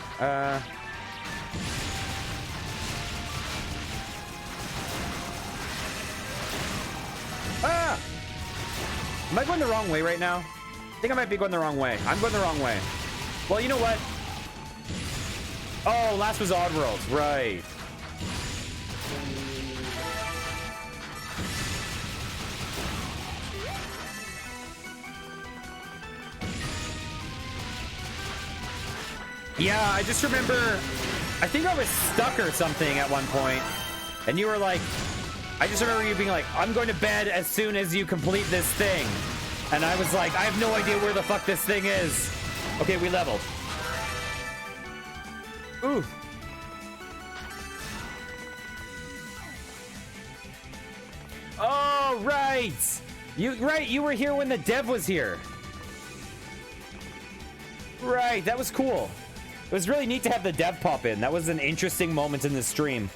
Am I going the wrong way right now? I think I might be going the wrong way. I'm going the wrong way. Well, you know what? Oh, last was Oddworld. Right. Yeah, I just remember, I think I was stuck or something at one point, and you were like, I just remember you being like, I'm going to bed as soon as you complete this thing. And I was like, I have no idea where the fuck this thing is. Okay, we leveled. Ooh. Oh, right. You were here when the dev was here. Right, that was cool. It was really neat to have the dev pop in. That was an interesting moment in the stream.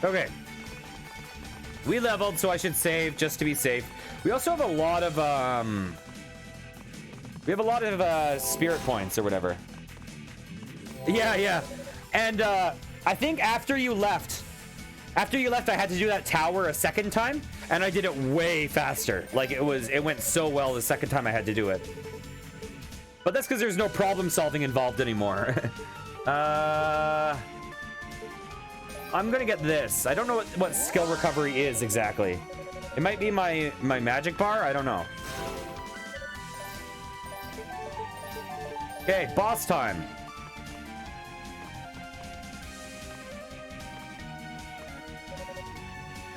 Okay. We leveled, so I should save just to be safe. We also have a lot of spirit points or whatever. Yeah. And I think after you left, I had to do that tower a second time, and I did it way faster. Like, it went so well the second time I had to do it. But that's because there's no problem solving involved anymore. I'm gonna get this. I don't know what skill recovery is exactly. It might be my magic bar. I don't know. Okay, boss time.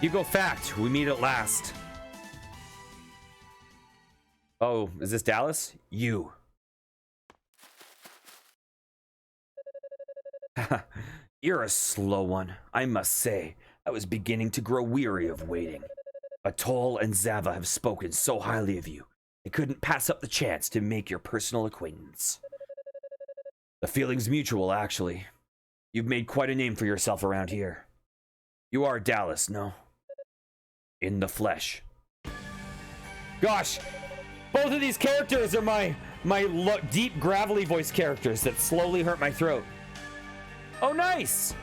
Hugo fact, we meet at last. Oh, is this Dallas? You. You're a slow one, I must say. I was beginning to grow weary of waiting. Atoll and Zava have spoken so highly of you. I couldn't pass up the chance to make your personal acquaintance. The feeling's mutual, actually. You've made quite a name for yourself around here. You are Dallas, no? In the flesh. Gosh, both of these characters are my deep gravelly voice characters that slowly hurt my throat. Oh, nice.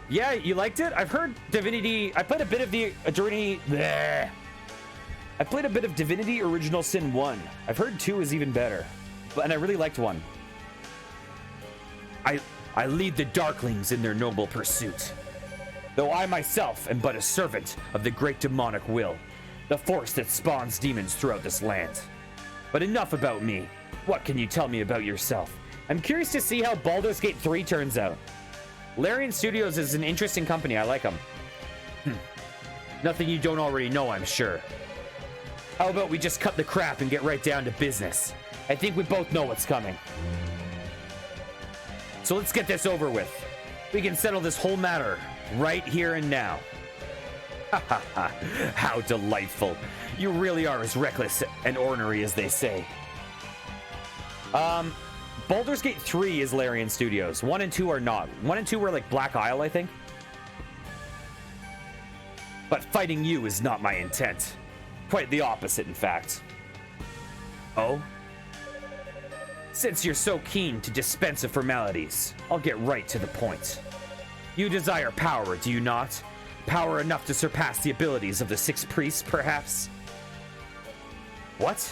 Yeah, you liked it? I've heard Divinity. I played a bit of the Divinity. Bleh. I played a bit of Divinity Original Sin 1. I've heard 2 is even better, and I really liked 1. I lead the Darklings in their noble pursuit. Though I myself am but a servant of the great demonic will, the force that spawns demons throughout this land. But enough about me. What can you tell me about yourself? I'm curious to see how Baldur's Gate 3 turns out. Larian Studios is an interesting company. I like them. Nothing you don't already know, I'm sure. How about we just cut the crap and get right down to business? I think we both know what's coming. So let's get this over with. We can settle this whole matter right here and now. Ha ha ha. How delightful. You really are as reckless and ornery as they say. Baldur's Gate 3 is Larian Studios. 1 and 2 are not. 1 and 2 were like Black Isle, I think. But fighting you is not my intent. Quite the opposite, in fact. Oh? Since you're so keen to dispense of formalities, I'll get right to the point. You desire power, do you not? Power enough to surpass the abilities of the 6 priests, perhaps? What?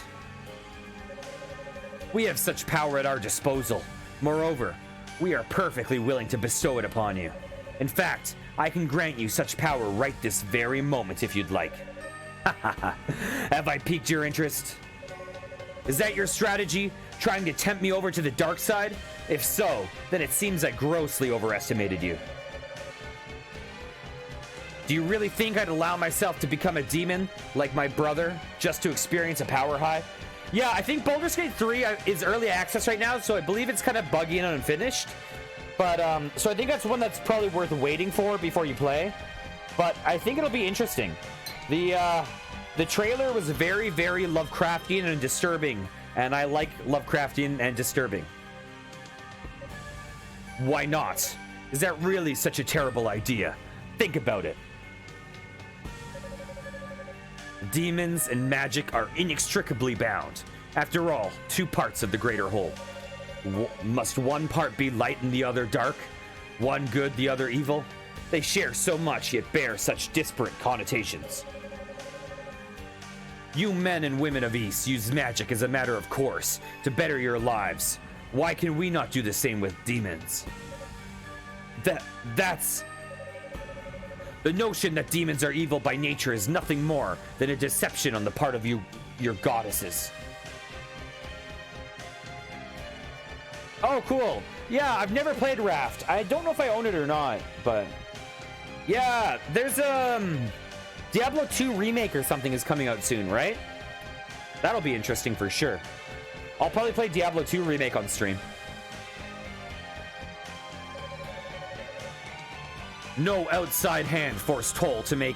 We have such power at our disposal. Moreover, we are perfectly willing to bestow it upon you. In fact, I can grant you such power right this very moment if you'd like. Ha ha ha. Have I piqued your interest? Is that your strategy? Trying to tempt me over to the dark side? If so, then it seems I grossly overestimated you. Do you really think I'd allow myself to become a demon like my brother just to experience a power high? Yeah, I think Baldur's Gate 3 is early access right now, so I believe it's kind of buggy and unfinished. But, so I think that's one that's probably worth waiting for before you play. But I think it'll be interesting. The trailer was very, very Lovecraftian and disturbing, and I like Lovecraftian and disturbing. Why not? Is that really such a terrible idea? Think about it. Demons and magic are inextricably bound. After all, 2 parts of the greater whole. Must one part be light and the other dark? One good, the other evil? They share so much, yet bear such disparate connotations. You men and women of East use magic as a matter of course to better your lives. Why can we not do the same with demons? That's... The notion that demons are evil by nature is nothing more than a deception on the part of your goddesses. Oh, cool. Yeah, I've never played Raft. I don't know if I own it or not, but... Yeah, there's Diablo 2 remake or something is coming out soon, right? That'll be interesting for sure. I'll probably play Diablo 2 remake on stream. No outside hand forced Toll to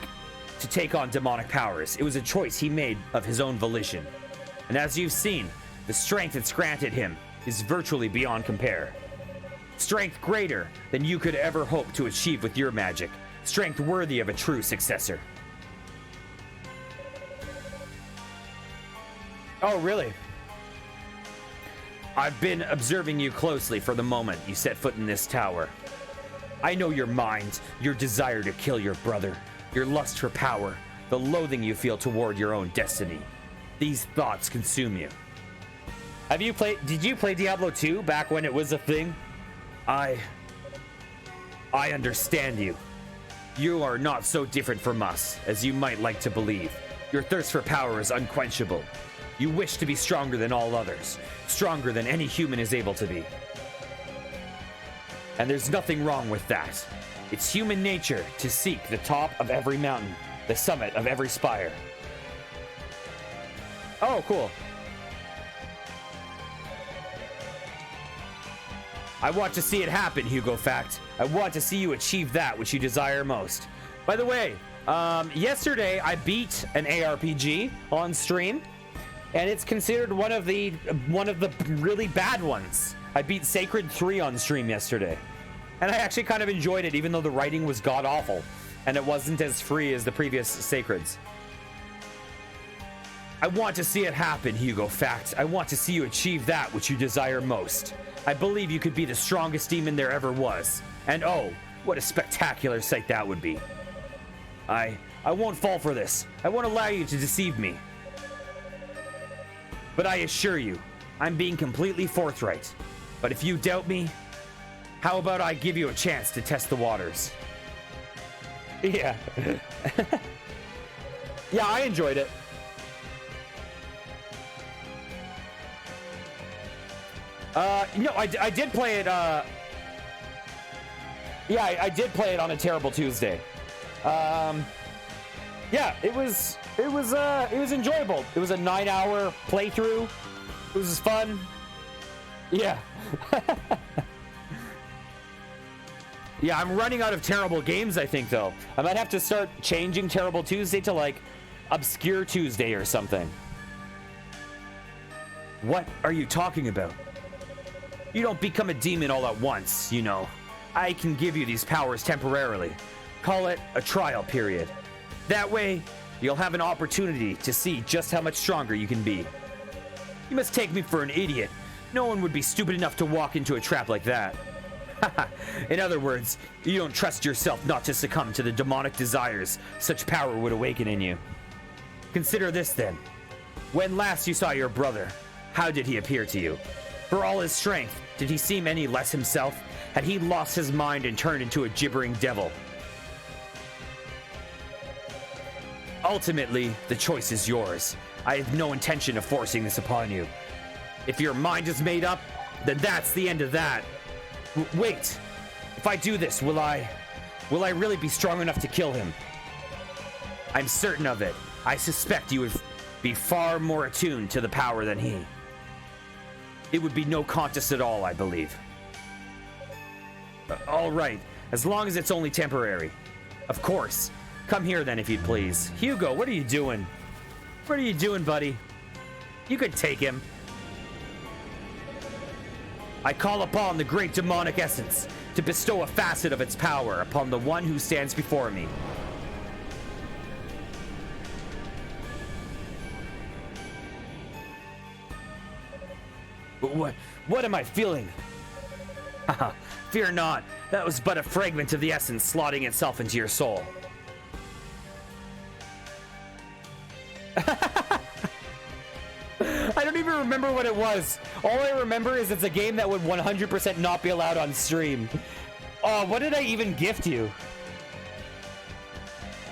take on demonic powers. It was a choice he made of his own volition. And as you've seen, the strength it's granted him is virtually beyond compare. Strength greater than you could ever hope to achieve with your magic. Strength worthy of a true successor. Oh, really? I've been observing you closely for the moment you set foot in this tower. I know your mind, your desire to kill your brother, your lust for power, the loathing you feel toward your own destiny. These thoughts consume you. Did you play Diablo 2 back when it was a thing? I understand you. You are not so different from us as you might like to believe. Your thirst for power is unquenchable. You wish to be stronger than all others, stronger than any human is able to be. And there's nothing wrong with that. It's human nature to seek the top of every mountain, the summit of every spire. Oh, cool. I want to see it happen, Hugo Fact. I want to see you achieve that which you desire most. By the way, yesterday I beat an ARPG on stream, and it's considered one of the really bad ones. I beat Sacred 3 on stream yesterday, and I actually kind of enjoyed it, even though the writing was god awful, and it wasn't as free as the previous Sacreds. I want to see it happen, Hugo Fact. I want to see you achieve that which you desire most. I believe you could be the strongest demon there ever was. And oh, what a spectacular sight that would be. I won't fall for this. I won't allow you to deceive me. But I assure you, I'm being completely forthright. But if you doubt me, how about I give you a chance to test the waters? Yeah. Yeah, I enjoyed it. No, I did play it, yeah, I did play it on a terrible Tuesday. Yeah, it was enjoyable. It was a 9-hour playthrough. It was fun. Yeah. Yeah, I'm running out of terrible games, I think, though. I might have to start changing Terrible Tuesday to, like, Obscure Tuesday or something. What are you talking about? You don't become a demon all at once, you know. I can give you these powers temporarily. Call it a trial period. That way, you'll have an opportunity to see just how much stronger you can be. You must take me for an idiot. No one would be stupid enough to walk into a trap like that. In other words, you don't trust yourself not to succumb to the demonic desires such power would awaken in you. Consider this then. When last you saw your brother, how did he appear to you? For all his strength, did he seem any less himself? Had he lost his mind and turned into a gibbering devil? Ultimately, the choice is yours. I have no intention of forcing this upon you. If your mind is made up, then that's the end of that. Wait, if I do this, will I really be strong enough to kill him? I'm certain of it. I suspect you would be far more attuned to the power than he. It would be no contest at all, I believe. All right, as long as it's only temporary. Of course. Come here then, if you'd please. Hugo, what are you doing? What are you doing, buddy? You could take him. I call upon the great demonic essence to bestow a facet of its power upon the one who stands before me. What am I feeling? Haha, fear not. That was but a fragment of the essence slotting itself into your soul. I don't even remember what it was. All I remember is it's a game that would 100% not be allowed on stream. Oh, what did I even gift you?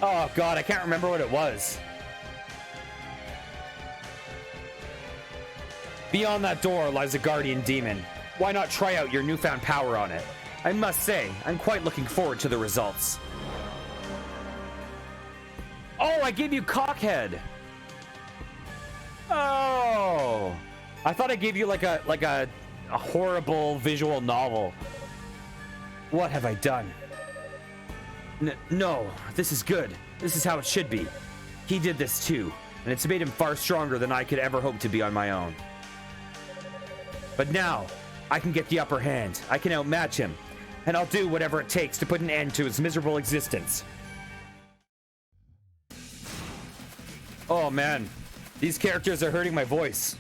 Oh god, I can't remember what it was. Beyond that door lies a guardian demon. Why not try out your newfound power on it? I must say, I'm quite looking forward to the results. Oh, I gave you Cockhead. Oh, I thought I gave you like a horrible visual novel. What have I done? No, this is good. This is how it should be. He did this too, and it's made him far stronger than I could ever hope to be on my own. But now, I can get the upper hand. I can outmatch him, and I'll do whatever it takes to put an end to his miserable existence. Oh man, these characters are hurting my voice.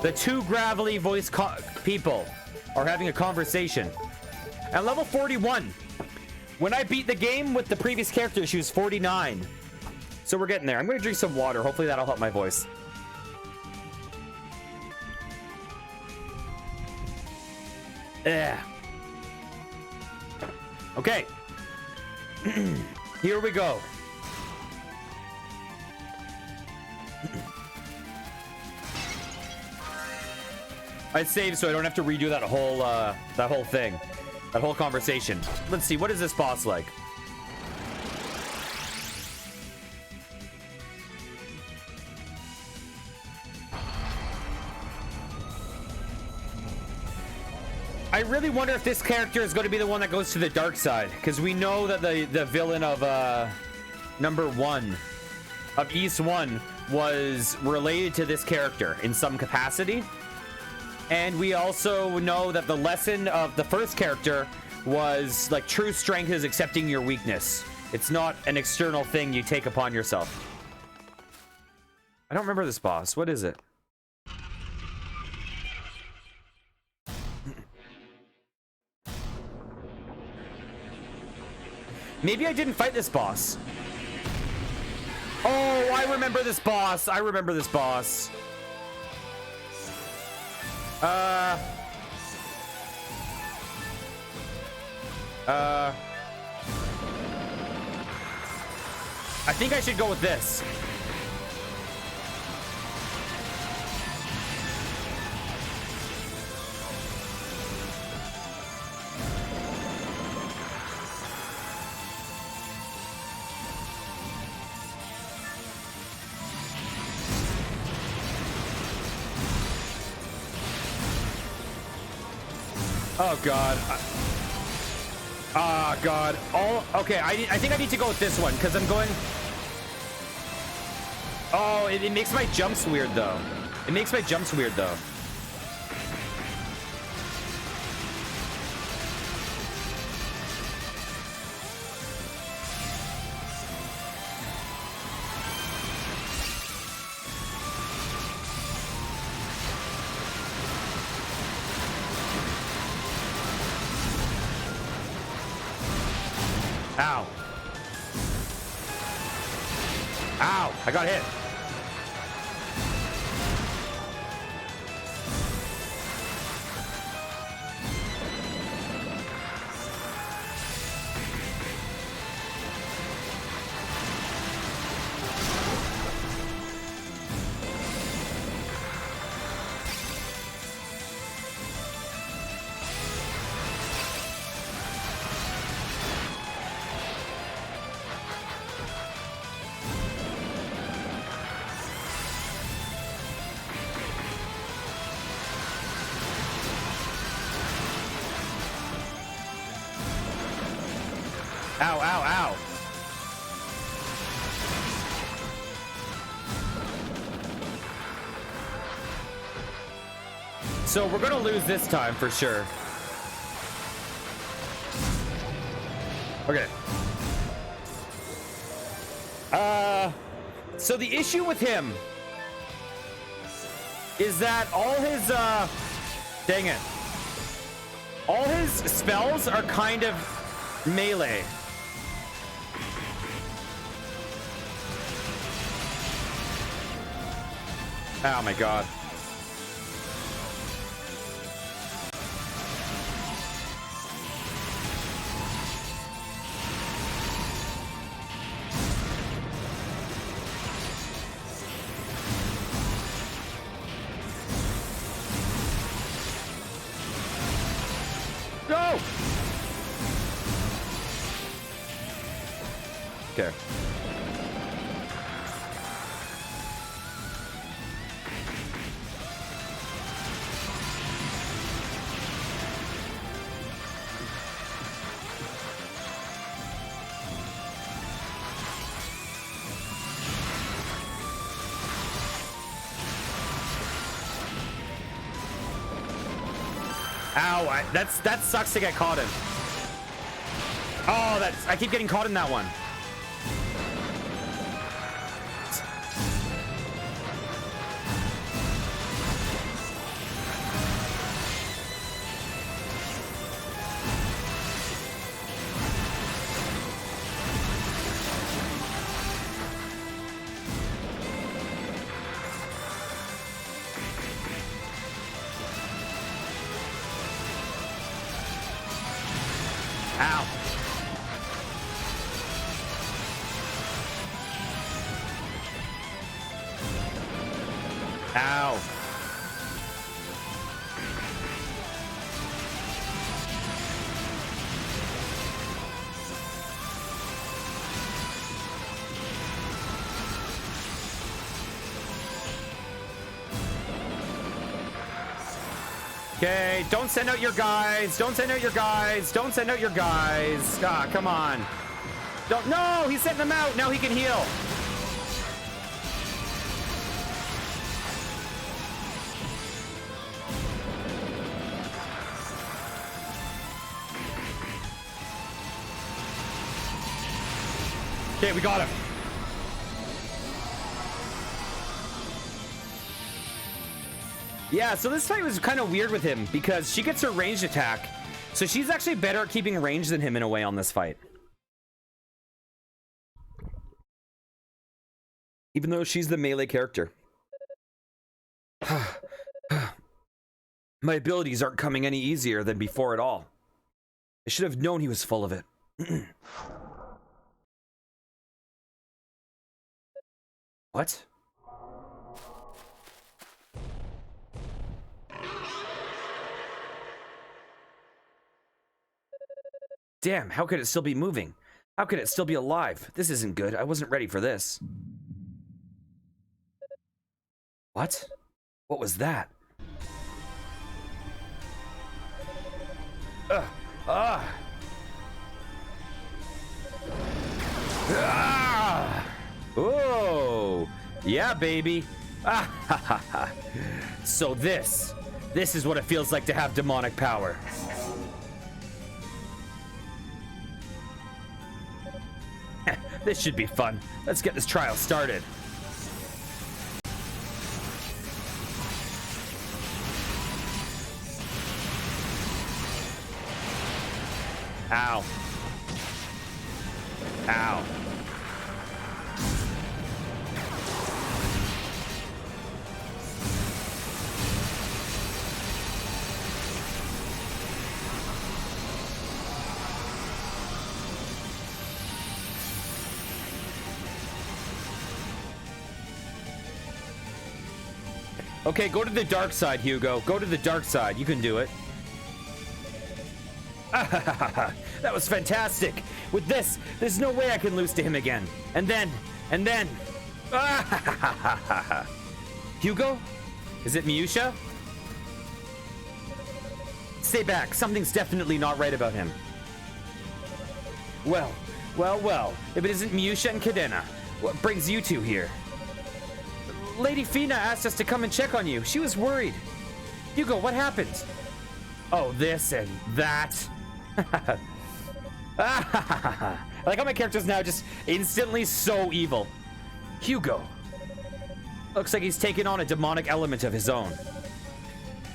The two gravelly voice people. are having a conversation. At level 41. When I beat the game with the previous character, she was 49. So we're getting there. I'm going to drink some water. Hopefully that'll help my voice. Yeah. Okay. Here we go. I saved so I don't have to redo that whole thing. That whole conversation. Let's see, what is this boss like? I really wonder if this character is going to be the one that goes to the dark side, because we know that the villain of number 1 of East 1 was related to this character in some capacity. And we also know that the lesson of the first character was like true strength is accepting your weakness. It's not an external thing you take upon yourself. I don't remember this boss. What is it? Maybe I didn't fight this boss. Oh, I remember this boss. I remember this boss. I think I should go with this. Oh god. Ah, god. Okay, I think I need to go with this one because I'm going. Oh, it makes my jumps weird though. It makes my jumps weird though. Ow. Ow, I got hit. Ow, ow, ow. So we're gonna lose this time for sure. Okay. So the issue with him is that all his, dang it. All his spells are kind of melee. Oh my god. Go! Okay. Ow, that sucks to get caught in. Oh, I keep getting caught in that one. Ow. Ow. Okay, don't send out your guys. Don't send out your guys. Don't send out your guys. Ah, come on. Don't. No, he's sending them out. Now he can heal. Okay, we got him. Yeah, so this fight was kind of weird with him because she gets her ranged attack. So she's actually better at keeping range than him in a way on this fight. Even though she's the melee character. My abilities aren't coming any easier than before at all. I should have known he was full of it. What? Damn, how could it still be moving? How could it still be alive? This isn't good. I wasn't ready for this. What? What was that? Ah! Oh! Yeah, baby! Ah, ha, ha, ha. So this is what it feels like to have demonic power. This should be fun. Let's get this trial started. Ow. Ow. Okay, go to the dark side, Hugo. Go to the dark side. You can do it. That was fantastic. With this, there's no way I can lose to him again. And then. Hugo? Is it Miusha? Stay back. Something's definitely not right about him. Well. If it isn't Miusha and Cadena, what brings you two here? Lady Fina asked us to come and check on you. She was worried. Hugo, what happened? Oh, this and that. I like how my character's now just instantly so evil. Hugo. Looks like he's taken on a demonic element of his own.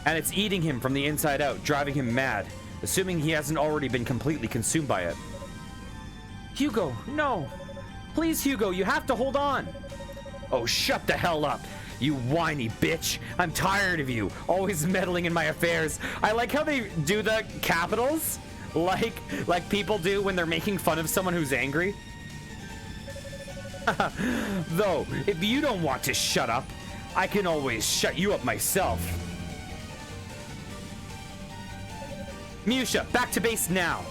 And it's eating him from the inside out, driving him mad, assuming he hasn't already been completely consumed by it. Hugo, no. Please, Hugo, you have to hold on. Oh, shut the hell up, you whiny bitch. I'm tired of you, always meddling in my affairs. I like how they do the capitals, like people do when they're making fun of someone who's angry. Though, if you don't want to shut up, I can always shut you up myself. Miusha, back to base now.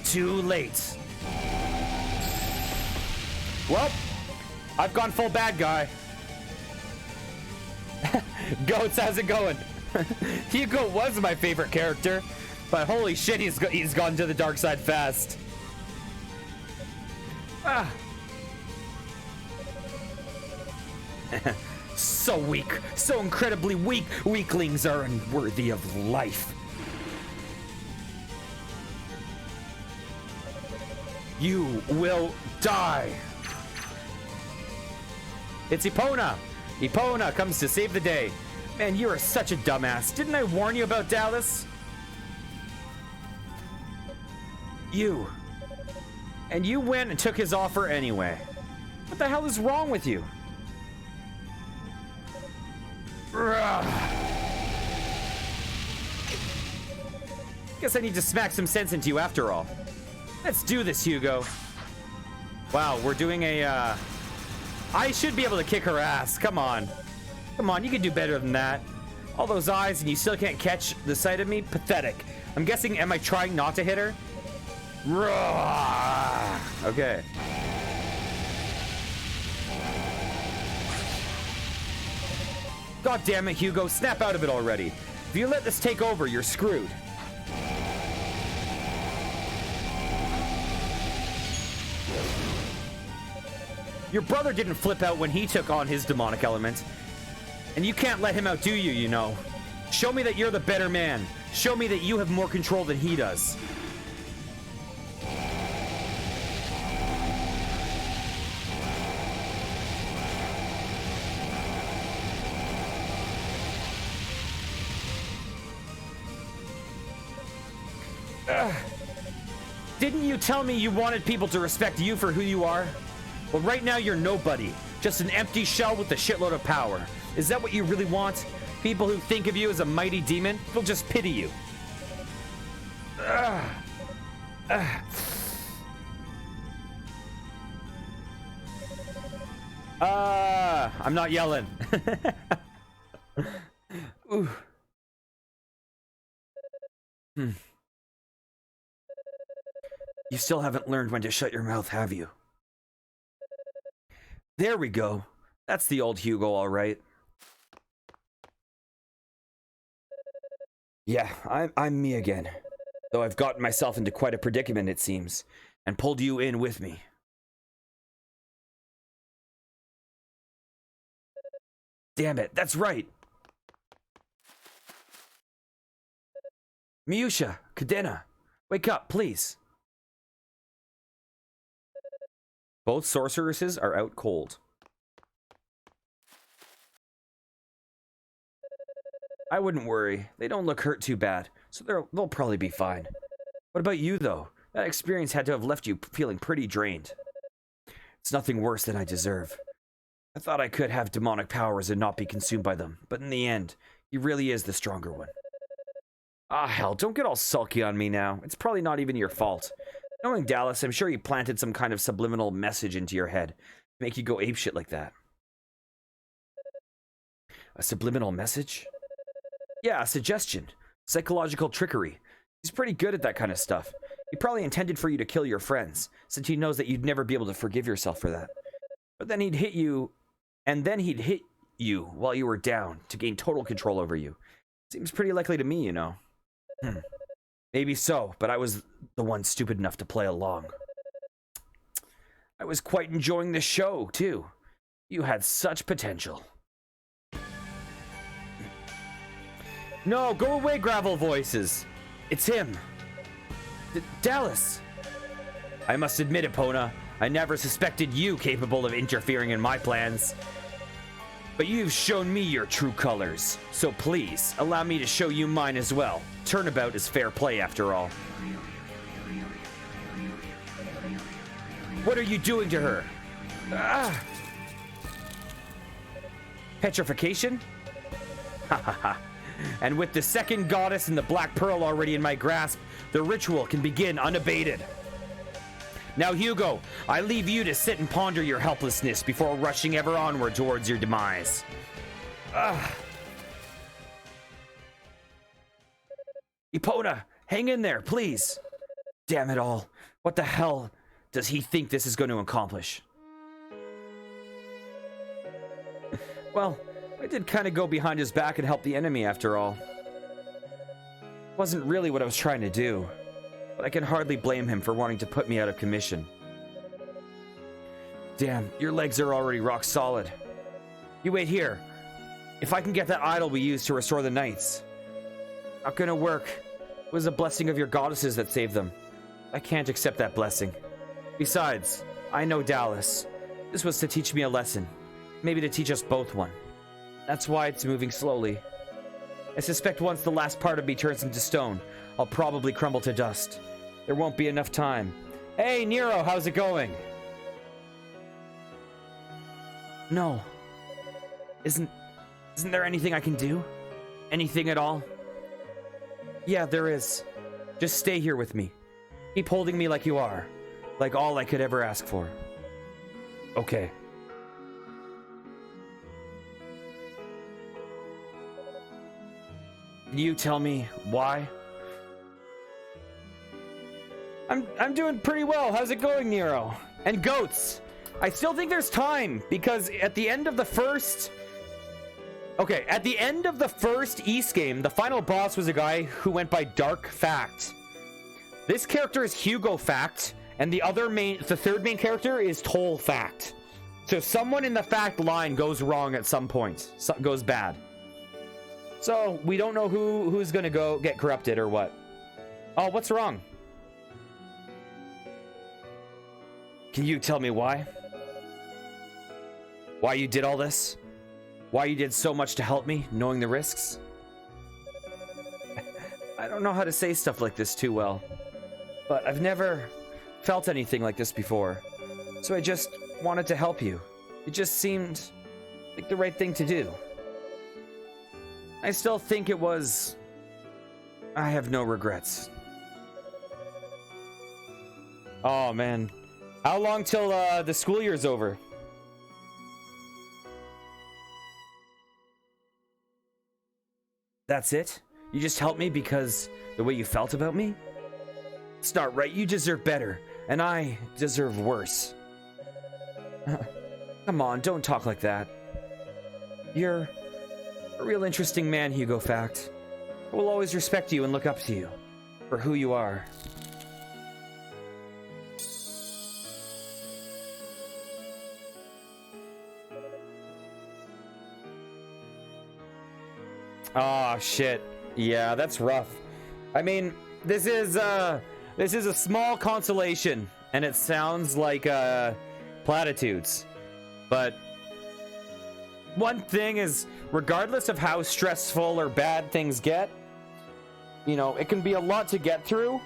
Too late. Well, I've gone full bad guy. Goats, how's it going? Hugo was my favorite character, but holy shit, he's gone to the dark side fast. So weak, so incredibly weak. Weaklings are unworthy of life. You will die. It's Epona. Epona comes to save the day. Man, you are such a dumbass. Didn't I warn you about Dallas? You. And you went and took his offer anyway. What the hell is wrong with you? Guess I need to smack some sense into you after all. Let's do this, Hugo. Wow, we're doing a, I should be able to kick her ass. Come on. Come on, you can do better than that. All those eyes and you still can't catch the sight of me? Pathetic. I'm guessing, am I trying not to hit her? Okay. God damn it, Hugo. Snap out of it already. If you let this take over, you're screwed. Your brother didn't flip out when he took on his demonic element. And you can't let him outdo you, you know. Show me that you're the better man. Show me that you have more control than he does. Didn't you tell me you wanted people to respect you for who you are? Well, right now you're nobody. Just an empty shell with a shitload of power. Is that what you really want? People who think of you as a mighty demon will just pity you. I'm not yelling. Ooh. You still haven't learned when to shut your mouth, have you? There we go. That's the old Hugo, all right. Yeah, I'm me again. Though I've gotten myself into quite a predicament, it seems, and pulled you in with me. Damn it, that's right. Miusha, Cadena, wake up, please. Both sorceresses are out cold. I wouldn't worry. They don't look hurt too bad, so they'll probably be fine. What about you, though? That experience had to have left you feeling pretty drained. It's nothing worse than I deserve. I thought I could have demonic powers and not be consumed by them, but in the end, he really is the stronger one. Ah, hell, don't get all sulky on me now. It's probably not even your fault. Knowing Dallas, I'm sure he planted some kind of subliminal message into your head to make you go apeshit like that. A subliminal message? Yeah, a suggestion. Psychological trickery. He's pretty good at that kind of stuff. He probably intended for you to kill your friends, since he knows that you'd never be able to forgive yourself for that. But then he'd hit you while you were down to gain total control over you. Seems pretty likely to me, you know. Maybe so, but I was the one stupid enough to play along. I was quite enjoying the show, too. You had such potential. No, go away, gravel voices. It's him. Dallas. I must admit, Epona, I never suspected you capable of interfering in my plans. But you've shown me your true colors, so please, allow me to show you mine as well. Turnabout is fair play, after all. What are you doing to her? Ah! Petrification? Ha ha ha. And with the second goddess and the Black Pearl already in my grasp, the ritual can begin unabated. Now, Hugo, I leave you to sit and ponder your helplessness before rushing ever onward towards your demise. Epona, hang in there, please. Damn it all. What the hell does he think this is going to accomplish? Well, I did kind of go behind his back and help the enemy after all. Wasn't really what I was trying to do, but I can hardly blame him for wanting to put me out of commission. Damn, your legs are already rock solid. You wait here. If I can get that idol we used to restore the knights. Not gonna work. It was a blessing of your goddesses that saved them. I can't accept that blessing. Besides, I know Dallas. This was to teach me a lesson. Maybe to teach us both one. That's why it's moving slowly. I suspect once the last part of me turns into stone, I'll probably crumble to dust. There won't be enough time. Hey, Nero, how's it going? No. Isn't there anything I can do? Anything at all? Yeah, there is. Just stay here with me. Keep holding me like you are. Like all I could ever ask for. Okay. Can you tell me why? I'm doing pretty well. How's it going, Nero? And goats. I still think there's time because at the end of the first... Okay, at the end of the first East game, the final boss was a guy who went by Dark Fact. This character is Hugo Fact, and the third main character is Toll Fact. So someone in the fact line goes wrong at some point. Goes bad. So we don't know who's gonna go get corrupted or what. Oh, what's wrong? Can you tell me why? Why you did all this? Why you did so much to help me, knowing the risks? I don't know how to say stuff like this too well, but I've never felt anything like this before. So I just wanted to help you. It just seemed like the right thing to do. I still think it was... I have no regrets. Oh, man. How long till the school year's over? That's it? You just helped me because the way you felt about me? It's not right. You deserve better, and I deserve worse. Come on, don't talk like that. You're a real interesting man, Hugo Fact. I will always respect you and look up to you for who you are. Oh shit. Yeah, that's rough. I mean, this is a small consolation, and it sounds like platitudes. But one thing is, regardless of how stressful or bad things get, you know, it can be a lot to get through,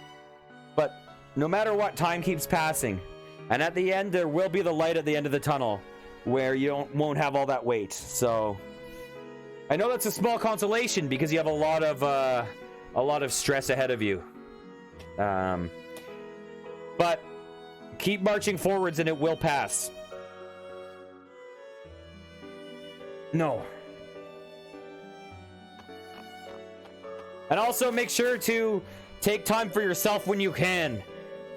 but no matter what, time keeps passing. And at the end, there will be the light at the end of the tunnel where you won't have all that weight. So I know that's a small consolation because you have a lot of stress ahead of you. But keep marching forwards and it will pass. No. And also make sure to take time for yourself when you can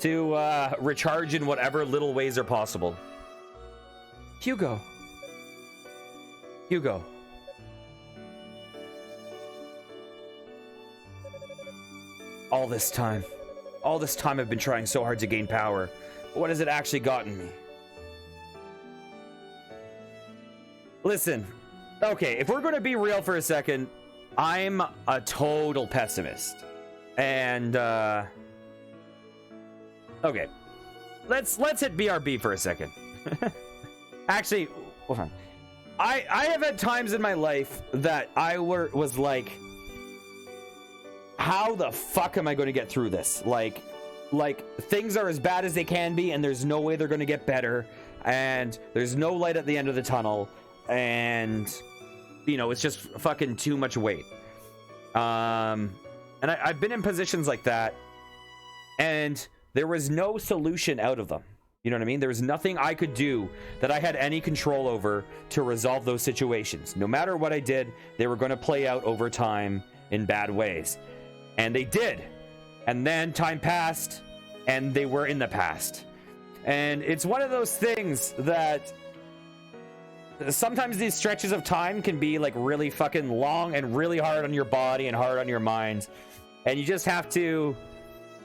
to recharge in whatever little ways are possible. Hugo. Hugo. All this time I've been trying so hard to gain power. But what has it actually gotten me? Listen, okay, if we're going to be real for a second, I'm a total pessimist. And, okay. Let's hit BRB for a second. Actually, hold on. I have had times in my life that I was like, how the fuck am I going to get through this? Like things are as bad as they can be, and there's no way they're going to get better, and there's no light at the end of the tunnel, and you know, it's just fucking too much weight. And I've been in positions like that, and there was no solution out of them. You know what I mean? There was nothing I could do that I had any control over to resolve those situations. No matter what I did, they were going to play out over time in bad ways. And they did. And then time passed, and they were in the past. And it's one of those things that sometimes these stretches of time can be like really fucking long and really hard on your body and hard on your mind. And you just have to,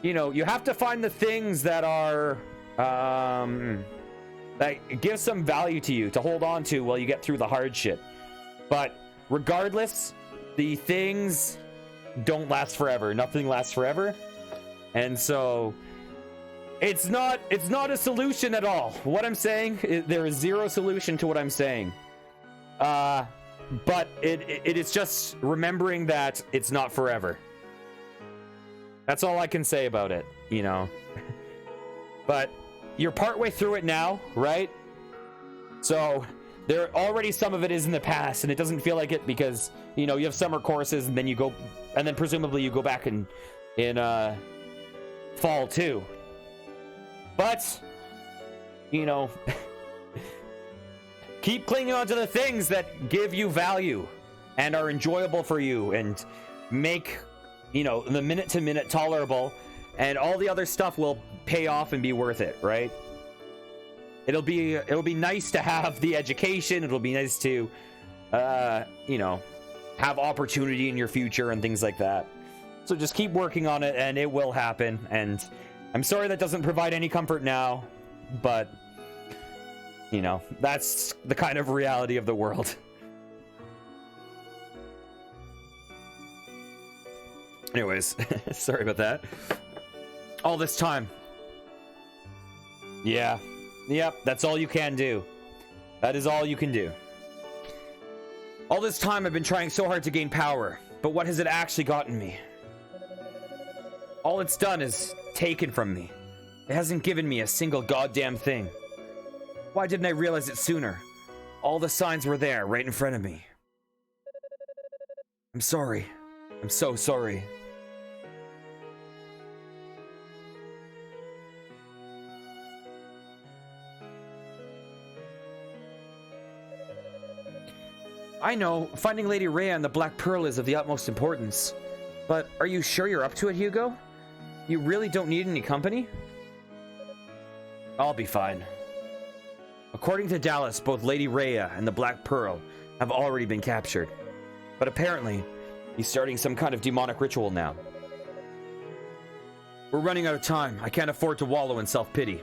you know, you have to find the things that are, that give some value to you to hold on to while you get through the hard shit. But regardless, the things don't last forever. Nothing lasts forever. And so it's not a solution at all. What I'm saying, there is zero solution to what I'm saying. But it is just remembering that it's not forever. That's all I can say about it, you know. But you're partway through it now, right? So there already some of it is in the past, and it doesn't feel like it because, you know, you have summer courses, and then you go, and then presumably you go back in fall too. But, you know, keep clinging on to the things that give you value and are enjoyable for you and make, you know, the minute to minute tolerable, and all the other stuff will pay off and be worth it, right? It'll be nice to have the education. It'll be nice to, you know, have opportunity in your future and things like that. So just keep working on it and it will happen. And I'm sorry that doesn't provide any comfort now, but, you know, that's the kind of reality of the world. Anyways, sorry about that. All this time. Yeah. Yep, that's all you can do. That is all you can do. All this time I've been trying so hard to gain power, but what has it actually gotten me? All it's done is taken from me. It hasn't given me a single goddamn thing. Why didn't I realize it sooner? All the signs were there, right in front of me. I'm sorry. I'm so sorry. I know, finding Lady Rhea and the Black Pearl is of the utmost importance. But are you sure you're up to it, Hugo? You really don't need any company? I'll be fine. According to Dallas, both Lady Rhea and the Black Pearl have already been captured. But apparently, he's starting some kind of demonic ritual now. We're running out of time. I can't afford to wallow in self-pity.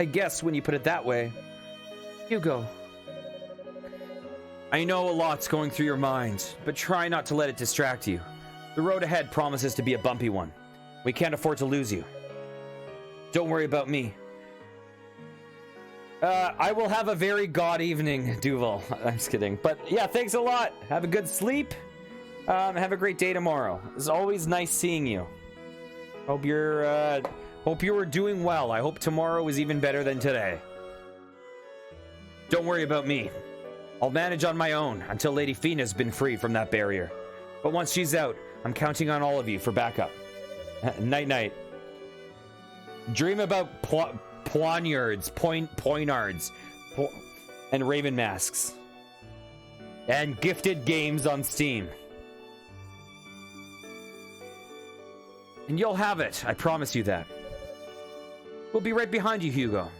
I guess when you put it that way, Hugo. I know a lot's going through your mind, but try not to let it distract you. The road ahead promises to be a bumpy one. We can't afford to lose you. Don't worry about me. I will have a very god evening, Duval. I'm just kidding. But yeah, thanks a lot. Have a good sleep. Have a great day tomorrow. It's always nice seeing you. Hope you're doing well. I hope tomorrow is even better than today. Don't worry about me. I'll manage on my own until Lady Fina's been freed from that barrier. But once she's out, I'm counting on all of you for backup. Night-night. Dream about poignards, and raven masks. And gifted games on Steam. And you'll have it, I promise you that. We'll be right behind you, Hugo.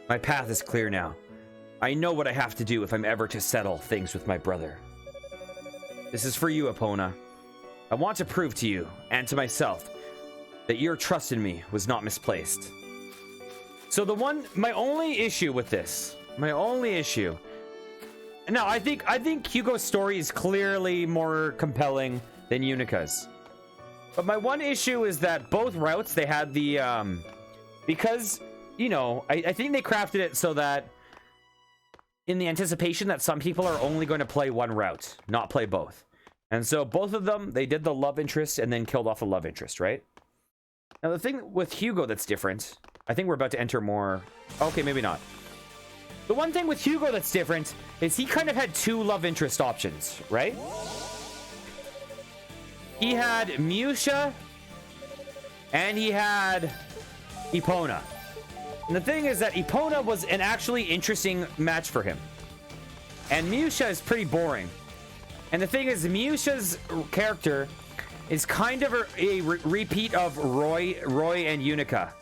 My path is clear now. I know what I have to do if I'm ever to settle things with my brother. This is for you, Epona. I want to prove to you, and to myself, that your trust in me was not misplaced. So my only issue with this, now I think Hugo's story is clearly more compelling than Unica's. But my one issue is that both routes, they had the, because, you know, I think they crafted it so that in the anticipation that some people are only going to play one route, not play both. And so both of them, they did the love interest and then killed off the love interest, right? Now the thing with Hugo that's different, I think we're about to enter more... Okay, maybe not. The one thing with Hugo that's different is he kind of had two love interest options, right? He had Musha and he had Epona. And the thing is that Epona was an actually interesting match for him. And Musha is pretty boring. And the thing is, Musha's character is kind of a repeat of Roy and Unica,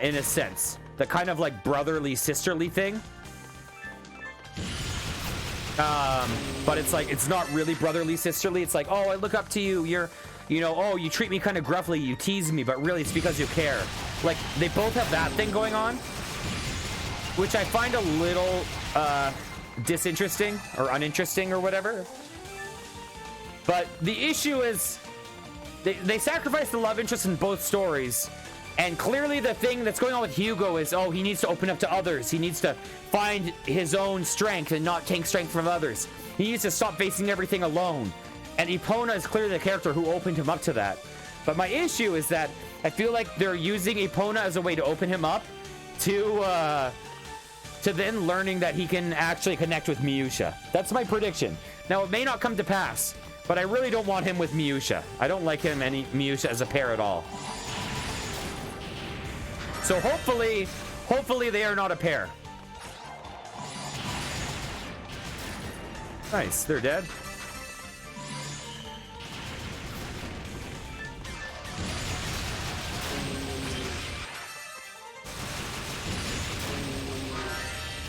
in a sense. The kind of like brotherly, sisterly thing. But it's like, it's not really brotherly, sisterly. It's like, oh, I look up to you. You know, oh, you treat me kind of gruffly. You tease me, but really it's because you care. Like, they both have that thing going on, which I find a little disinteresting or uninteresting or whatever. But the issue is they sacrifice the love interest in both stories, and clearly the thing that's going on with Hugo is, oh, he needs to open up to others. He needs to find his own strength and not take strength from others. He needs to stop facing everything alone. And Epona is clearly the character who opened him up to that. But my issue is that I feel like they're using Epona as a way to open him up to to then learning that he can actually connect with Miusha. That's my prediction. Now, it may not come to pass, but I really don't want him with Miusha. I don't like him and Miusha as a pair at all. So hopefully they are not a pair. Nice, they're dead.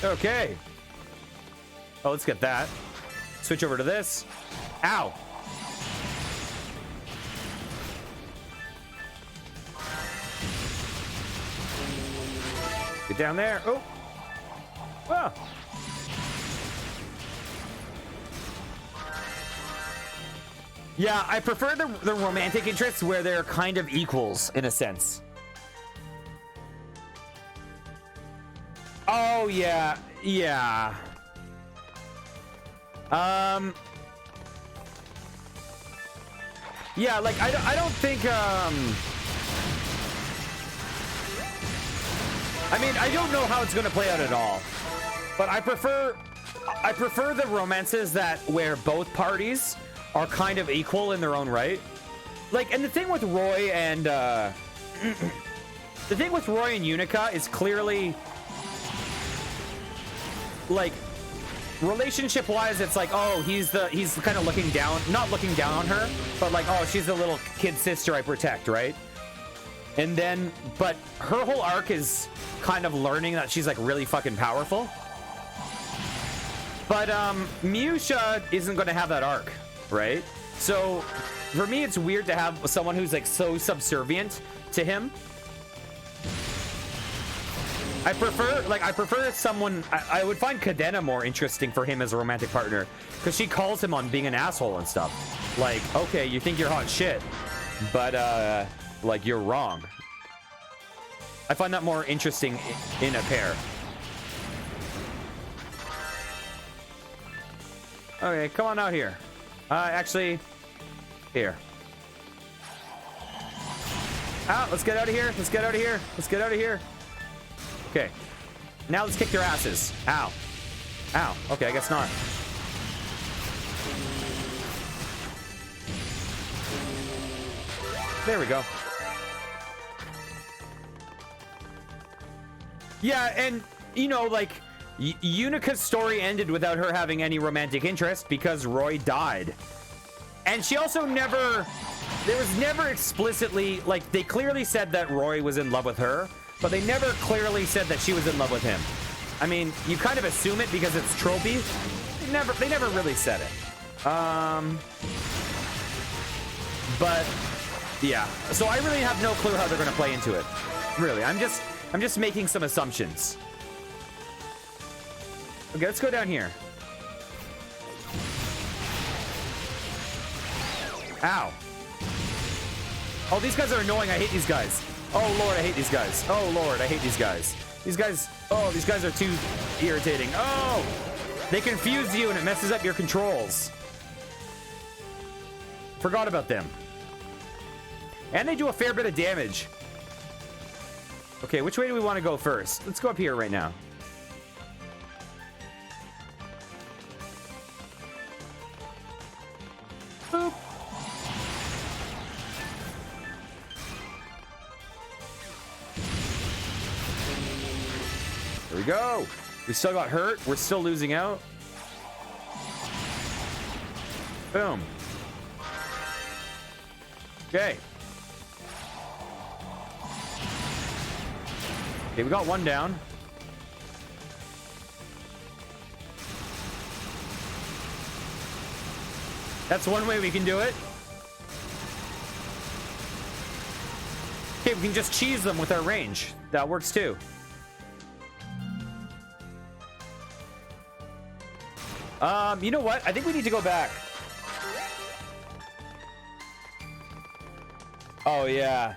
Okay. Oh, let's get that. Switch over to this. Ow. Get down there. Oh. Ah. Yeah, I prefer the romantic interests where they're kind of equals in a sense. Oh, yeah. Yeah. Yeah, like, I don't think, I mean, I don't know how it's going to play out at all. But I prefer the romances that where both parties are kind of equal in their own right. Like, and the thing with Roy and, the thing with Roy and Unica is clearly, like, relationship wise, it's like, oh, he's kind of looking down, not looking down on her, but like, oh, she's the little kid sister I protect, right? And then, but her whole arc is kind of learning that she's like really fucking powerful. But Miusha isn't going to have that arc, right? So for me, it's weird to have someone who's like so subservient to him. I prefer someone. I would find Cadena more interesting for him as a romantic partner, because she calls him on being an asshole and stuff. Like, okay, you think you're hot shit, but like, you're wrong. I find that more interesting in a pair. Okay, come on out here. Actually, here. Ah, let's get out of here. Let's get out of here. Let's get out of here. Okay. Now let's kick their asses. Ow. Ow. Okay, I guess not. There we go. Yeah, and, you know, like, Unica's story ended without her having any romantic interest because Roy died. And she also never... There was never explicitly... Like, they clearly said that Roy was in love with her, but they never clearly said that she was in love with him. I mean, you kind of assume it because it's tropey. They never really said it. But yeah. So I really have no clue how they're going to play into it. Really, I'm just making some assumptions. Okay, let's go down here. Ow. Oh, these guys are annoying. I hate these guys. Oh, Lord, I hate these guys. Oh, Lord, I hate these guys. These guys are too irritating. Oh, they confuse you and it messes up your controls. Forgot about them. And they do a fair bit of damage. Okay, which way do we want to go first? Let's go up here right now. Boop. There we go. We still got hurt. We're still losing out. Boom. Okay. Okay, we got one down. That's one way we can do it. Okay, we can just cheese them with our range. That works too. You know what? I think we need to go back. Oh, yeah.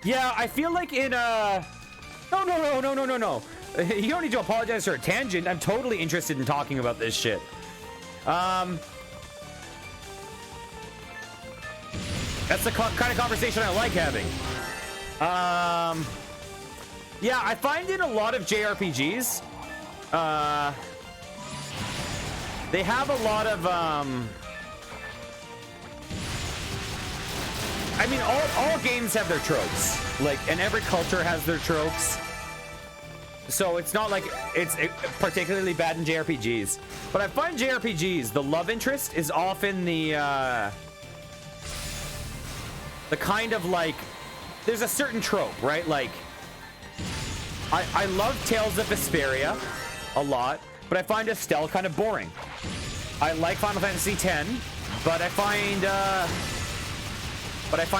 Yeah, I feel like in, No. You don't need to apologize for a tangent. I'm totally interested in talking about this shit. That's the kind of conversation I like having. Yeah, I find in a lot of JRPGs, they have a lot of, I mean, all games have their tropes, like, and every culture has their tropes. So it's not like it's particularly bad in JRPGs. But I find JRPGs, the love interest is often the kind of like, there's a certain trope, right? Like, I love Tales of Vesperia a lot, but I find Estelle kind of boring. I like Final Fantasy X, but I find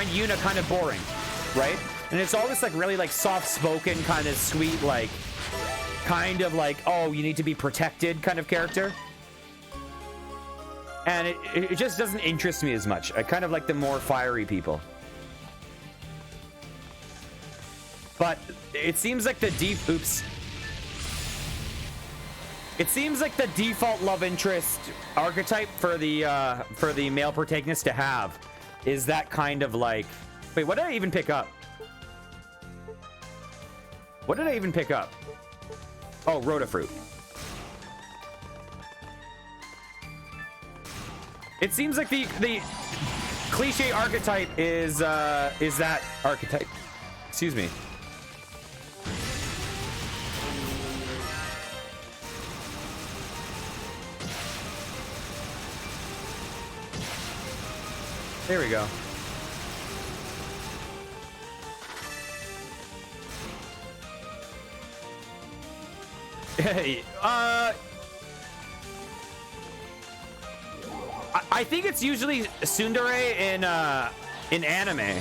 Yuna kind of boring, right? And it's always like really like soft-spoken, kind of sweet, like kind of like, oh, you need to be protected kind of character. And it just doesn't interest me as much. I kind of like the more fiery people. But it seems like the It seems like the default love interest archetype for the male protagonist to have is that kind of like, wait, what did I even pick up? What did I even pick up? Oh, Rotafruit. It seems like the cliche archetype is that archetype. Excuse me. There we go. Hey, I think it's usually tsundere in anime,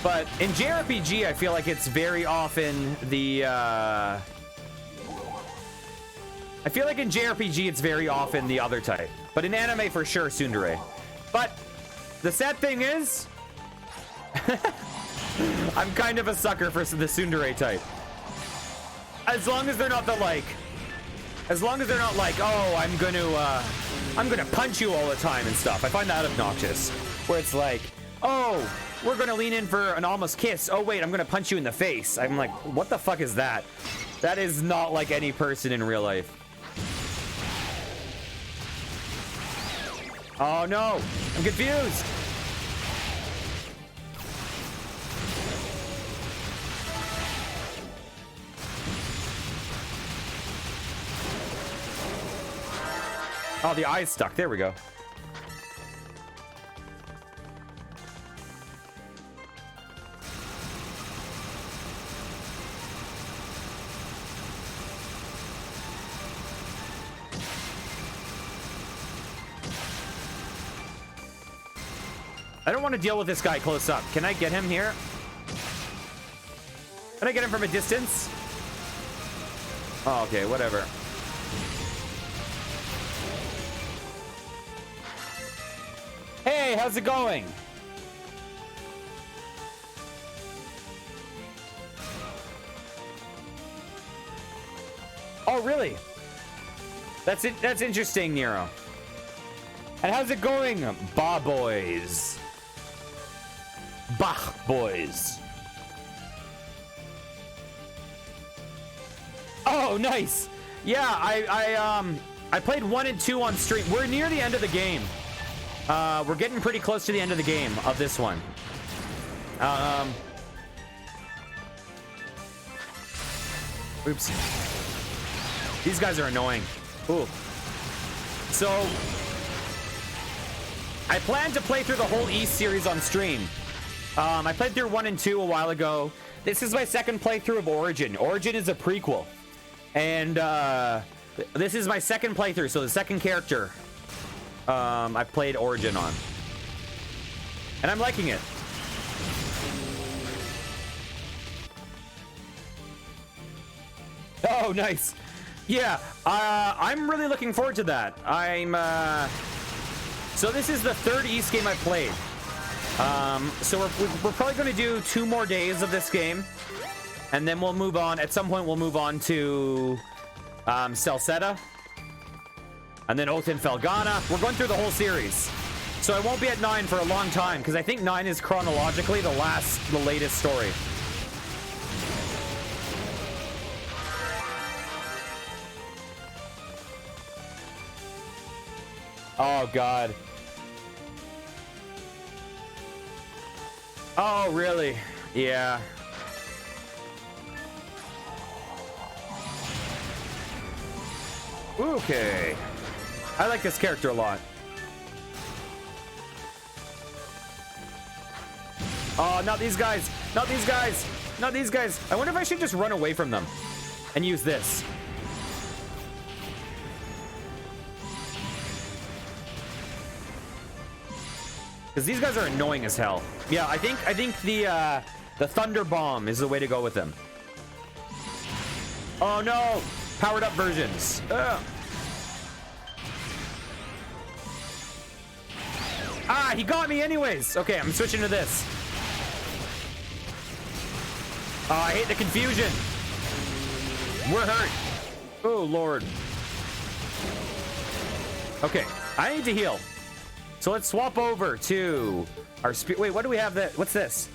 but in JRPG I feel like it's very often the I feel like in JRPG it's very often the other type, but in anime for sure tsundere. But the sad thing is, I'm kind of a sucker for the tsundere type. As long as they're not the like, as long as they're not like, oh, I'm gonna punch you all the time and stuff. I find that obnoxious. Where it's like, oh, we're gonna lean in for an almost kiss. Oh wait, I'm gonna punch you in the face. I'm like, what the fuck is that? That is not like any person in real life. Oh no, I'm confused. Oh, the eye's stuck. There we go. I don't want to deal with this guy close up. Can I get him here? Can I get him from a distance? Oh, okay, whatever. Hey, how's it going? Oh, really? That's it. That's interesting, Nero. And how's it going, Bah boys? Bach boys. Oh, nice. Yeah, I played 1 and 2 on stream. We're near the end of the game. We're getting pretty close to the end of the game of this one. Oops. These guys are annoying. Ooh. So, I plan to play through the whole East series on stream. I played through 1 and 2 a while ago. This is my second playthrough of Origin. Origin is a prequel. And, this is my second playthrough, so the second character I played Origin on. And I'm liking it. Oh, nice. Yeah, I'm really looking forward to that. So this is the third East game I played. So we're probably going to do 2 more days of this game. And then we'll move on. At some point, we'll move on to Celceta. And then Oath in Felghana. We're going through the whole series. So I won't be at 9 for a long time, because I think 9 is chronologically the latest story. Oh, God. Oh, really? Yeah. Okay. I like this character a lot. Oh, not these guys. Not these guys. Not these guys. I wonder if I should just run away from them and use this. Because these guys are annoying as hell. Yeah, I think the Thunder Bomb is the way to go with them. Oh no! Powered up versions. Ugh. Ah, he got me anyways. Okay, I'm switching to this. Oh, I hate the confusion. We're hurt. Oh Lord. Okay, I need to heal. So let's swap over to our wait, what do we have that? What's this?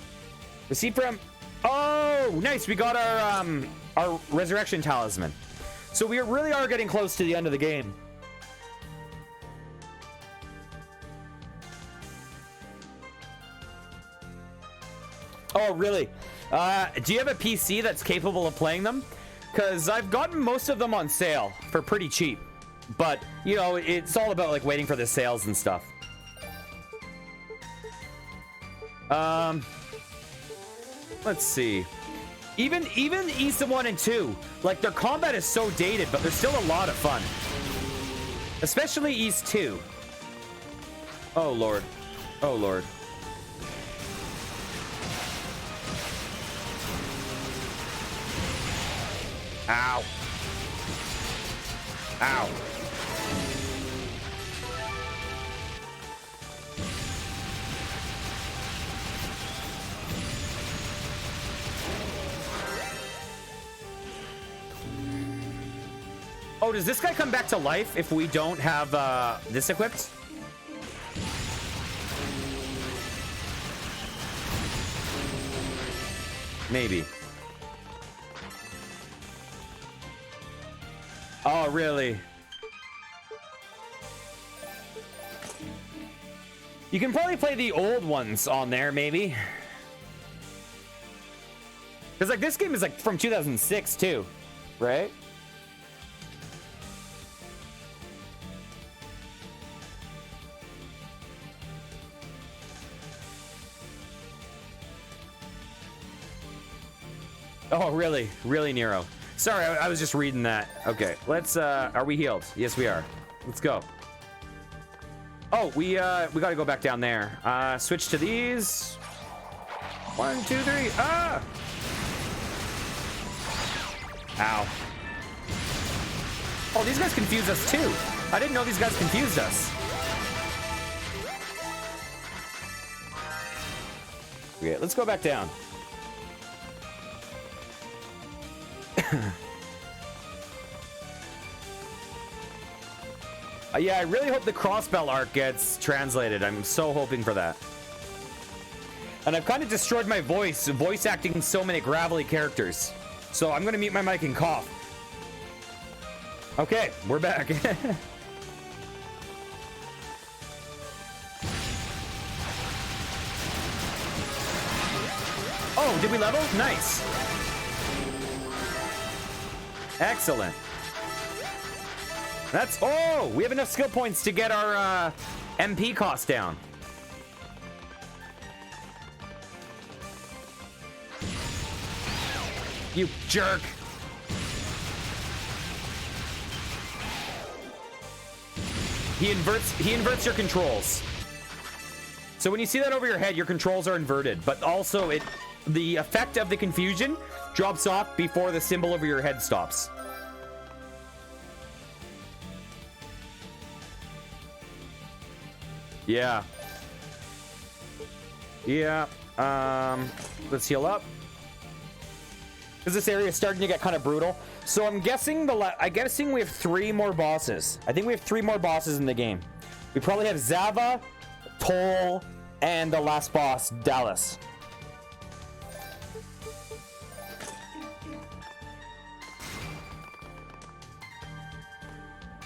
Receipt from... Oh, nice. We got our resurrection talisman. So we really are getting close to the end of the game. Oh, really? Do you have a PC that's capable of playing them? Because I've gotten most of them on sale for pretty cheap. But, you know, it's all about like waiting for the sales and stuff. Let's see. Even East 1 and 2, like their combat is so dated, but they're still a lot of fun. Especially East 2. Oh Lord. Oh Lord. Ow. Ow. Oh, does this guy come back to life if we don't have this equipped? Maybe. Oh, really? You can probably play the old ones on there, maybe. Because, like, this game is, like, from 2006, too. Right? Oh, really? Really, Nero? Sorry, I was just reading that. Okay, let's, are we healed? Yes, we are. Let's go. Oh, we gotta go back down there. Switch to these. 1, 2, 3. Ah! Ow. Oh, these guys confused us, too. I didn't know these guys confused us. Okay, let's go back down. Yeah, I really hope the Crossbell arc gets translated. I'm so hoping for that. And I've kind of destroyed my voice acting so many gravelly characters. So I'm gonna mute my mic and cough. Okay, we're back. Oh, did we level? Nice. Excellent. That's... Oh, we have enough skill points to get our MP cost down. You jerk. He inverts your controls. So when you see that over your head, your controls are inverted, but also the effect of the confusion drops off before the symbol over your head stops. Yeah. Yeah. Let's heal up. Because this area is starting to get kind of brutal. So I'm guessing we have 3 more bosses. I think we have 3 more bosses in the game. We probably have Zava, Toll, and the last boss, Dallas.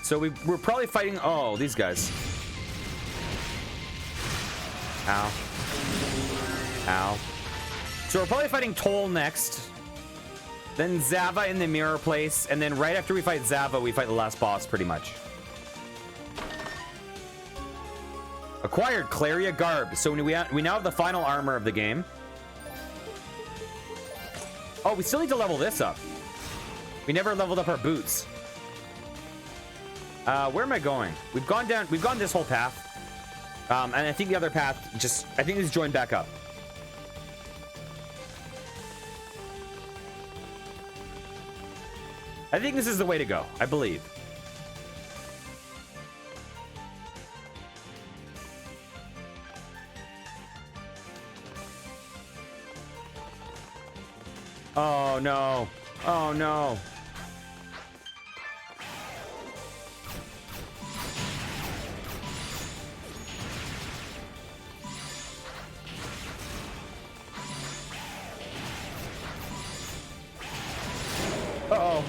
So we're probably fighting... Oh, these guys. Ow. Ow. So we're probably fighting Toll next. Then Zava in the mirror place. And then right after we fight Zava, we fight the last boss, pretty much. Acquired Claria Garb. So we now have the final armor of the game. Oh, we still need to level this up. We never leveled up our boots. Where am I going? We've gone this whole path. And I think the other path I think it's joined back up. I think this is the way to go, I believe. Oh no. Oh no. Uh-oh.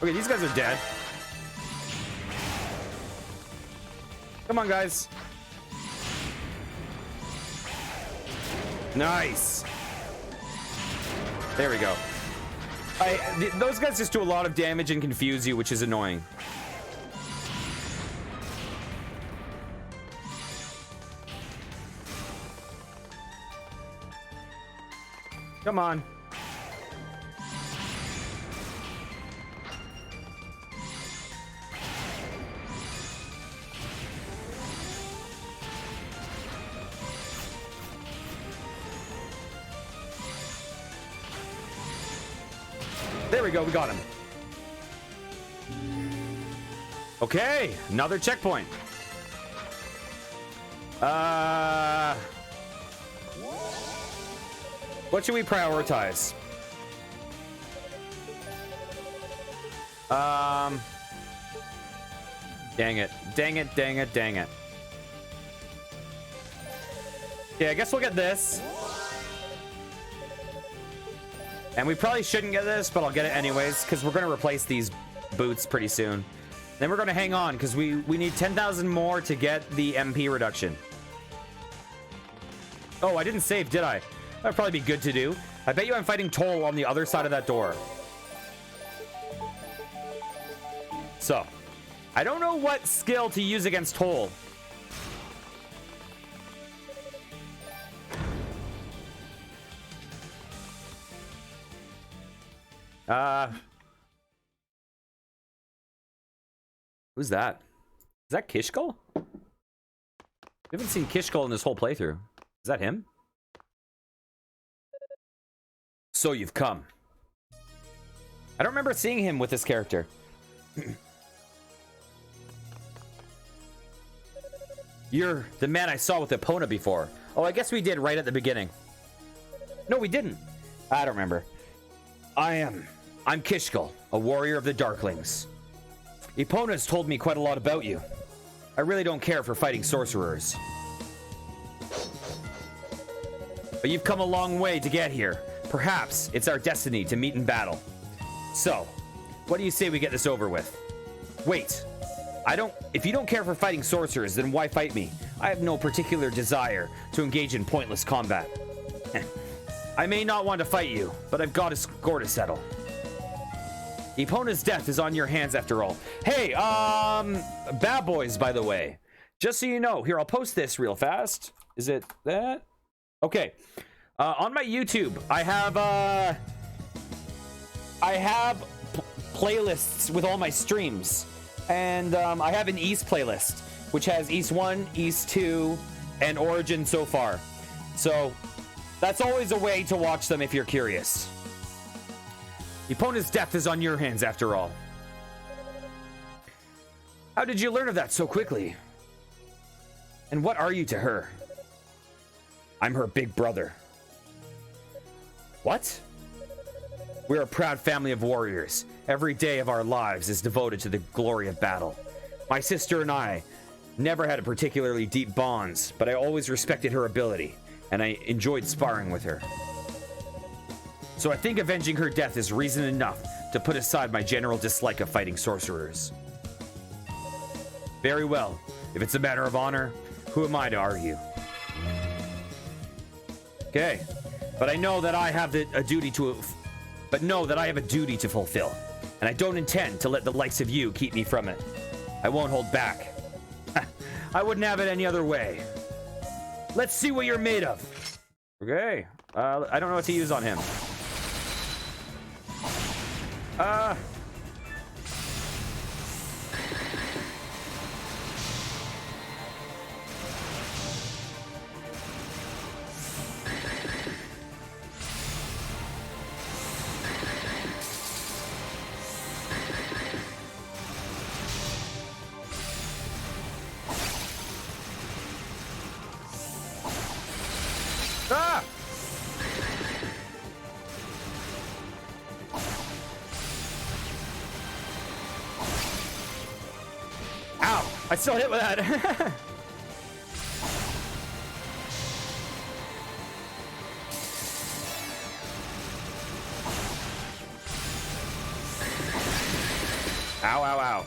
Okay, these guys are dead. Come on, guys. Nice. There we go. Those guys just do a lot of damage and confuse you, which is annoying. Come on. There we go, we got him. Okay, another checkpoint. What should we prioritize? Dang it. Dang it, dang it, dang it. Okay, I guess we'll get this. And we probably shouldn't get this, but I'll get it anyways, because we're going to replace these boots pretty soon. Then we're going to hang on, because we need 10,000 more to get the MP reduction. Oh, I didn't save, did I? That'd probably be good to do. I bet you I'm fighting Toll on the other side of that door. So, I don't know what skill to use against Toll. Who's that? Is that Kishkal? We haven't seen Kishkal in this whole playthrough. Is that him? So you've come. I don't remember seeing him with this character. You're the man I saw with Epona before. Oh, I guess we did right at the beginning. No, we didn't. I don't remember. I'm Kishkal, a warrior of the Darklings. Epona's told me quite a lot about you. I really don't care for fighting sorcerers. But you've come a long way to get here. Perhaps it's our destiny to meet in battle. So, what do you say we get this over with? Wait. If you don't care for fighting sorcerers, then why fight me? I have no particular desire to engage in pointless combat. I may not want to fight you, but I've got a score to settle. Epona's death is on your hands after all. Hey, bad boys, by the way. Just so you know, here, I'll post this real fast. Is it that? Okay. On my YouTube, I have playlists with all my streams. And I have an East playlist, which has East 1, East 2, and Origin so far. So that's always a way to watch them if you're curious. Epona's death is on your hands after all. How did you learn of that so quickly? And what are you to her? I'm her big brother. What? We're a proud family of warriors. Every day of our lives is devoted to the glory of battle. My sister and I never had a particularly deep bonds, but I always respected her ability, and I enjoyed sparring with her. So I think avenging her death is reason enough to put aside my general dislike of fighting sorcerers. Very well. If it's a matter of honor, who am I to argue? Okay, but I know that I have a duty to fulfill, and I don't intend to let the likes of you keep me from it. I won't hold back. I wouldn't have it any other way. Let's see what you're made of. Okay, I don't know what to use on him. Ow! I still hit with that. Ow, ow, ow.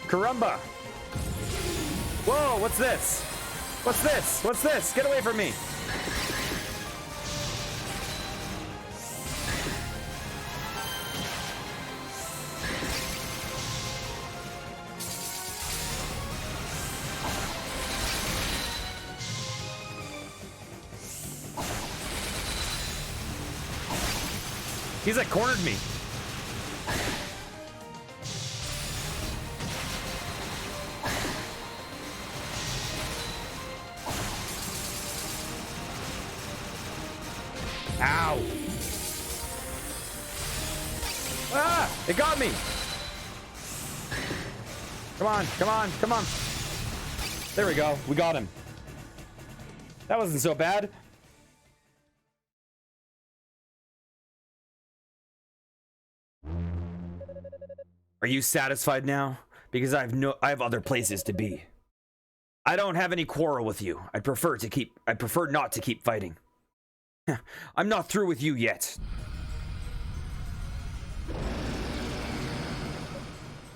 Caramba! Whoa, what's this? What's this? What's this? Get away from me! He's like cornered me. Ow! Ah! It got me! Come on, come on, come on. There we go. We got him. That wasn't so bad. Are you satisfied now? Because I have other places to be. I don't have any quarrel with you. I'd prefer not to keep fighting. I'm not through with you yet.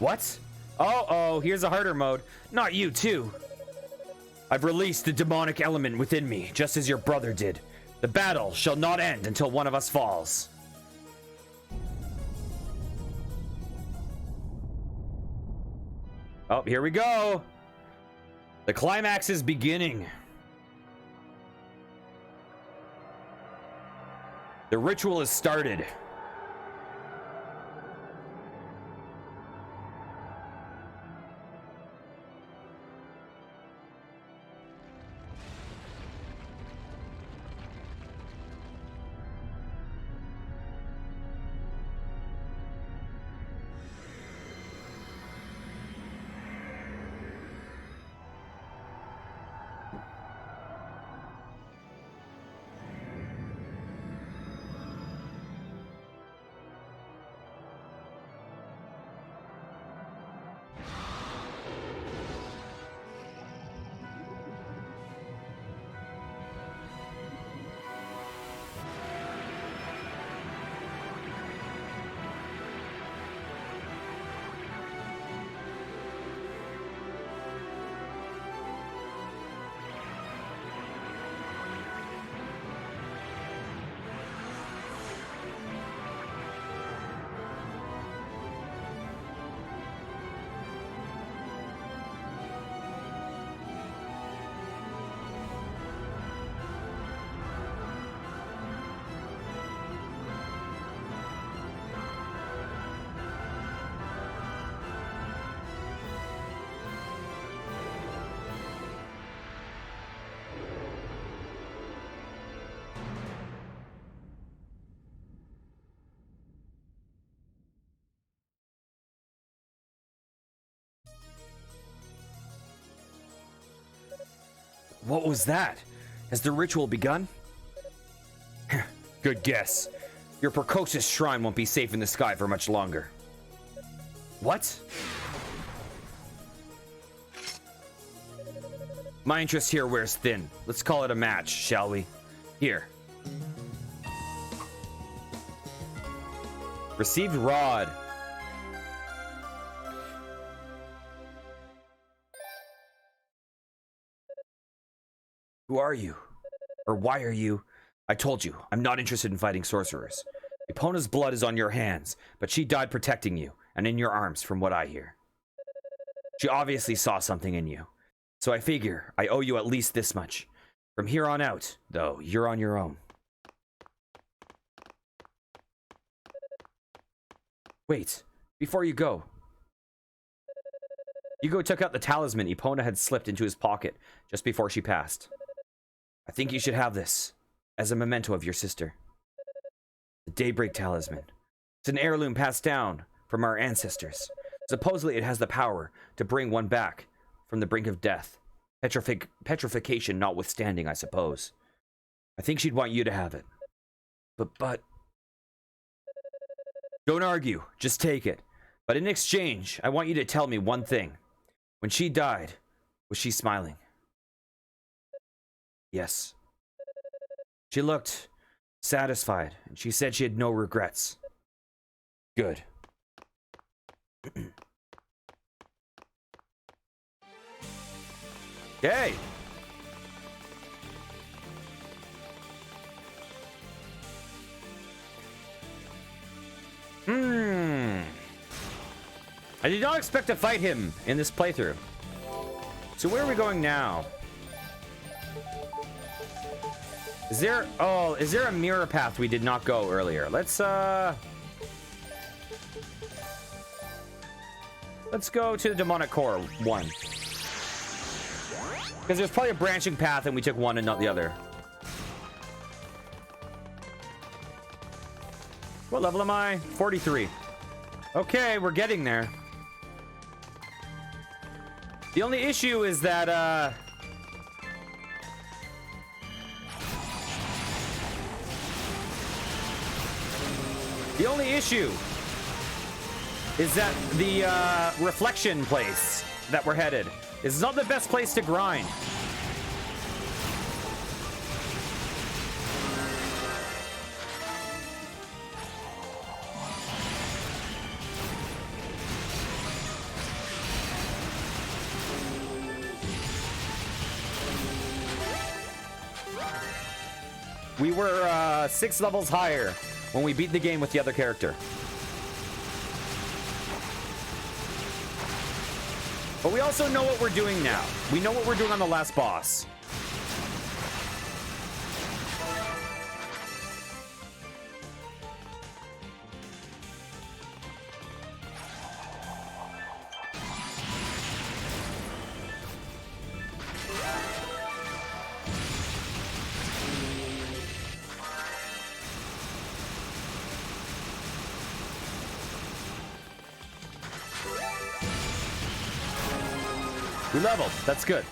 What? Oh, here's a harder mode. Not you, too. I've released the demonic element within me, just as your brother did. The battle shall not end until one of us falls. Oh, here we go. The climax is beginning. The ritual is started. What was that? Has the ritual begun? Good guess. Your precocious shrine won't be safe in the sky for much longer. What? My interest here wears thin. Let's call it a match, shall we? Here. Received rod. Who are you? Or why are you? I told you, I'm not interested in fighting sorcerers. Epona's blood is on your hands, but she died protecting you, and in your arms, from what I hear. She obviously saw something in you. So I figure I owe you at least this much. From here on out, though, you're on your own. Wait, before you go. Hugo took out the talisman Epona had slipped into his pocket just before she passed. I think you should have this, as a memento of your sister. The Daybreak Talisman. It's an heirloom passed down from our ancestors. Supposedly it has the power to bring one back from the brink of death. Petrification notwithstanding, I suppose. I think she'd want you to have it. But... Don't argue, just take it. But in exchange, I want you to tell me one thing. When she died, was she smiling? Yes. She looked satisfied, and she said she had no regrets. Good. Okay. I did not expect to fight him in this playthrough. So where are we going now? Is there a mirror path we did not go earlier? Let's go to the demonic core one. Because there's probably a branching path and we took one and not the other. What level am I? 43. Okay, we're getting there. The only issue is that, the reflection place that we're headed is not the best place to grind. We were 6 levels higher when we beat the game with the other character. But we also know what we're doing now. We know what we're doing on the last boss. We leveled. That's good.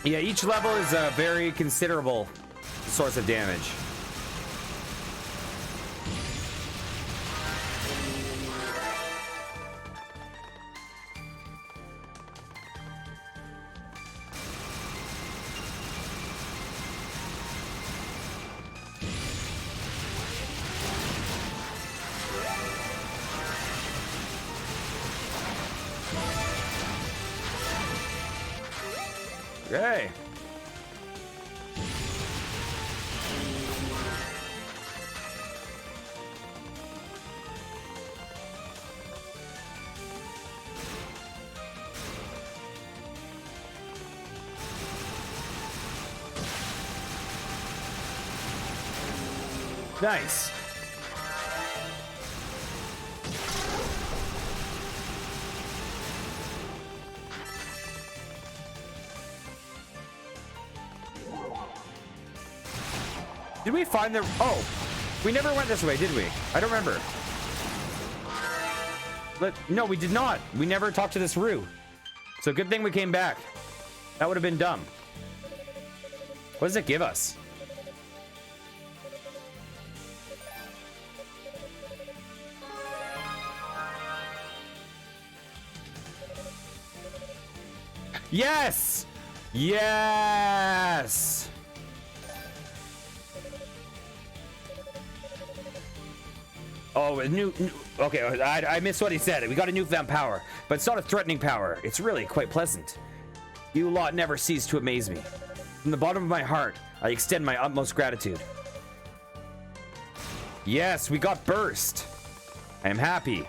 Yeah, each level is a very considerable source of damage. Okay. Nice. Did we find the... Oh, we never went this way, did we? I don't remember. No, we did not. We never talked to this Rue. So good thing we came back. That would have been dumb. What does it give us? Yes! Yes! Oh, okay, I missed what he said. We got a newfound power, but it's not a threatening power. It's really quite pleasant. You lot never cease to amaze me. From the bottom of my heart, I extend my utmost gratitude. Yes, we got burst. I am happy.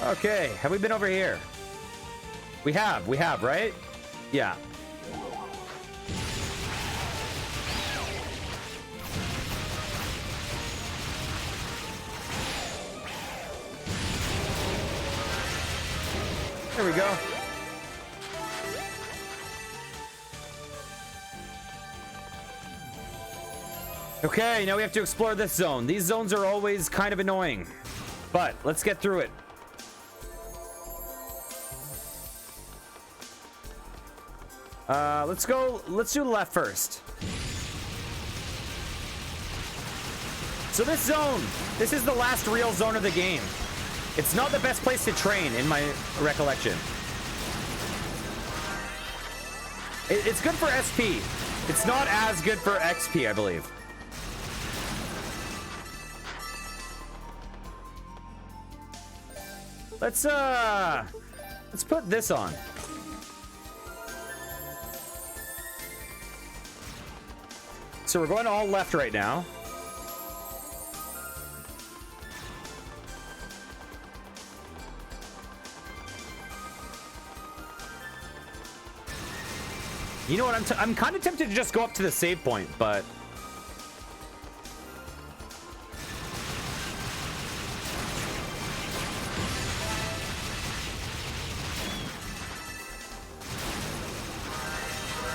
Okay, have we been over here? We have, right? Yeah. There we go. Okay, now we have to explore this zone. These zones are always kind of annoying, but let's get through it. Let's do the left first. So this is the last real zone of the game. It's not the best place to train in my recollection. It's good for SP. It's not as good for XP, I believe. Let's put this on. So we're going all left right now. You know what? I'm kind of tempted to just go up to the save point, but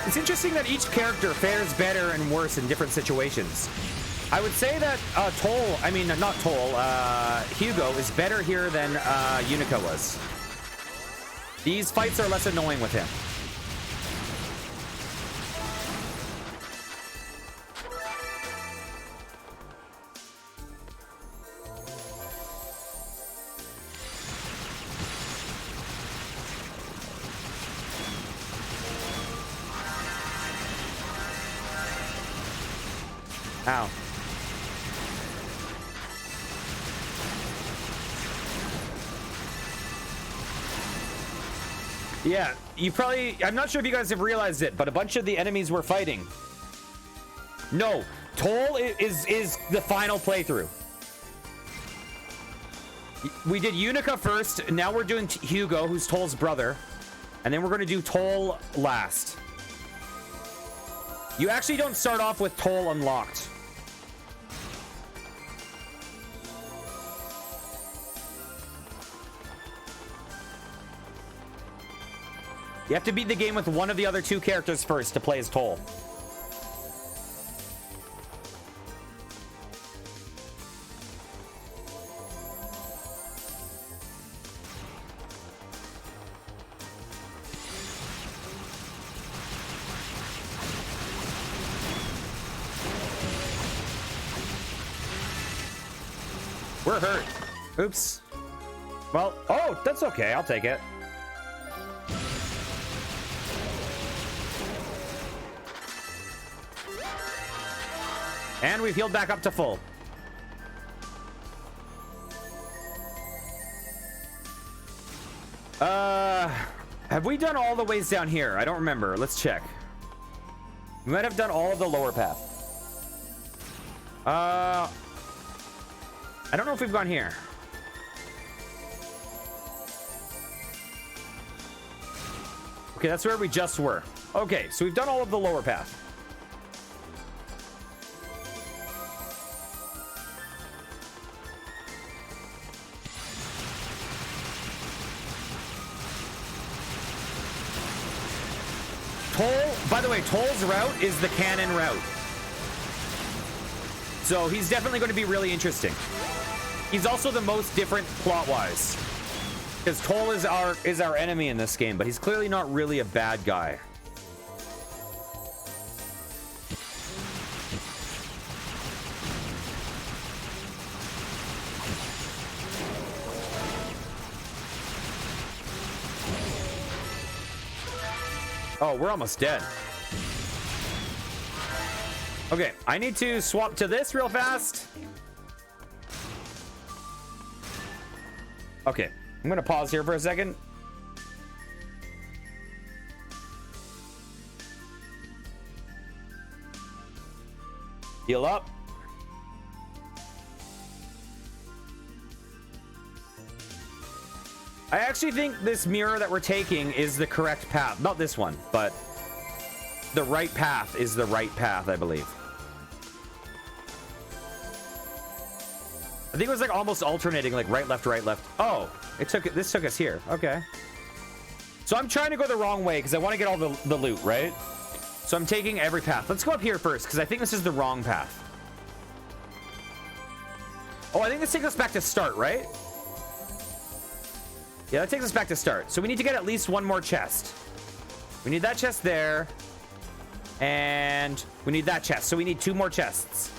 it's interesting that each character fares better and worse in different situations. I would say that Hugo is better here than Unica was. These fights are less annoying with him. Ow. Yeah, I'm not sure if you guys have realized it, but a bunch of the enemies we're fighting. No, Toll is the final playthrough. We did Unica first, now we're doing Hugo, who's Toll's brother, and then we're going to do Toll last. You actually don't start off with Toll unlocked. You have to beat the game with one of the other two characters first to play as Toll. We're hurt. Oops. Well, oh, that's okay. I'll take it. And we've healed back up to full. Have we done all the ways down here? I don't remember. Let's check. We might have done all of the lower path. I don't know if we've gone here. Okay, that's where we just were. Okay, so we've done all of the lower path. Toll, by the way, Toll's route is the canon route. So he's definitely going to be really interesting. He's also the most different plot-wise. Because Toll is our enemy in this game, but he's clearly not really a bad guy. Oh, we're almost dead. Okay, I need to swap to this real fast. Okay, I'm gonna pause here for a second. Heal up. I actually think this mirror that we're taking is the correct path. Not this one, but the right path is the right path, I believe. I think it was like almost alternating, like right, left, right, left. Oh, this took us here. Okay. So I'm trying to go the wrong way because I want to get all the loot, right? So I'm taking every path. Let's go up here first because I think this is the wrong path. Oh, I think this takes us back to start, right? Yeah, that takes us back to start. So we need to get at least one more chest. We need that chest there. And we need that chest. So we need 2 more chests.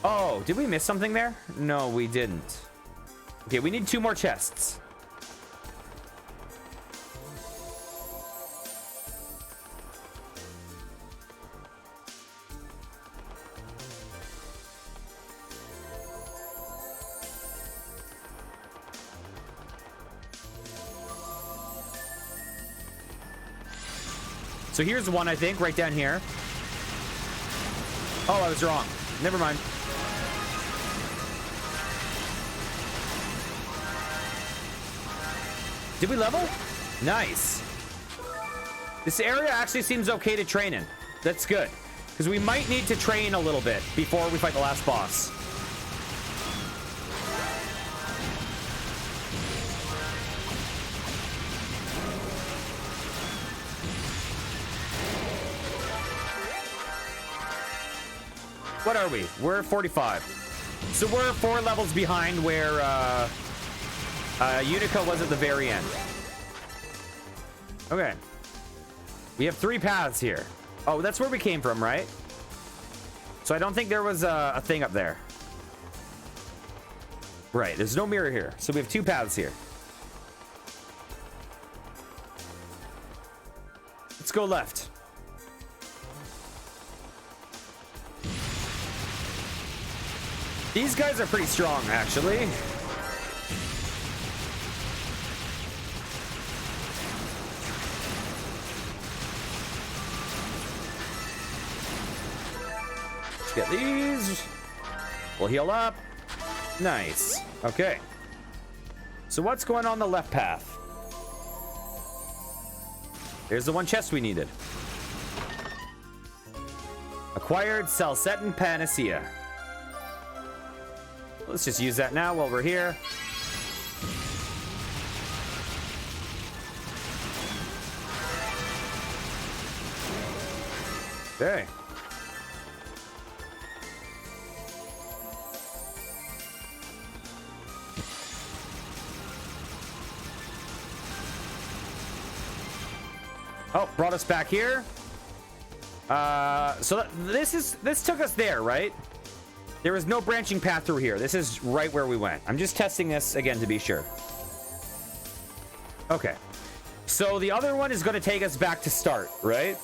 Oh, did we miss something there? No, we didn't. Okay, we need 2 more chests. So here's one, I think, right down here. Oh, I was wrong. Never mind. Did we level? Nice. This area actually seems okay to train in. That's good. Because we might need to train a little bit before we fight the last boss. What are we? We're 45. So we're 4 levels behind where Unica was at the very end. Okay. We have 3 paths here. Oh, that's where we came from, right? So I don't think there was a thing up there. Right, there's no mirror here. So we have 2 paths here. Let's go left. These guys are pretty strong, actually. Let's get these. We'll heal up. Nice. Okay. So what's going on the left path? Here's the one chest we needed. Acquired Salsetin Panacea. Let's just use that now while we're here. Okay. Oh, brought us back here. So this took us there, right? There is no branching path through here. This is right where we went. I'm just testing this again to be sure. Okay. So the other one is going to take us back to start, right?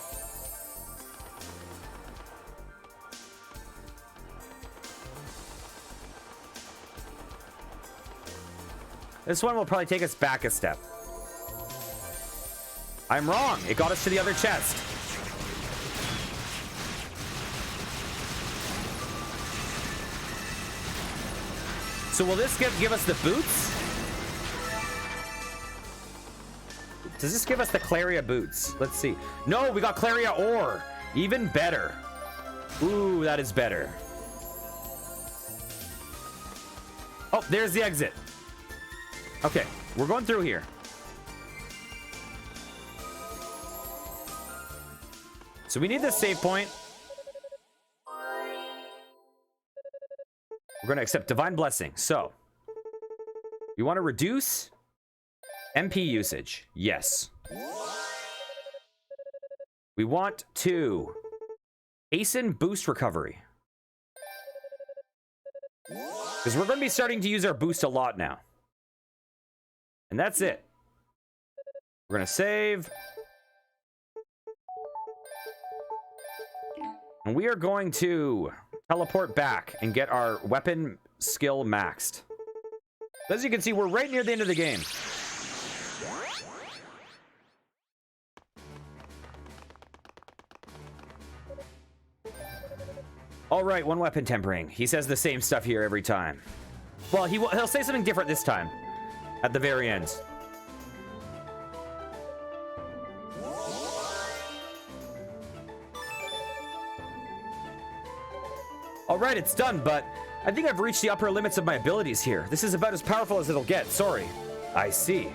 This one will probably take us back a step. I'm wrong. It got us to the other chest. So will this give us the boots? Does this give us the Claria boots? Let's see. No, we got Claria ore. Even better. Ooh, that is better. Oh, there's the exit. Okay, we're going through here. So we need this save point. We're going to accept Divine Blessing. So, we want to reduce MP usage. Yes. We want to hasten boost recovery. Because we're going to be starting to use our boost a lot now. And that's it. We're going to save. And we are going to teleport back and get our weapon skill maxed. As you can see, we're right near the end of the game. All right, one weapon tempering. He says the same stuff here every time. Well, he'll say something different this time at the very end. All right, it's done, but I think I've reached the upper limits of my abilities here. This is about as powerful as it'll get. Sorry. I see.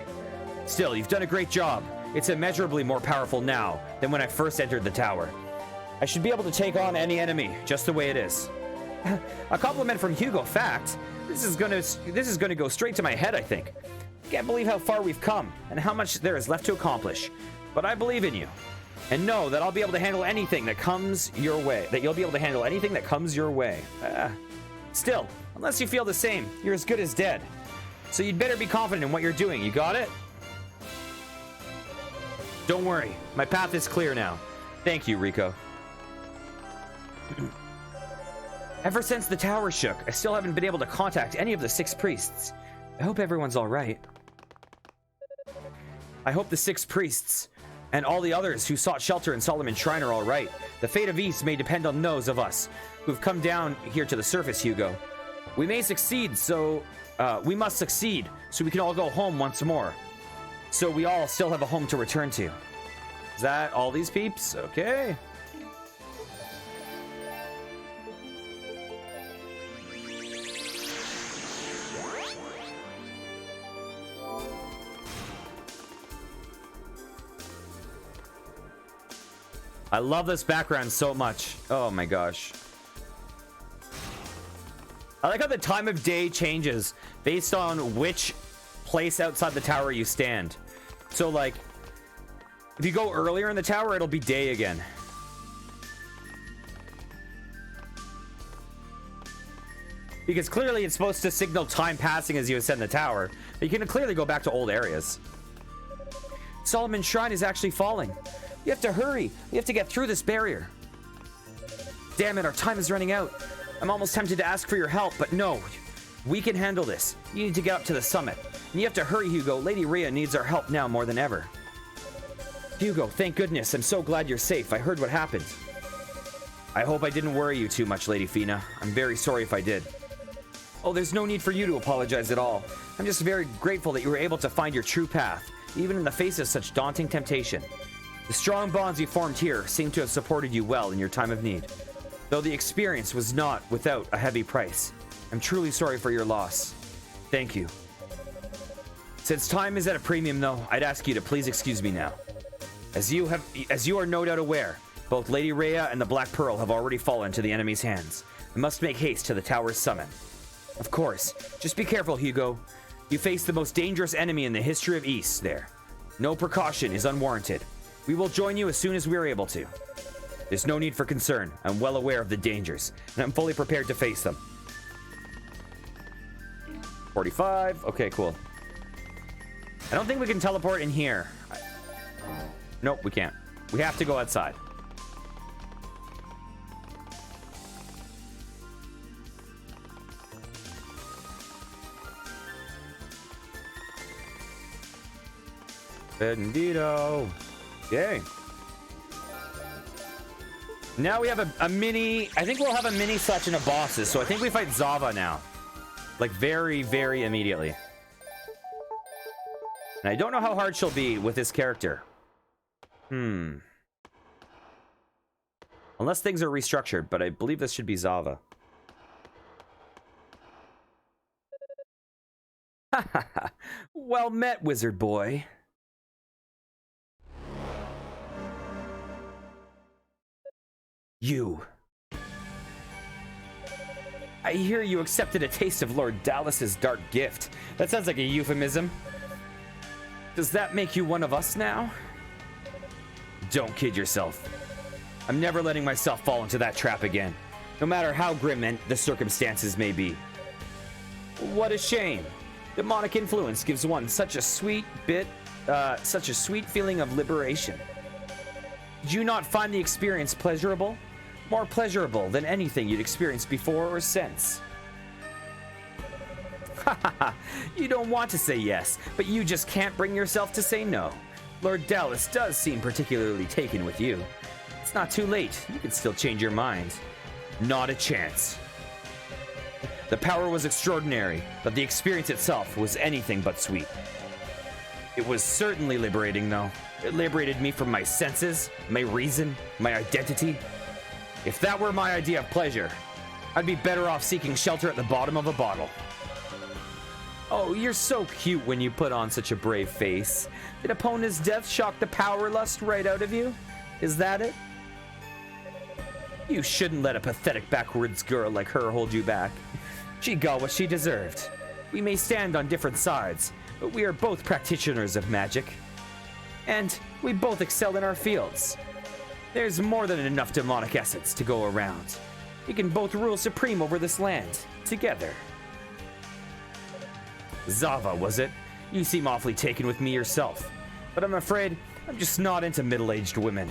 Still, you've done a great job. It's immeasurably more powerful now than when I first entered the tower. I should be able to take on any enemy, just the way it is. A compliment from Hugo. Fact, this is gonna go straight to my head, I think. Can't believe how far we've come and how much there is left to accomplish. But I believe in you. And know that I'll be able to handle anything that comes your way. That you'll be able to handle anything that comes your way. Still, unless you feel the same, you're as good as dead. So you'd better be confident in what you're doing. You got it? Don't worry. My path is clear now. Thank you, Rico. Ever since the tower shook, I still haven't been able to contact any of the 6 priests. I hope everyone's all right. I hope the 6 priests and all the others who sought shelter in Solomon Shrine are all right. The fate of East may depend on those of us who've come down here to the surface, Hugo. We may succeed, so we must succeed, so we can all go home once more. So we all still have a home to return to. Is that all these peeps? Okay. I love this background so much. Oh my gosh. I like how the time of day changes based on which place outside the tower you stand. So like, if you go earlier in the tower, it'll be day again. Because clearly it's supposed to signal time passing as you ascend the tower. But you can clearly go back to old areas. Solomon Shrine is actually falling. You have to hurry. We have to get through this barrier. Damn it, our time is running out. I'm almost tempted to ask for your help, but no. We can handle this. You need to get up to the summit. And you have to hurry, Hugo. Lady Rhea needs our help now more than ever. Hugo, thank goodness. I'm so glad you're safe. I heard what happened. I hope I didn't worry you too much, Lady Fina. I'm very sorry if I did. Oh, there's no need for you to apologize at all. I'm just very grateful that you were able to find your true path, even in the face of such daunting temptation. The strong bonds you formed here seem to have supported you well in your time of need. Though the experience was not without a heavy price. I'm truly sorry for your loss. Thank you. Since time is at a premium though, I'd ask you to please excuse me now. As you are no doubt aware, both Lady Rhea and the Black Pearl have already fallen to the enemy's hands. I must make haste to the tower's summit. Of course, just be careful, Hugo. You face the most dangerous enemy in the history of East there. No precaution is unwarranted. We will join you as soon as we are able to. There's no need for concern. I'm well aware of the dangers, and I'm fully prepared to face them. 45. Okay, cool. I don't think we can teleport in here. Nope, we can't. We have to go outside. Bandito. Yay. Now we have a mini... I think we'll have a mini section of bosses. So I think we fight Zava now. Like very, very immediately. And I don't know how hard she'll be with this character. Unless things are restructured. But I believe this should be Zava. Well met, wizard boy. You. I hear you accepted a taste of Lord Dallas's dark gift. That sounds like a euphemism. Does that make you one of us now? Don't kid yourself. I'm never letting myself fall into that trap again, no matter how grim the circumstances may be. What a shame. Demonic influence gives one such a sweet feeling of liberation. Did you not find the experience pleasurable? More pleasurable than anything you'd experienced before or since? Haha, you don't want to say yes, but you just can't bring yourself to say no. Lord Dallas does seem particularly taken with you. It's not too late. You can still change your mind. Not a chance. The power was extraordinary, but the experience itself was anything but sweet. It was certainly liberating, though. It liberated me from my senses, my reason, my identity. If that were my idea of pleasure, I'd be better off seeking shelter at the bottom of a bottle. Oh, you're so cute when you put on such a brave face. Did Epona's death shock the power lust right out of you? Is that it? You shouldn't let a pathetic backwards girl like her hold you back. She got what she deserved. We may stand on different sides, but we are both practitioners of magic. And we both excel in our fields. There's more than enough demonic essence to go around. We can both rule supreme over this land, together. Zava, was it? You seem awfully taken with me yourself, but I'm afraid I'm just not into middle-aged women.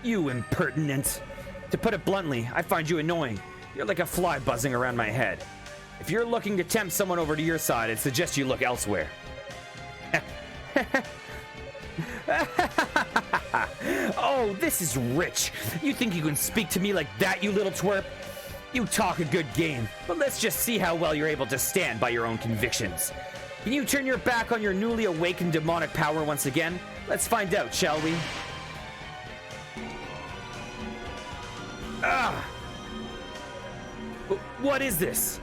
You impertinent. To put it bluntly, I find you annoying. You're like a fly buzzing around my head. If you're looking to tempt someone over to your side, I'd suggest you look elsewhere. Oh, this is rich. You think you can speak to me like that, you little twerp? You talk a good game, but let's just see how well you're able to stand by your own convictions. Can you turn your back on your newly awakened demonic power once again? Let's find out, shall we? Ah! What is this?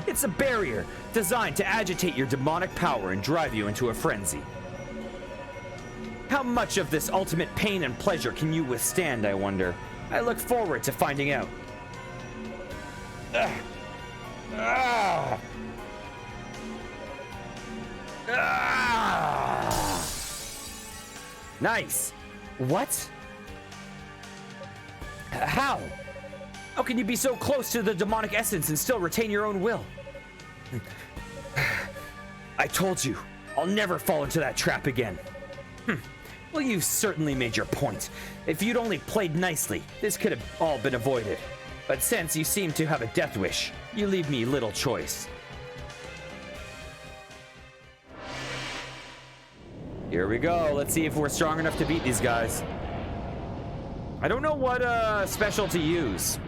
It's a barrier designed to agitate your demonic power and drive you into a frenzy. How much of this ultimate pain and pleasure can you withstand, I wonder? I look forward to finding out. Nice. What? How? How can you be so close to the demonic essence and still retain your own will? I told you, I'll never fall into that trap again. Well, you've certainly made your point. If you'd only played nicely, this could have all been avoided. But since you seem to have a death wish, you leave me little choice. Here we go. Let's see if we're strong enough to beat these guys. I don't know what special to use.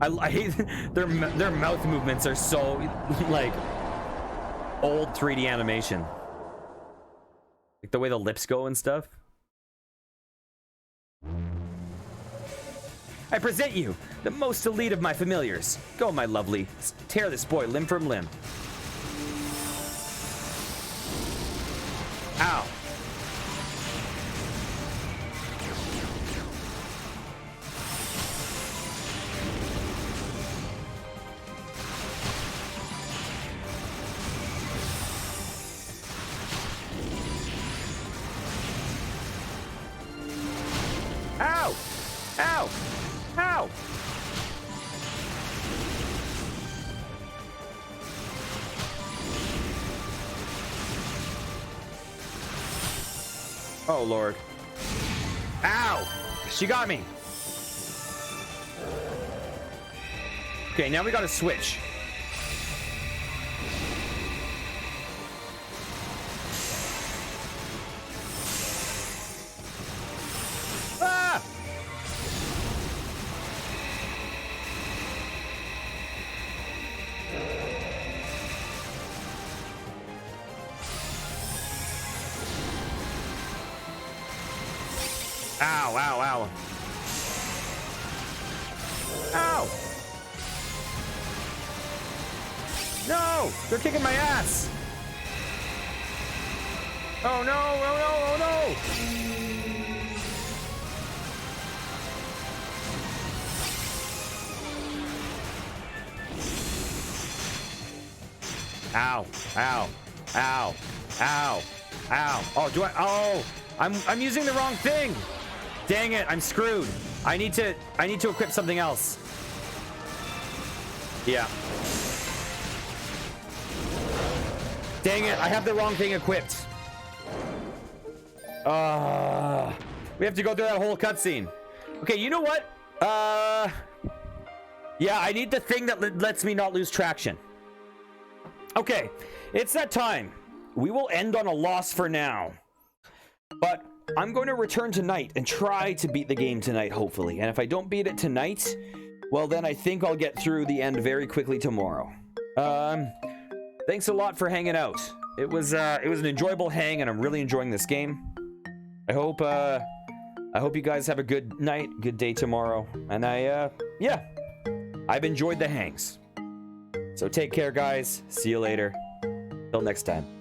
I hate their mouth movements are so like old 3D animation. Like the way the lips go and stuff. I present you, the most elite of my familiars. Go, my lovely. Tear this boy limb from limb. Ow. Ow! Ow! Ow! Oh, Lord. Ow! She got me. Okay, now we gotta switch. Ah! Ow, ow, ow. Ow! No! They're kicking my ass! Oh no, oh no, oh no! Ow, ow, ow, ow, ow. Oh, do I? Oh, I'm using the wrong thing. Dang it, I'm screwed. I need to equip something else. Yeah. Dang it, I have the wrong thing equipped. We have to go through that whole cutscene. Okay, you know what? Yeah, I need the thing that lets me not lose traction. Okay, it's that time. We will end on a loss for now. But I'm going to return tonight and try to beat the game tonight, hopefully. And if I don't beat it tonight, well, then I think I'll get through the end very quickly tomorrow. Thanks a lot for hanging out. It was an enjoyable hang, and I'm really enjoying this game. I hope you guys have a good night, good day tomorrow. And yeah, I've enjoyed the hangs. So take care, guys. See you later. Till next time.